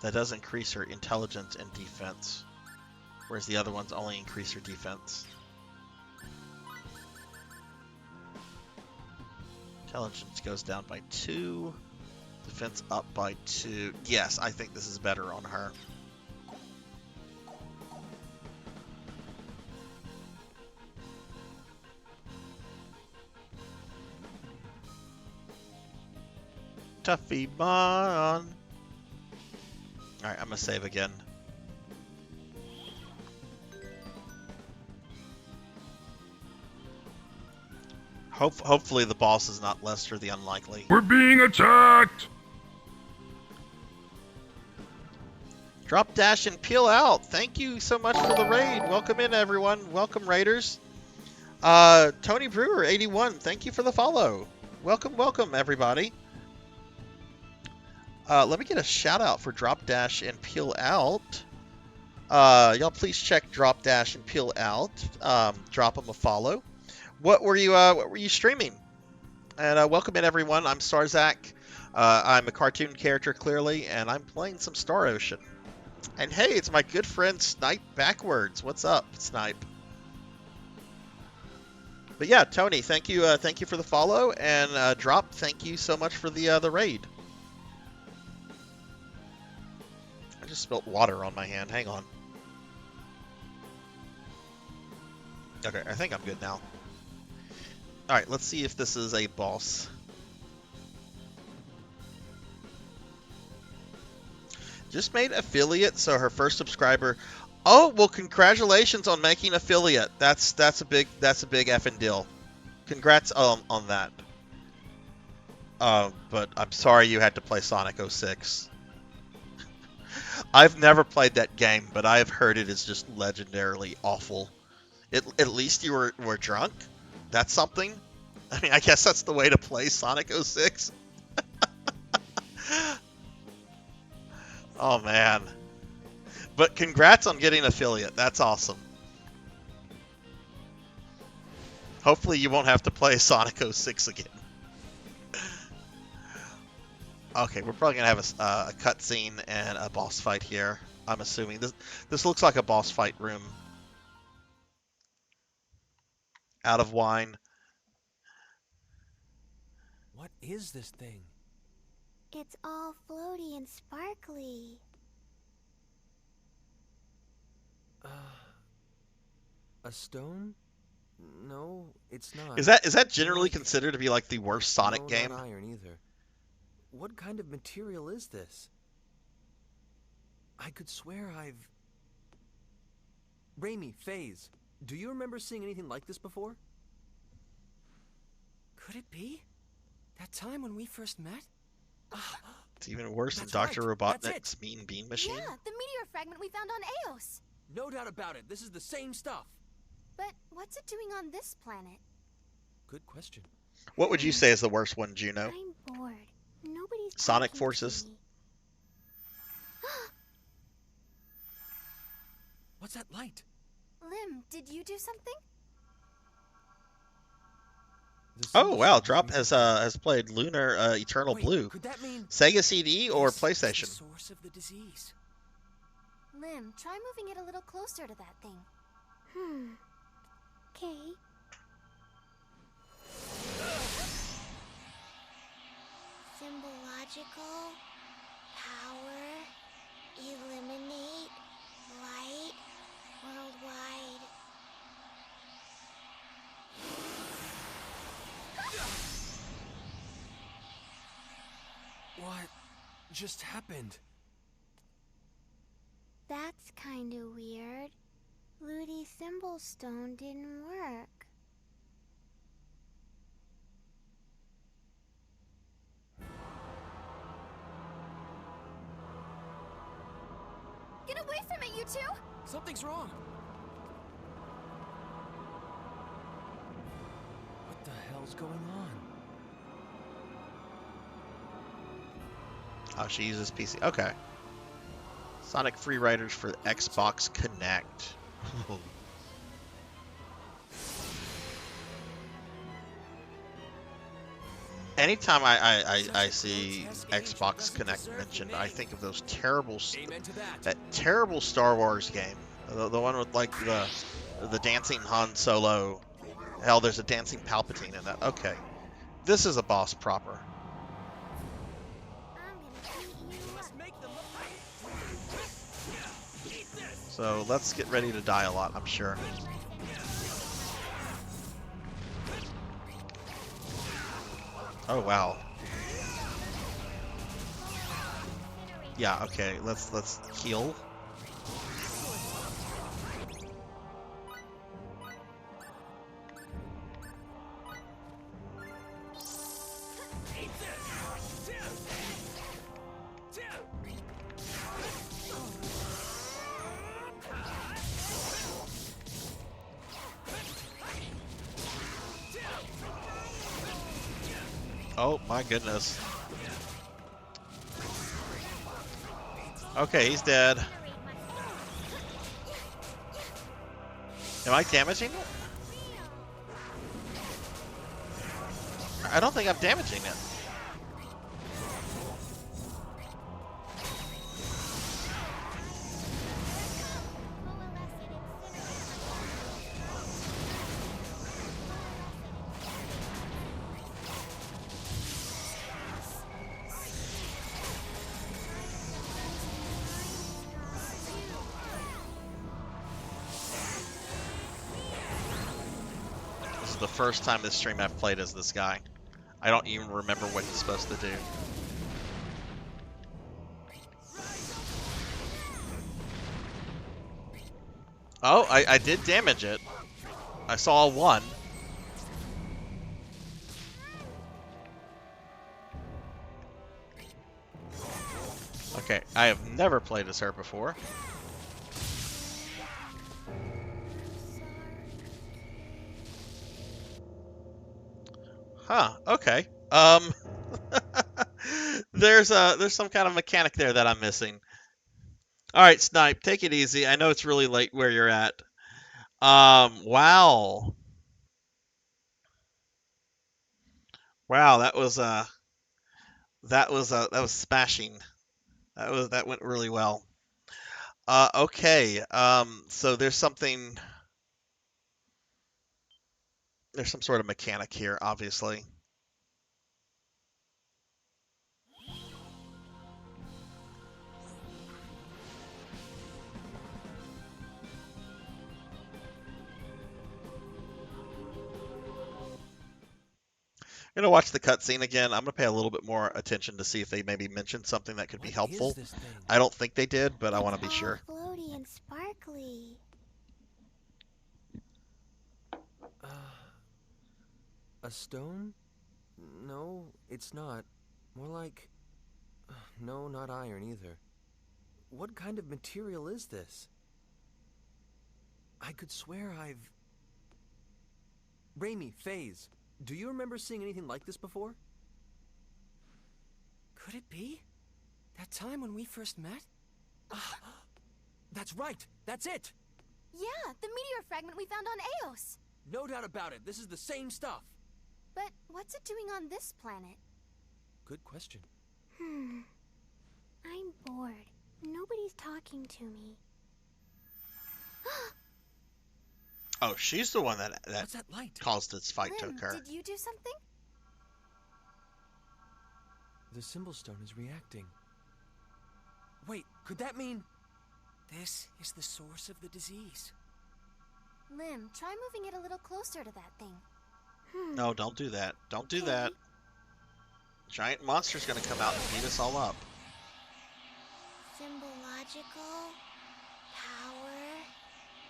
That does increase her intelligence and defense, whereas the other ones only increase her defense. Intelligence goes down by 2, defense up by 2. Yes, I think this is better on her. Tuffy Bon. Alright, I'm gonna save again. Hopefully the boss is not Lester the Unlikely. We're being attacked! Drop, dash, and peel out. Thank you so much for the raid. Welcome in, everyone. Welcome, raiders. Tony Brewer, 81. Thank you for the follow. Welcome, welcome, everybody. Let me get a shout out for Drop, Dash, and Peel Out. Y'all please check Drop, Dash, and Peel Out. Drop them a follow. What were you streaming? And welcome in, everyone. I'm Sarzac. I'm a cartoon character, clearly, and I'm playing some Star Ocean. And hey, it's my good friend Snipe Backwards. What's up, Snipe? But yeah, Tony, thank you for the follow, and Drop, thank you so much for the raid. I just spilt water on my hand. Hang on. Okay, I think I'm good now. Alright, let's see if this is a boss. Just made affiliate, so her first subscriber. Oh, well, congratulations on making affiliate. That's a big effing deal. Congrats on that. But I'm sorry you had to play Sonic 06. I've never played that game, but I've heard it is just legendarily awful. At least you were drunk? That's something? I mean, I guess that's the way to play Sonic 06. Oh, man. But congrats on getting affiliate. That's awesome. Hopefully you won't have to play Sonic 06 again. Okay, we're probably going to have a cutscene and a boss fight here. I'm assuming. This looks like a boss fight room. Out of wine. What is this thing? It's all floaty and sparkly. A stone? No, it's not. Is that generally considered to be like the worst Sonic game? Not iron either. What kind of material is this? I could swear I've... Raimi, FaZe, do you remember seeing anything like this before? Could it be? That time when we first met? It's even worse than That's Dr. right. Robotnik's Mean Bean Machine. Yeah, the meteor fragment we found on Eos. No doubt about it. This is the same stuff. But what's it doing on this planet? Good question. What would you say is the worst one, Juno? I'm bored. Nobody's Sonic talking Forces. to me. What's that light? Lim, did you do something? Oh wow, Drop has played Lunar Eternal Blue. Could that mean Sega CD or this is the PlayStation? source of the disease? Lim, try moving it a little closer to that thing. Okay. Symbological, power, eliminate, light, worldwide. What just happened? That's kinda weird. Ludi's symbol stone didn't work. Get away from it, you two! Something's wrong. What the hell's going on? Oh, she uses PC. Okay. Sonic Free Riders for the Xbox Connect. Anytime I see Xbox Connect mentioned, I think of those terrible, that terrible Star Wars game, the one with like the dancing Han Solo. Hell, there's a dancing Palpatine in that. Okay, this is a boss proper. So let's get ready to die a lot, I'm sure. Oh wow. Yeah, okay, let's heal. Oh my goodness. Okay, he's dead. Am I damaging it? I don't think I'm damaging it. The first time this stream I've played as this guy. I don't even remember what he's supposed to do. Oh, I did damage it. I saw a 1. Okay, I have never played as her before. Huh, okay. There's some kind of mechanic there that I'm missing. Alright, Snipe, take it easy. I know it's really late where you're at. Wow. Wow, that was smashing. That went really well. Okay. So there's some sort of mechanic here, obviously. I'm gonna watch the cutscene again. I'm gonna pay a little bit more attention to see if they maybe mentioned something that could be helpful. I don't think they did, but I want to be sure. Floaty and sparkly. A stone? No, it's not. More like... No, not iron either. What kind of material is this? I could swear I've... Raimi, FaZe, do you remember seeing anything like this before? Could it be? That time when we first met? That's right! That's it! Yeah, the meteor fragment we found on Eos. No doubt about it. This is the same stuff. But what's it doing on this planet? Good question. I'm bored. Nobody's talking to me. Oh, she's the one that What's that light? caused this fight to Lim, occur. did you do something? The symbol stone is reacting. Wait, could that mean... This is the source of the disease. Lim, try moving it a little closer to that thing. No, don't do that. Don't do that. Giant monster's gonna come out and beat us all up. Symbological, power,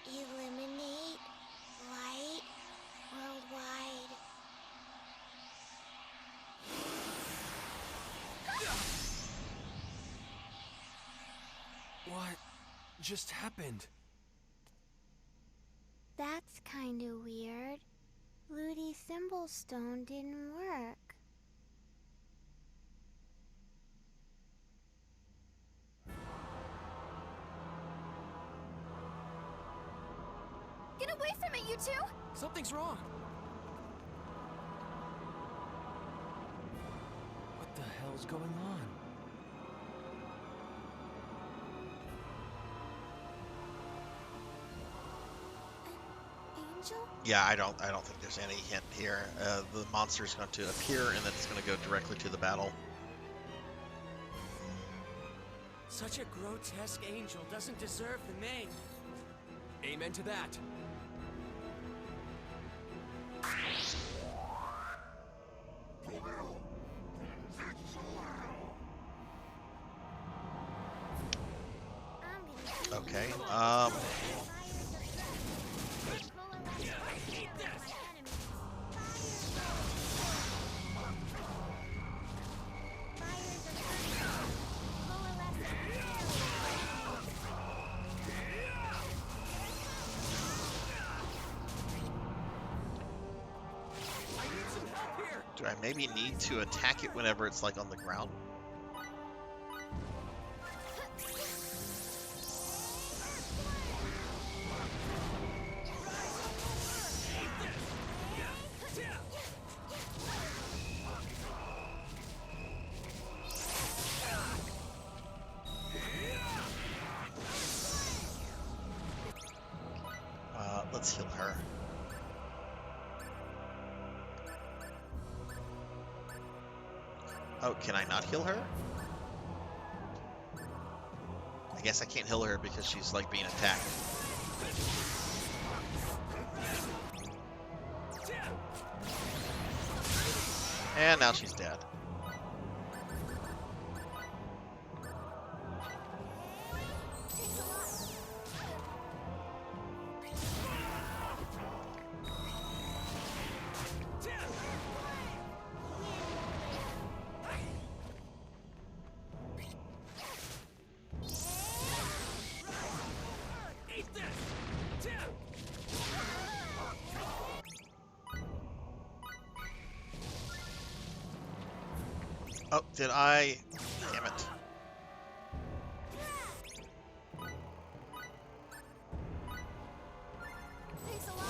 eliminate, light, worldwide. What just happened? That's kinda weird. Ludi's symbol stone didn't work. you two? Something's wrong. What the hell's going on? Angel? Yeah, I don't think there's any hint here. The monster's going to appear and then it's going to go directly to the battle. Such a grotesque angel doesn't deserve the name. Amen to that. Okay. Do I maybe need to attack it whenever it's like on the ground? Let's heal her. Oh, can I not heal her? I guess I can't heal her because she's like being attacked. And now she's dead. Oh, did I? Damn it. Thanks a lot.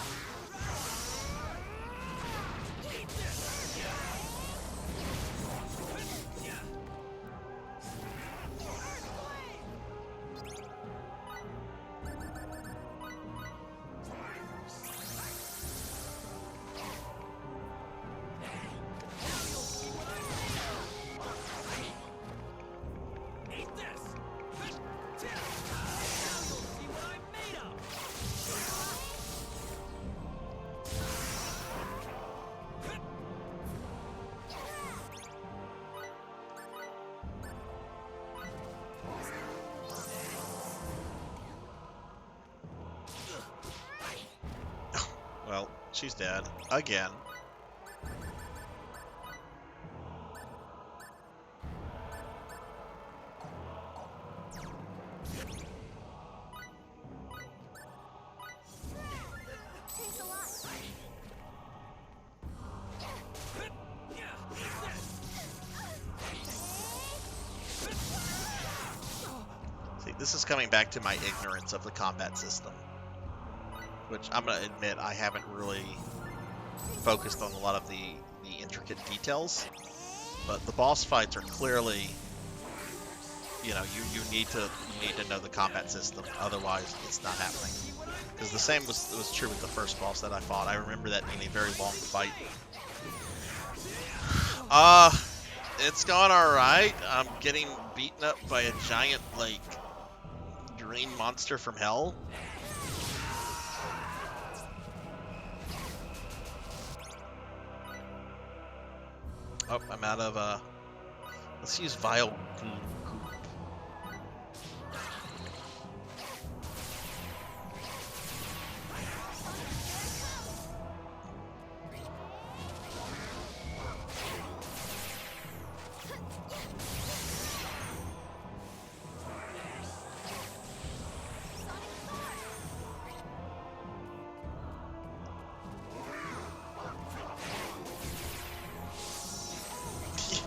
Well, she's dead. Again. Thanks a lot. See, this is coming back to my ignorance of the combat system. Which I'm going to admit I haven't really focused on a lot of the intricate details. But the boss fights are clearly, you know, you need to know the combat system, otherwise it's not happening. Because the same was true with the first boss that I fought. I remember that being a very long fight. It's gone alright. I'm getting beaten up by a giant, like, green monster from hell. Oh, I'm out of, let's use Vile Goop.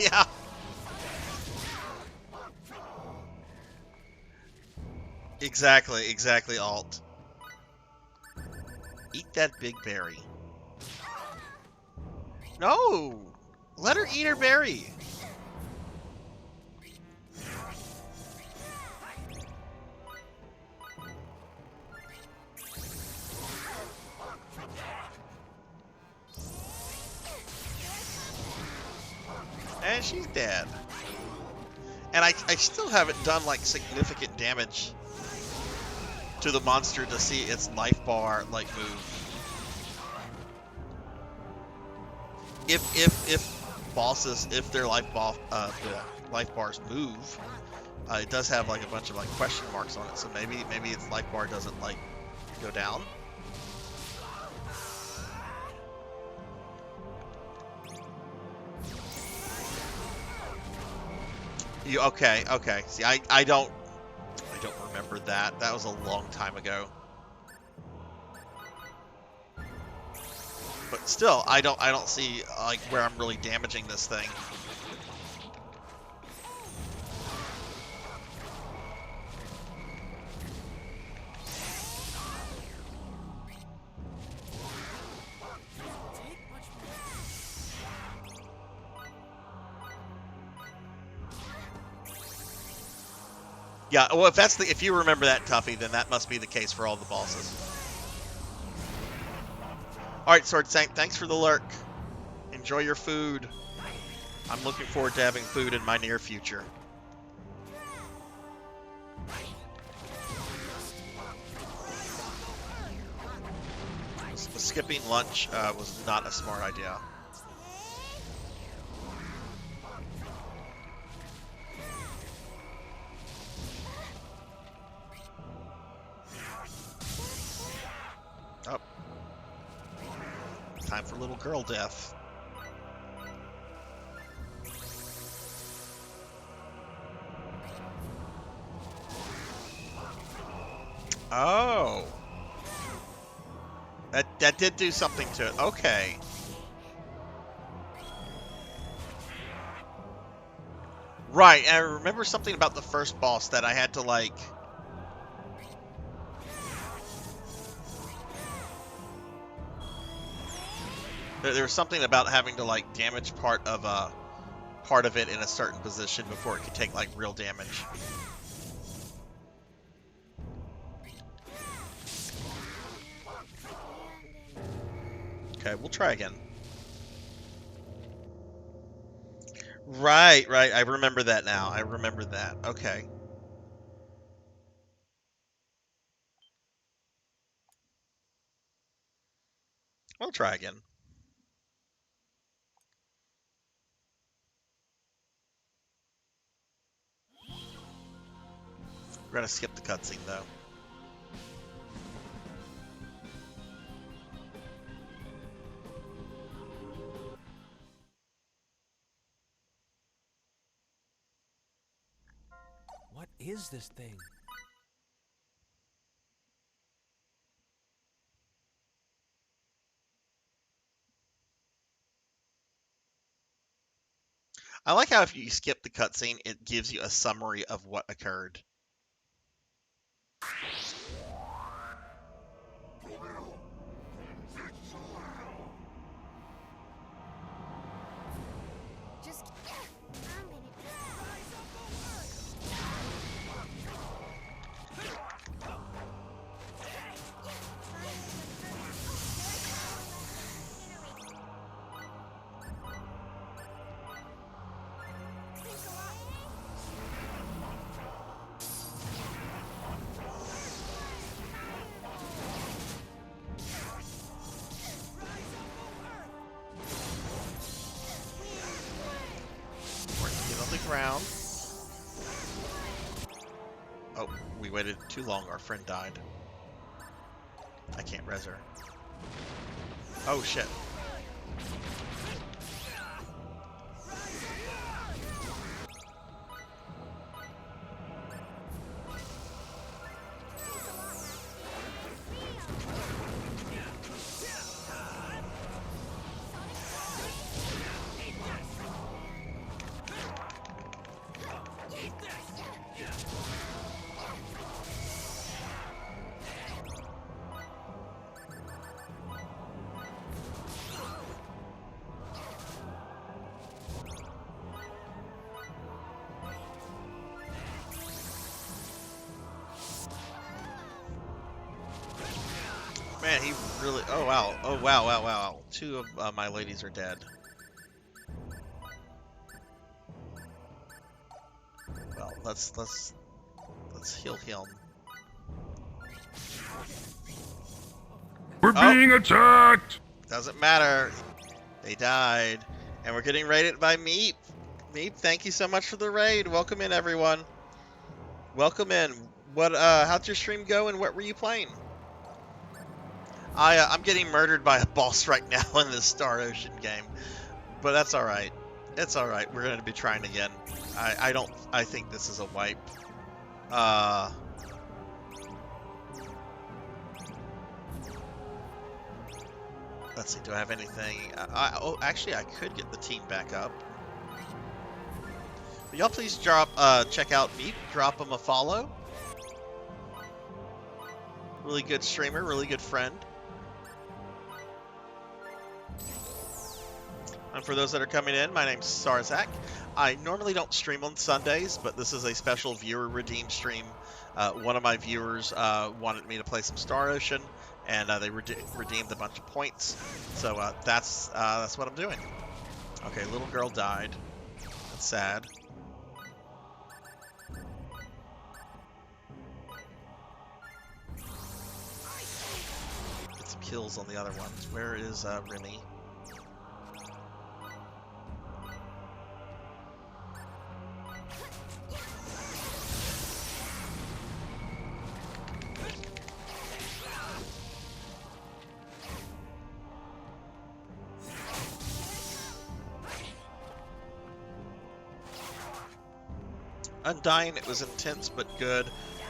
Yeah. Exactly, alt. Eat that big berry. No! Let her eat her berry. And she's dead. And I still haven't done like significant damage to the monster to see its life bar like move. If bosses, if their life bars move, it does have like a bunch of like question marks on it. So maybe its life bar doesn't like go down. Okay. See, I don't remember that. That was a long time ago. But still, I don't see like where I'm really damaging this thing. Yeah, well, if you remember that, Tuffy, then that must be the case for all the bosses. All right, Sword Saint, thanks for the lurk. Enjoy your food. I'm looking forward to having food in my near future. Skipping lunch was not a smart idea. Oh. Time for little girl death. Oh. That did do something to it. Okay. Right, and I remember something about the first boss that I had to like... There was something about having to like damage part of it in a certain position before it could take like real damage. Okay, we'll try again. Right. I remember that now. I remember that. Okay. We'll try again. We're gonna skip the cutscene though. What is this thing? I like how if you skip the cutscene, it gives you a summary of what occurred. Ground. Oh, we waited too long. Our friend died. I can't res her. Oh shit. Man, he really. Oh wow. Oh wow. Wow. Wow. Two of my ladies are dead. Well, let's heal him. We're being attacked! Doesn't matter. They died, and we're getting raided by Meep. Meep, thank you so much for the raid. Welcome in, everyone. Welcome in. What? How'd your stream go, and what were you playing? I'm getting murdered by a boss right now in this Star Ocean game, but that's all right. It's all right. We're gonna be trying again. I think this is a wipe. Let's see. Do I have anything? Oh, actually, I could get the team back up. But y'all please check out Meep. Drop him a follow. Really good streamer. Really good friend. And for those that are coming in, my name's Sarzac. I normally don't stream on Sundays, but this is a special viewer redeem stream. One of my viewers wanted me to play some Star Ocean, and they redeemed a bunch of points. So that's what I'm doing. Okay, little girl died. That's sad. Get some kills on the other ones. Where is Remy? Undying, it was intense but good.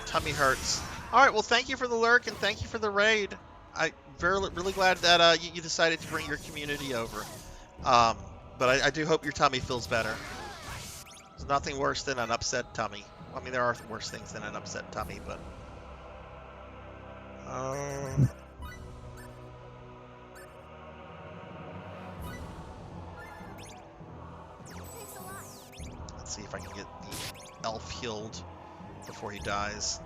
Tummy hurts. Alright, well thank you for the lurk and thank you for the raid. I'm really glad that you decided to bring your community over. But I do hope your tummy feels better. There's nothing worse than an upset tummy. I mean, there are worse things than an upset tummy, but... Let's see if I can get the elf healed before he dies.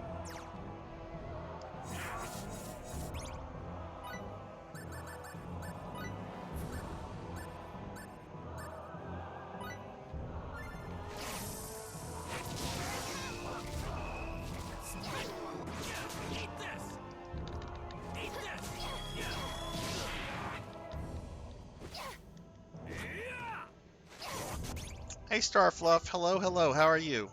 Hey Starfluff, hello, hello, how are you?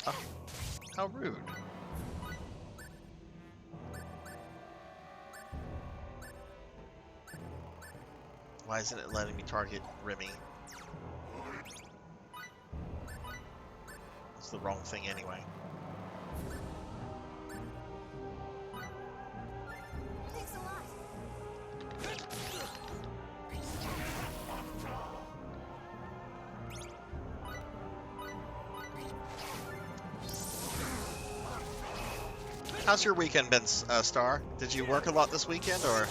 Oh, how rude. Why isn't it letting me target Remy? It's the wrong thing anyway. How's your weekend been, Star? Did you work a lot this weekend, or?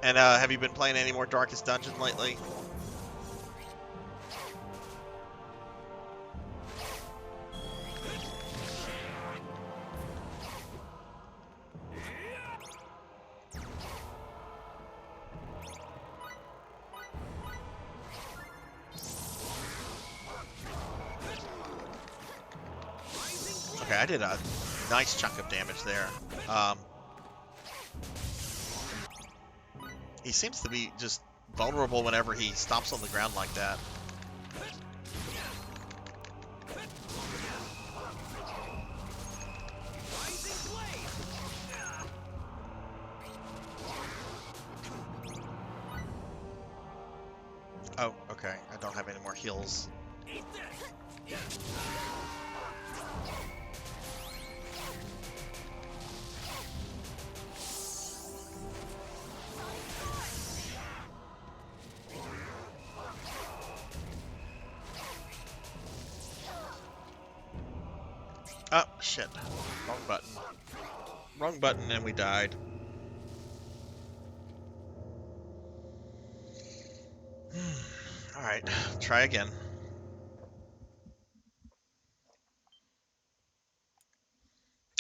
And have you been playing any more Darkest Dungeon lately? Okay, I did a nice chunk of damage there. He seems to be just vulnerable whenever he stomps on the ground like that. Oh, okay. I don't have any more heals. Oh, shit. Wrong button. Wrong button and we died. Alright, try again.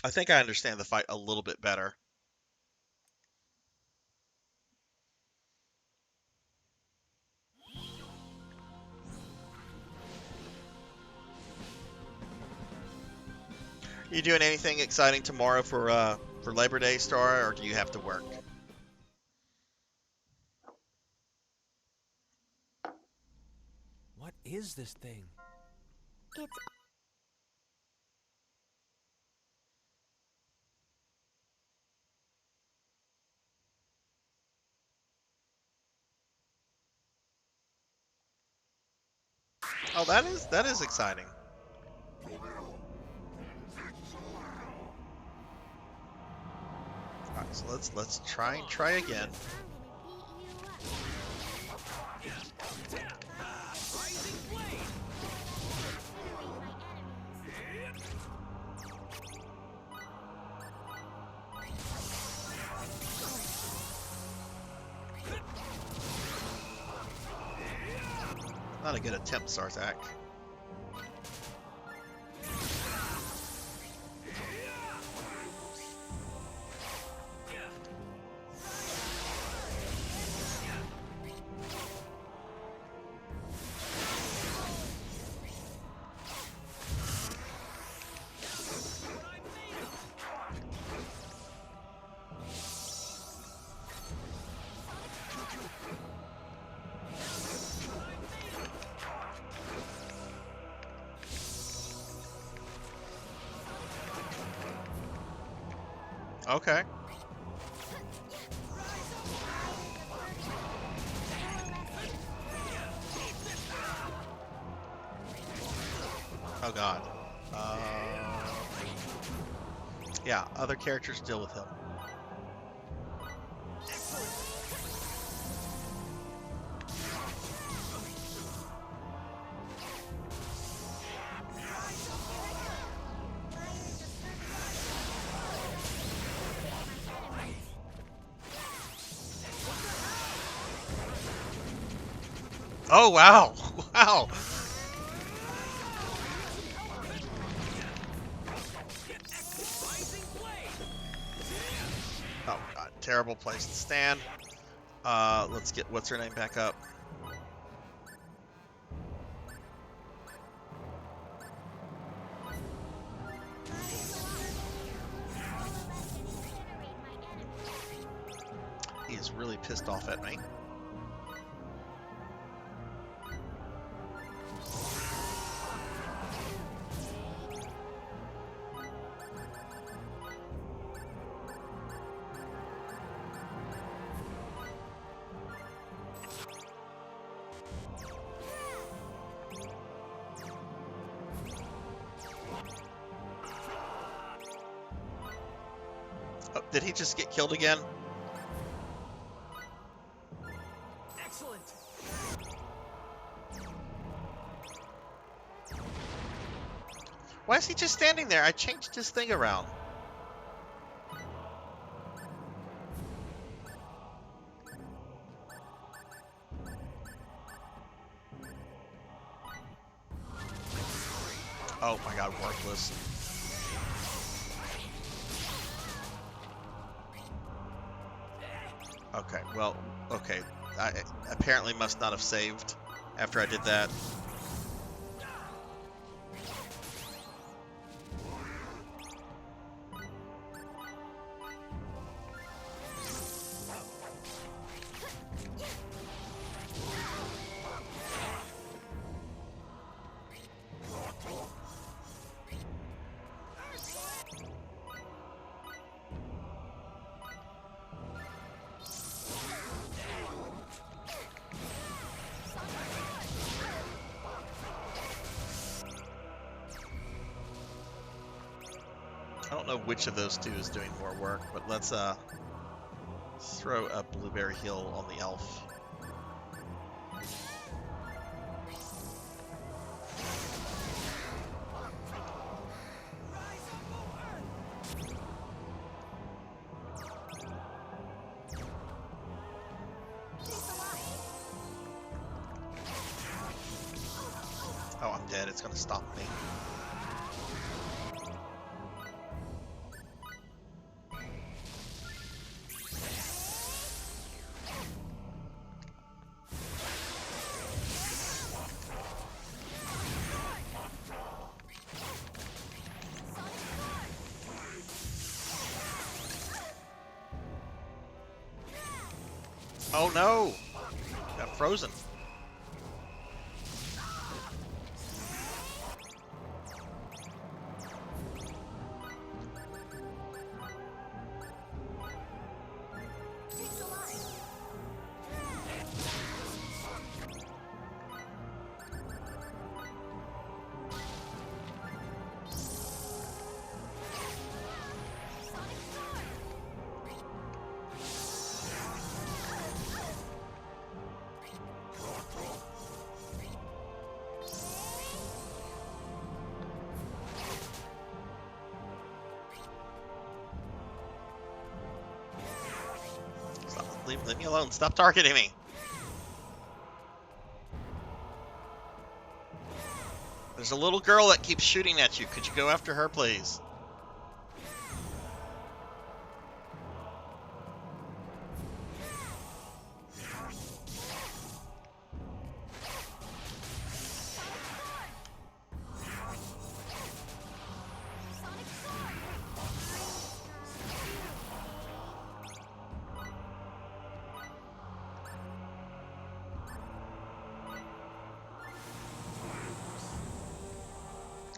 I think I understand the fight a little bit better. You doing anything exciting tomorrow for Labor Day, Star, or do you have to work? What is this thing? It's Oh, that is exciting. All right, so let's try again. Not a good attempt, Sarzac. Okay. Oh god. Yeah, other characters deal with him. Oh wow! Wow! Oh god, terrible place to stand. Let's get what's her name back up. He is really pissed off at me. Oh, did he just get killed again? Excellent. Why is he just standing there? I changed his thing around. Oh my god, worthless. Okay, well, okay. I apparently must not have saved after I did that. I don't know which of those two is doing more work, but let's throw a blueberry heal on the elf. I'm dead, it's gonna stomp me. Oh no! Got frozen. Leave me alone. Stop targeting me. There's a little girl that keeps shooting at you. Could you go after her, please?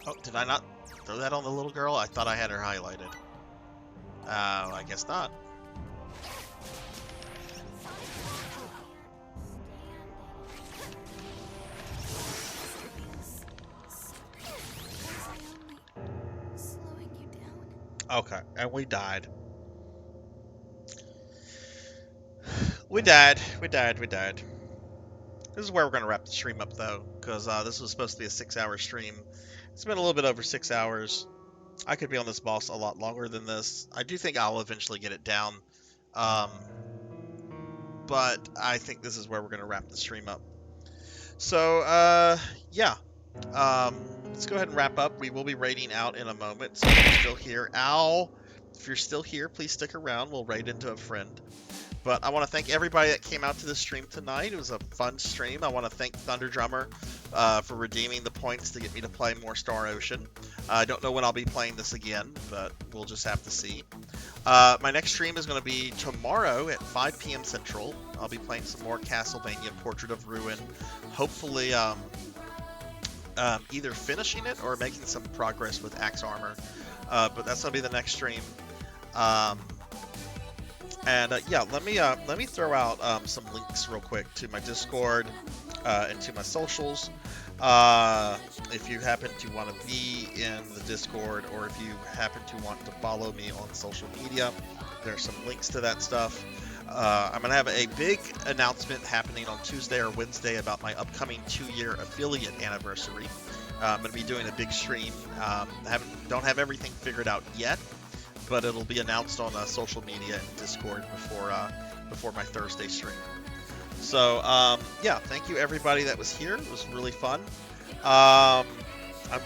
Oh, did I not throw that on the little girl? I thought I had her highlighted. I guess not. Okay, and we died. We died. This is where we're going to wrap the stream up, though, because this was supposed to be a 6-hour stream. It's been a little bit over 6 hours. I could be on this boss a lot longer than this. I do think I'll eventually get it down. But I think this is where we're going to wrap the stream up. So, yeah. Let's go ahead and wrap up. We will be raiding out in a moment. So if you're still here, Ow! If you're still here, please stick around. We'll raid into a friend. But I want to thank everybody that came out to the stream tonight. It was a fun stream. I want to thank Thunder Drummer for redeeming the points to get me to play more Star Ocean. I don't know when I'll be playing this again, but we'll just have to see. My next stream is going to be tomorrow at 5 p.m. Central. I'll be playing some more Castlevania Portrait of Ruin. Hopefully, either finishing it or making some progress with Axe Armor. But that's going to be the next stream. Yeah, let me throw out some links real quick to my Discord and to my socials. If you happen to want to be in the Discord, or if you happen to want to follow me on social media, there's some links to that stuff. I'm going to have a big announcement happening on Tuesday or Wednesday about my upcoming 2-year affiliate anniversary. I'm going to be doing a big stream. Don't have everything figured out yet, but it'll be announced on social media and Discord before my Thursday stream. So, yeah, thank you everybody that was here. It was really fun. I'm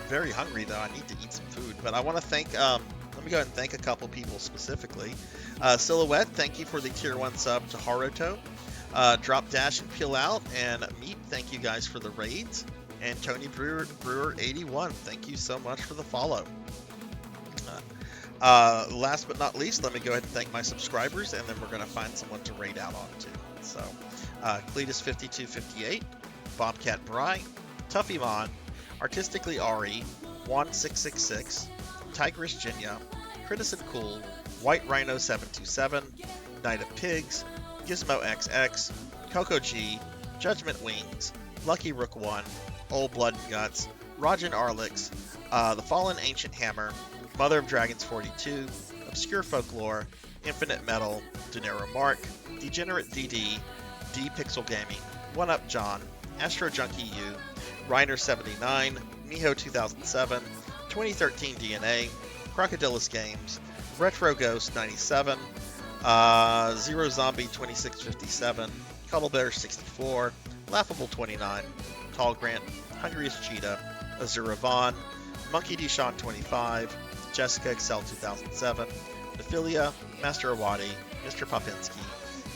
very hungry, though. I need to eat some food. But I want to thank, let me go ahead and thank a couple people specifically. Silhouette, thank you for the Tier 1 sub to Haruto. Drop Dash and Peel Out. And Meep, thank you guys for the raids. And Tony Brewer 81, thank you so much for the follow. Last but not least, let me go ahead and thank my subscribers, and then we're going to find someone to raid out on too. So, Cletus5258, Bobcat Bry, Tuffymon, Artistically Ari, Juan666, Tigress Jinya, Critison Cool, White Rhino 727, Night of Pigs, Gizmo XX, Coco G, Judgment Wings, Lucky Rook 1, Old Blood and Guts, Rajan Arlix, The Fallen Ancient Hammer, Mother of Dragons 42, Obscure Folklore, Infinite Metal, Dinero Mark, Degenerate DD, D Pixel Gaming, One Up John, Astro Junkie U, Reiner 79, Miho 2007, 2013 DNA, Crocodilus Games, Retro Ghost 97, Zero Zombie 2657, Cuddlebear 64, Laughable 29, Tall Grant, Hungriest Cheetah, Azura Vaughn, Monkey D. Sean 25, Jessica Excel 2007, Nephilia, Master Awadi, Mr. Popinski,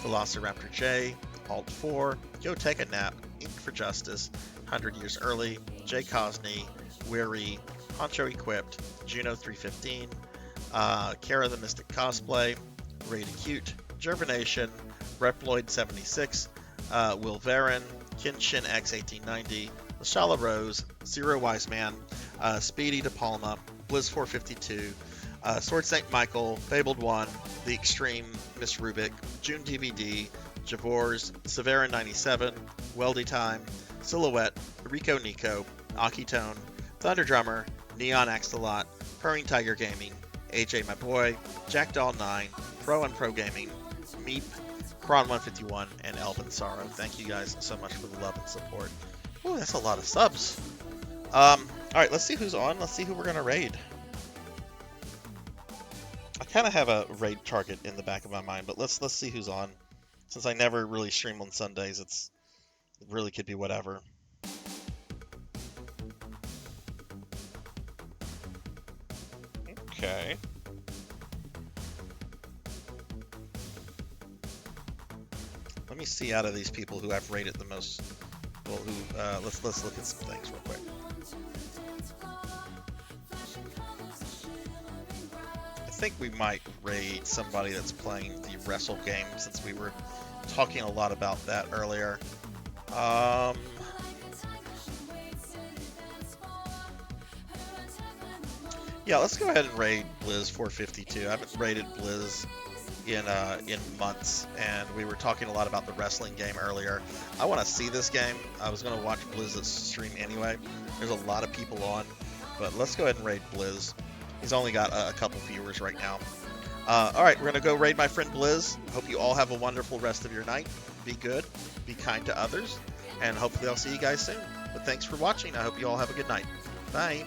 Velociraptor J, Alt 4, Go Take a Nap, Ink for Justice, 100 Years Early, Jay Cosney, Weary, Poncho Equipped, Juno 315, Kara the Mystic Cosplay, Raid Acute, Gervination, Reploid 76, Will Varen, Kinshin X 1890, Lashala Rose, Zero Wise Man, Speedy De Palma, Blizz 452, Sword Saint Michael, Fabled One, The Extreme, Miss Rubik, June DVD, Javors, Severin 97, Weldy Time, Silhouette, Rico Nico, Akitone, Thunder Drummer, Neon Axolot, Purring Tiger Gaming, AJ My Boy, Jackdoll 9, Pro and Pro Gaming, Meep, Kron 151, and Elvin Sorrow. Thank you guys so much for the love and support. Ooh, that's a lot of subs. Alright, let's see who's on. Let's see who we're going to raid. I kind of have a raid target in the back of my mind, but let's see who's on. Since I never really stream on Sundays, it really could be whatever. Okay. Let me see out of these people who I've rated the most. Well, who? Let's look at some things real quick. I think we might raid somebody that's playing the Wrestle game, since we were talking a lot about that earlier. Yeah, let's go ahead and raid Blizz 452. I haven't raided Blizz in months, and we were talking a lot about the wrestling game earlier. I want to see this game. I was going to watch Blizz's stream anyway. There's a lot of people on, but let's go ahead and raid Blizz. He's only got a couple viewers right now. Alright, we're going to go raid my friend Blizz. Hope you all have a wonderful rest of your night. Be good, be kind to others, and hopefully I'll see you guys soon. But thanks for watching. I hope you all have a good night. Bye.